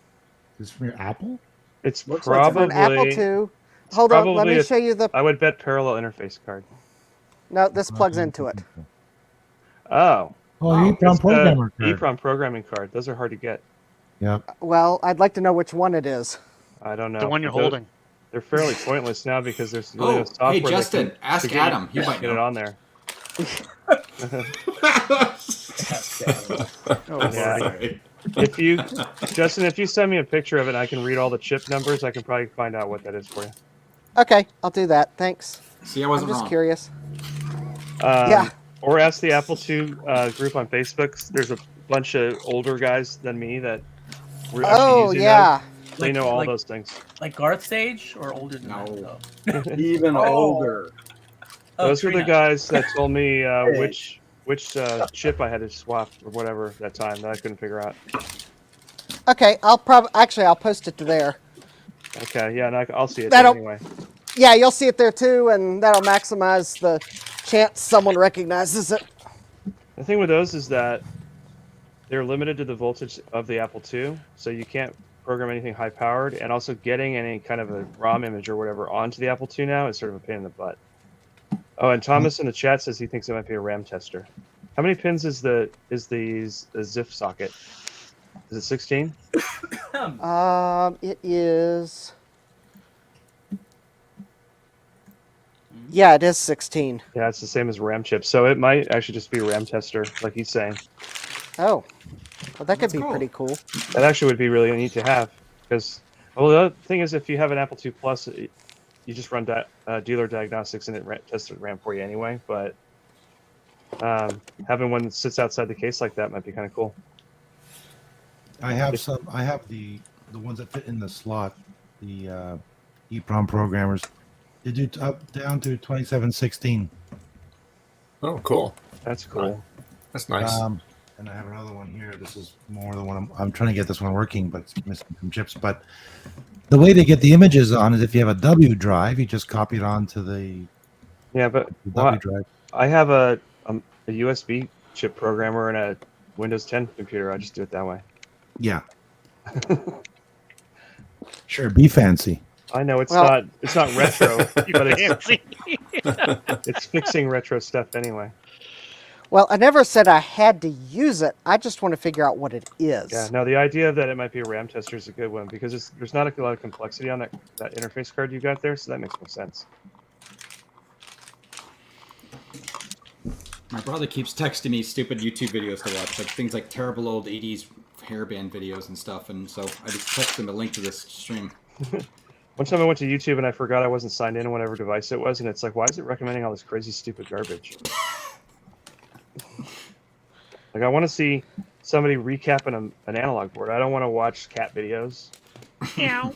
this from your Apple? It's Looks like it's probably an Apple II. Hold on, let probably me a- show you the. I would bet parallel interface card. No, this plugs into it. Oh. Oh, EEPROM programmer card. EEPROM programming card. Those are hard to get. Yeah. Well, I'd like to know which one it is. I don't know. The one you're Those- holding. They're fairly pointless now because there's really no Oh, software. hey that Justin, can- ask to get Adam. He you- might get it know. on there. Oh, Yeah. Lordy. If you, Justin, if you send me a picture of it, and I can read all the chip numbers. I can probably find out what that is for you. Okay, I'll do that. Thanks. See, I I'm wasn't just wrong. curious. Yeah. Or ask the Apple II group on Facebook. There's a bunch of older guys than me that were actually Oh, using yeah. those. They know all those things. Like Garth Sage or older than No. that? Oh. Even older. Those were the Trina. guys that told me which chip I had to swap or whatever that time that I couldn't figure out. Okay, I'll post it to there. Okay, yeah, and I'll see it That'll- anyway. Yeah, you'll see it there too, and that'll maximize the chance someone recognizes it. The thing with those is that they're limited to the voltage of the Apple II, so you can't program anything high powered, and also getting any kind of a ROM image or whatever onto the Apple II now is sort of a pain in the butt. Oh, and Thomas in the chat says he thinks it might be a RAM tester. How many pins is the ZIF socket? Is it 16? It is. Yeah, it is 16. Yeah, it's the same as RAM chip, so it might actually just be a RAM tester, like he's saying. Oh, well, that could That's be cool. pretty cool. That actually would be really neat to have, because well, the other thing is if you have an Apple II Plus, you just run dealer diagnostics and it tests the RAM for you anyway. But having one that sits outside the case like that might be kind of cool. I have some. I have the ones that fit in the slot. The EEPROM programmers. They do up down to 2716. Oh, cool. That's cool. That's nice. And I have another one here. This is more the one I'm trying to get this one working, but it's missing some chips. But the way to get the images on is if you have a W drive, you just copy it onto the but W drive. I have a USB chip programmer and a Windows 10 computer. I just do it that way. Yeah. Sure, be fancy. I know it's Well- not retro, but Fancy. it's fixing retro stuff anyway. Well, I never said I had to use it. I just want to figure out what it is. Yeah, no, the idea that it might be a RAM tester is a good one because there's not a lot of complexity on that interface card you got there, so that makes more sense. My brother keeps texting me stupid YouTube videos to watch, like things like terrible old 80s hairband videos and stuff, and so I just text him a link to this stream. One time I went to YouTube and I forgot I wasn't signed in on whatever device it was, and it's like, why is it recommending all this crazy, stupid garbage? Like, I want to see somebody recapping an analog board. I don't want to watch cat videos. Meow.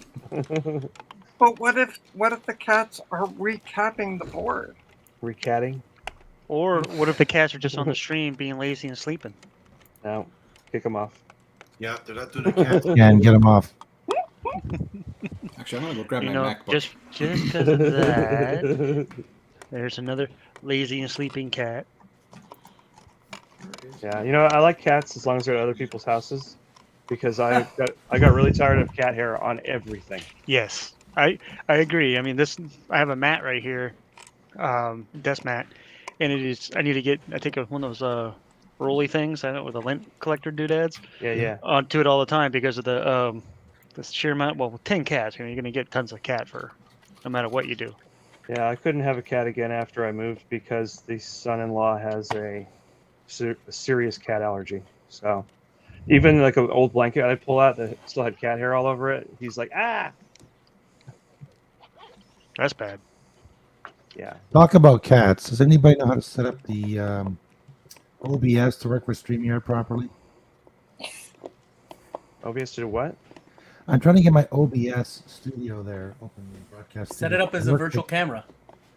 But what if the cats are recapping the board? Recatting? Or what if the cats are just on the stream being lazy and sleeping? No, kick them off. Yeah, do that to the cat. Yeah, and get them off. Actually, I'm gonna go grab You my know, MacBook. just because of that, there's another lazy and sleeping cat. Yeah, you know, I like cats as long as they're at other people's houses, because I got really tired of cat hair on everything. Yes, I agree. I mean, I have a mat right here, desk mat, and I need to get one of those rolly things, I know, with the lint collector doodads. Yeah. Onto it all the time because of the sheer amount. Well, 10 cats, you're gonna get tons of cat fur, no matter what you do. Yeah, I couldn't have a cat again after I moved because the son-in-law has a serious cat allergy. So even like an old blanket I pull out that still had cat hair all over it, he's like, ah. That's bad. Yeah. Talk about cats. Does anybody know how to set up the OBS to work with StreamYard properly? OBS to do what? I'm trying to get my OBS studio there open the broadcast. Set it up as a virtual camera.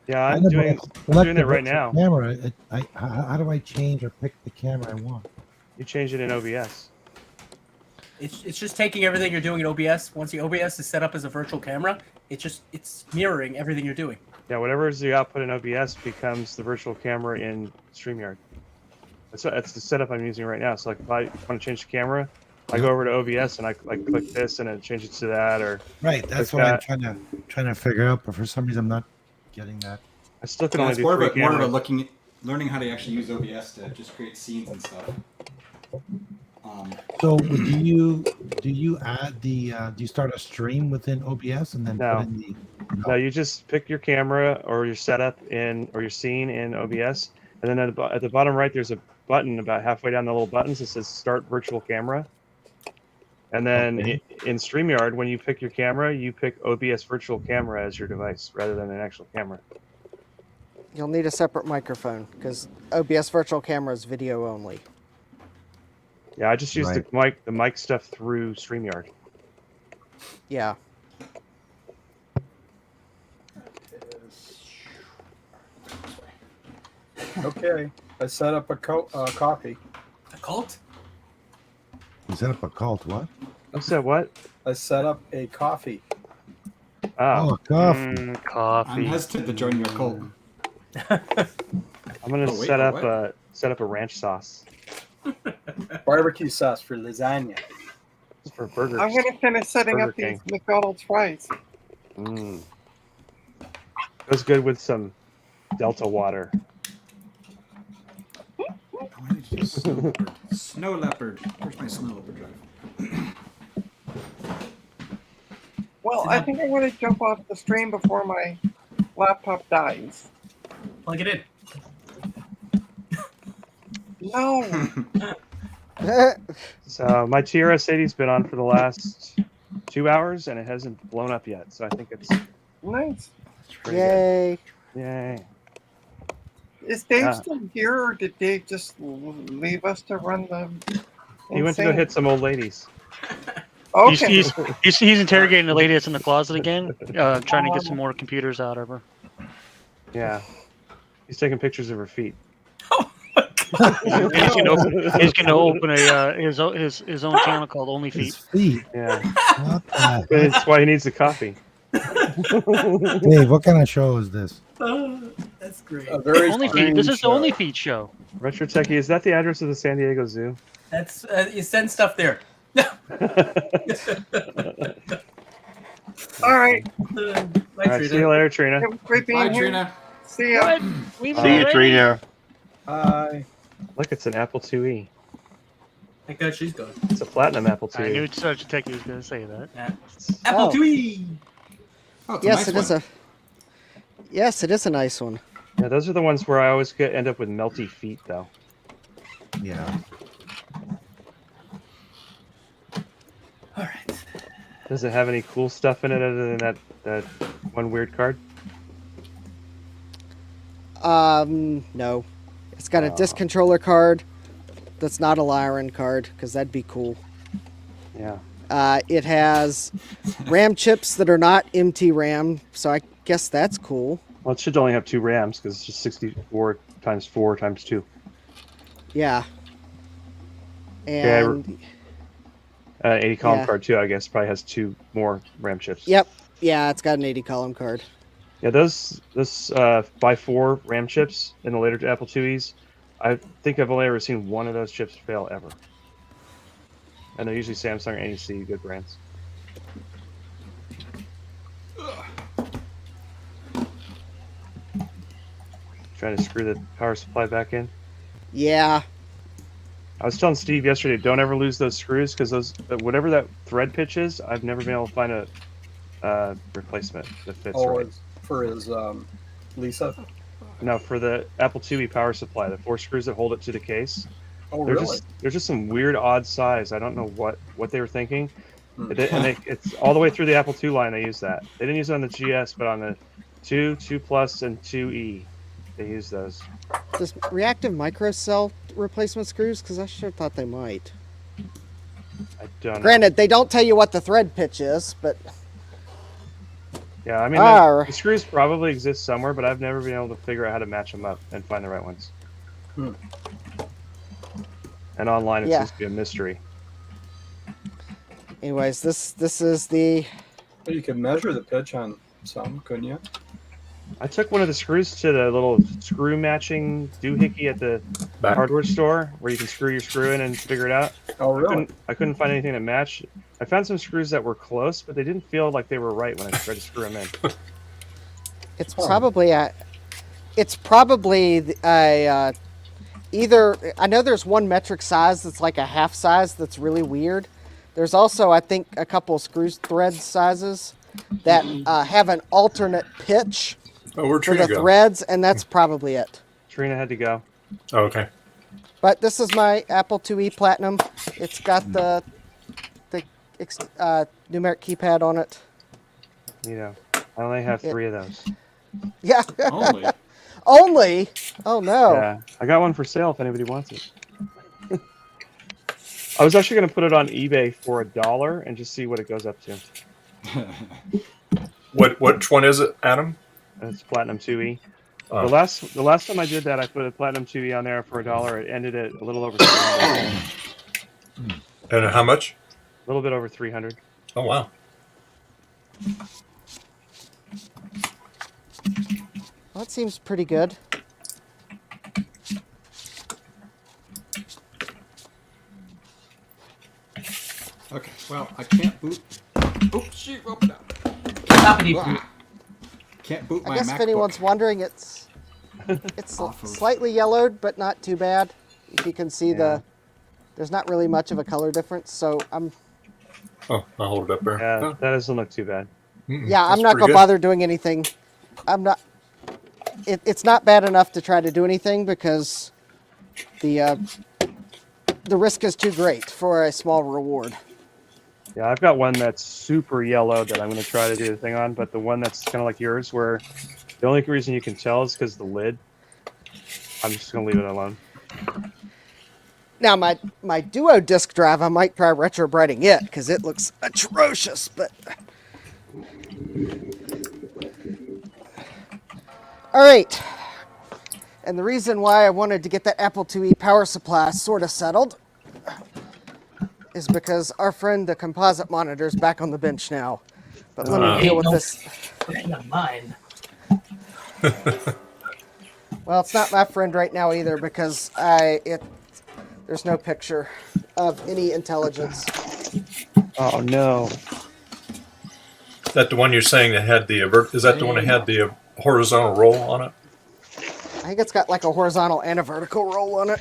Yeah, I'm doing it right now. Camera. How do I change or pick the camera I want? You change it in OBS. It's just taking everything you're doing in OBS. Once the OBS is set up as a virtual camera, it's mirroring everything you're doing. Yeah, whatever is the output in OBS becomes the virtual camera in StreamYard. That's the setup I'm using right now. So like if I want to change the camera, I go over to OBS and I click this and it changes to that, or right. That's what I'm trying to figure out, but for some reason I'm not getting that. I still can only It's do more of three a cameras. learning how to actually use OBS to just create scenes and stuff. So do you add the do you start a stream within OBS and then No. put in the No, you just pick your camera or your setup or your scene in OBS, and then at the bottom right there's a button about halfway down the little buttons that says Start Virtual Camera. And then in StreamYard, when you pick your camera, you pick OBS Virtual Camera as your device rather than an actual camera. You'll need a separate microphone because OBS virtual camera is video only. Yeah, I just use the mic stuff through StreamYard. Yeah. Okay, I set up a coffee. A cult? You set up a cult, what? I said what? I set up a coffee. Oh, coffee. Coffee. I'm hesitant to join your cult. I'm gonna Oh, wait, set up what? a ranch sauce Barbecue sauce for lasagna. for burgers. I'm gonna finish setting Burger up these King. McDonald's fries. Goes good with some Delta water. Oh, I need to do snow leopard. Snow leopard. Where's my snow leopard drive? Well, I think I'm gonna jump off the stream before my laptop dies. Plug it in. No. So my TRS-80's been on for the last 2 hours and it hasn't blown up yet. So I think it's Nice. pretty Yay. good. Yay. Is Dave Yeah. still here, or did Dave just leave us to run the? He went to go hit some old ladies. Okay. He's interrogating the lady that's in the closet again, trying to get some more computers out of her. Yeah. He's taking pictures of her feet. He's gonna open a his own channel called Only His Feet. feet. Yeah. What the That's why he needs the coffee. Dave, what kind of show is this? That's great. A very Only Feet. This is the strange, Only Feet show. Retro Techie, is that the address of the San Diego Zoo? That's you send stuff there. All right. Bye, All right, see you Trina. later, Trina. It was great being Bye, here. Trina. See ya. What? We've See you, Trina. Hi. Look, it's an Apple IIe. Thank God she's gone. It's a platinum Apple I knew IIe. Such a Techie was gonna say that. Yeah. Apple Oh. IIe. Oh, it's a Yes, nice it is one. a. Yes, it is a nice one. Yeah, those are the ones where I always end up with melty feet, though. Yeah. All right. Does it have any cool stuff in it other than that one weird card? No. It's got a disc controller card that's not a Lyran card, because that'd be cool. Yeah. It has RAM chips that are not MT RAM, so I guess that's cool. Well, it should only have 2 RAMs because it's just 64 times 4 times 2. Yeah. Yeah, And 80 column Yeah. card too, I guess. Probably has 2 more RAM chips. yep, yeah, it's got an 80 column card. Yeah, those by 4 RAM chips in the later Apple IIes, I think I've only ever seen one of those chips fail ever. And they're usually Samsung or NEC, good brands. Trying to screw the power supply back in. Yeah. I was telling Steve yesterday, don't ever lose those screws because those whatever that thread pitch is, I've never been able to find a replacement that fits right. It's for his Lisa. No, for the Apple IIe power supply, the 4 screws that hold it to the case. Oh, They're really? they're just some weird, odd size. I don't know what they were thinking. Hmm. It's all the way through the Apple II line. They use that. They didn't use it on the GS, but on the 2 Plus, and 2E, they use those. Does reactive microcell replacement screws? Because I sure thought they might. I don't know. Granted, they don't tell you what the thread pitch is, but Yeah, I mean, Alright. the screws probably exist somewhere, but I've never been able to figure out how to match them up and find the right ones. Hmm. And online, it Yeah. seems to be a mystery. anyways, this is the Well, you could measure the pitch on some, couldn't you? I took one of the screws to the little screw matching doohickey at the Back. hardware store where you can screw your screw in and figure it out. Oh, really? I couldn't find anything that matched. I found some screws that were close, but they didn't feel like they were right when I tried to screw them in. it's probably a either I know there's one metric size that's like a half size that's really weird. There's also I think a couple of screw thread sizes that have an alternate pitch Oh, where'd for Trina the go? threads, and that's probably it. Trina had to go. Oh, okay. But this is my Apple IIe Platinum. It's got the numeric keypad on it. You know, I only have 3 of those. Yeah. Only. Only? Oh no. Yeah, I got one for sale if anybody wants it. I was actually going to put it on eBay for $1 and just see what it goes up to. Which one is it, Adam? It's Platinum 2E. Oh. The last time I did that, I put a Platinum 2E on there for $1. It ended at a little over 300. And how much? A little bit over 300. Oh, wow. Well, that seems pretty good. Okay, well, I can't boot. Oh, shoot, open up. Stoppity Blah. boot. Can't boot I my guess if MacBook. anyone's wondering, it's Off of- slightly yellowed, but not too bad. If you can see Yeah. there's not really much of a color difference. So I'm Oh, I'll hold it up there. Yeah, Oh, that doesn't look too bad. I'm that's not pretty gonna good. bother doing anything. I'm not. It's not bad enough to try to do anything because the risk is too great for a small reward. Yeah, I've got one that's super yellow that I'm going to try to do the thing on, but the one that's kind of like yours, where the only reason you can tell is because the lid. I'm just going to leave it alone. Now my Duo disk drive, I might try retrobrighting it because it looks atrocious. But All right. And the reason why I wanted to get that Apple IIe power supply sort of settled is because our friend, the composite monitor, is back on the bench now. But let me deal with this. Friend of mine. Well, it's not my friend right now either because there's no picture of any intelligence. Oh no. Is that the one you're saying that had the is that the one that had the horizontal roll on it? I think it's got like a horizontal and a vertical roll on it.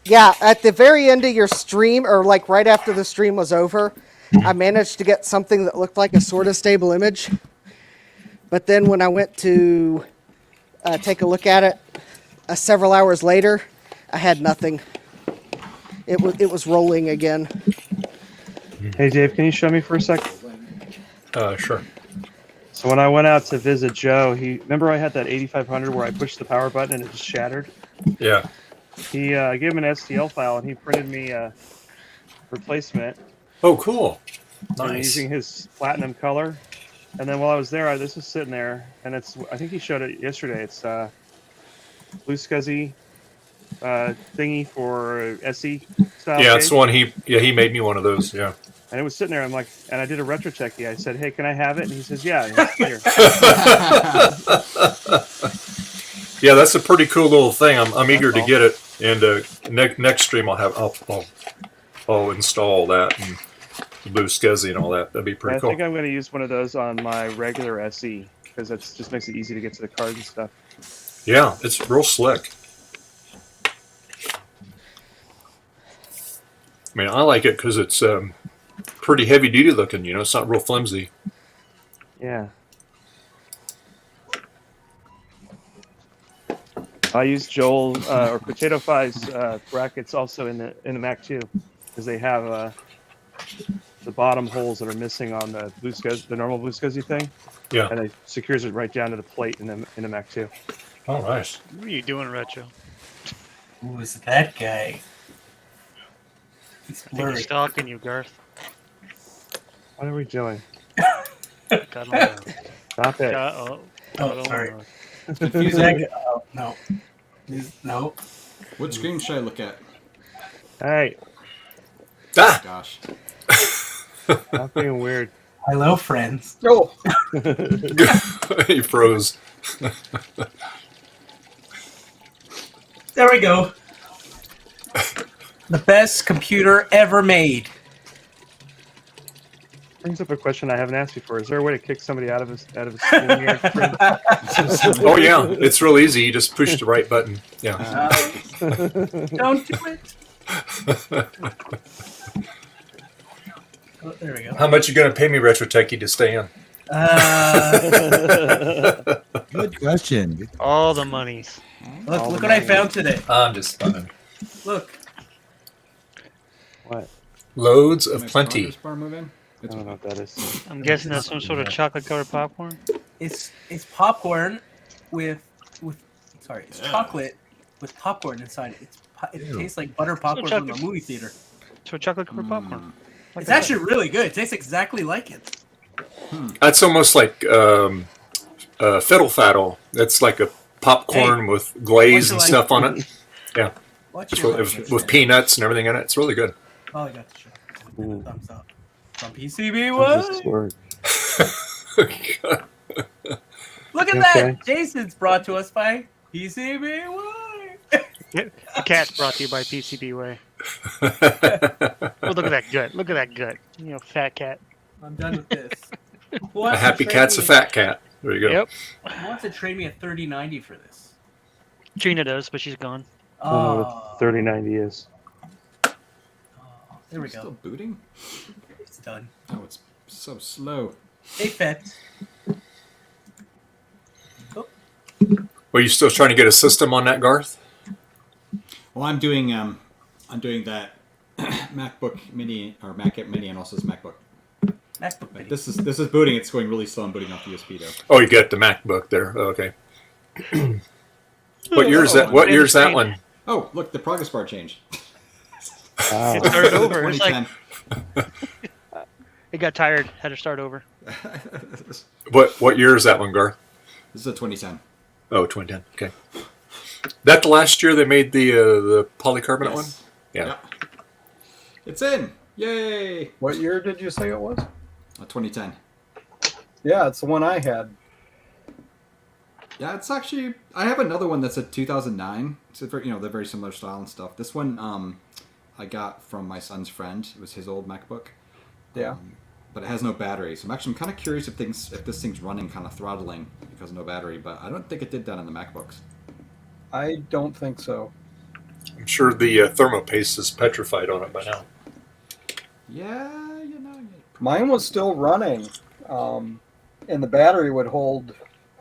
Yeah, at the very end of your stream, or like right after the stream was over, I managed to get something that looked like a sort of stable image. But then when I went to take a look at it several hours later, I had nothing. It was rolling again. Hey Dave, can you show me for a sec? Sure. So when I went out to visit Joe, remember I had that 8500 where I pushed the power button and it just shattered? Yeah. He gave him an STL file and he printed me a replacement. Oh, cool. And Nice. using his platinum color. And then while I was there, this was sitting there, and I think he showed it yesterday. It's blue scuzzy thingy for SE style. Yeah, it's the one he made me one of those. Yeah. And it was sitting there. I'm like, and I did a retro check. I said, "Hey, can I have it?" And he says, "Yeah." And it's here. Yeah, that's a pretty cool little thing. I'm eager to get it, and next stream I'll install that and the blue scuzzy and all that. That'd be pretty cool. I think I'm going to use one of those on my regular SE because that just makes it easy to get to the card and stuff. Yeah, it's real slick. I mean, I like it because it's pretty heavy duty looking. You know, it's not real flimsy. Yeah. I use Joel or Potato Fi's brackets also in the Mac too, because they have the bottom holes that are missing on the the normal blue scuzzy thing. Yeah. And it secures it right down to the plate in the Mac too. Oh, nice. What are you doing, Retro? Who's that guy? He's I think blurry. he's stalking you, Garth. What are we doing? God, no. Stop it. Oh, sorry. Confuse that guy. Oh, no. No. What screen should I look at? Hey. Ah! Gosh. Not being weird. Hello, friends. Oh. He froze. There we go. The best computer ever made. Brings up a question I haven't asked before. Is there a way to kick somebody out of his screen here? Oh yeah, it's real easy. You just push the right button. Yeah. Don't do it. Oh, there we go. How much you gonna pay me, Retro Techie, to stay in? Good question. All the monies. Look what I found today. I'm just funning. Look. What? Loads of Nice plenty. progress bar move in? I don't know what that is. I'm guessing that's some sort of chocolate-covered popcorn. It's popcorn with it's chocolate with popcorn inside it. It tastes like butter popcorn from the chocolate- movie theater. So chocolate-covered popcorn. Like It's actually really good. It tastes exactly like it. That's almost like fiddle faddle. That's like a popcorn with glaze and stuff on it. Yeah. Watch It's your really- language. with peanuts and everything in it. It's really good. Oh, I got the show. Ooh. Thumbs up. From How's PCB1. this work? Look at Okay. that. Jason's brought to us by PCB1. The cat's brought to you by PCBWay. Oh, look at that gut. Look at that gut. You know, fat cat. I'm done with this. Who A wants to happy trade cat's a me- fat cat. There you go. Yep. Who wants to trade me a 3090 for this? Trina does, but she's gone. I don't know Oh, what 3090 is. there we Still go. booting? It's done. Oh, it's so slow. Hey, Fett. Were you still trying to get a system on that, Garth? Well, I'm doing that MacBook Mini or Mac Mini and also this MacBook. MacBook Mini. Like, this is booting. It's going really slow. I'm booting off USB though. Oh, you got the MacBook there. Oh, okay. What year is that? What year is that one? Oh, look, the progress bar changed. Wow. It started over. It's like 2010. it got tired. Had to start over. What year is that one, Garth? This is a 2010. Oh, 2010. Okay. That the last year they made the polycarbonate one? Yeah. It's in. Yay! What year did you say it was? 2010. Yeah, it's the one I had. Yeah, it's actually. I have another one that's a 2009. It's a very, they're very similar style and stuff. This one, I got from my son's friend. It was his old MacBook. Yeah. But it has no battery, so I'm kind of curious if this thing's running kind of throttling because of no battery. But I don't think it did that on the MacBooks. I don't think so. I'm sure the thermopaste is petrified on it by now. Yeah, Mine was still running, and the battery would hold,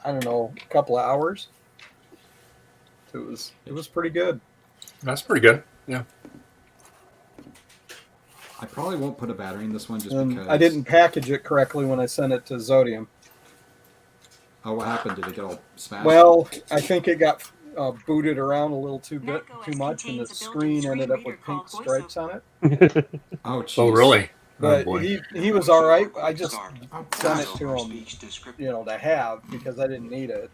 I don't know, a couple of hours. It was pretty good. That's pretty good. Yeah. I probably won't put a battery in this one just And because I didn't package it correctly when I sent it to Zodium. Oh, what happened? Did it get all smashed? Well, I think it got booted around a little too much, and the screen ended up with pink stripes on it. Oh, geez. Oh, really? But boy. he was all right. I just sent it to him, to have because I didn't need it,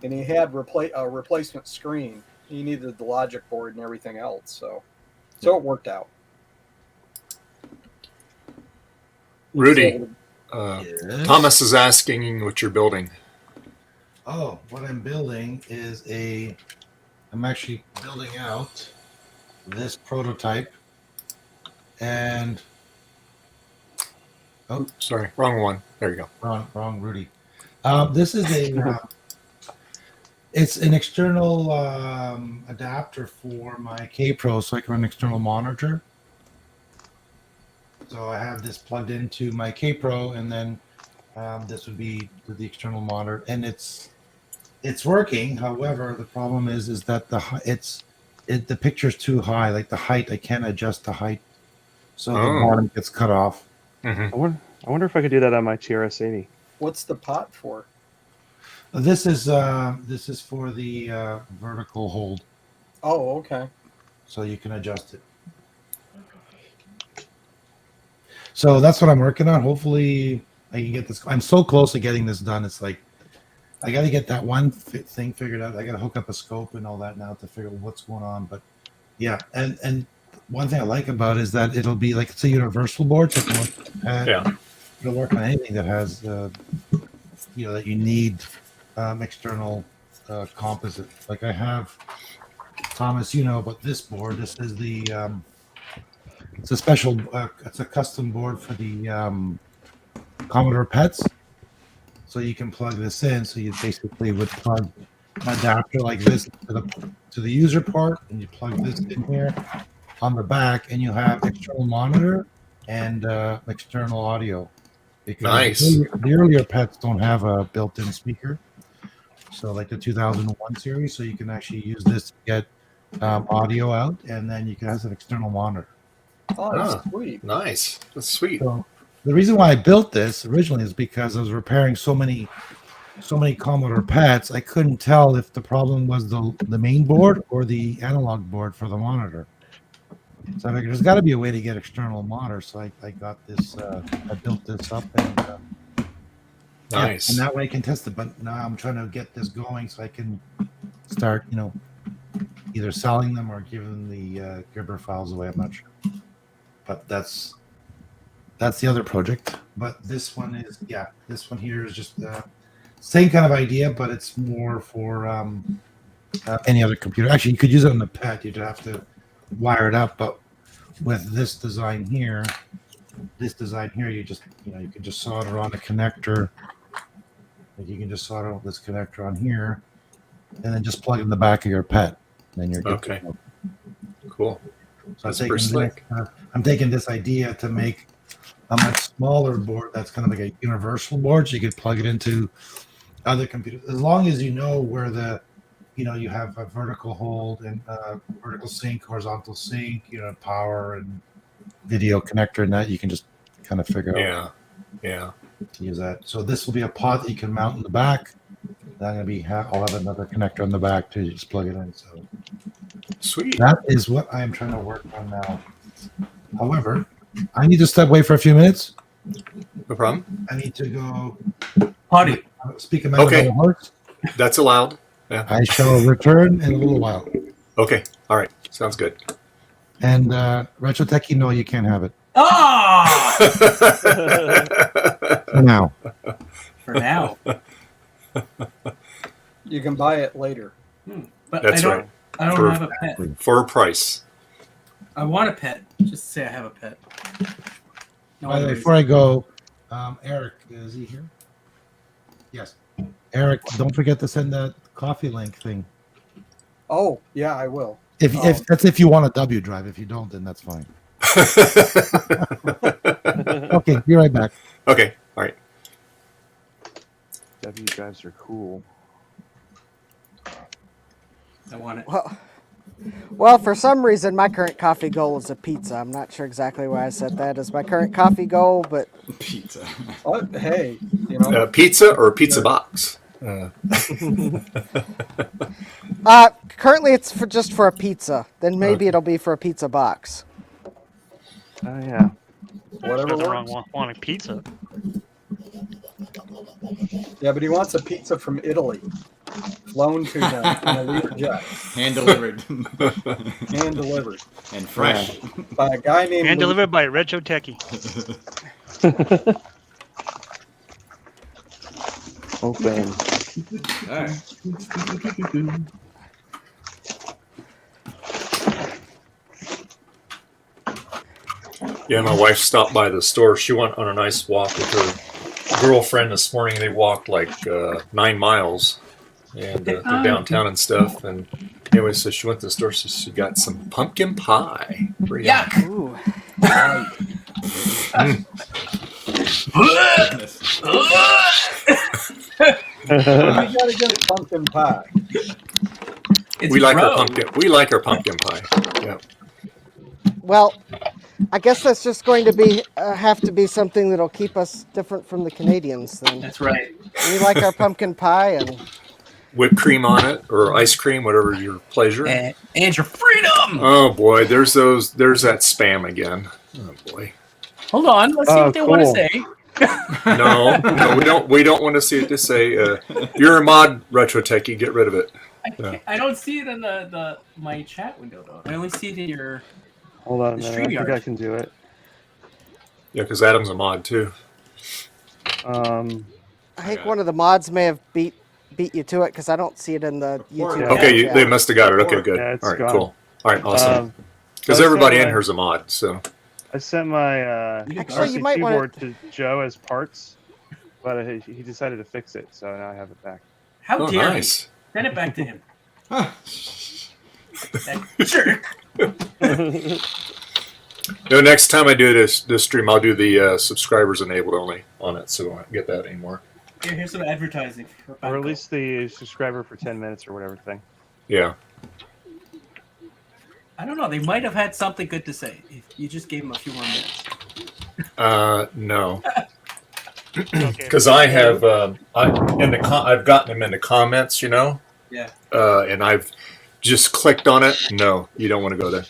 and he had a replacement screen. He needed the logic board and everything else, so it worked out. Rudy, Yes? Thomas is asking what you're building. Oh, what I'm building is I'm actually building out this prototype, and oh, sorry, wrong one. There you go. Wrong, Rudy. This is it's an external adapter for my K-Pro, so I can run an external monitor. So I have this plugged into my K-Pro, and then this would be the external monitor, and it's working. However, the problem is that the picture's too high. Like the height, I can't adjust the height, so the bottom gets cut off. Mm-hmm. I wonder if I could do that on my TRS-80. What's the pot for? This is for the vertical hold, Oh, okay. so you can adjust it. So that's what I'm working on. Hopefully, I can get this. I'm so close to getting this done. It's like I got to get that one thing figured out. I got to hook up a scope and all that now to figure out what's going on. But yeah, and one thing I like about it is that it'll be like it's a universal board, so it'll work on anything that has that you need external composite. Like I have, Thomas, about this board. This is the it's a special it's a custom board for the Commodore Pets. So you can plug this in. So you basically would plug an adapter like this to the user port, and you plug this in here on the back, and you have external monitor and external audio. Because Nice. The earlier Pets don't have a built-in speaker. So like the 2001 series, so you can actually use this to get audio out, and then you can have an external monitor. Oh, that's sweet. Nice. That's sweet. So the reason why I built this originally is because I was repairing so many Commodore Pets. I couldn't tell if the problem was the main board or the analog board for the monitor. So I figured there's got to be a way to get external monitor. So I got this. I built this up, and Nice. and that way I can test it. But now I'm trying to get this going so I can start, either selling them or giving the Gerber files away. I'm not sure. But that's the other project. But this one here is just same kind of idea, but it's more for any other computer. Actually, you could use it on the Pet. You'd have to wire it up, but with this design here, you just you can just solder on a connector. Like you can just solder this connector on here, and then just plug it in the back of your Pet. Then you're good. Okay. Cool. So That's pretty slick. I'm taking this idea to make a much smaller board that's kind of like a universal board, so you could plug it into other computers. As long as you know where you have a vertical hold and vertical sync, horizontal sync, power and video connector, and that you can just kind of figure out. Yeah. To use that. So this will be a pod that you can mount in the back. I'll have another connector on the back to just plug it in. So sweet. That is what I am trying to work on now. However, I need to step away for a few minutes. No problem. I need to go potty. Speak about the horse. That's allowed. Yeah. I shall return in a little while. Okay. All right. Sounds good. And Retro Techie, no, you can't have it. Ah! For now. For now. You can buy it later. But That's right. I don't For- have a pet. For a price. I want a pet. Just say I have a pet. No By the other way, reason. before I go, Eric, is he here? Yes. Eric, don't forget to send that coffee link thing. Oh, yeah, I will. If that's if you want a W drive. If you don't, then that's fine. Okay, be right back. Okay. All right. W drives are cool. I want it. Well, for some reason, my current coffee goal is a pizza. I'm not sure exactly why I said that as my current coffee goal, but Pizza. Oh, hey, you know. Pizza or pizza box? currently it's just for a pizza. Then maybe it'll be for a pizza box. Oh yeah. Whatever Nothing wrong works. wanting pizza. Yeah, but he wants a pizza from Italy, flown to them in a Lear jet, Hand delivered. hand delivered And fresh. by a guy named. And Lou- delivered by Retro Techie. Open. All right. Yeah, my wife stopped by the store. She went on a nice walk with her girlfriend this morning. They walked like 9 miles and through downtown and stuff. And anyway, so she went to the store. So she got some pumpkin pie. Pretty Yuck! Ooh. What do you got against pumpkin pie? It's We like our gross. pumpkin. We like our pumpkin pie. Yeah. Well, I guess that's just going to be have to be something that'll keep us different from the Canadians. Then That's right. we like our pumpkin pie, and Whipped cream on it or ice cream, whatever your pleasure. And your freedom. Oh boy, there's that spam again. Oh boy. Hold on. Let's see Oh, what they want to cool. say. No, we don't want to see it. Just say you're a mod, Retro Techie. Get rid of it. I don't see it in the my chat window though. I only see it in your. Hold on a The minute. I think StreamYard. I can do it. Yeah, because Adam's a mod too. Um, I think one of the mods may have beat you to it because I don't see it in the YouTube. Yeah. Okay, chat. they must have got it. Okay, good. Yeah, it's All right, gone. cool. All right, awesome. um, Because I everybody sent in my- here is a mod, so I sent my Actually, RC you might wanna- keyboard to Joe as parts, but he decided to fix it, so now I have it back. How oh, dare nice. he? Send it back to him. That jerk. No, next time I do this stream, I'll do the subscribers enabled only on it, so I won't get that anymore. Here's some advertising for Or at Banco. least the subscriber for 10 minutes or whatever thing. Yeah. I don't know. They might have had something good to say if you just gave them a few more minutes. No. Okay. Because I have I've gotten them in the comments, you know, Yeah. and I've just clicked on it. No, you don't want to go there.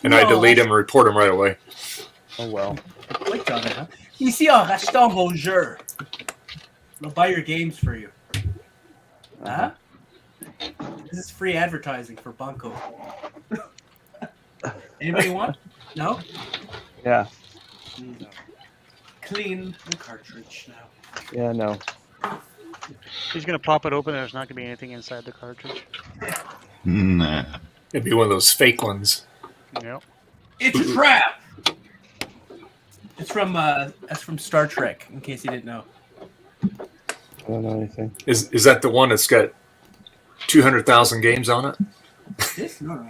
And I No. delete them and report them right away. Oh well. Clicked on it, huh? Ici en rachetant vos jeux. They'll buy your games for you. Huh? This is free advertising for Banco. Anybody want? No? Yeah. Clean the cartridge now. Yeah, no. He's gonna pop it open. There's not gonna be anything inside the cartridge. Nah. It'd be one of those fake ones. Yep. It's a trap. It's from that's from Star Trek. In case you didn't know. I don't know anything. Is that the one that's got 200,000 games on it? This? No.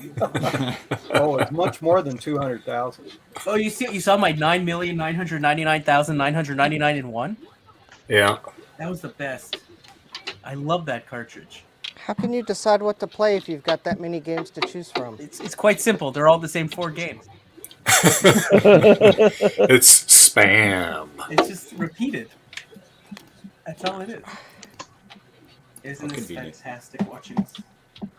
Oh, it's much more than 200,000. Oh, you saw my 9,999,999 Yeah. That was the best. I love that cartridge. How can you decide what to play if you've got that many games to choose from? It's quite simple. They're all the same 4 games. It's spam. It's just repeated. That's all it is. Isn't this Convenient. fantastic watching this?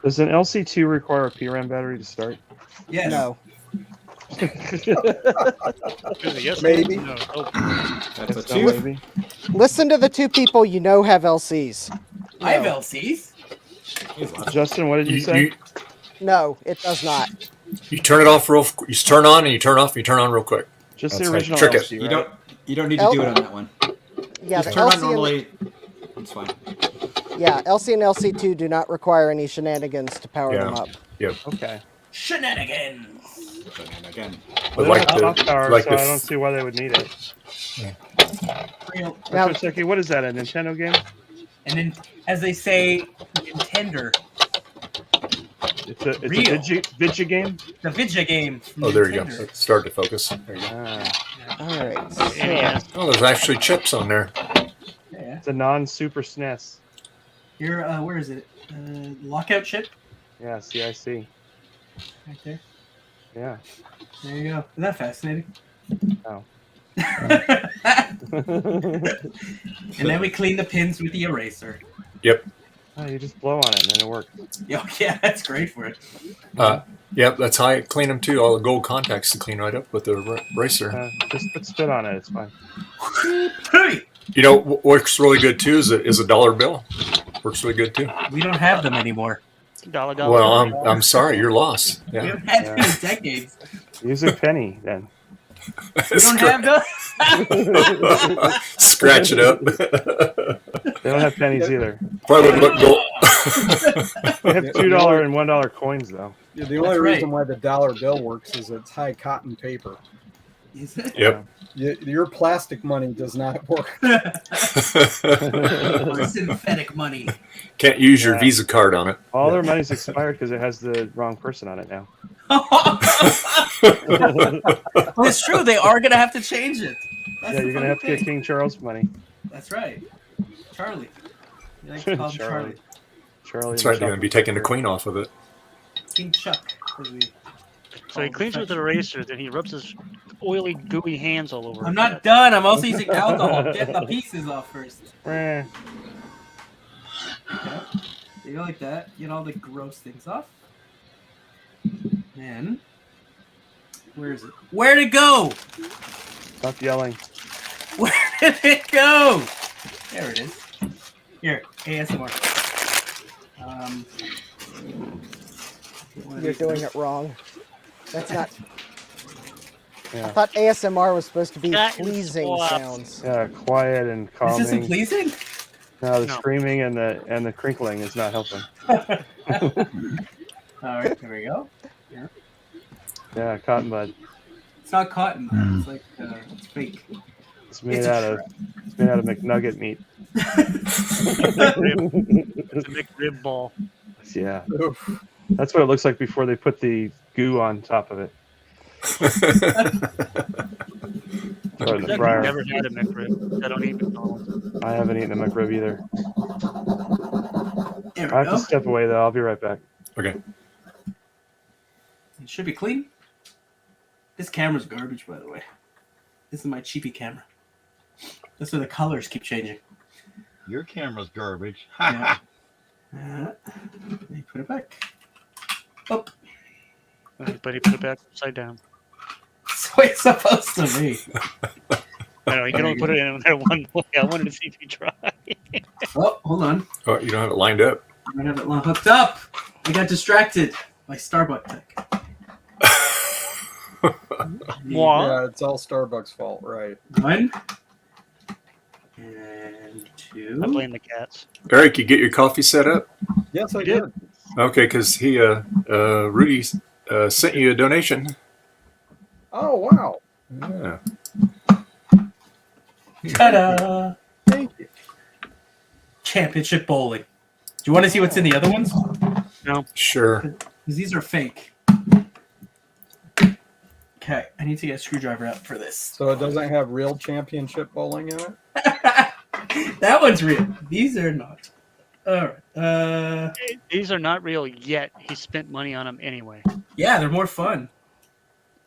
Does an LC2 require a PRAM battery to start? Yes. No. Yes. Maybe. No. Oh. That's a It's two. not maybe. Listen to the two people you know have LCs. I have No. LCs. Justin, what did you say? No, it does not. You turn it off real. You turn on and you turn off and you turn on real quick. Just That's the how you original trick LC, it. right? You don't need to do it on that one. Yeah, Just the turn on LC and, normally. It's fine. yeah, LC and LC2 do not require any shenanigans to power them up. Yep. Okay. Shenanigans. Again. But They like don't have the top power, like so the I don't see why they would need it. Real. Now- Chucky, what is that? A Nintendo game? And then, as they say, Nintendo. It's a Real. Vidya game. The Vidya game. from Oh, there you go. Nintendo. It started to focus. There you go. All right. Yeah. Oh, there's actually chips on there. Yeah. It's a non-Super SNES. Here, where is it? Lockout chip. Yeah, CIC. Right there. Yeah. There you go. Isn't that fascinating? Oh. And then we clean the pins with the eraser. Yep. Oh, you just blow on it and then it works. Yeah, that's great for it. Yep. That's how I clean them too. All the gold contacts to clean right up with the eraser. Just put spit on it. It's fine. Hey! You know what works really good too is a dollar bill. Works really good too. We don't have them anymore. Dollar. Well, I'm sorry, you're lost. We Yeah. haven't had them in decades. Use a penny then. We don't have them. Scratch it up. They don't have pennies either. Probably would look gold. They have $2 and $1 coins though. Yeah, the only That's right. reason why the dollar bill works is it's high cotton paper. Is it? Yep. Your plastic money does not work. Or synthetic money. Can't use your Yeah. Visa card on it. All their money's expired because it has the wrong person on it now. Well, it's true. They are going to have to change it. That's Yeah, the you're gonna funny have to get thing. King Charles money. That's right. Charlie. You like to call him Charlie. Charlie. That's right. They're going to be taking the queen off of it. King Chuck. As we So he cleans with an eraser, then he rubs his oily, gooey hands all over. I'm it. not done. I'm also using alcohol. Get the pieces off first. Eh. Okay. You go like that. Get all the gross things off. Then, where is it? Where'd it go? Stop yelling. Where did it go? There it is. Here, ASMR. You're doing it wrong. That's not. Yeah. I thought ASMR was supposed to be That is pleasing swap. sounds. Yeah, quiet and calming. This isn't pleasing? No, the No. screaming and the crinkling is not helping. All right, here we go. Yeah, cotton bud. It's not cotton. It's like it's fake. It's made It's a out of McNugget meat. It's a big rib ball. Yeah. That's what it looks like before they put the goo on top of it. Or the I've fryer. never had a McRib. I don't eat McDonald's. I haven't eaten a McRib either. There we I have go. to step away though. I'll be right back. Okay. It should be clean. This camera's garbage, by the way. This is my cheapy camera. That's why the colors keep changing. Your camera's garbage. Yeah. Let me put it back. Up. But he put it back upside down. That's the way it's supposed to be. I know, you can only put it in there one way. I wanted to see if you try. Oh, hold on. Oh, you don't have it lined up. I don't have it hooked up. I got distracted by StarBuck tech. Yeah, it's all Starbucks' fault, right? 1 and 2. I blame the cats. Eric, you get your coffee set up? Yes, I did. Okay, because Rudy sent you a donation. Oh, wow. Yeah. Ta-da! Thank you. Championship bowling. Do you want to see what's in the other ones? No. Sure. Because these are fake. Okay, I need to get a screwdriver out for this. So it doesn't have real championship bowling in it? That one's real. These are not. All right. These are not real yet. He spent money on them anyway. Yeah, they're more fun.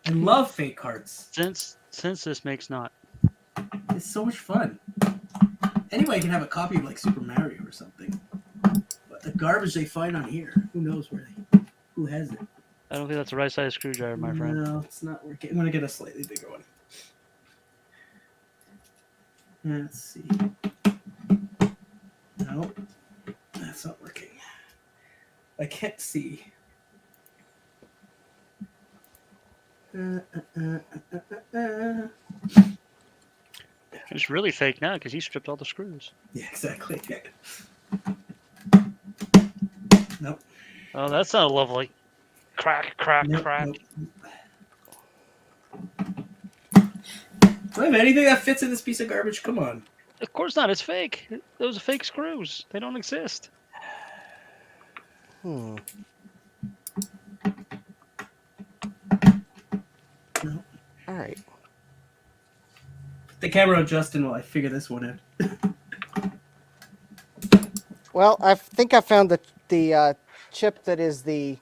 I love fake cards. Since this makes not. It's so much fun. Anyway, you can have a copy of like Super Mario or something. But the garbage they find on here, who knows who has it? I don't think that's the right size screwdriver, my friend. No, it's not working. I'm gonna get a slightly bigger one. Let's see. No. it's not working. I can't see. It's really fake now because he stripped all the screws. Yeah, exactly. Nope. Oh, that sounded lovely. Crack, crack, Nope, crack. nope. Do I have anything that fits in this piece of garbage? Come on. Of course not. It's fake. Those are fake screws. They don't exist. Hmm. No. All right. The camera on Justin while I figure this one out. Well, I think I found the chip that is the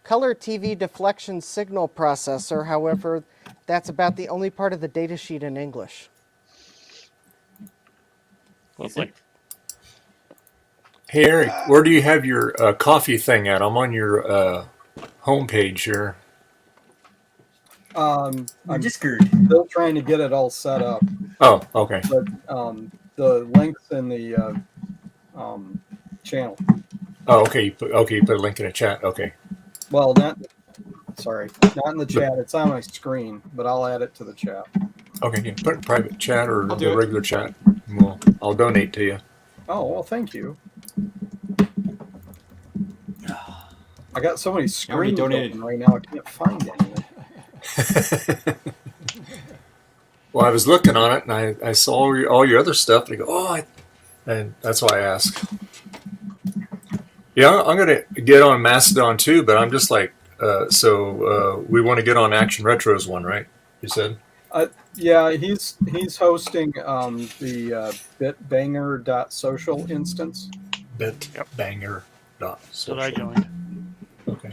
color TV deflection signal processor. However, that's about the only part of the datasheet in English. Lovely. Hey Eric, where do you have your coffee thing at? I'm on your homepage here. I'm Registered. still trying to get it all set up, Oh, okay. but the links in the channel. Oh, okay. You put a link in the chat. Okay. Well, not in the chat. It's on my screen, but I'll add it to the chat. Okay. You can put it in private chat or I'll do the it. regular chat. I'll donate to you. Oh, well, thank you. I got so many already screens donated. open right now. I can't find any. Well, I was looking on it and I saw all your other stuff and I go, and that's why I asked. Yeah, I'm going to get on Mastodon too, but I'm just like, we want to get on Action Retro's one, right? You said? Yeah, he's hosting the bitbanger.social instance. Bitbanger.social. So I joined. Okay.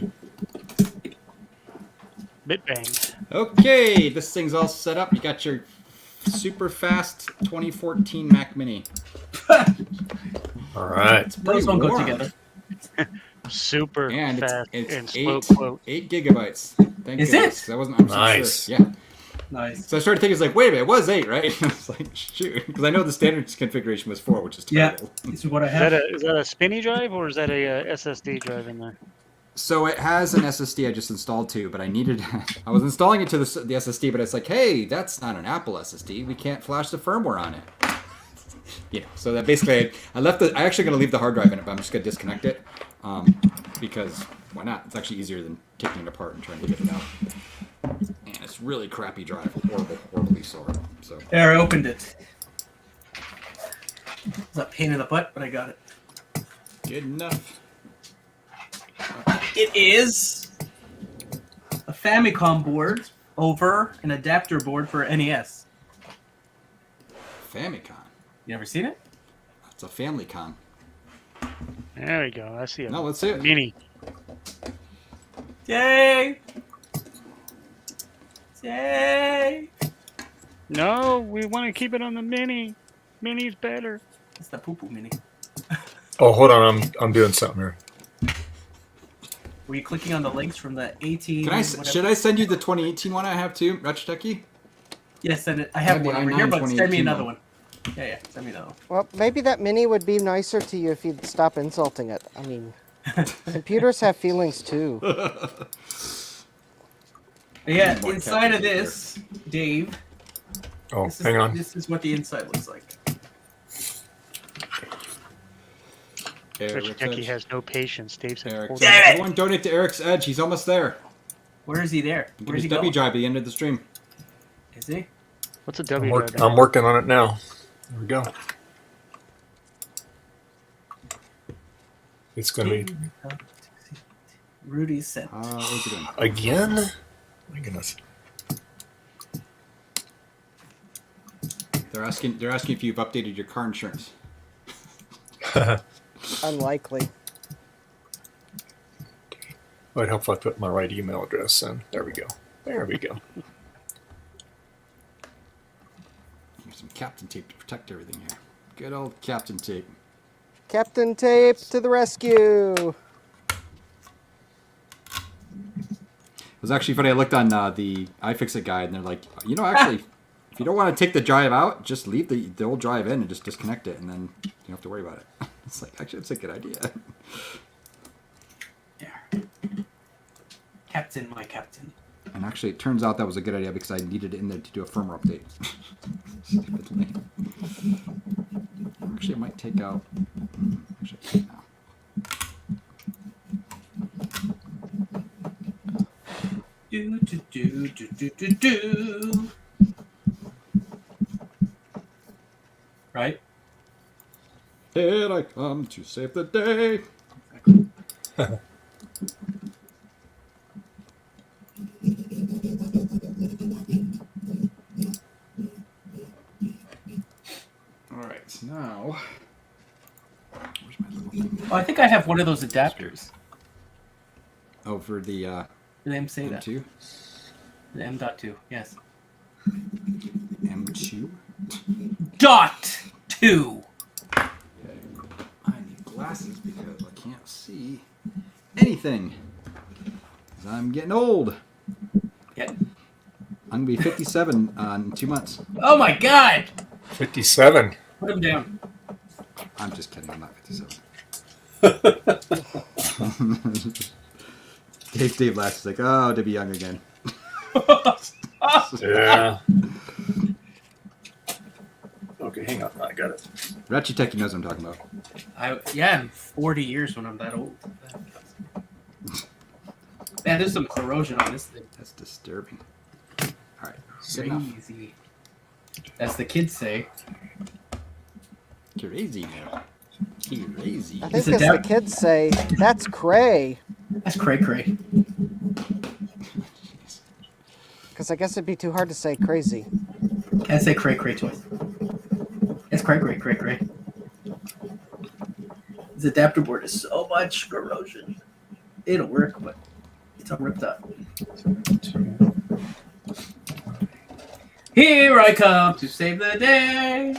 Bitbang. Okay, this thing's all set up. You got your super fast 2014 Mac Mini. All right. Those won't go together. Super And fast it's and 8 gigabytes. Thank Is goodness. it? That wasn't. I'm Nice. Sure. Yeah. Nice. So I started thinking, it's like, wait a minute, it was 8, right? I was like, shoot, because I know the standard configuration was 4, which is Yeah, terrible. this is what I Is have. that a spinny drive or is that a SSD drive in there? So it has an SSD I just installed too, but I was installing it to the SSD, but it's like, hey, that's not an Apple SSD. We can't flash the firmware on it. So that basically, I actually going to leave the hard drive in it, but I'm just going to disconnect it because why not? It's actually easier than taking it apart and trying to get it out. And it's really crappy drive, horribly sore. So There, I opened it. It's a pain in the butt, but I got it. good enough. It is a Famicom board over an adapter board for NES. Famicom. You ever seen it? It's a family con. There we go. I see it. No, let's see it. Mini. Yay! Yay! No, we want to keep it on the mini. Mini's better. It's the poo-poo mini. Oh, hold on. I'm doing something here. Were you clicking on the links from the 18? Should I send you the 2018 one I have too, Retchtechie? Yes, send it. I have one over here, but send me another one. Yeah, send me another one. Well, maybe that mini would be nicer to you if you'd stop insulting it. I mean, computers have feelings too. Yeah, inside of this, Dave. Oh, hang on. This is what the inside looks like. Retchtechie has no patience. Dave said, Eric's Edge. Everyone donate to Eric's Edge. He's almost there. Where is he there? Get Where's his he W going? drive at the end of the stream. Is he? What's a W drive? I'm working on it now. There we go. It's going to be Rudy sent. What's he doing? again. My goodness. They're asking if you've updated your car insurance. Unlikely. It would help if I put my right email address in. There we go. There we go. Here's some Captain Tape to protect everything here. Good old Captain Tape. Captain Tape to the rescue. It was actually funny. I looked on the iFixit guide, and they're like, actually, if you don't want to take the drive out, just leave the old drive in and just disconnect it, and then you don't have to worry about it. It's like, actually, it's a good idea. Captain, my captain. And actually, it turns out that was a good idea because I needed it in there to do a firmware update. Stupidly. Actually, I might take out. Actually, no. Do do do do do do do. Right. Here I come to save the day. All right, now. Where's my little thing? Oh, I think I have one of those adapters. Oh, for the The M-SATA. M2? The M.2, yes. M2? Dot 2. I need glasses because I can't see anything. 'Cause I'm getting old. Yeah. I'm going to be 57 in 2 months. Oh my god! 57. Put him down. I'm just kidding. I'm not 57. Dave laughs. He's like, oh, to be young again. Yeah. Okay, hang on. I got it. Ratchet Tech knows what I'm talking about. Yeah, in 40 years when I'm that old. Man, there's some corrosion on this thing. That's disturbing. All right. Good enough. Crazy. As the kids say. Crazy now. Crazy. I think as the kids say, that's cray. That's cray. Because I guess it'd be too hard to say crazy. Can't say cray twice. It's cray. This adapter board is so much corrosion. It'll work, but it's all ripped up. Here I come to save the day.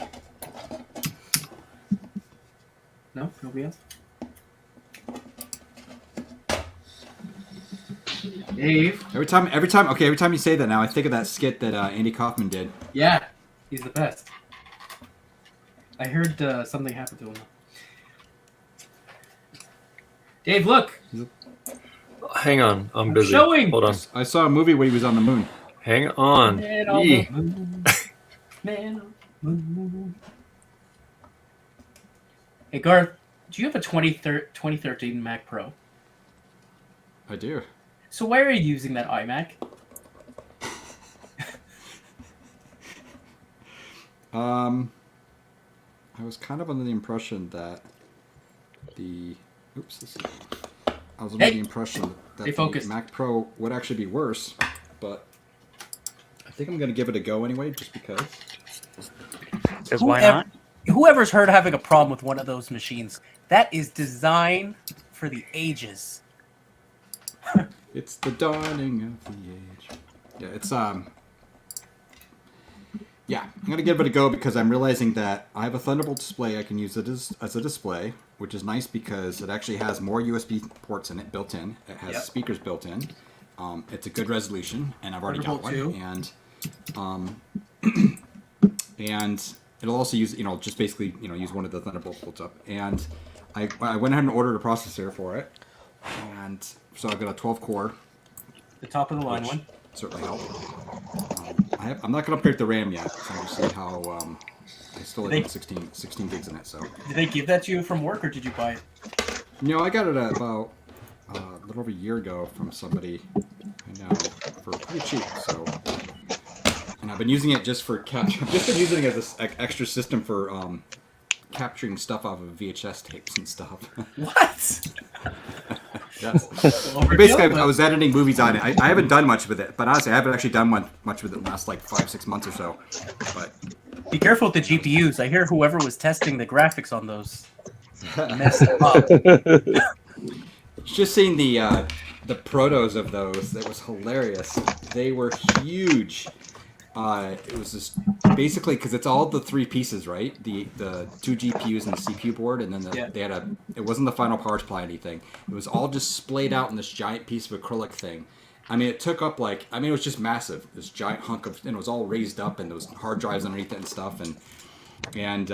No? Nobody else? Dave? Every time you say that now, I think of that skit that Andy Kaufman did. Yeah, he's the best. I heard something happened to him. Dave, look! Hang on. I'm busy. Showing. Hold on. I saw a movie where he was on the moon. Hang on. Man on Yee. the moon. Man on the moon. Hey, Garth, do you have a 2013 Mac Pro? I do. So why are you using that iMac? I was kind of under the impression that I was under the impression that the Mac Pro would actually be worse, but I think I'm going to give it a go anyway, just because. Because why not? Whoever's heard of having a problem with one of those machines, that is designed for the ages. It's the dawning of the age. Yeah, it's yeah, I'm gonna give it a go because I'm realizing that I have a Thunderbolt display I can use it as a display, which is nice because it actually has more USB ports in it built in. It has speakers built in. It's a good resolution, and I've already got one. And it'll also use just basically use one of the Thunderbolt ports up. And I went ahead and ordered a processor for it, and so I've got a 12 core. The top of the line one. Certainly help. I'm not going to upgrade the RAM yet. So I'm see how I still have 16 gigs in it. So. Did they give that to you from work, or did you buy it? No, I got it about a little over a year ago from somebody I know for pretty cheap. So, and I've been using it just for I've just been using it as an extra system for capturing stuff off of VHS tapes and stuff. What? Yes. Basically, I was editing movies on it. I haven't done much with it, but honestly, I haven't actually done much with it in the last 5-6 months or so. But be careful with the GPUs. I hear whoever was testing the graphics on those messed up. Just seeing the protos of those, that was hilarious. They were huge. It was just basically because it's all the three pieces, right? The 2 GPUs and the CPU board, and then they had it wasn't the final power supply or anything. It was all just splayed out in this giant piece of acrylic thing. I mean, it took up it was just massive. This giant hunk of, and it was all raised up, and there was hard drives underneath it and stuff, and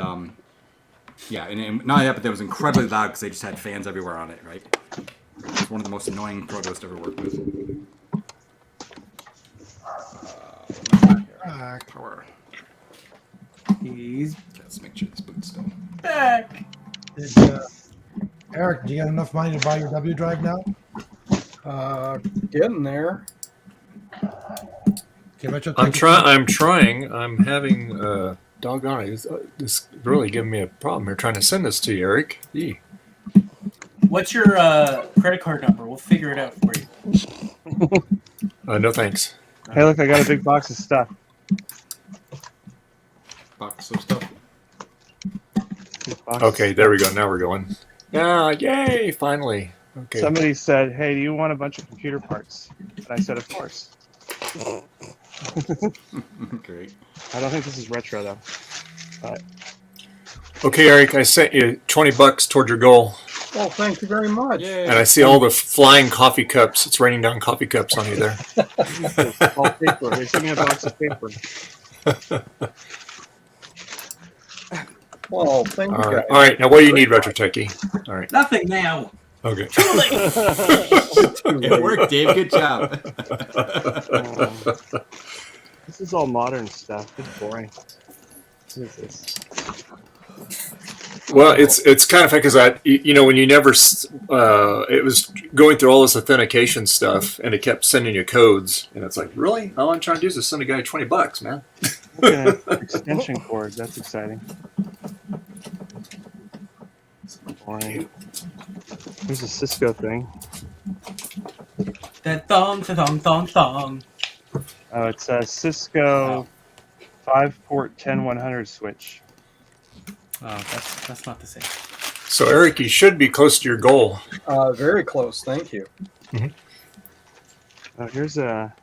Yeah, and not only that, but that was incredibly loud because they just had fans everywhere on it, right? It's one of the most annoying protos to ever work with. Power. He's Let's make sure this boot's still. back. Did, Eric, do you got enough money to buy your W drive now? Getting there. Okay, Retro, I'm take it. I'm trying. I'm having doggone it. This really giving me a problem here trying to send this to you, Eric. Yee. What's your credit card number? We'll figure it out for you. No thanks. Hey, look, I got a big box of stuff. Box of stuff. Okay, there we go. Now we're going. Yeah, yay! Finally. Okay. Somebody said, "Hey, do you want a bunch of computer parts?" And I said, "Of course." Great. I don't think this is retro though. But Okay, Eric, I sent you $20 toward your goal. Oh, thank you very much. And I see all the flying coffee cups. It's raining down coffee cups on you there. all paper. They sent me a box of paper. Well, thank you. All right. guys. All right. Now, what do you need, Retro Techie? All right. Nothing now. Okay. It worked, Dave. Good job. This is all modern stuff. It's boring. What is this? Well, it's kind of funny because when you never, it was going through all this authentication stuff, and it kept sending you codes, and it's like, really? All I'm trying to do is just send a guy $20, man. Looking at extension cord. That's exciting. Boring. Here's a Cisco thing. That thong, thong, thong, thong. Oh, it's a Cisco 5-port 10100 switch. Oh, that's not the same. So, Eric, you should be close to your goal. Very close. Thank you. Here's a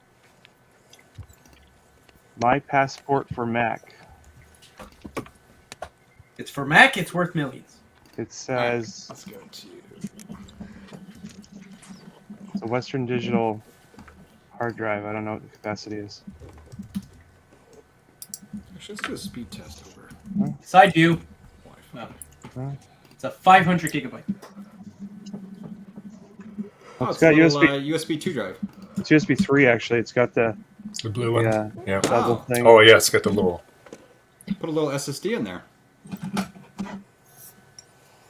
My Passport for Mac. It's for Mac. It's worth millions. It says Let's go to. it's a Western Digital hard drive. I don't know what the capacity is. Let's do a speed test over. Yes, I do. No. It's a 500 gigabyte. Oh, It's got a little, USB. USB 2 drive. It's USB 3 actually. It's got the It's the blue one. Yeah. double thing. Oh, yeah, it's got the little. Put a little SSD in there.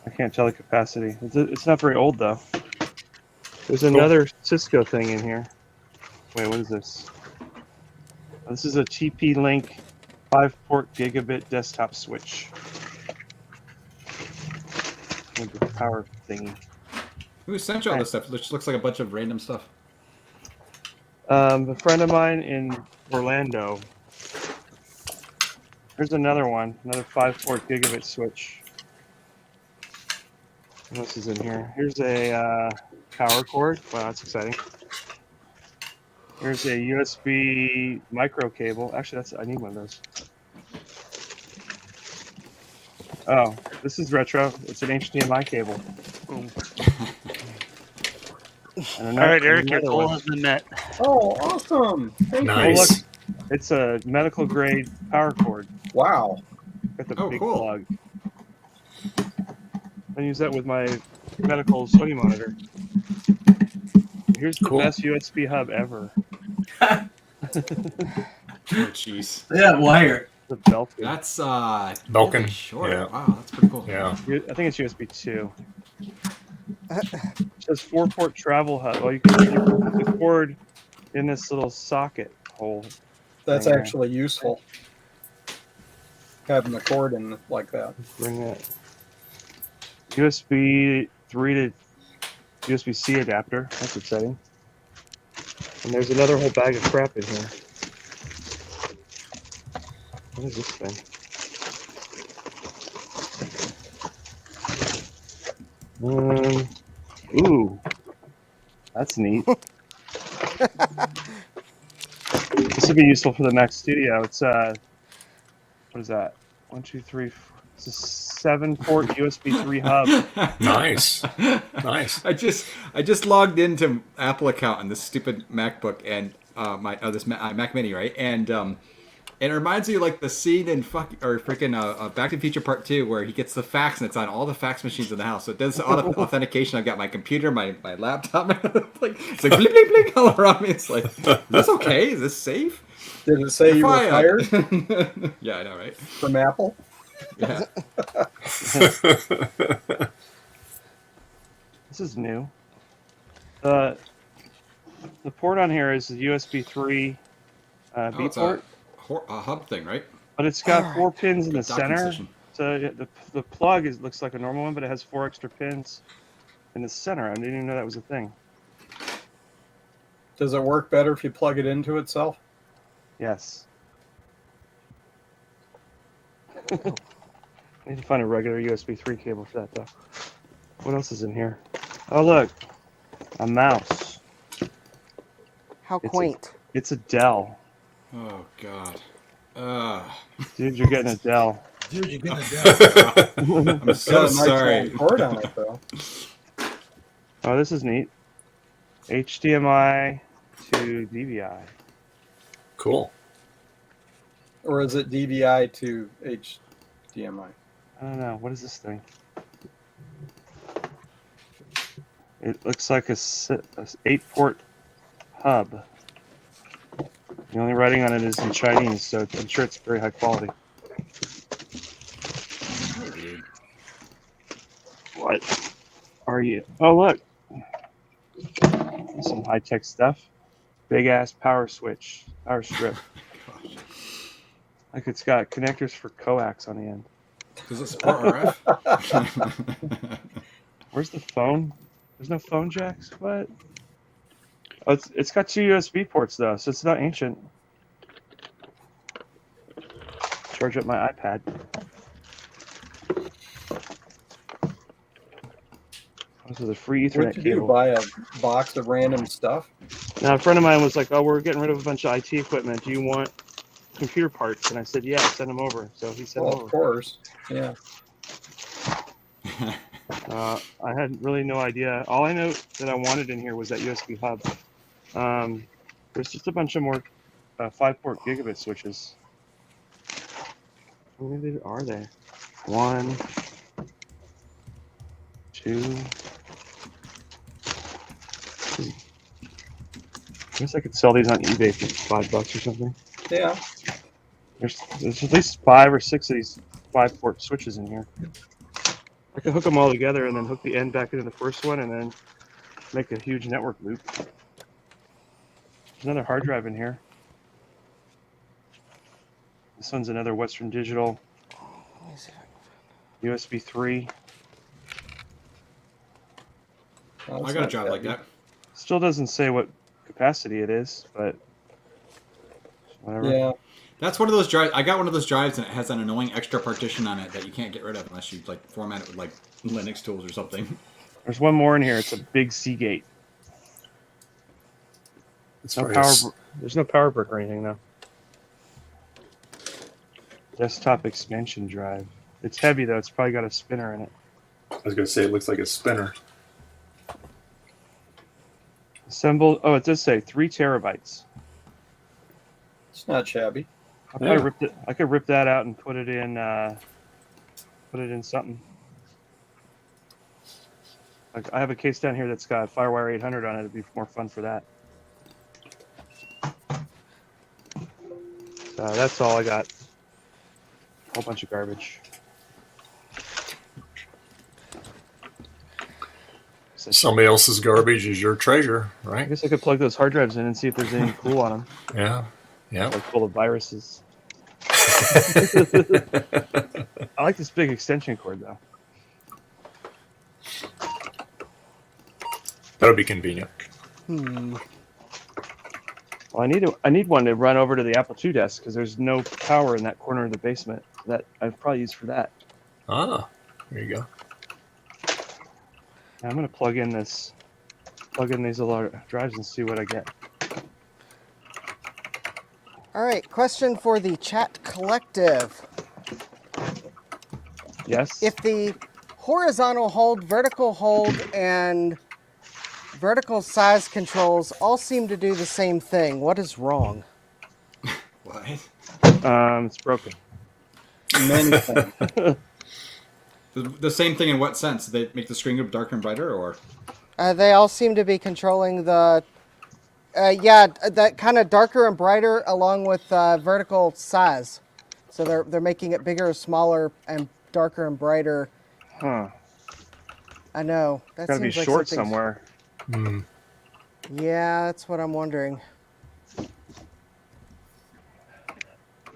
I can't tell the capacity. It's not very old though. There's another Cisco thing in here. Wait, what is this? Oh, this is a TP-Link 5-port gigabit desktop switch. With the power thingy. Who sent you all this stuff? It just looks like a bunch of random stuff. A friend of mine in Orlando. Here's another one, another 5-port gigabit switch. What else is in here? Here's a power cord. Wow, that's exciting. Here's a USB micro cable. Actually, I need one of those. Oh, this is retro. It's an HDMI cable. All right, Eric, your goal has been met. Oh, awesome. Thank Nice. Oh, look, it's a medical grade power cord. you. Wow. Got the Oh, big cool. plug. I use that with my medical study monitor. Here's the Cool. best USB hub ever. Oh, jeez. Yeah, wire. The Belkin. That's Belkin, really short. yeah. Wow, that's pretty cool. Yeah. I think it's USB 2. It says 4-port travel hub. Well, you can put the cord in this little socket hole. That's thing there. actually useful. Having the cord in like that. Bring that. USB 3 to USB-C adapter. That's exciting. And there's another whole bag of crap in here. What is this thing? Ooh, that's neat. This would be useful for the Mac Studio. It's what is that? 1, 2, 3, 4. It's a 7-port USB 3 hub. Nice. Nice. I just logged into Apple account on this stupid MacBook and Mac Mini, right? And And it reminds me of like the scene in freaking Back to the Future Part 2 where he gets the fax and it's on all the fax machines in the house. So it does authentication. I've got my computer, my laptop. It's like blink, blink, blink all around me. It's like, is this okay? Is this safe? Did it say you were fired Yeah, I know, right? from Apple? Yeah. This is new. The port on here is the USB 3 B It's port, a hub thing, right? but it's got 4 pins in the Docking center. station. So the plug looks like a normal one, but it has 4 extra pins in the center. I didn't even know that was a thing. Does it work better if you plug it into itself? Yes. I need to find a regular USB 3 cable for that, though. What else is in here? Oh, look. A mouse. How quaint. It's a Dell. Oh, God. Dude, you're getting a Dell. Dude, you're getting a Dell. I'm so Got a nice sorry. long cord on it, though. Oh, this is neat. HDMI to DVI. Cool. Or is it DVI to HDMI? I don't know. What is this thing? It looks like a 8-port hub. The only writing on it is in Chinese, so I'm sure it's very high quality. What are you? Oh, look. Some high-tech stuff. Big-ass power switch. Power strip. Like it's got connectors for coax on the end. Does it support RF? Where's the phone? There's no phone jacks? What? Oh, it's got 2 USB ports, though, so it's not ancient. Charge up my iPad. This is a free Ethernet What did you cable. buy a box of random stuff? Now, a friend of mine was like, "Oh, we're getting rid of a bunch of IT equipment. Do you want computer parts?" And I said, "Yeah, send them over." So he sent them Well, over. of course. Yeah. I had really no idea. All I know that I wanted in here was that USB hub. There's just a bunch of more 5-port gigabit switches. How many are there? 1, 2. I guess I could sell these on eBay for $5 or something. Yeah. There's at least 5 or 6 of these 5-port switches in here. I could hook them all together and then hook the end back into the first one and then make a huge network loop. There's another hard drive in here. This one's another Western Digital USB 3. I got a drive like that. Still doesn't say what capacity it is, but whatever. Yeah. That's one of those drives. I got one of those drives and it has an annoying extra partition on it that you can't get rid of unless you like format it with like Linux tools or something. There's one more in here. It's a big Seagate. It's No very power. s- There's no power brick or anything though. Desktop expansion drive. It's heavy though. It's probably got a spinner in it. I was going to say it looks like a spinner. Assembled. Oh, it does say 3 terabytes. It's not shabby. I could rip it. I could rip that out and put it in. Put it in something. Like I have a case down here that's got FireWire 800 on it. It'd be more fun for that. So that's all I got. A whole bunch of garbage. Somebody else's garbage is your treasure, I right? guess I could plug those hard drives in and see if there's anything cool on them. Yeah. Yeah. Like full of viruses. I like this big extension cord though. That'll be convenient. Hmm. Well, I need one to run over to the Apple II desk because there's no power in that corner of the basement. That I'd probably use for that. Ah, there you go. I'm gonna plug in these little drives and see what I get. All right, question for the chat collective. Yes. If the horizontal hold, vertical hold, and vertical size controls all seem to do the same thing, what is wrong? What? It's broken. Many things. The same thing in what sense? They make the screen go darker and brighter, or? They all seem to be controlling the, that kind of darker and brighter along with vertical size. So they're making it bigger, smaller, and darker and brighter. Huh. I know. That Gotta be seems like short something's- somewhere. Yeah, that's what I'm wondering.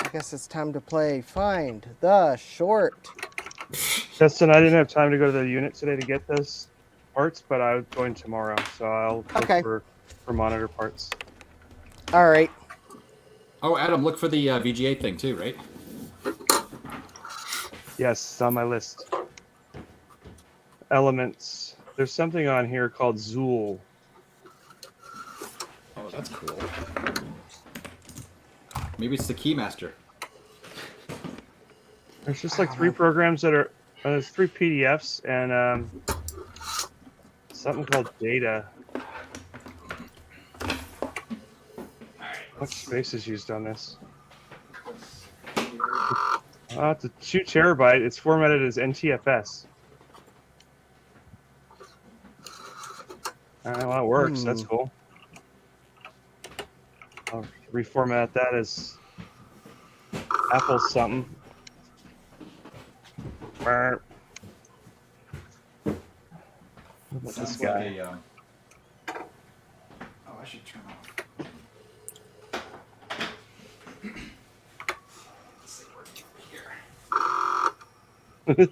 I guess it's time to play Find the Short. Justin, I didn't have time to go to the unit today to get those parts, but I'm going tomorrow, so I'll Okay. look for monitor parts. All right. Oh, Adam, look for the VGA thing too, right? Yes, it's on my list. Elements. There's something on here called Zool. Oh, that's cool. Maybe it's the Keymaster. There's just like 3 programs that are. There's 3 PDFs and something called data. What space is used on this? It's a 2 terabyte. It's formatted as NTFS. Well, it works. That's cool. I'll reformat that as Apple something. Burp. What's this guy? Oh, I should turn off. Let's see where here.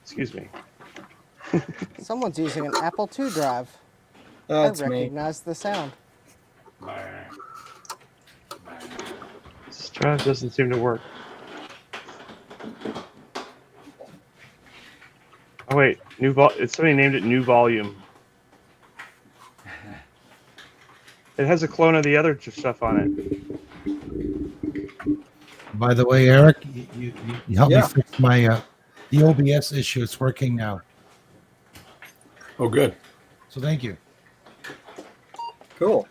Excuse me. Someone's using an Apple II drive. That's I me. recognize the sound. This drive doesn't seem to work. Oh wait, somebody named it New Volume. It has a clone of the other stuff on it. By the way, Eric, you helped Yeah. me fix my the OBS issue. It's working now. Oh, good. So thank you. Cool.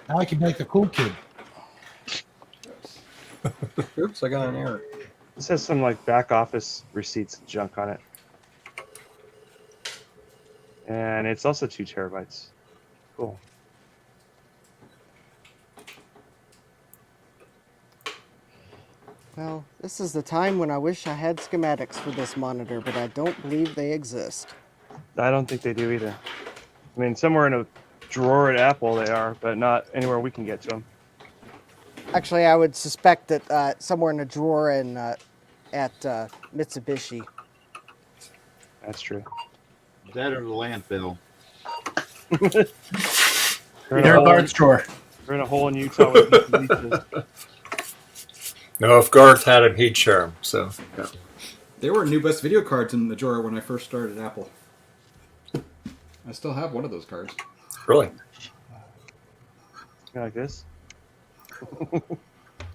Now I can make the cool kid. Oops, I got an error. This has some like back office receipts and junk on it. And it's also 2 terabytes. Cool. Well, this is the time when I wish I had schematics for this monitor, but I don't believe they exist. I don't think they do either. I mean, somewhere in a drawer at Apple they are, but not anywhere we can get to them. Actually, I would suspect that somewhere in a drawer in at Mitsubishi. That's true. That or the landfill. They're in Their a hole- guard's drawer. They're in a hole in Utah with leeches. No, if Garth had him, he'd share him. So, yeah. There were new best video cards in the drawer when I first started Apple. I still have one of those cards. Really? Like this?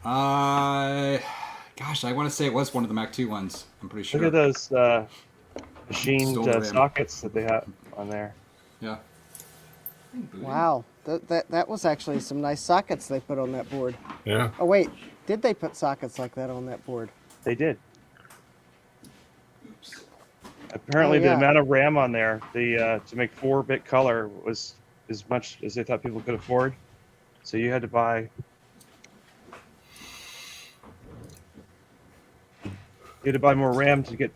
Gosh, I want to say it was one of the Mac 2 ones. I'm pretty sure. Look at those machined Still RAM. sockets that they have on there. Yeah. Wow, that was actually some nice sockets they put on that board. Yeah. Oh wait, did they put sockets like that on that board? They did. Apparently, Oh, yeah. the amount of RAM on there, to make 4-bit color was as much as they thought people could afford. So you had to buy. You had to buy more RAM to get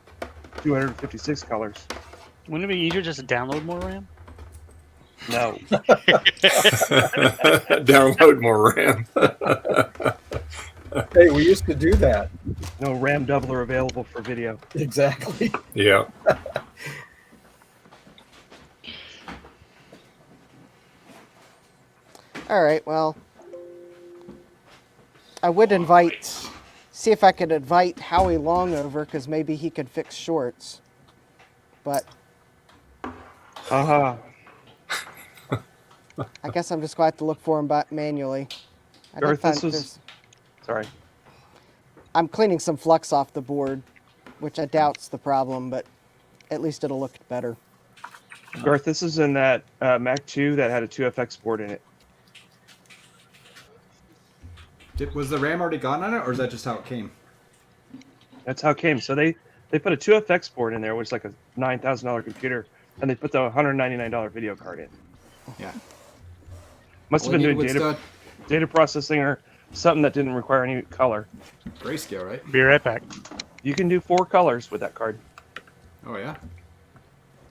256 colors. Wouldn't it be easier just to download more RAM? No. Download more RAM. Hey, we used to do that. No RAM doubler available for video. Exactly. Yeah. All right, well, I would see if I could invite Howie Long over, because maybe he could fix shorts. But Uh-huh. I guess I'm just going to have to look for him manually. I did Garth, find this was... there's- Sorry. I'm cleaning some flux off the board, which I doubt's the problem, but at least it'll look better. Garth, this is in that Mac 2 that had a 2FX board in it. Was the RAM already gone on it, or is that just how it came? That's how it came. So they put a 2FX board in there, which is like a $9,000 computer, and they put the $199 video card in. Yeah. Must have been doing data processing or something that didn't require any color. Grayscale, right? Be right back. You can do 4 colors with that card. Oh yeah.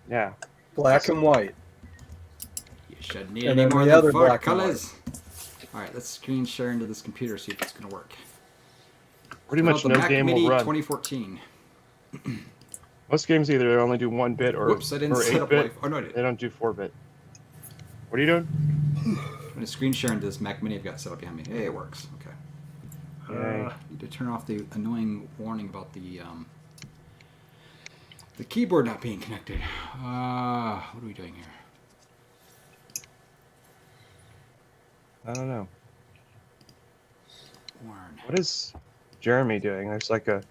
Yeah. Black and white. You shouldn't need And any then more the than other 4 black and colors. All right, let's screen share into this computer, see if it's going to work. Pretty It's much called no the Mac game Mini will run. 2014. Most games either only do 1-bit or, Whoops, I didn't or set up 8-bit. Wi-Fi. Oh, no, I did. They don't do 4-bit. What are you doing? I'm going to screen share into this Mac Mini I've got set up behind me. Hey, it works. Okay. Yay. Need to turn off the annoying warning about the keyboard not being connected. What are we doing here? I don't know. Warn. What is Jeremy doing? There's like a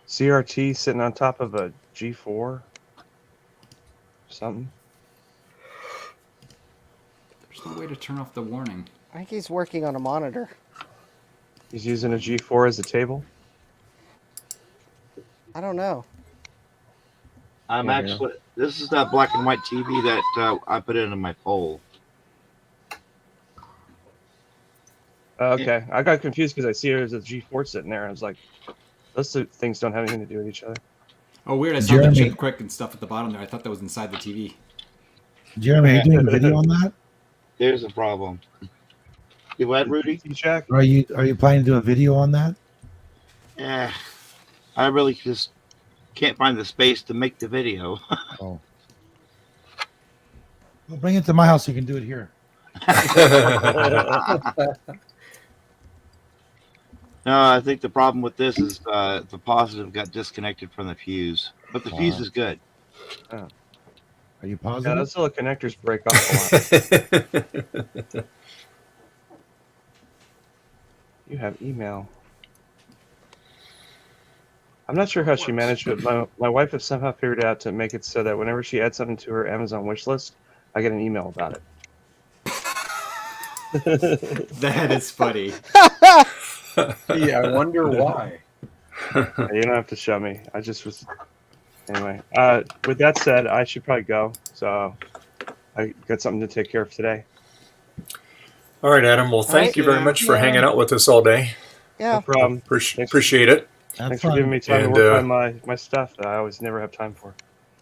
CRT sitting on top of a G4. Something. There's no way to turn off the warning. I think he's working on a monitor. He's using a G4 as a table. I don't know. I'm actually. This is that black and white TV that I put into my poll. Okay, I got confused because I see there's a G4 sitting there. I was like, those two things don't have anything to do with each other. Oh, weird. I saw the Jeremy. chip quick and stuff at the bottom there. I thought that was inside the TV. Jeremy, are you doing a video on that? There's a problem. You what, Rudy? Check. Are you planning to do a video on that? Yeah, I really just can't find the space to make the video. Oh. Well, bring it to my house. You can do it here. No, I think the problem with this is the positive got disconnected from the fuse, but the fuse is good. Oh. Are you Yeah, positive? those little connectors break off a lot. You have email. I'm not sure how she managed it. My wife has somehow figured out to make it so that whenever she adds something to her Amazon wish list, I get an email about it. That is funny. Yeah, I wonder why. You don't have to show me. I just was. Anyway, with that said, I should probably go. So I got something to take care of today. All right, Adam. Well, thank you very much for hanging out with us all day. Yeah. No problem. Appreciate it. Thanks for giving me time to work on my stuff that I always never have time for.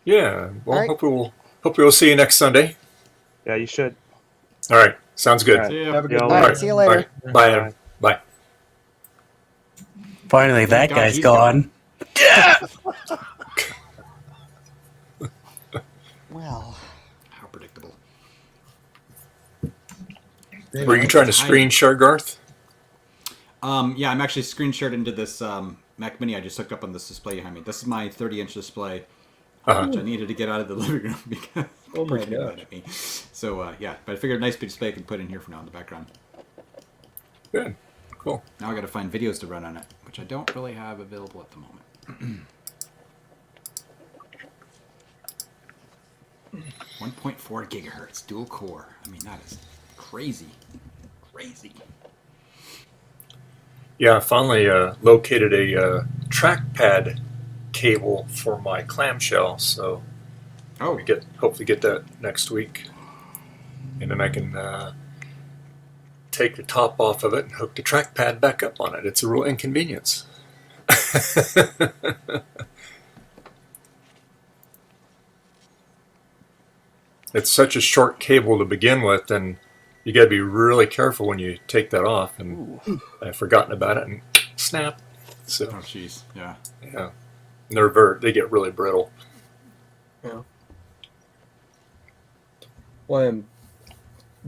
Yeah. Well, All right. hope we'll see you next Sunday. Yeah, you should. All right. Sounds good. All right. See ya. Have a good Yeah, All night. right, see you later. All right. Bye, Adam. Bye. Finally, that God, guy's he's gone. Well, How predictable. Were you trying to screen share, Garth? Yeah, I'm actually screen shared into this Mac Mini I just hooked up on this display behind me. This is my 30-inch display, which I needed to get out of the living room because Oh my it's mad gosh. at me. So yeah, but I figured a nice big display I can put in here for now in the background. Good. Cool. Now I got to find videos to run on it, which I don't really have available at the moment. 1.4 gigahertz dual core. I mean, that is crazy. Crazy. Yeah, I finally located a trackpad cable for my clamshell, so Oh, hopefully get that next week, and then I can take the top off of it and hook the trackpad back up on it. It's a real inconvenience. It's such a short cable to begin with, and you got to be really careful when you take that off. And I've forgotten about it, and snap. So, oh, jeez. Yeah. yeah, and they get really brittle. Yeah. Well, I'm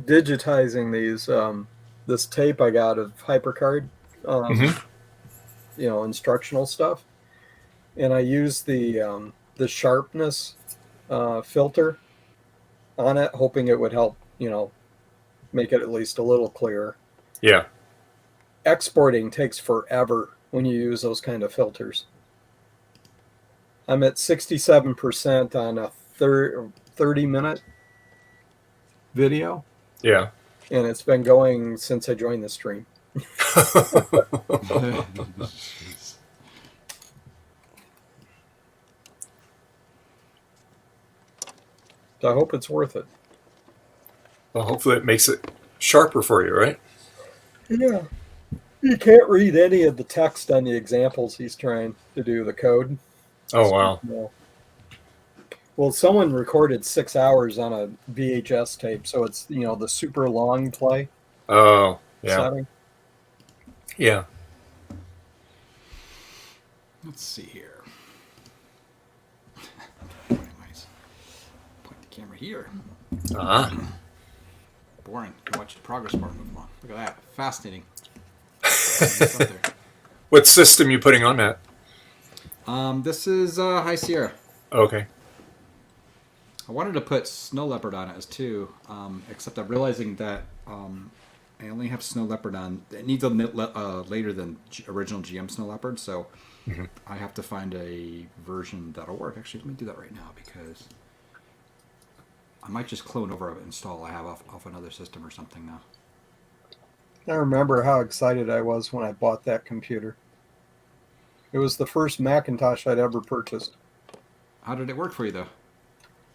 digitizing these. This tape I got of HyperCard, instructional stuff, and I use the sharpness filter on it, hoping it would help, make it at least a little clearer. Yeah. Exporting takes forever when you use those kind of filters. I'm at 67% on a 30-minute video. Yeah. And it's been going since I joined the stream. I hope it's worth it. Well, hopefully it makes it sharper for you, right? Yeah. You can't read any of the text on the examples he's trying to do, the code. Oh, wow. No. Well, someone recorded 6 hours on a VHS tape, so it's, the super long play Oh, yeah. setting. Yeah. Let's see here. Nice. Point the camera here. Ah. Boring. Watch the progress bar move on. Look at that. Fascinating. What system you putting on that? This is High Sierra. Okay. I wanted to put Snow Leopard on it as too, except I'm realizing that I only have Snow Leopard on. It needs a later than original GM Snow Leopard, so I have to find a version that'll work. Actually, let me do that right now because I might just clone over an install I have off another system or something now. I remember how excited I was when I bought that computer. It was the first Macintosh I'd ever purchased. How did it work for you, though?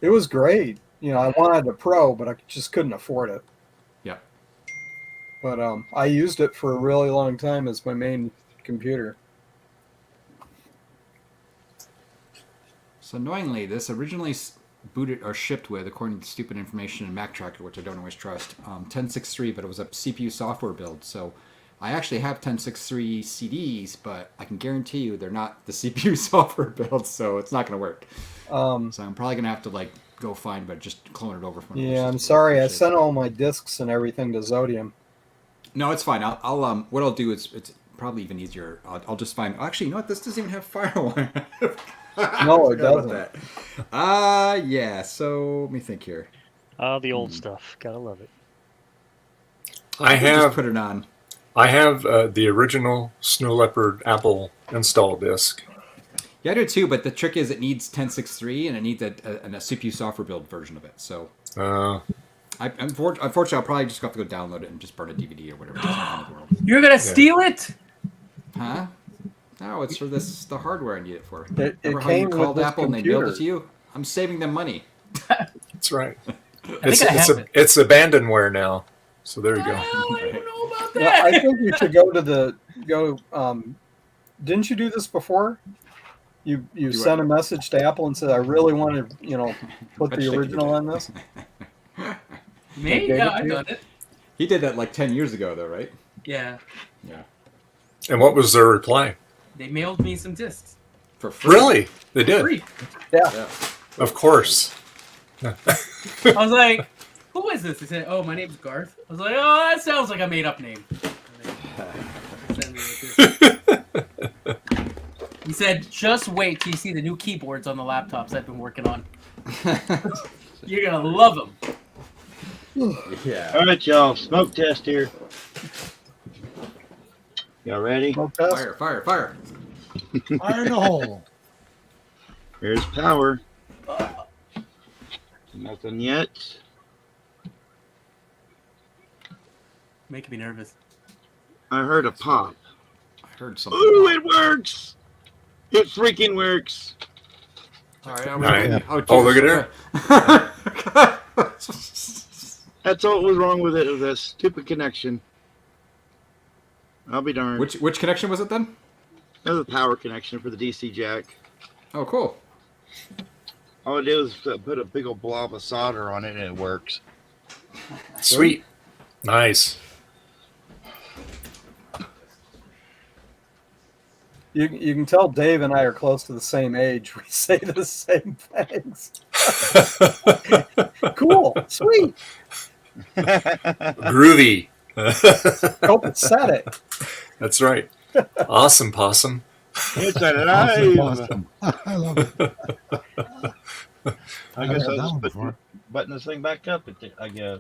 It was great. I wanted a Pro, but I just couldn't afford it. Yeah. But I used it for a really long time as my main computer. So annoyingly, this originally booted or shipped with, according to stupid information in Mac Tracker, which I don't always trust, 10.6.3, but it was a CPU software build. So I actually have 10.6.3 CDs, but I can guarantee you they're not the CPU software build, so it's not going to work. So I'm probably going to have to go find, but just clone it over from. Yeah, I'm sorry. I sent all my discs and everything to Zodium. No, it's fine. I'll what I'll do is it's probably even easier. I'll just find. Actually, you know what? This doesn't even have Firewire. No, it doesn't. Yeah. So let me think here. The old stuff. Gotta love it. I Just have put it on. I have the original Snow Leopard Apple install disk. Yeah, I do too. But the trick is, it needs 10.6.3 and it needs a CPU software build version of it. So, unfortunately, I'll probably just have to go download it and just burn a DVD or whatever. You're gonna steal it? Huh? No, it's for the hardware I need it for. It Remember how came you called with this Apple and they mailed it computer. to you? I'm saving them money. That's right. I think I have it. It's abandonware now. So there you go. I don't know about Yeah, that. I think you should go to didn't you do this before? You sent a message to Apple and said, I really want to, put the original on this. Me? They gave Yeah, it to I've you? done it. He did that like 10 years ago, though, right? Yeah. Yeah. And what was their reply? They mailed me some discs. For free. Really? They did? Free. Yeah. Of course. I was like, who is this? They said, oh, my name's Garth. I was like, oh, that sounds like a made-up name. He said, just wait till you see the new keyboards on the laptops I've been working on. You're going to love them. Yeah. All right, y'all. Smoke test here. Y'all ready? Smoke test? Fire, fire, fire. Fire in the hole. Here's power. Nothing yet. Making me nervous. I heard a pop. I heard something. Ooh, it works! It freaking works. All right. All right. Oh, Look at her. That's all that was wrong with it. It was a stupid connection. I'll be darned. Which connection was it then? That was a power connection for the DC jack. Oh, cool. All I did was put a big old blob of solder on it and it works. Sweet. Nice. You can tell Dave and I are close to the same age. We say the same things. Cool. Sweet. Groovy. Copacetic. That's right. Awesome, Possum. It's alive. Awesome. I love it. I guess heard that I'll one just before. button this thing back up. I guess.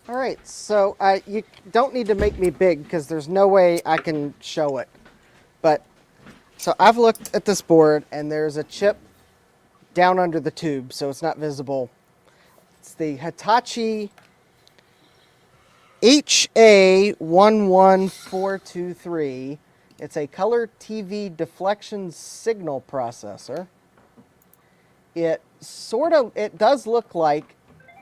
All right, so you don't need to make me big because there's no way I can show it. But so I've looked at this board and there's a chip down under the tube, so it's not visible. It's the Hitachi HA11423. It's a color TV deflection signal processor. It does look like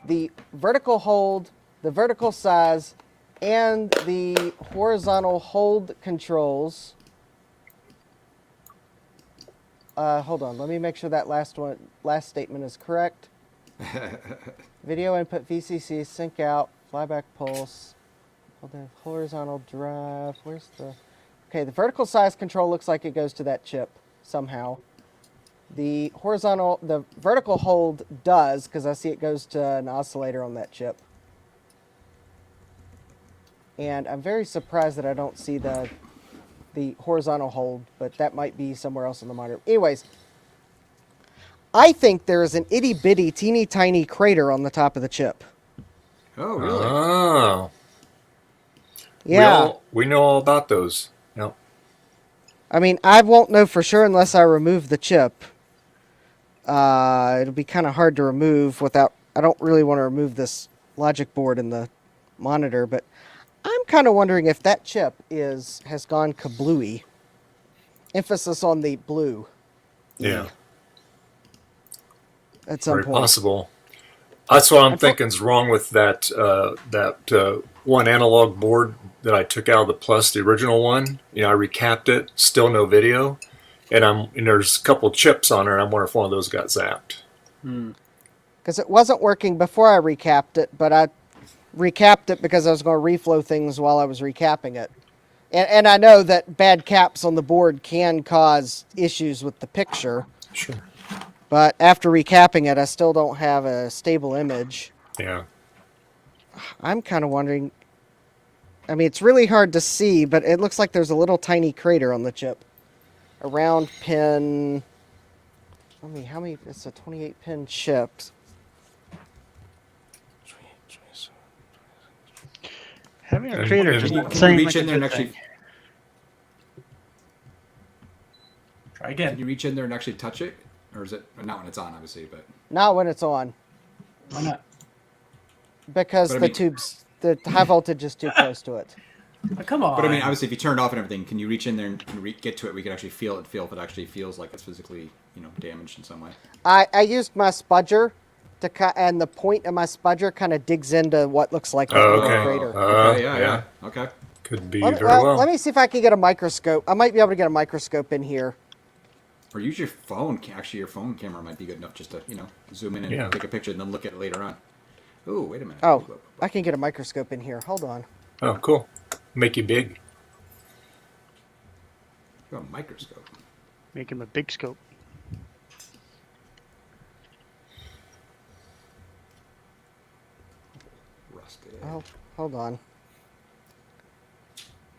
the vertical hold, the vertical size, and the horizontal hold controls. Hold on, let me make sure that last statement is correct. Video input, VCC, sync out, flyback pulse, hold the horizontal drive. Where's the? Okay, the vertical size control looks like it goes to that chip somehow. The vertical hold does, because I see it goes to an oscillator on that chip. And I'm very surprised that I don't see the horizontal hold, but that might be somewhere else in the monitor. Anyways, I think there is an itty bitty teeny tiny crater on the top of the chip. Oh, really? Oh. Yeah. We know all about those. Yep. I mean, I won't know for sure unless I remove the chip. It'll be kind of hard to remove without... I don't really want to remove this logic board in the monitor, but I'm kind of wondering if that chip has gone kablooey. Emphasis on the blue. Yeah. At some Very point. possible. That's what I'm thinking is wrong with that one analog board that I took out of the Plus, the original one. You know, I recapped it, still no video, and there's a couple chips on there, and I'm wondering if one of those got zapped. Because it wasn't working before I recapped it, but I recapped it because I was going to reflow things while I was recapping it. And I know that bad caps on the board can cause issues with the picture. Sure. But after recapping it, I still don't have a stable image. Yeah. I'm kind of wondering... I mean, it's really hard to see, but it looks like there's a little tiny crater on the chip. Around pin... how many... It's a 28-pin chip. Having a crater And does not Can you seem reach like a in there and good actually... thing. Try again. Can you reach in there and actually touch it? Or is it... Not when it's on, obviously, but... Not when it's on. Why not? Because But I the mean- tubes... The high voltage is too close to it. Oh, come on. But I mean, obviously, if you turned off and everything, can you reach in there and get to it? We could actually feel if it actually feels like it's physically, damaged in some way. I used my spudger and the point of my spudger kind of digs into what looks like a little crater. Okay, yeah. Okay. Could be Let me, very well. let me see if I can get a microscope. I might be able to get a microscope in here. Or use your phone. Actually, your phone camera might be good enough just to, zoom in and take a picture and then look at it later on. Oh, wait a minute. Oh, I can get a microscope in here. Hold on. Oh, cool. Make you big. Oh, a microscope. Make him a big scope. Rusted. Oh, hold on.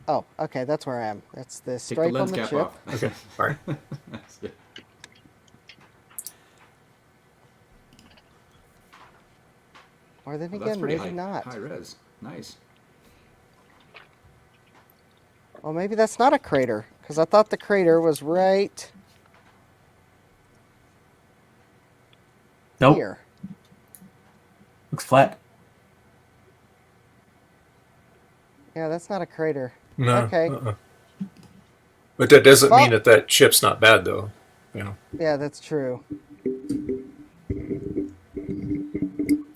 Oh, okay, that's where I am. That's the Take stripe the lens on the cap chip. off. Okay, all right. That's good. Or then Well, that's again, pretty maybe not. high res. Nice. Well, maybe that's not a crater, because I thought the crater was right Nope. here. Looks flat. Yeah, that's not a crater. No. Okay. But that doesn't mean Well- that chip's not bad, though. Yeah, that's true.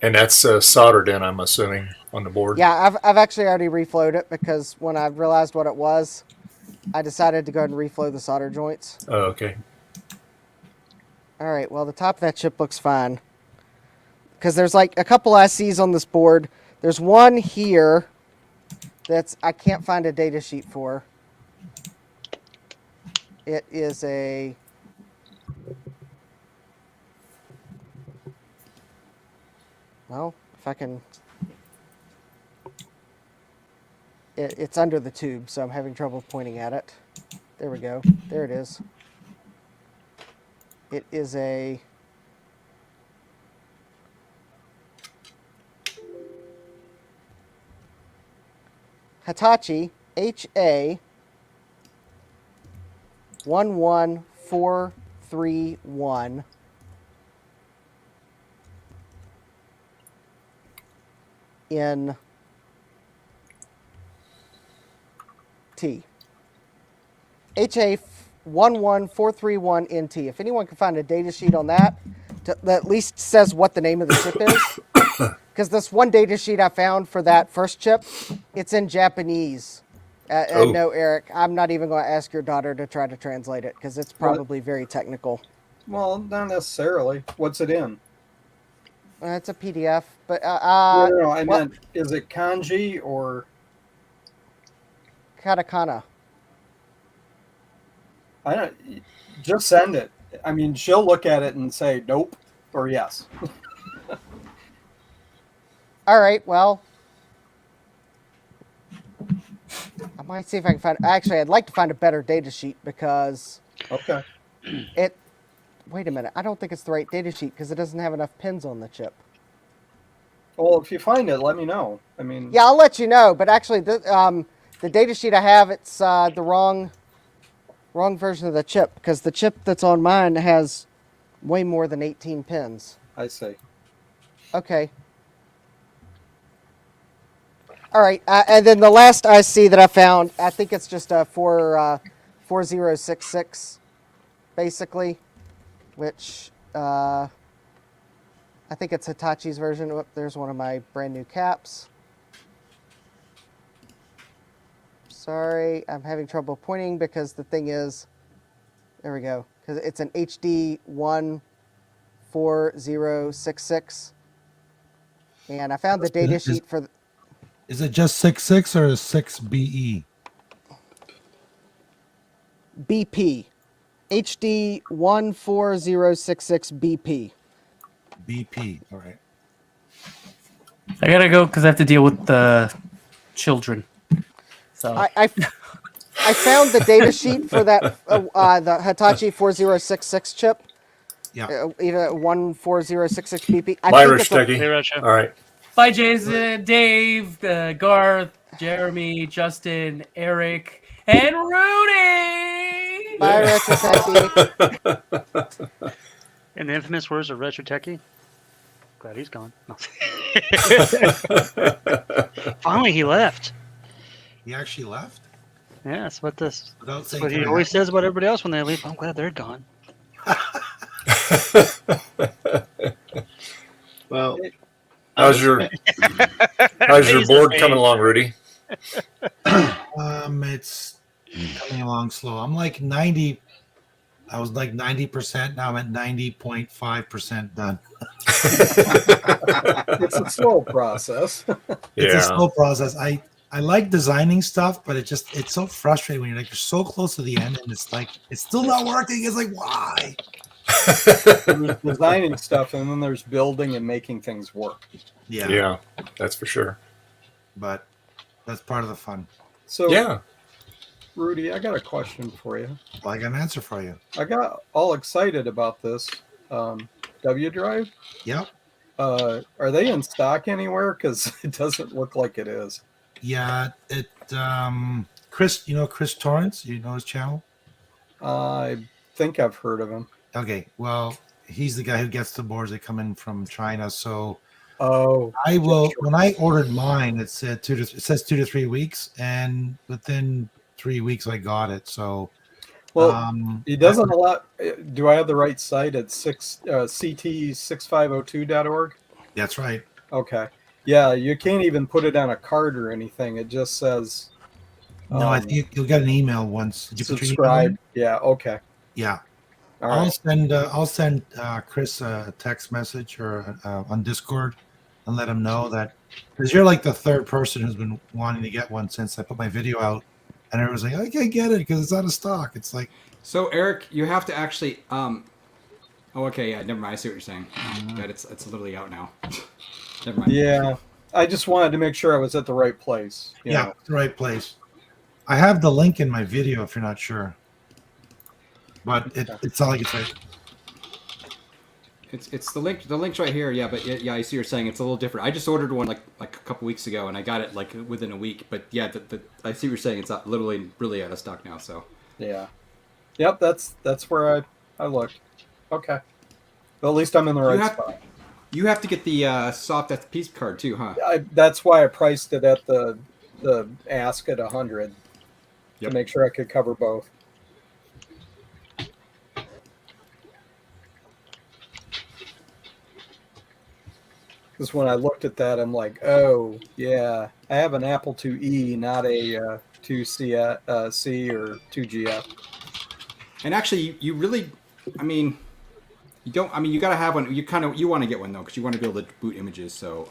And that's soldered in, I'm assuming, on the board. Yeah, I've actually already reflowed it because when I realized what it was, I decided to go ahead and reflow the solder joints. Oh, okay. All right, well, the top of that chip looks fine. Because there's like a couple ICs on this board. There's one here that's I can't find a data sheet for. It is a... Well, if I can... It's under the tube, so I'm having trouble pointing at it. There we go. There it is. It is a... Hitachi HA 11431 in HA11431NT. HA11431NT. If anyone can find a data sheet on that that at least says what the name of the chip is. Because this one data sheet I found for that first chip, it's in Japanese. No, Eric, I'm not even going to ask your daughter to try to translate it because it's probably very technical. Well, not necessarily. What's it in? It's a PDF, but no, I meant, is it kanji or katakana? I don't. Just send it. I mean, she'll look at it and say nope or yes. All right. Well, I might see if I can find. Actually, I'd like to find a better data sheet because. Okay. Wait a minute. I don't think it's the right data sheet because it doesn't have enough pins on the chip. Well, if you find it, let me know. I mean. Yeah, I'll let you know. But actually, the data sheet I have, it's the wrong version of the chip because the chip that's on mine has way more than 18 pins. I see. Okay. All right, and then the last IC that I found, I think it's just a 4066, basically, which I think it's Hitachi's version. Oh, there's one of my brand new caps. Sorry, I'm having trouble pointing because the thing is, there we go, because it's an HD 14066, and I found the data sheet for. Is it just 6.6 or 6BE? BP. HD 14066 BP. BP, all right. I gotta go because I have to deal with the children. So I found the data sheet for that the Hitachi 4066 chip. Yeah. Either 14066 BP. Irish techie. All right. bye, Jason, Dave, Garth, Jeremy, Justin, Eric, and Rudy. Bye, Retro Techie. In the infamous words of Retro Techie, glad he's gone. No. Finally, he left. He actually left? Yeah, that's what this. Without That's what he always says about everybody else when they leave. I'm glad they're gone. Well, how's your board coming along, Rudy? It's coming along slow. I'm like 90. I was like 90%. Now I'm at 90.5% done. It's a slow process. It's a slow process. I like designing stuff, but it's so frustrating when you're so close to the end and it's like it's still not working. It's like, why? There's designing stuff, and then there's building and making things work. Yeah, that's for sure. But that's part of the fun. So yeah, Rudy, I got a question for you. Well, I got an answer for you. I got all excited about this W drive. Yep. Are they in stock anywhere? Because it doesn't look like it is. Yeah, Chris, Chris Torrance, you know his channel? I think I've heard of him. Okay, well, he's the guy who gets the boards that come in from China. So, I will. When I ordered mine, it said it says 2 to 3 weeks, and within 3 weeks I got it. So, well, he doesn't allow. Do I have the right site at ct6502.org? That's right. Okay. Yeah, you can't even put it on a card or anything. It just says. No, I think you'll get an email once. Did you put your email subscribe. in? Yeah. Okay. Yeah. All I'll right. send Chris a text message or on Discord and let him know that, because you're like the third person who's been wanting to get one since I put my video out, and everyone's like, I can't get it because it's out of stock. It's like, so Eric, you have to actually oh, okay, yeah, never mind. I see what you're saying. That it's literally out now. Never mind. Yeah, I just wanted to make sure I was at the right place. you yeah, know. the right place. I have the link in my video if you're not sure, but it's all like it's right. It's the link. The link's right here. Yeah, but yeah, I see you're saying it's a little different. I just ordered one like a couple weeks ago, and I got it like within a week. But yeah, I see what you're saying. It's not literally really out of stock now. So Yeah. Yep. That's where I looked. Okay. Well, at least I'm in the right spot. You have to get the soft piece card too, huh? That's why I priced it at the ask at 100. to make sure I could cover both. Because when I looked at that, I'm like, oh, yeah, I have an Apple IIe, not a 2C or 2GF. And actually, you really, I mean, you don't. I mean, you gotta have one. You want to get one though, because you want to be able to boot images. So.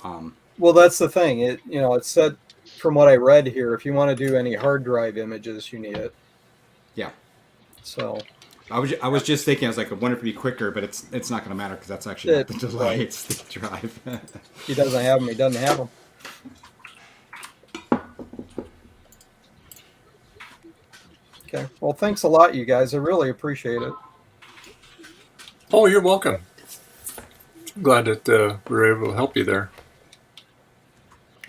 Well, that's the thing. It said from what I read here, if you want to do any hard drive images, you need it. Yeah. So. I was just thinking. I was like, I wonder if it'd be quicker, but it's not going to matter because that's actually not the delay. Right. It's the drive. He doesn't have them. He doesn't have them. Okay. Well, thanks a lot, you guys. I really appreciate it. Oh, you're welcome. Glad that we were able to help you there.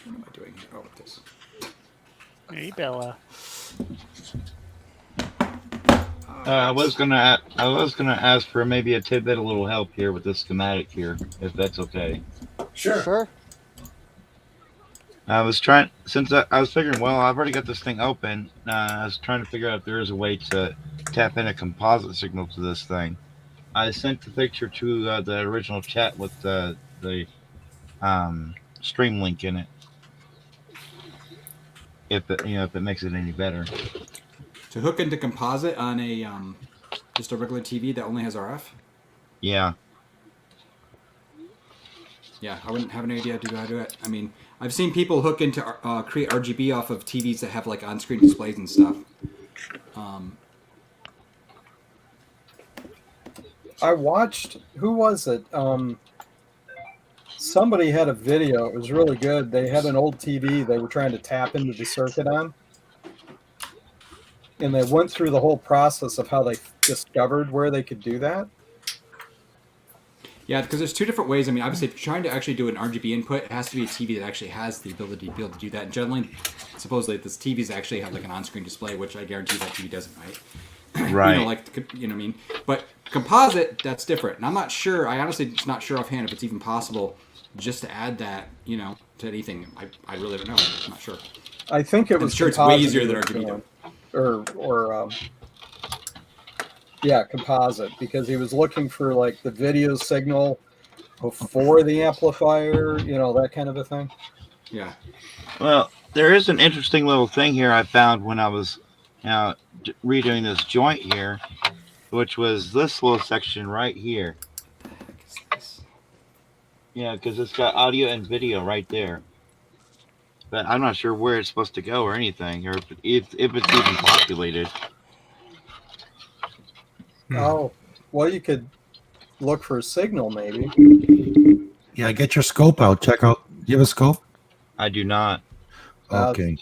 What am I doing here? Oh, this. Hey, Bella. I was gonna ask for maybe a tidbit, a little help here with this schematic here, if that's okay. Sure. I was trying, since I was figuring, well, I've already got this thing open. I was trying to figure out if there is a way to tap in a composite signal to this thing. I sent the picture to the original chat with the stream link in it. If it makes it any better. To hook into composite on a just a regular TV that only has RF. Yeah. Yeah, I wouldn't have any idea how to do it. I mean, I've seen people hook into create RGB off of TVs that have like on-screen displays and stuff. I watched. Who was it? Somebody had a video. It was really good. They had an old TV they were trying to tap into the circuit on. And they went through the whole process of how they discovered where they could do that. Yeah, because there's two different ways. I mean, obviously, if you're trying to actually do an RGB input, it has to be a TV that actually has the ability to be able to do that. And generally, supposedly, this TVs actually have like an on-screen display, which I guarantee that TV doesn't, right? Right. You know what I mean? But composite, that's different. And I'm not sure. I honestly just not sure offhand if it's even possible just to add that, to anything. I really don't know. I'm not sure. I think it was. I'm sure it's way easier than RGB. Composite, because he was looking for like the video signal before the amplifier, that kind of a thing. Yeah. Well, there is an interesting little thing here I found when I was redoing this joint here, which was this little section right here. Yeah, because it's got audio and video right there. But I'm not sure where it's supposed to go or anything, or if it's even populated. Oh, well, you could look for a signal, maybe. Yeah, get your scope out. Check out. Do you have a scope? I do not. Okay.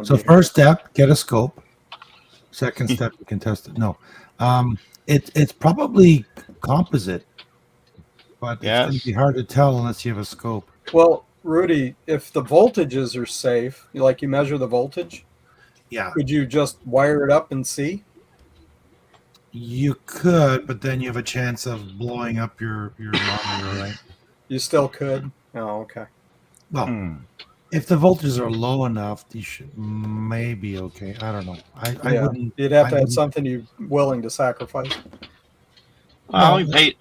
So first step, get a scope. Second step, you can test it. No, it's probably composite, but it's going to be hard to tell unless you have a scope. Well, Rudy, if the voltages are safe, like you measure the voltage, could you just wire it up and see? You could, but then you have a chance of blowing up your monitor, right? You still could? Oh, okay. Well, if the voltages are low enough, you should maybe okay. I don't know. I wouldn't. You'd have to have something you're willing to sacrifice. I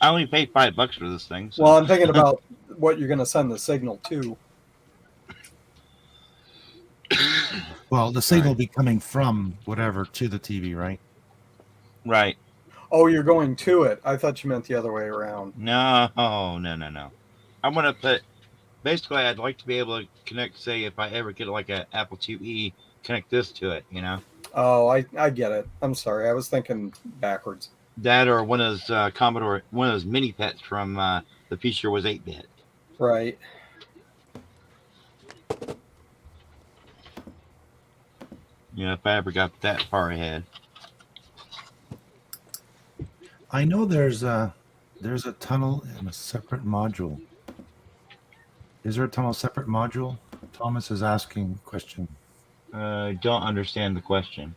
only paid $5 for this thing. So. Well, I'm thinking about what you're going to send the signal to. Well, the signal will be coming from whatever to the TV, right? Right. Oh, you're going to it. I thought you meant the other way around. No. I'm going to put, basically, I'd like to be able to connect, say, if I ever get like an Apple IIe, connect this to it, Oh, I get it. I'm sorry. I was thinking backwards. That or one of those Commodore, one of those mini pets from the feature was 8-bit. Right. If I ever got that far ahead. I know there's a tunnel and a separate module. Is there a tunnel separate module? Thomas is asking a question. I don't understand the question.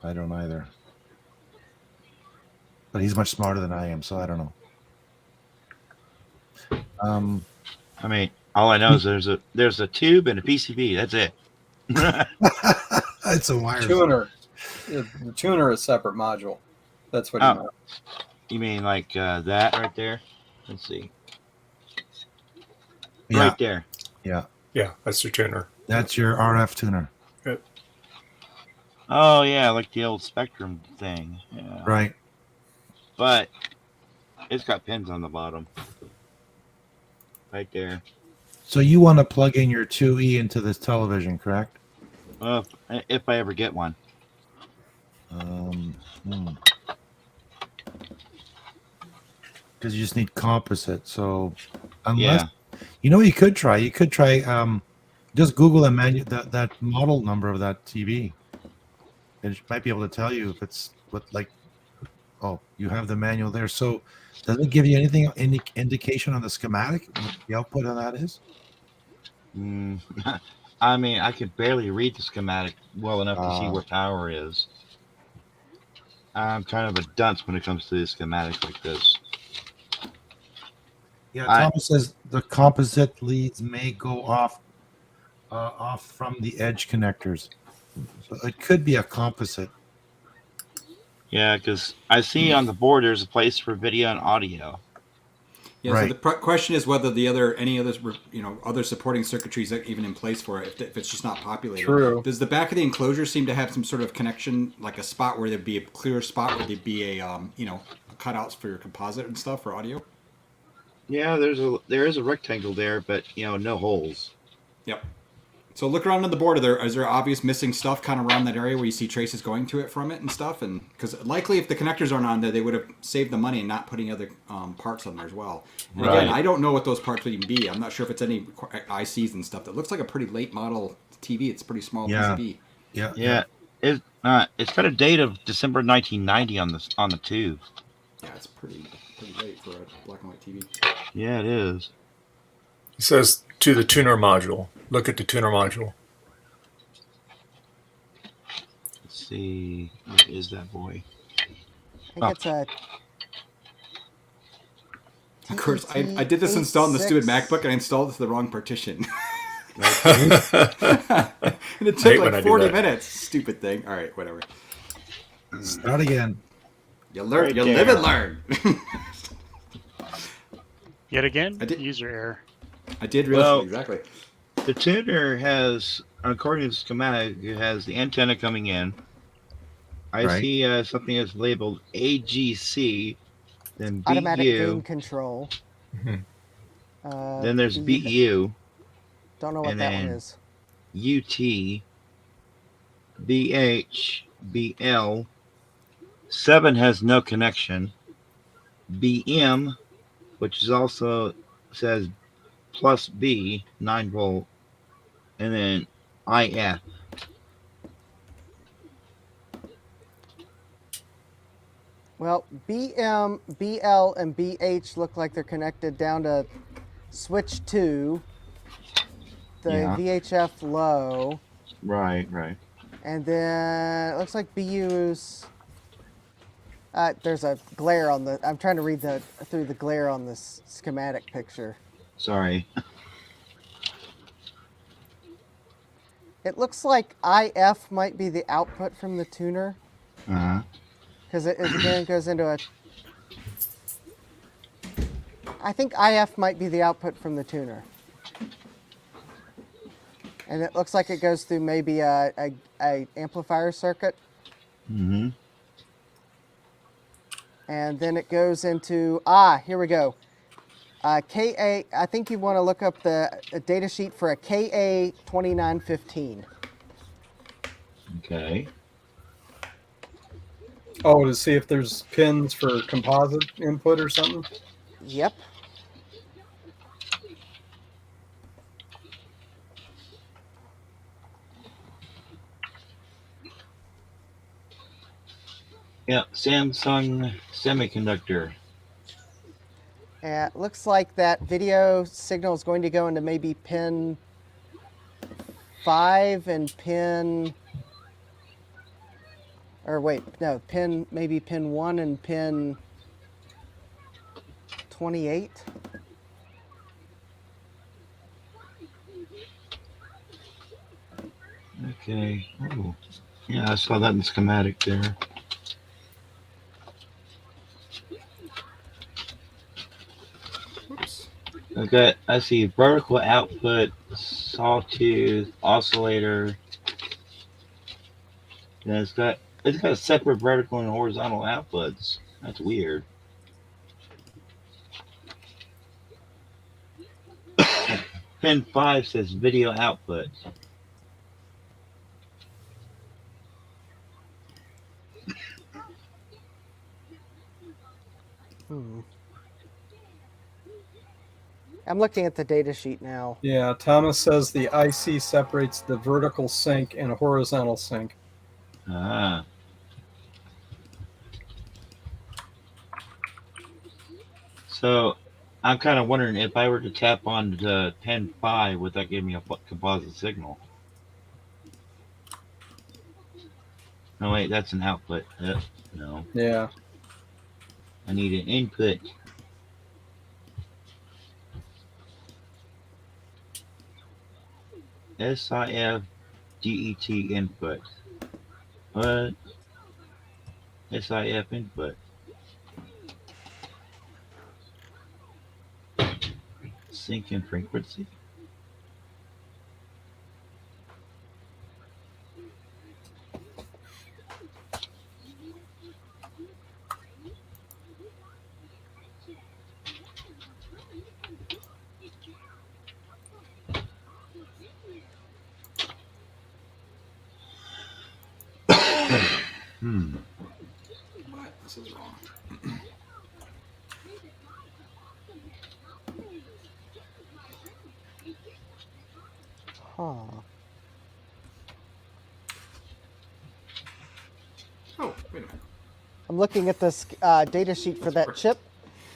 I don't either. But he's much smarter than I am, so I don't know. I mean, all I know is there's a tube and a PCB. That's it. It's a wire tuner. the tuner is a separate module. That's what he Oh, meant. you mean like that right there? Let's see. Yeah. Right there. Yeah. Yeah, that's your tuner. That's your RF tuner. Oh yeah, like the old Spectrum thing. Yeah. Right. But it's got pins on the bottom. Right there. So you want to plug in your 2E into this television, correct? If I ever get one. Because you just need composite. So unless you know what you could try? You could try just Google that model number of that TV. It might be able to tell you if it's oh, you have the manual there. So does it give you any indication on the schematic what the output of that is? I mean, I could barely read the schematic well enough to see where power is. I'm kind of a dunce when it comes to the schematics like this. Yeah, Thomas says the composite leads may go off from the edge connectors. So it could be a composite. Yeah, because I see on the board there's a place for video and audio. Yeah. Right. So the question is whether any other supporting circuitries are even in place for it. If it's just not populated. True. Does the back of the enclosure seem to have some sort of connection, like a spot where there'd be a clear spot where there'd be a cutouts for your composite and stuff for audio? Yeah, there is a rectangle there, but no holes. Yep. So look around on the board. Is there obvious missing stuff kind of around that area where you see traces going to it from it and stuff? And because likely if the connectors aren't on there, they would have saved the money and not putting other parts on there as well. And Right. again, I don't know what those parts would even be. I'm not sure if it's any ICs and stuff. That looks like a pretty late model TV. It's a pretty small PCB. Yeah. It's got a date of December 1990 on the tube. Yeah, it's pretty late for a black and white TV. Yeah, it is. It says to the tuner module. Look at the tuner module. Let's see. What is that boy? I think it's a. Of course, I did this install in the stupid MacBook and I installed it to the wrong partition. And it took like 40 minutes. Stupid thing. All right, whatever. Start again. You learn. You live and learn. Yet again, user error. I did realize exactly. The tuner has, according to the schematic, it has the antenna coming in. I see something that's labeled AGC, then BU. Automatic gain control. Then there's BU. Don't know what that one is. UT, BH, BL. 7 has no connection. BM, which is also says plus B, 9 volt. And then IF. Well, BM, BL, and BH look like they're connected down to switch 2, the VHF low. Right. And then it looks like BU's. There's a glare on the. I'm trying to read through the glare on this schematic picture. Sorry. It looks like IF might be the output from the tuner. Because it again goes into a. I think IF might be the output from the tuner. And it looks like it goes through maybe a amplifier circuit. And then it goes into, here we go. KA, I think you want to look up the data sheet for a KA2915. Okay. Oh, to see if there's pins for composite input or something? Yep. Yeah, Samsung Semiconductor. It looks like that video signal is going to go into maybe pin 5 and pin, or wait, no, maybe pin 1 and pin 28. Okay. Oh. Yeah, I saw that in the schematic there. Oops. Okay, I see vertical output, sawtooth, oscillator. Yeah, it's got separate vertical and horizontal outputs. That's weird. Pin 5 says video output. I'm looking at the data sheet now. Yeah, Thomas says the IC separates the vertical sync and horizontal sync. Ah. So I'm kind of wondering if I were to tap on the pin 5, would that give me a composite signal? No, wait, that's an output. No. Yeah. I need an input. SIF DET input. What? SIF input. Sync and frequency. What? This is wrong. Huh. Oh, wait a minute. I'm looking at this data sheet for that chip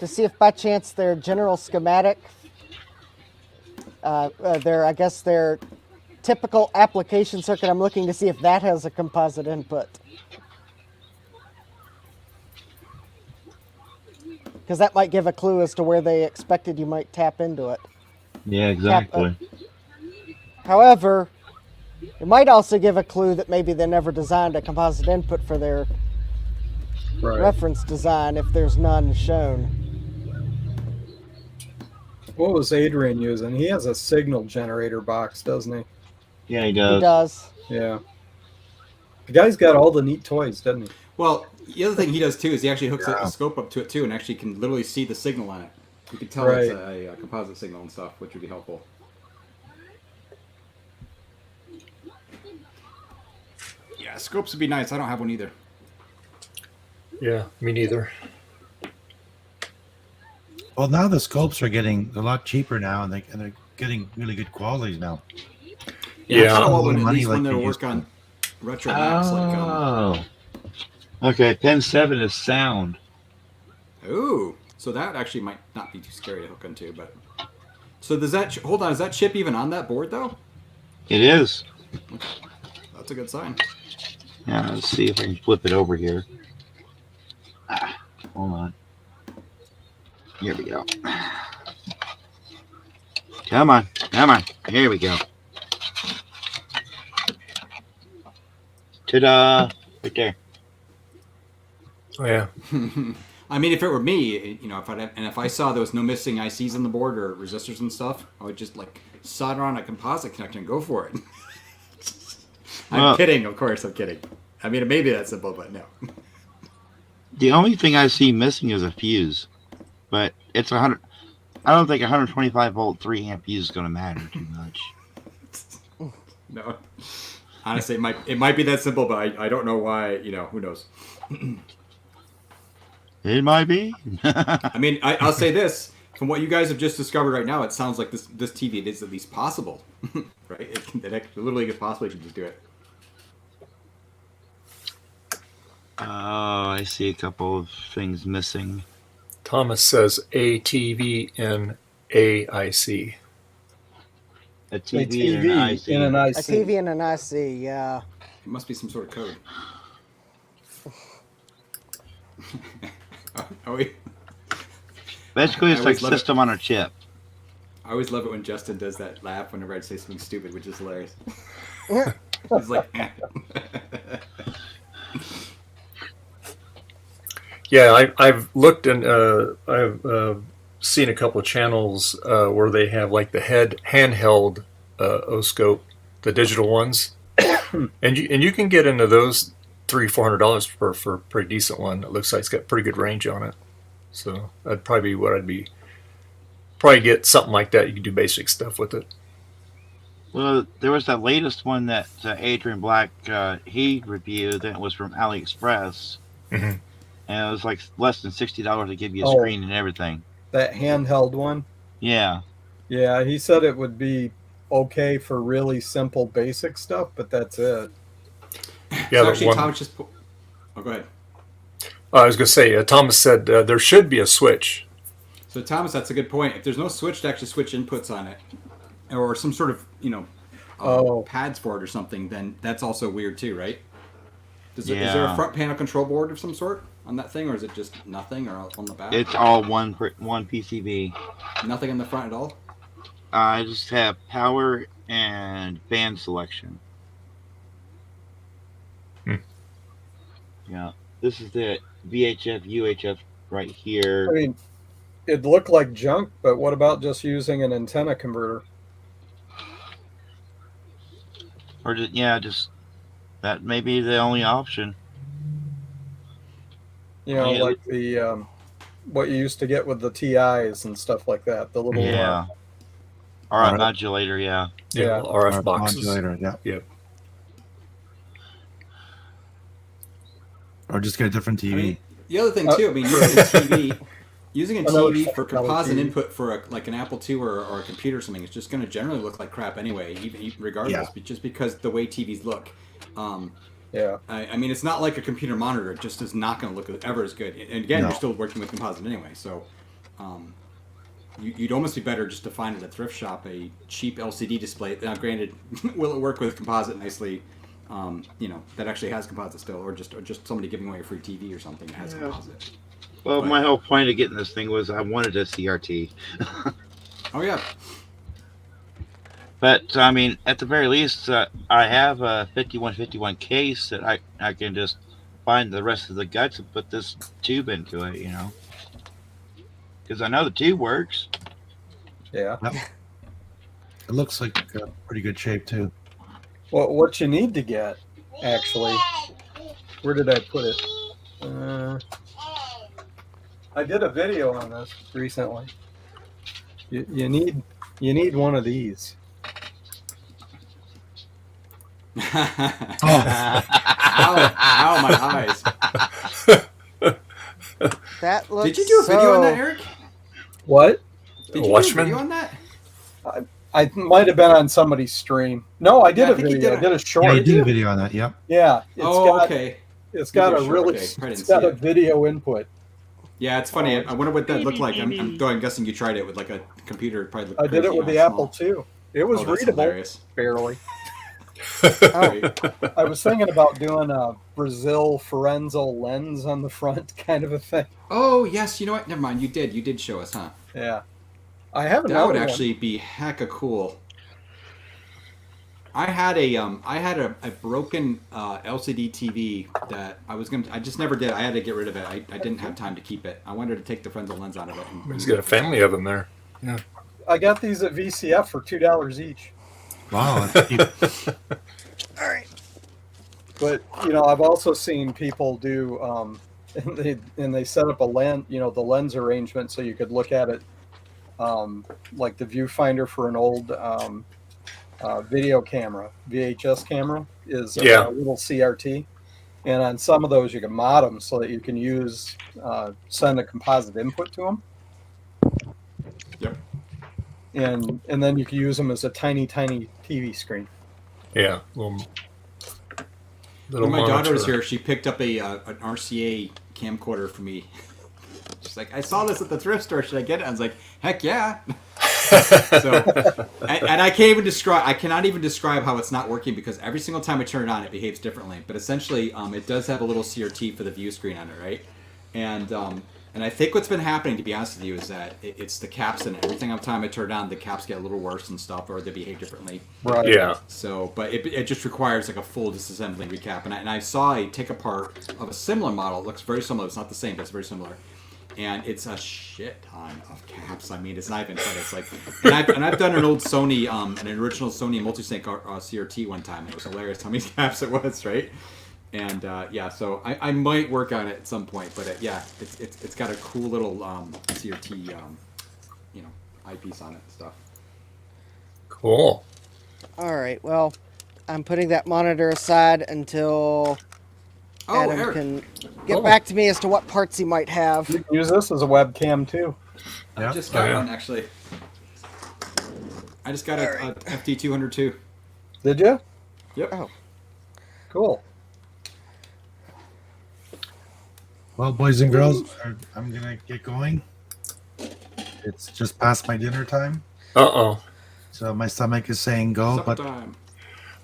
to see if by chance their general schematic, I guess their typical application circuit, I'm looking to see if that has a composite input. Because that might give a clue as to where they expected you might tap into it. Yeah, exactly. However, it might also give a clue that maybe they never designed a composite input for their reference design if there's none shown. What was Adrian using? He has a signal generator box, doesn't he? Yeah, he does. He does. Yeah. The guy's got all the neat toys, doesn't he? Well, the other thing he does too is he actually hooks a scope up to it too, and actually can literally see the signal on it. You can tell it's a composite signal and stuff, which would be helpful. Yeah, scopes would be nice. I don't have one either. Yeah, me neither. Well, now the scopes are getting a lot cheaper now, and they're getting really good qualities now. Yeah, I kind of want Money one, at least like one that'll they work used on retro maps. Oh. Okay, pin 7 is sound. Ooh, so that actually might not be too scary to hook into, but... So does that... Hold on, is that chip even on that board, though? It is. That's a good sign. Yeah, let's see if I can flip it over here. Hold on. Here we go. Come on. Come on. Here we go. Ta-da! Right there. Oh, yeah. I mean, if it were me, you know, if I saw there was no missing ICs on the board or resistors and stuff, I would just like solder on a composite connector and go for it. I'm kidding, of course, I'm kidding. I mean, it may be that simple, but no. The only thing I see missing is a fuse, but it's 100. I don't think 125 volt 3 amp fuse is going to matter too much. No, honestly, it might be that simple, but I don't know why. You know, who knows? It might be. I mean, I'll say this: from what you guys have just discovered right now, it sounds like this TV is at least possible, right? It literally could possibly just do it. Oh, I see a couple of things missing. Thomas says ATV and AIC. A TV and an IC. A TV and an IC, yeah. It must be some sort of code. Basically, it's like system on a chip. I always love it when Justin does that laugh whenever I say something stupid, which is hilarious. He's like, eh. Yeah, I've looked and I've seen a couple of channels where they have like the handheld O-scope, the digital ones, and you can get into those $300-400 for a pretty decent one. It looks like it's got pretty good range on it. So that'd probably be what probably get something like that. You can do basic stuff with it. Well, there was that latest one that Adrian Black he reviewed that was from AliExpress, Mhm. and it was like less than $60 to give you a screen and everything. That handheld one. Yeah. Yeah, he said it would be okay for really simple basic stuff, but that's it. Yeah, So actually, one- Thomas just. Oh, go ahead. I was going to say, Thomas said there should be a switch. So Thomas, that's a good point. If there's no switch to actually switch inputs on it, or some sort of pads for it or something, then that's also weird too, right? Is there a front panel control board of some sort on that thing, or is it just nothing, or on the back? It's all one PCB. Nothing in the front at all. I just have power and band selection. Yeah, this is the VHF UHF right here. I mean, it looked like junk, but what about just using an antenna converter? Or just that may be the only option. You know, Yeah. like the what you used to get with the TIs and stuff like that. The little Yeah. RF modulator, yeah. Yeah. RF boxes. Modulator, yeah. Yep. Or just get a different TV. I mean, the other thing too, I mean, using a TV for composite input for like an Apple II or a computer or something, it's just going to generally look like crap anyway, even regardless, just because the way TVs look. Yeah. I mean, it's not like a computer monitor; it just is not going to look ever as good. And again, you're still working with composite anyway, so you'd almost be better just to find at a thrift shop a cheap LCD display. Now, granted, will it work with composite nicely? That actually has composite still, or just somebody giving away a free TV or something that has composite. Well, my whole point of getting this thing was I wanted a CRT. Oh yeah. But I mean, at the very least, I have a 5151 case that I can just find the rest of the guts and put this tube into it, because I know the tube works. Yeah. It looks like pretty good shape too. Well, what you need to get, actually, where did I put it? I did a video on this recently. You need one of these. Ow, my eyes. That looks. Did you do a video on that, Eric? What? Did you do a video on that? I might have been on somebody's stream. No, I did a video. I did a short. Yeah, you did a video on that. Yep. Yeah. Okay. It's got a really. It's got a video input. Yeah, it's funny. I wonder what that looked like. I'm guessing you tried it with like a computer. It probably looked I did it with the Apple II. It was readable, hilarious. barely. I was thinking about doing a Brazil Forenzo lens on the front, kind of a thing. Oh yes, you know what? Never mind. You did show us, huh? Yeah, I have that another would one. actually be hecka cool. I had a broken LCD TV that I just never did. I had to get rid of it. I didn't have time to keep it. I wanted to take the Frenzel lens out of it. He's got a family of them there. Yeah. I got these at VCF for $2 each. Wow. That's cheap. All right. But I've also seen people do, and they set up a lens, the lens arrangement, so you could look at it, like the viewfinder for an old video camera, VHS camera, is a little CRT, and on some of those you can mod them so that you can send a composite input to them. Yep. And then you can use them as a tiny TV screen. Yeah, little when my monitor. daughter was here, she picked up an RCA camcorder for me. She's like, I saw this at the thrift store. Should I get it? I was like, heck yeah. So, and I can't even describe. I cannot even describe how it's not working because every single time I turn it on, it behaves differently. But essentially, it does have a little CRT for the view screen on it, right? And And I think what's been happening, to be honest with you, is that it's the caps, and every time I turn it on, the caps get a little worse and stuff, or they behave differently. Right. Yeah. So, but it just requires like a full disassembly recap. And I saw a take apart of a similar model. It looks very similar. It's not the same, but it's very similar. And it's a shit ton of caps. I mean, it's not even funny. It's like, and I've done an old Sony, an original Sony multi-sync CRT one time. And it was hilarious how many caps it was, right? And yeah, so I might work on it at some point. But yeah, it's got a cool little CRT, eyepiece on it and stuff. Cool. All right. Well, I'm putting that monitor aside until Adam Eric. can get back to me as to what parts he might have. You can use this as a webcam too. I just got one actually. I just got a FT202. Did you? Yep. Oh. Cool. Well, boys and girls, I'm gonna get going. It's just past my dinner time, Uh-oh. so my stomach is saying go. Supper But time.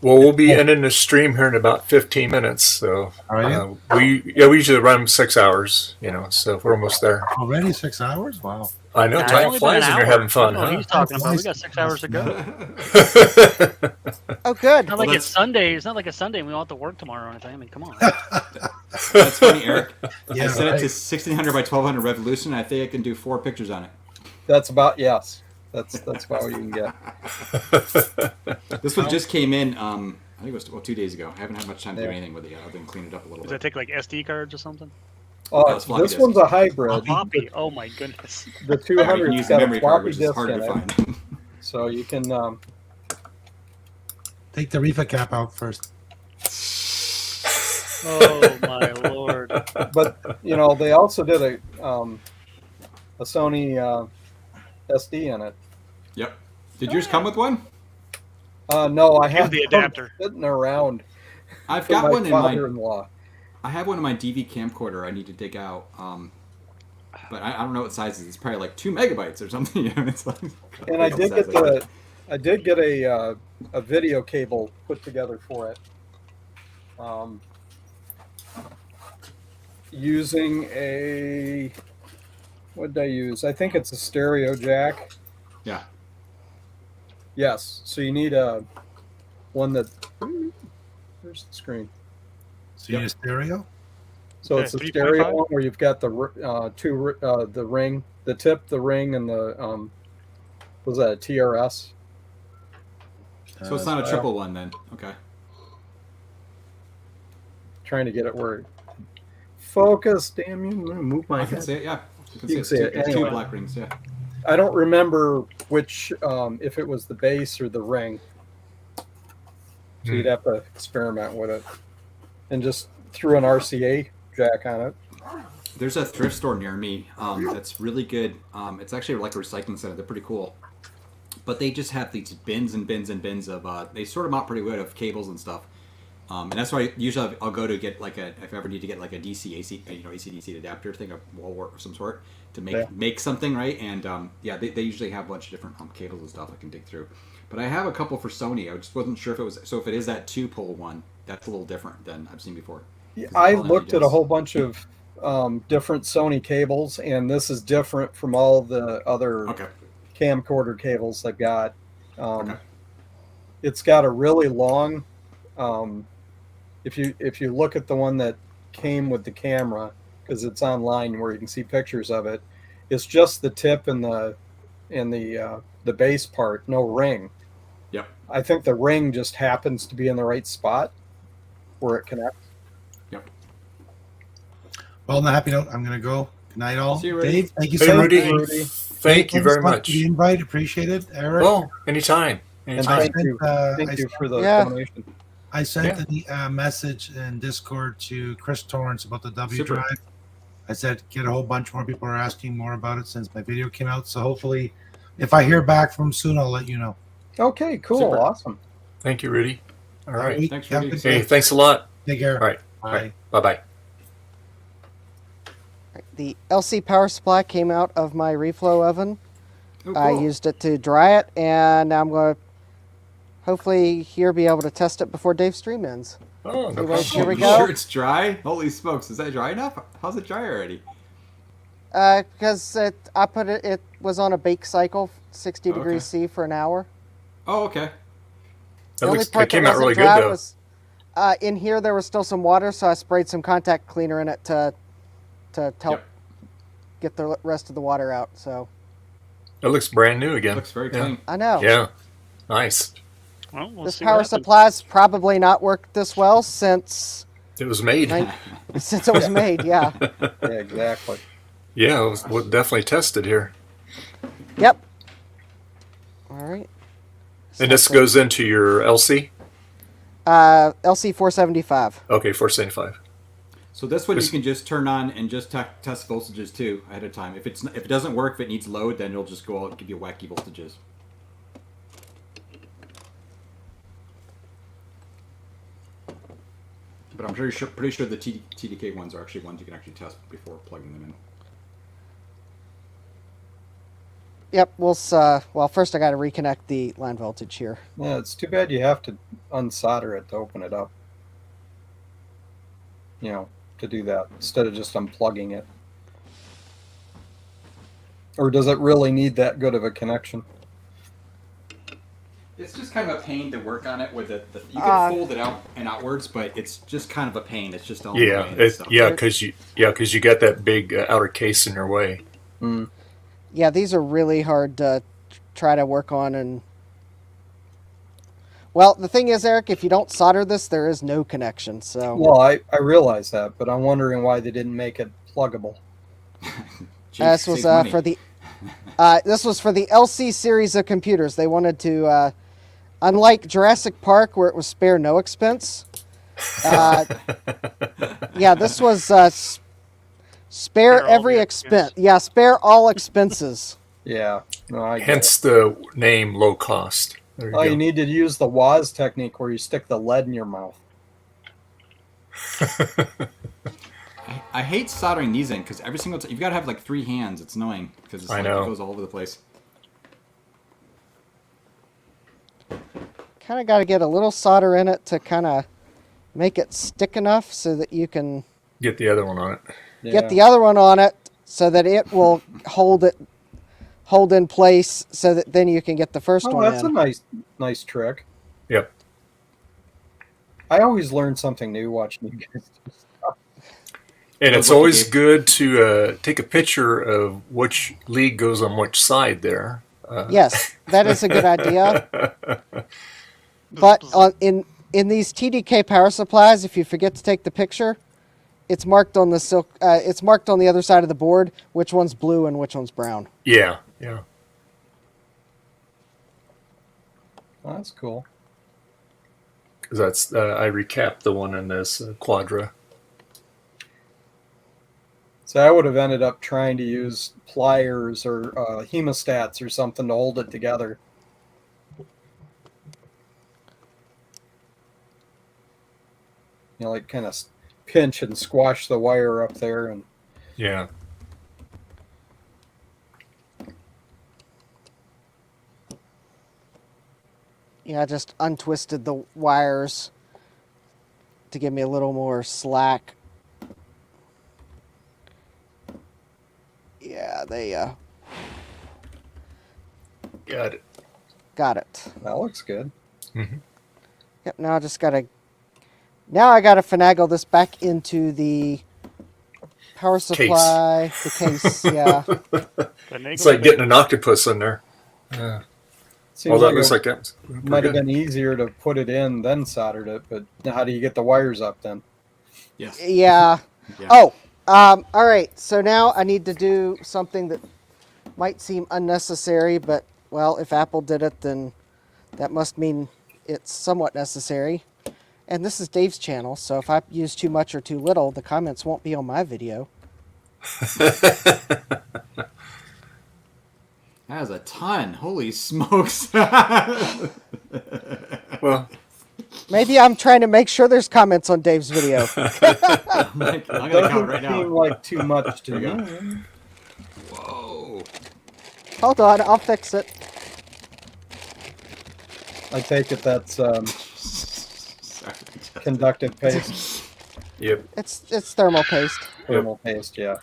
Well, we'll be ending the stream here in about 15 minutes. So Alrighty. we usually run 6 hours, so we're almost there. already 6 hours? Wow. I know, Nah, it's time only been flies an and you're hour. having fun, I don't know what huh? he's talking about. We got 6 hours to go. Oh, good. Not like it's Sunday. It's not like a Sunday and we don't have to work tomorrow or anything. I mean, come on. That's funny, Eric. Yeah, I set it right. to 1600 by 1200 resolution. I think I can do 4 pictures on it. That's about That's about what you can get. This one just came in. I think it was 2 days ago. I haven't had much time to do anything with it yet, other than clean it up a little Does bit. that take like SD cards or something? This one's a hybrid. Floppy. Oh my goodness. The You can 200's use the got a memory card, floppy which is disk hard in to it, find. so you can. Take the reefer cap out first. Oh my lord. But they also did a Sony SD in it. Yep. Did yours come with one? No, I have the adapter sitting around. I've for got my one in my. father-in-law. I have one in my DV camcorder. I need to dig out. But I don't know what size it is. It's probably like 2 megabytes or something. It's like, And I did get a video cable put together for it. Using what did I use? I think it's a stereo jack. Yeah. Yes. So you need one that. There's the screen. So you need a stereo? So Okay, it's a 3.5? stereo one where you've got the the ring, the tip, the ring, and the was that a TRS? So it's not a triple one then. Okay. Trying to get it where. Focus, damn you! I'm gonna move my I can head. see it. Yeah. You can can see see it. it's Anyway. 2 black rings. Yeah. I don't remember which, if it was the base or the ring. So you'd have to experiment with it, and just threw an RCA jack on it. There's a thrift store near me that's really good. It's actually like a recycling center. They're pretty cool. But they just have these bins and bins and bins of, they sort them out pretty good of cables and stuff. And that's why usually I'll go to get like if I ever need to get like a DC, AC, AC/DC adapter thing, a wall wart of some sort to make something, right? And yeah, they usually have a bunch of different cables and stuff I can dig through. But I have a couple for Sony. I just wasn't sure if it was, so if it is that 2-pole one, that's a little different than I've seen before. I looked at a whole bunch of different Sony cables, and this is different from all the other camcorder cables I've got. It's got a really long. If you look at the one that came with the camera, because it's online where you can see pictures of it, it's just the tip and the base part, no ring. Yep. I think the ring just happens to be in the right spot where it connects. Yep. Well, on that happy note, I'm going to go. Good night, all. See you, Rudy. Dave, thank you Hey, so Rudy. much. Thank you very much. For the invite, appreciate it, Eric. Oh, anytime. And Anytime. thank you for the donation. I sent a message in Discord to Chris Torrance about the W Super. drive. I said get a whole bunch more people are asking more about it since my video came out. So hopefully, if I hear back from him soon, I'll let you know. Okay, cool, Super. awesome. Thank you, Rudy. All right. Thanks, Have a Rudy. good day. Hey, thanks a lot. Take care. All right. Bye. Bye-bye. The LC power supply came out of my reflow oven. Oh, I cool. used it to dry it, and now I'm going to hopefully here be able to test it before Dave's stream ends. Oh, no Anyways, problem. here we You go. sure it's dry? Holy smokes. Is that dry enough? How's it dry already? Because I put it. It was on a bake cycle, 60 Okay. degrees C for an hour. Oh, okay. The only part came that out wasn't really dry good though. was in here. There was still some water, so I sprayed some contact cleaner in it to help Yep. get the rest of the water out. So It looks brand new again. Looks very Yeah. clean. I know. Yeah, nice. Well, we'll This see what power happens. supply's probably not worked this well since It was made. since it was made. Yeah. Yeah, exactly. Yeah, it was definitely tested here. Yep. All right. And this goes into your LC? LC 475. Okay, 475. So this one you can just turn on and just test voltages too ahead of time. If it doesn't work, if it needs load, then it'll just go out and give you wacky voltages. But I'm pretty sure the TDK ones are actually ones you can actually test before plugging them in. Yep. Well, first I got to reconnect the line voltage here. Yeah, it's too bad you have to unsolder it to open it up. You know, to do that instead of just unplugging it. Or does it really need that good of a connection? It's just kind of a pain to work on it with it. You can fold it out and outwards, but it's just kind of a pain. It's just all Yeah, because you got that big outer case in your way. Mm. Yeah, these are really hard to try to work on. And well, the thing is, Eric, if you don't solder this, there is no connection. So Well, I realize that, but I'm wondering why they didn't make it pluggable. this was for the this was for the LC series of computers. They wanted to, unlike Jurassic Park, where it was spare no expense. Yeah, this was spare every expense. Yeah, spare all expenses. Yeah. No, I get Hence the name low cost. There you Oh, go. you need to use the Woz technique where you stick the lead in your mouth. I hate soldering these in because every single time you've got to have like 3 hands. It's annoying because I it know. goes all over the place. Kind of got to get a little solder in it to kind of make it stick enough so that you can Get the other one on it. get the other one on it so that it will hold in place so that then you can get the first Oh, one that's in. a nice trick. Yep. I always learn something new watching you guys do stuff. And Sounds it's like you always gave- good to take a picture of which lead goes on which side there. Yes, that is a good idea. But in these TDK power supplies, if you forget to take the picture, it's marked on the silk. It's marked on the other side of the board which one's blue and which one's brown. Yeah. Oh, that's cool. Because that's I recapped the one in this Quadra. So I would have ended up trying to use pliers or hemostats or something to hold it together. You know, like kind of pinch and squash the wire up there, and Yeah. Yeah, I just untwisted the wires to give me a little more slack. Yeah, they Got it. got it. that looks good. Mm-hmm. Yep, now I just gotta. Now I gotta finagle this back into the power supply, the case. Yeah. It's like getting an octopus in there. Yeah. Seems That like looks it like that. might have been easier to put it in then soldered it, but how do you get the wires up then? Yes. Yeah. Yeah. Oh. All right. So now I need to do something that might seem unnecessary, but well, if Apple did it, then that must mean it's somewhat necessary. And this is Dave's channel, so if I use too much or too little, the comments won't be on my video. That is a ton. Holy smokes. Well, Maybe I'm trying to make sure there's comments on Dave's video. I'm gonna count right now. Seem like too much to Here we me. go. Whoa. Hold on, I'll fix it. I take it that's conductive paste. Yep. It's thermal paste. Thermal paste, yeah.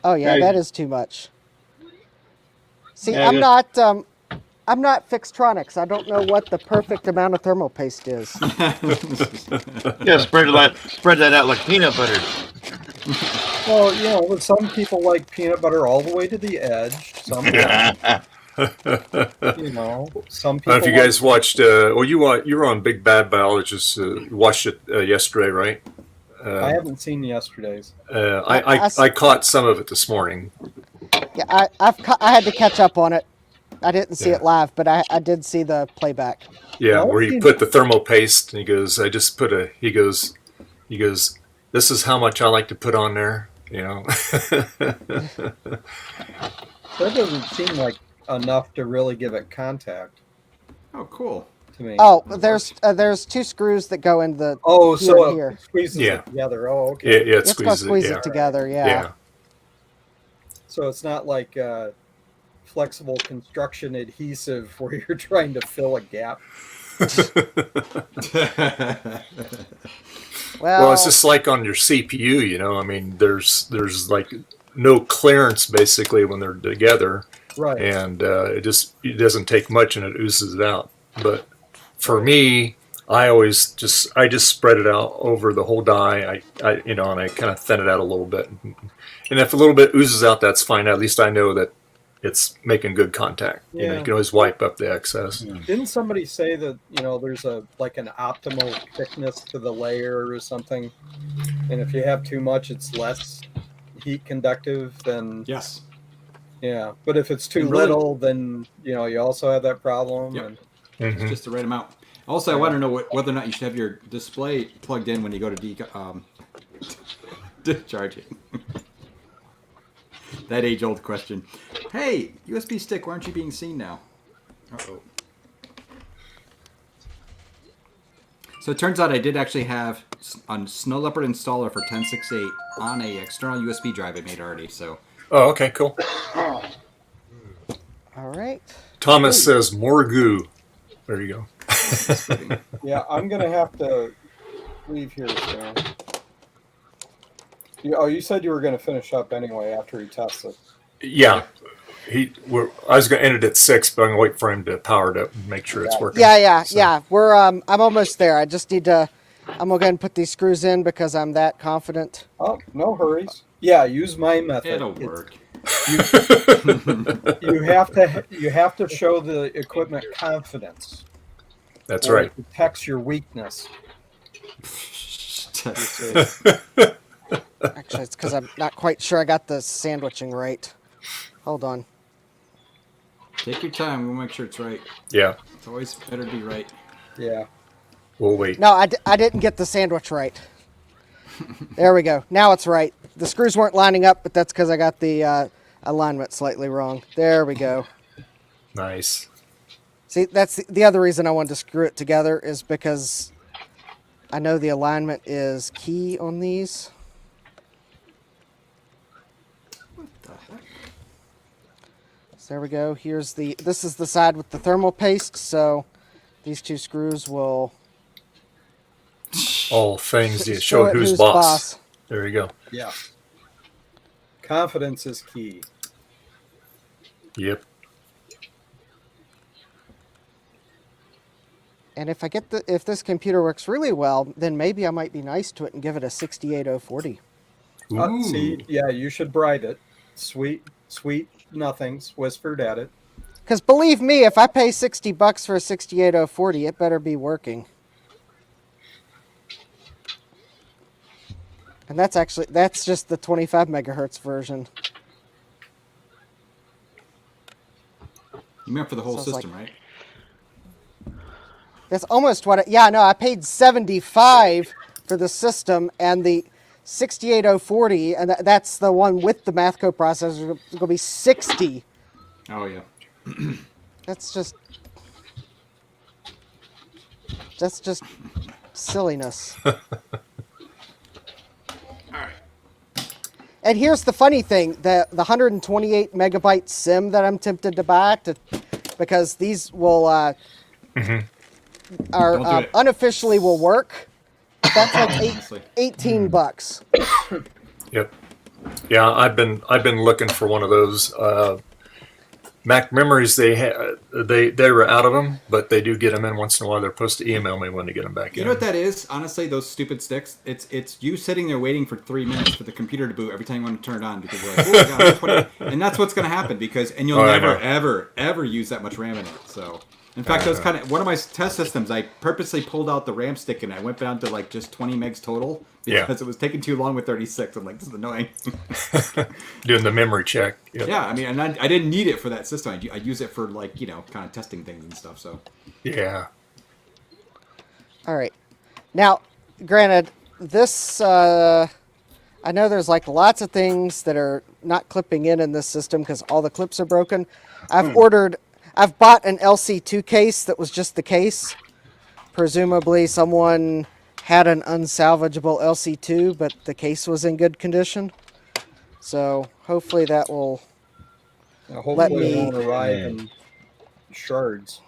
Oh yeah, Yeah. that is too much. See, Yeah, I'm not Fixtronics. I don't know what the perfect amount of thermal paste is. Yeah, spread that out like peanut butter. Well, you know, some people like peanut butter all the way to the edge. Some people, you know, some I don't people. know if you guys watched. You were on Big Bad Biologist. You watched it yesterday, right? I haven't seen yesterday's. I caught some of it this morning. Yeah, I had to catch up on it. I didn't see Yeah. it live, but I did see the playback. Yeah, Well, where he put the thermal paste, and he goes, "I just put a." He goes, "This is how much I like to put on there." You know. That doesn't seem like enough to really give it contact Oh, cool. to me. Oh, there's 2 screws that go into the Oh, here so and here. it squeezes Yeah. it together. Oh, Yeah, okay. yeah, it It's gonna squeezes squeeze yeah. it together. Yeah. Yeah. So it's not like flexible construction adhesive where you're trying to fill a gap. Well, Well, it's just like on your CPU, you know. I mean, there's like no clearance basically when they're together, Right. and it doesn't take much, and it oozes it out. But for me, I just spread it out over the whole die. I and I kind of thin it out a little bit, and if a little bit oozes out, that's fine. At least I know that it's making good contact. You know, Yeah. you can always wipe up the excess. Didn't somebody say that, you know, there's an optimal thickness to the layer or something? And if you have too much, it's less heat conductive than. Yes. Yeah. But if it's too And really- little, then, you know, you also have that problem. Yep. And, It's just the right amount. Also, I want to know whether or not you should have your display plugged in when you go to discharging. That age-old question. Hey, USB stick, why aren't you being seen now? Uh-oh. So it turns out I did actually have a Snow Leopard installer for 10.6.8 on a external USB drive I made already. So. Oh, okay, cool. all right. Thomas says more goo. There you go. yeah, I'm going to have to leave here soon. You said you were going to finish up anyway after he tests it. Yeah, I was going to end it at 6, but I'm going to wait for him to power it up and make sure it's working. Yeah. We're I'm almost there. I just need to. I'm gonna go ahead and put these screws in because I'm that confident. Oh, no hurries. Yeah, use my method. It'll work. You have to show the equipment confidence. That's or right. It detects your weakness. Actually, it's because I'm not quite sure I got the sandwiching right. Hold on. Take your time. We'll make sure it's right. Yeah. It's always better to be right. Yeah. We'll wait. No, I didn't get the sandwich right. There we go. Now it's right. The screws weren't lining up, but that's because I got the alignment slightly wrong. There we go. Nice. See, that's the other reason I wanted to screw it together is because I know the alignment is key on these. So there we go. This is the side with the thermal paste, so these 2 screws will All things you show who's boss. There you go. Yeah. Confidence is key. Yep. And if this computer works really well, then maybe I might be nice to it and give it a 68040. See, yeah, you should bribe it. Sweet nothings whispered at it. Because believe me, if I pay $60 for a 68040, it better be working. And that's just the 25 megahertz version. You meant for the whole Sounds system, right? That's almost what I paid $75 for the system, and the 68040, and that's the one with the math code processor, is going to be $60. Oh, yeah. That's just silliness. And here's the funny thing, the 128 megabyte SIM that I'm tempted to buy because these will unofficially will work. That's like $18. Yep. Yeah, I've been looking for one of those. Mac Memories, they were out of them, but they do get them in once in a while. They're supposed to email me when to get them back in. You know what that is? Honestly, those stupid sticks. It's you sitting there waiting for 3 minutes for the computer to boot every time you want to turn it on because you're like, oh my god, and that's what's going to happen and you'll never ever use that much RAM in it. So, in fact, that was kind of one of my test systems. I purposely pulled out the RAM stick and I went down to like just 20 megs total because it was taking too long with 36. I'm like, this is annoying. Doing the memory check. Yep. Yeah, I mean, and I didn't need it for that system. I use it for like kind of testing things and stuff. So. Yeah. All right. Now, granted, this I know there's like lots of things that are not clipping in this system because all the clips are broken. I've bought an LC2 case that was just the case. Presumably someone had an unsalvageable LC2, but the case was in good condition. So hopefully that will let me... it won't arrive in shards.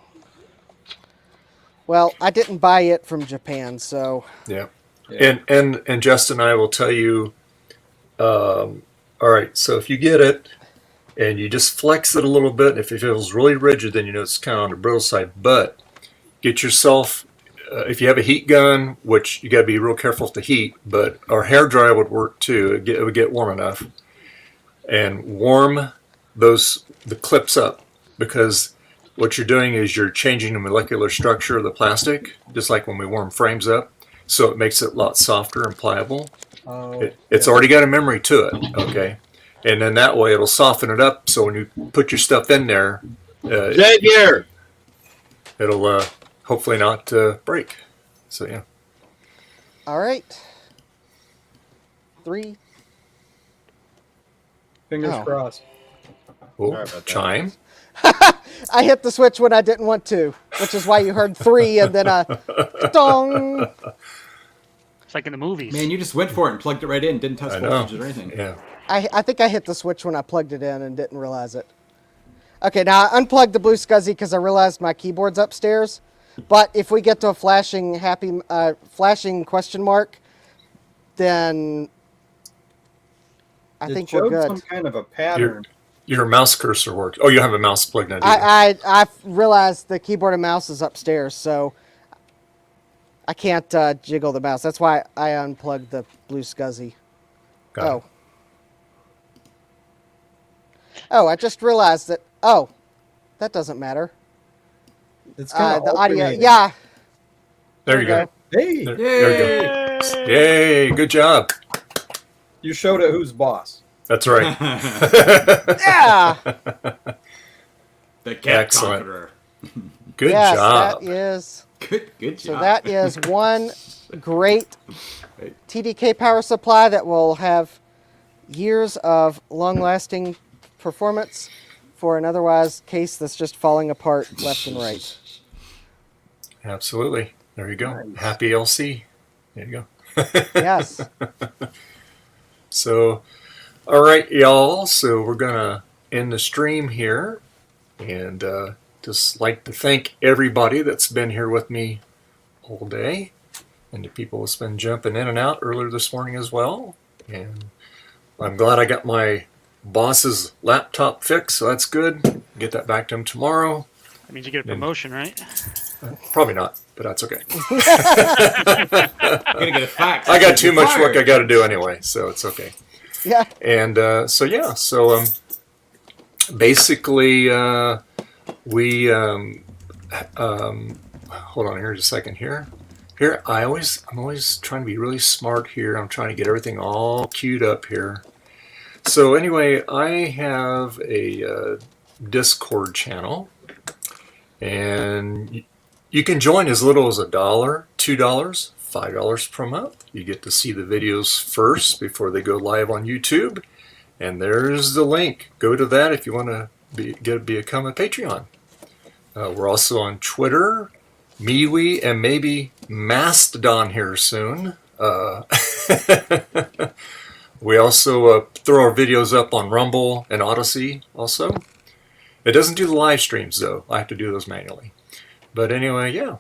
Well, I didn't buy it from Japan, so... Yeah. And Justin, I will tell you, all right, so if you get it, and you just flex it a little bit. If it feels really rigid, then you know it's kind of on the brittle side. But get yourself, if you have a heat gun, which you got to be real careful with the heat, but our hair dryer would work too. It would get warm enough. And warm the clips up, because what you're doing is you're changing the molecular structure of the plastic, just like when we warm frames up. So it makes it a lot softer and pliable. It's already got a memory to it, okay? And then that way it'll soften it up, so when you put your stuff in there, it'll hopefully not break. So yeah. All right. 3. Fingers crossed. Oh, chime. I hit the switch when I didn't want to, which is why you heard 3 and then a dong. It's like in the movies. Man, you just went for it and plugged it right in, didn't test voltages or anything. Yeah. I think I hit the switch when I plugged it in and didn't realize it. Okay, now I unplugged the Blue SCSI because I realized my keyboard's upstairs. But if we get to a flashing question mark, then I think we're good. Some kind of a pattern. Your mouse cursor works. Oh, you have a mouse plugged in. I realized the keyboard and mouse is upstairs, so I can't jiggle the mouse. That's why I unplugged the Blue SCSI. Got it. Oh, I just realized that. Oh, that doesn't matter. It's kind of the audio. Yeah. There you go. Hey. There you go. Yay! Good job. You showed it who's boss. That's right. Yeah. The cat Excellent. conqueror. Good yes, job. That is. Good job. So that is one great TDK power supply that will have years of long-lasting performance for an otherwise case that's just falling apart left and right. Absolutely. There you go. Nice. Happy LC. There you go. Yes. So, all right, y'all. So we're going to end the stream here. And just like to thank everybody that's been here with me all day. And the people that's been jumping in and out earlier this morning as well. And I'm glad I got my boss's laptop fixed, so that's good. Get that back to him tomorrow. That means you get a promotion, right? Probably not, but that's okay. I'm gonna get a fax. I got too much work I got to do anyway, so it's okay. Yeah. And so basically we hold on here just a second here. Here I'm always trying to be really smart here. I'm trying to get everything all queued up here. So anyway, I have a Discord channel, and you can join as little as $1, $2, $5 per month. You get to see the videos first before they go live on YouTube, and there's the link. Go to that if you want to become a Patreon. We're also on Twitter, MeWe, and maybe Mastodon here soon. We also throw our videos up on Rumble and Odyssey also. It doesn't do the live streams, though. I have to do those manually. But anyway, yeah.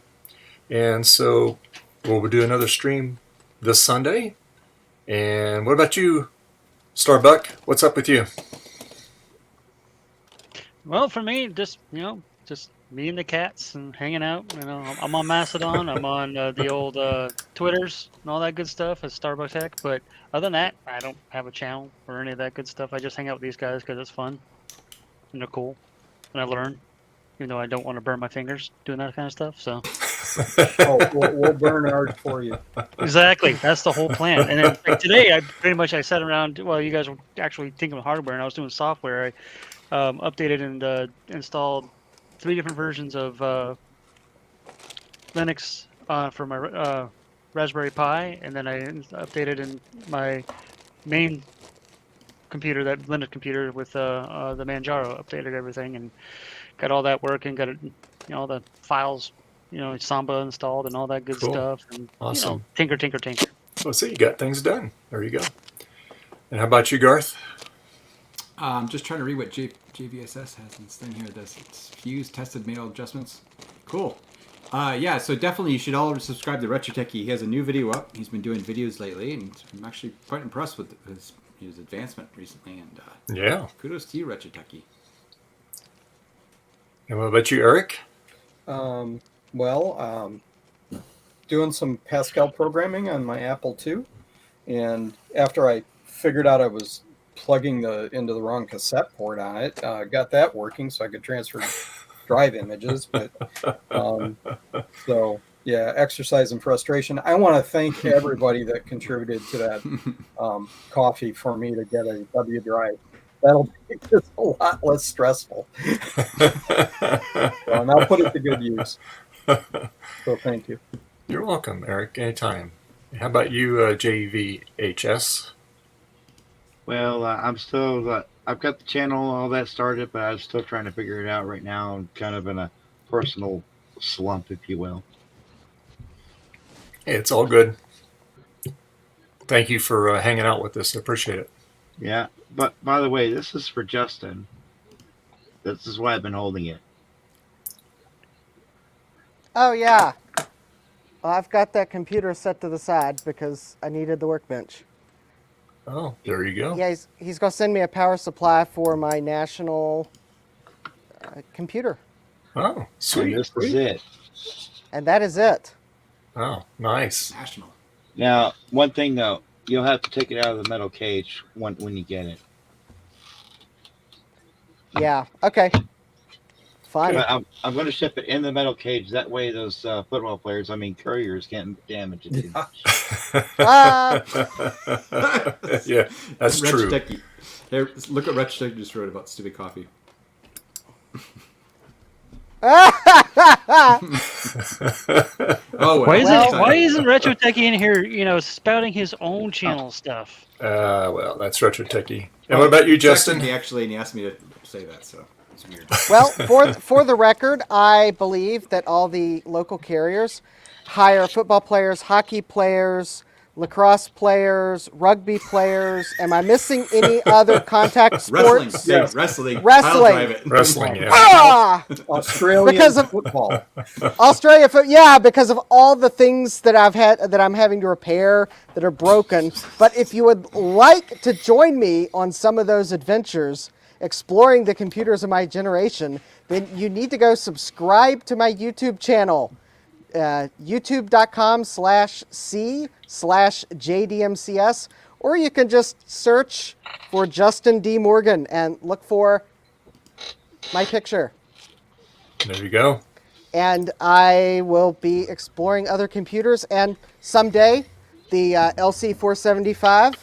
And so we'll do another stream this Sunday. And what about you, StarBuck, what's up with you? Well, for me, just just me and the cats and hanging out. I'm on Mastodon. I'm on the old Twitters and all that good stuff as StarBuck Tech. But other than that, I don't have a channel or any of that good stuff. I just hang out with these guys because it's fun and they're cool, and I learn. Even though I don't want to burn my fingers doing that kind of stuff. So. We'll burn ours for you. Exactly. That's the whole plan. And then like, today, I sat around while you guys were actually thinking of hardware, and I was doing software. I updated and installed 3 different versions of Linux for my Raspberry Pi, and then I updated in my main computer, that Linux computer, with the Manjaro. Updated everything and got all that working. Got it, all the files. Samba installed and all that good stuff. And, awesome. Tinker. So see, you got things done. There you go. And how about you, Garth? I'm just trying to read what JVSS has in this thing here. It's fused, tested, made all adjustments. Cool. Yeah, so definitely you should all subscribe to Retro Techie. He has a new video up. He's been doing videos lately, and I'm actually quite impressed with his advancement recently. And yeah, kudos to you, Retro Techie. And what about you, Eric? Doing some Pascal programming on my Apple II, and after I figured out I was plugging into the wrong cassette port on it, got that working so I could transfer drive images. But so yeah, exercise and frustration. I want to thank everybody that contributed to that coffee for me to get a W drive. That'll make this a lot less stressful. And I'll put it to good use. So thank you. You're welcome, Eric. Anytime. How about you, JVHS? Well, I'm still. I've got the channel, all that started, but I'm still trying to figure it out right now. I'm kind of in a personal slump, if you will. Hey, it's all good. Thank you for hanging out with us. I appreciate it. Yeah, but by the way, this is for Justin. This is why I've been holding it. Oh, yeah. Well, I've got that computer set to the side because I needed the workbench. Oh, there you go. Yeah, he's going to send me a power supply for my national computer. Oh, sweet. And this is it. And that is it. Oh, nice. National. Now, one thing, though. You'll have to take it out of the metal cage when you get it. Yeah, okay. Fine. But I'm going to ship it in the metal cage. That way those football players, couriers, can't damage it too much. Yeah, that's true. Techie. Here, look what Retro Techie just wrote about stupid coffee. Oh, why isn't Retro Techie in here, spouting his own channel stuff? Well, that's Retro Techie. And what about you, Justin? He asked me to say that, so it's weird. Well, for the record, I believe that all the local carriers hire football players, hockey players, lacrosse players, rugby players. Am I missing any other contact sports? Wrestling. Wrestling, yeah. Australian football. Australia, because of all the things that I'm having to repair that are broken. But if you would like to join me on some of those adventures, exploring the computers of my generation, then you need to go subscribe to my YouTube channel. youtube.com/c/JDMCS, or you can just search for Justin D. Morgan and look for my picture. There you go. And I will be exploring other computers, and someday the LC475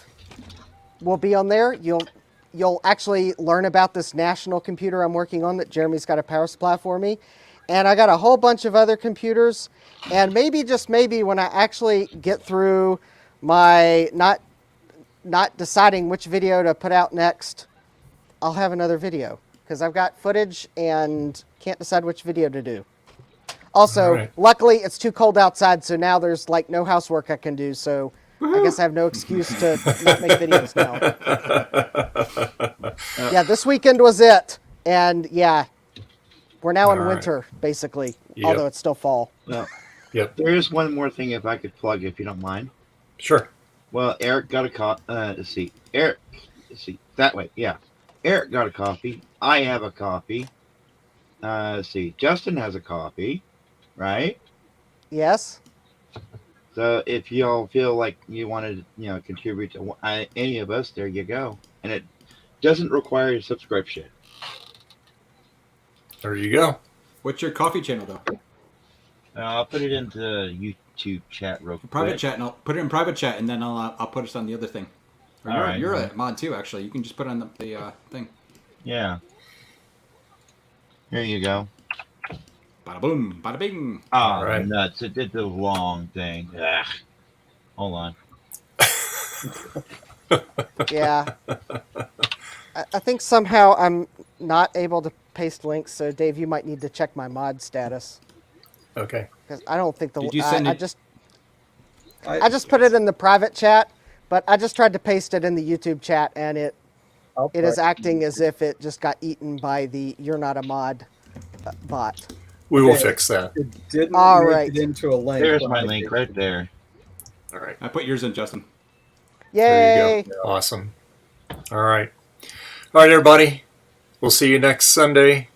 will be on there. You'll actually learn about this national computer I'm working on that Jeremy's got a power supply for me. And I got a whole bunch of other computers, and maybe, just maybe, when I actually get through my not deciding which video to put out next, I'll have another video, because I've got footage and can't decide which video to do. Also, luckily, it's too cold outside, so now there's no housework I can do, so I guess I have no excuse to not make videos now. Yeah, this weekend was it, and yeah. We're now in winter, basically, although it's still fall. Well, there is one more thing if I could plug, if you don't mind. Sure. Well, Eric got a let's see. Eric let's see, that way, yeah. Eric got a copy. I have a copy. Let's see, Justin has a copy, right? Yes. So if y'all feel like you want to, contribute to any of us, there you go. And it doesn't require a subscription. There you go. What's your coffee channel though? I'll put it into YouTube chat real quick. Private chat, and I'll put it in private chat, and then I'll put us on the other thing. Or All you're, right. you're a mod too, actually. You can just put it on the thing. Yeah. Here you go. Bada boom, bada bing. Oh, right. nuts. It did the long thing. Ugh. Hold on. Yeah. I think somehow I'm not able to paste links, so Dave, you might need to check my mod status. Okay. Because I don't think the Did you send I it? I just put it in the private chat, but I just tried to paste it in the YouTube chat, and it is acting as if it just got eaten by the "you're not a mod" bot. We will Okay. fix that. It didn't All make right. it into a link. There's when my I link did. right there. All right. I put yours in, Justin. There Yay! you go. Awesome. All right. All right, everybody. We'll see you next Sunday.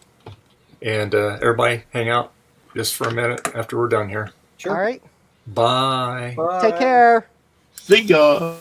And everybody hang out just for a minute after we're done here. Sure. All right. Bye. Bye. Take care. See ya.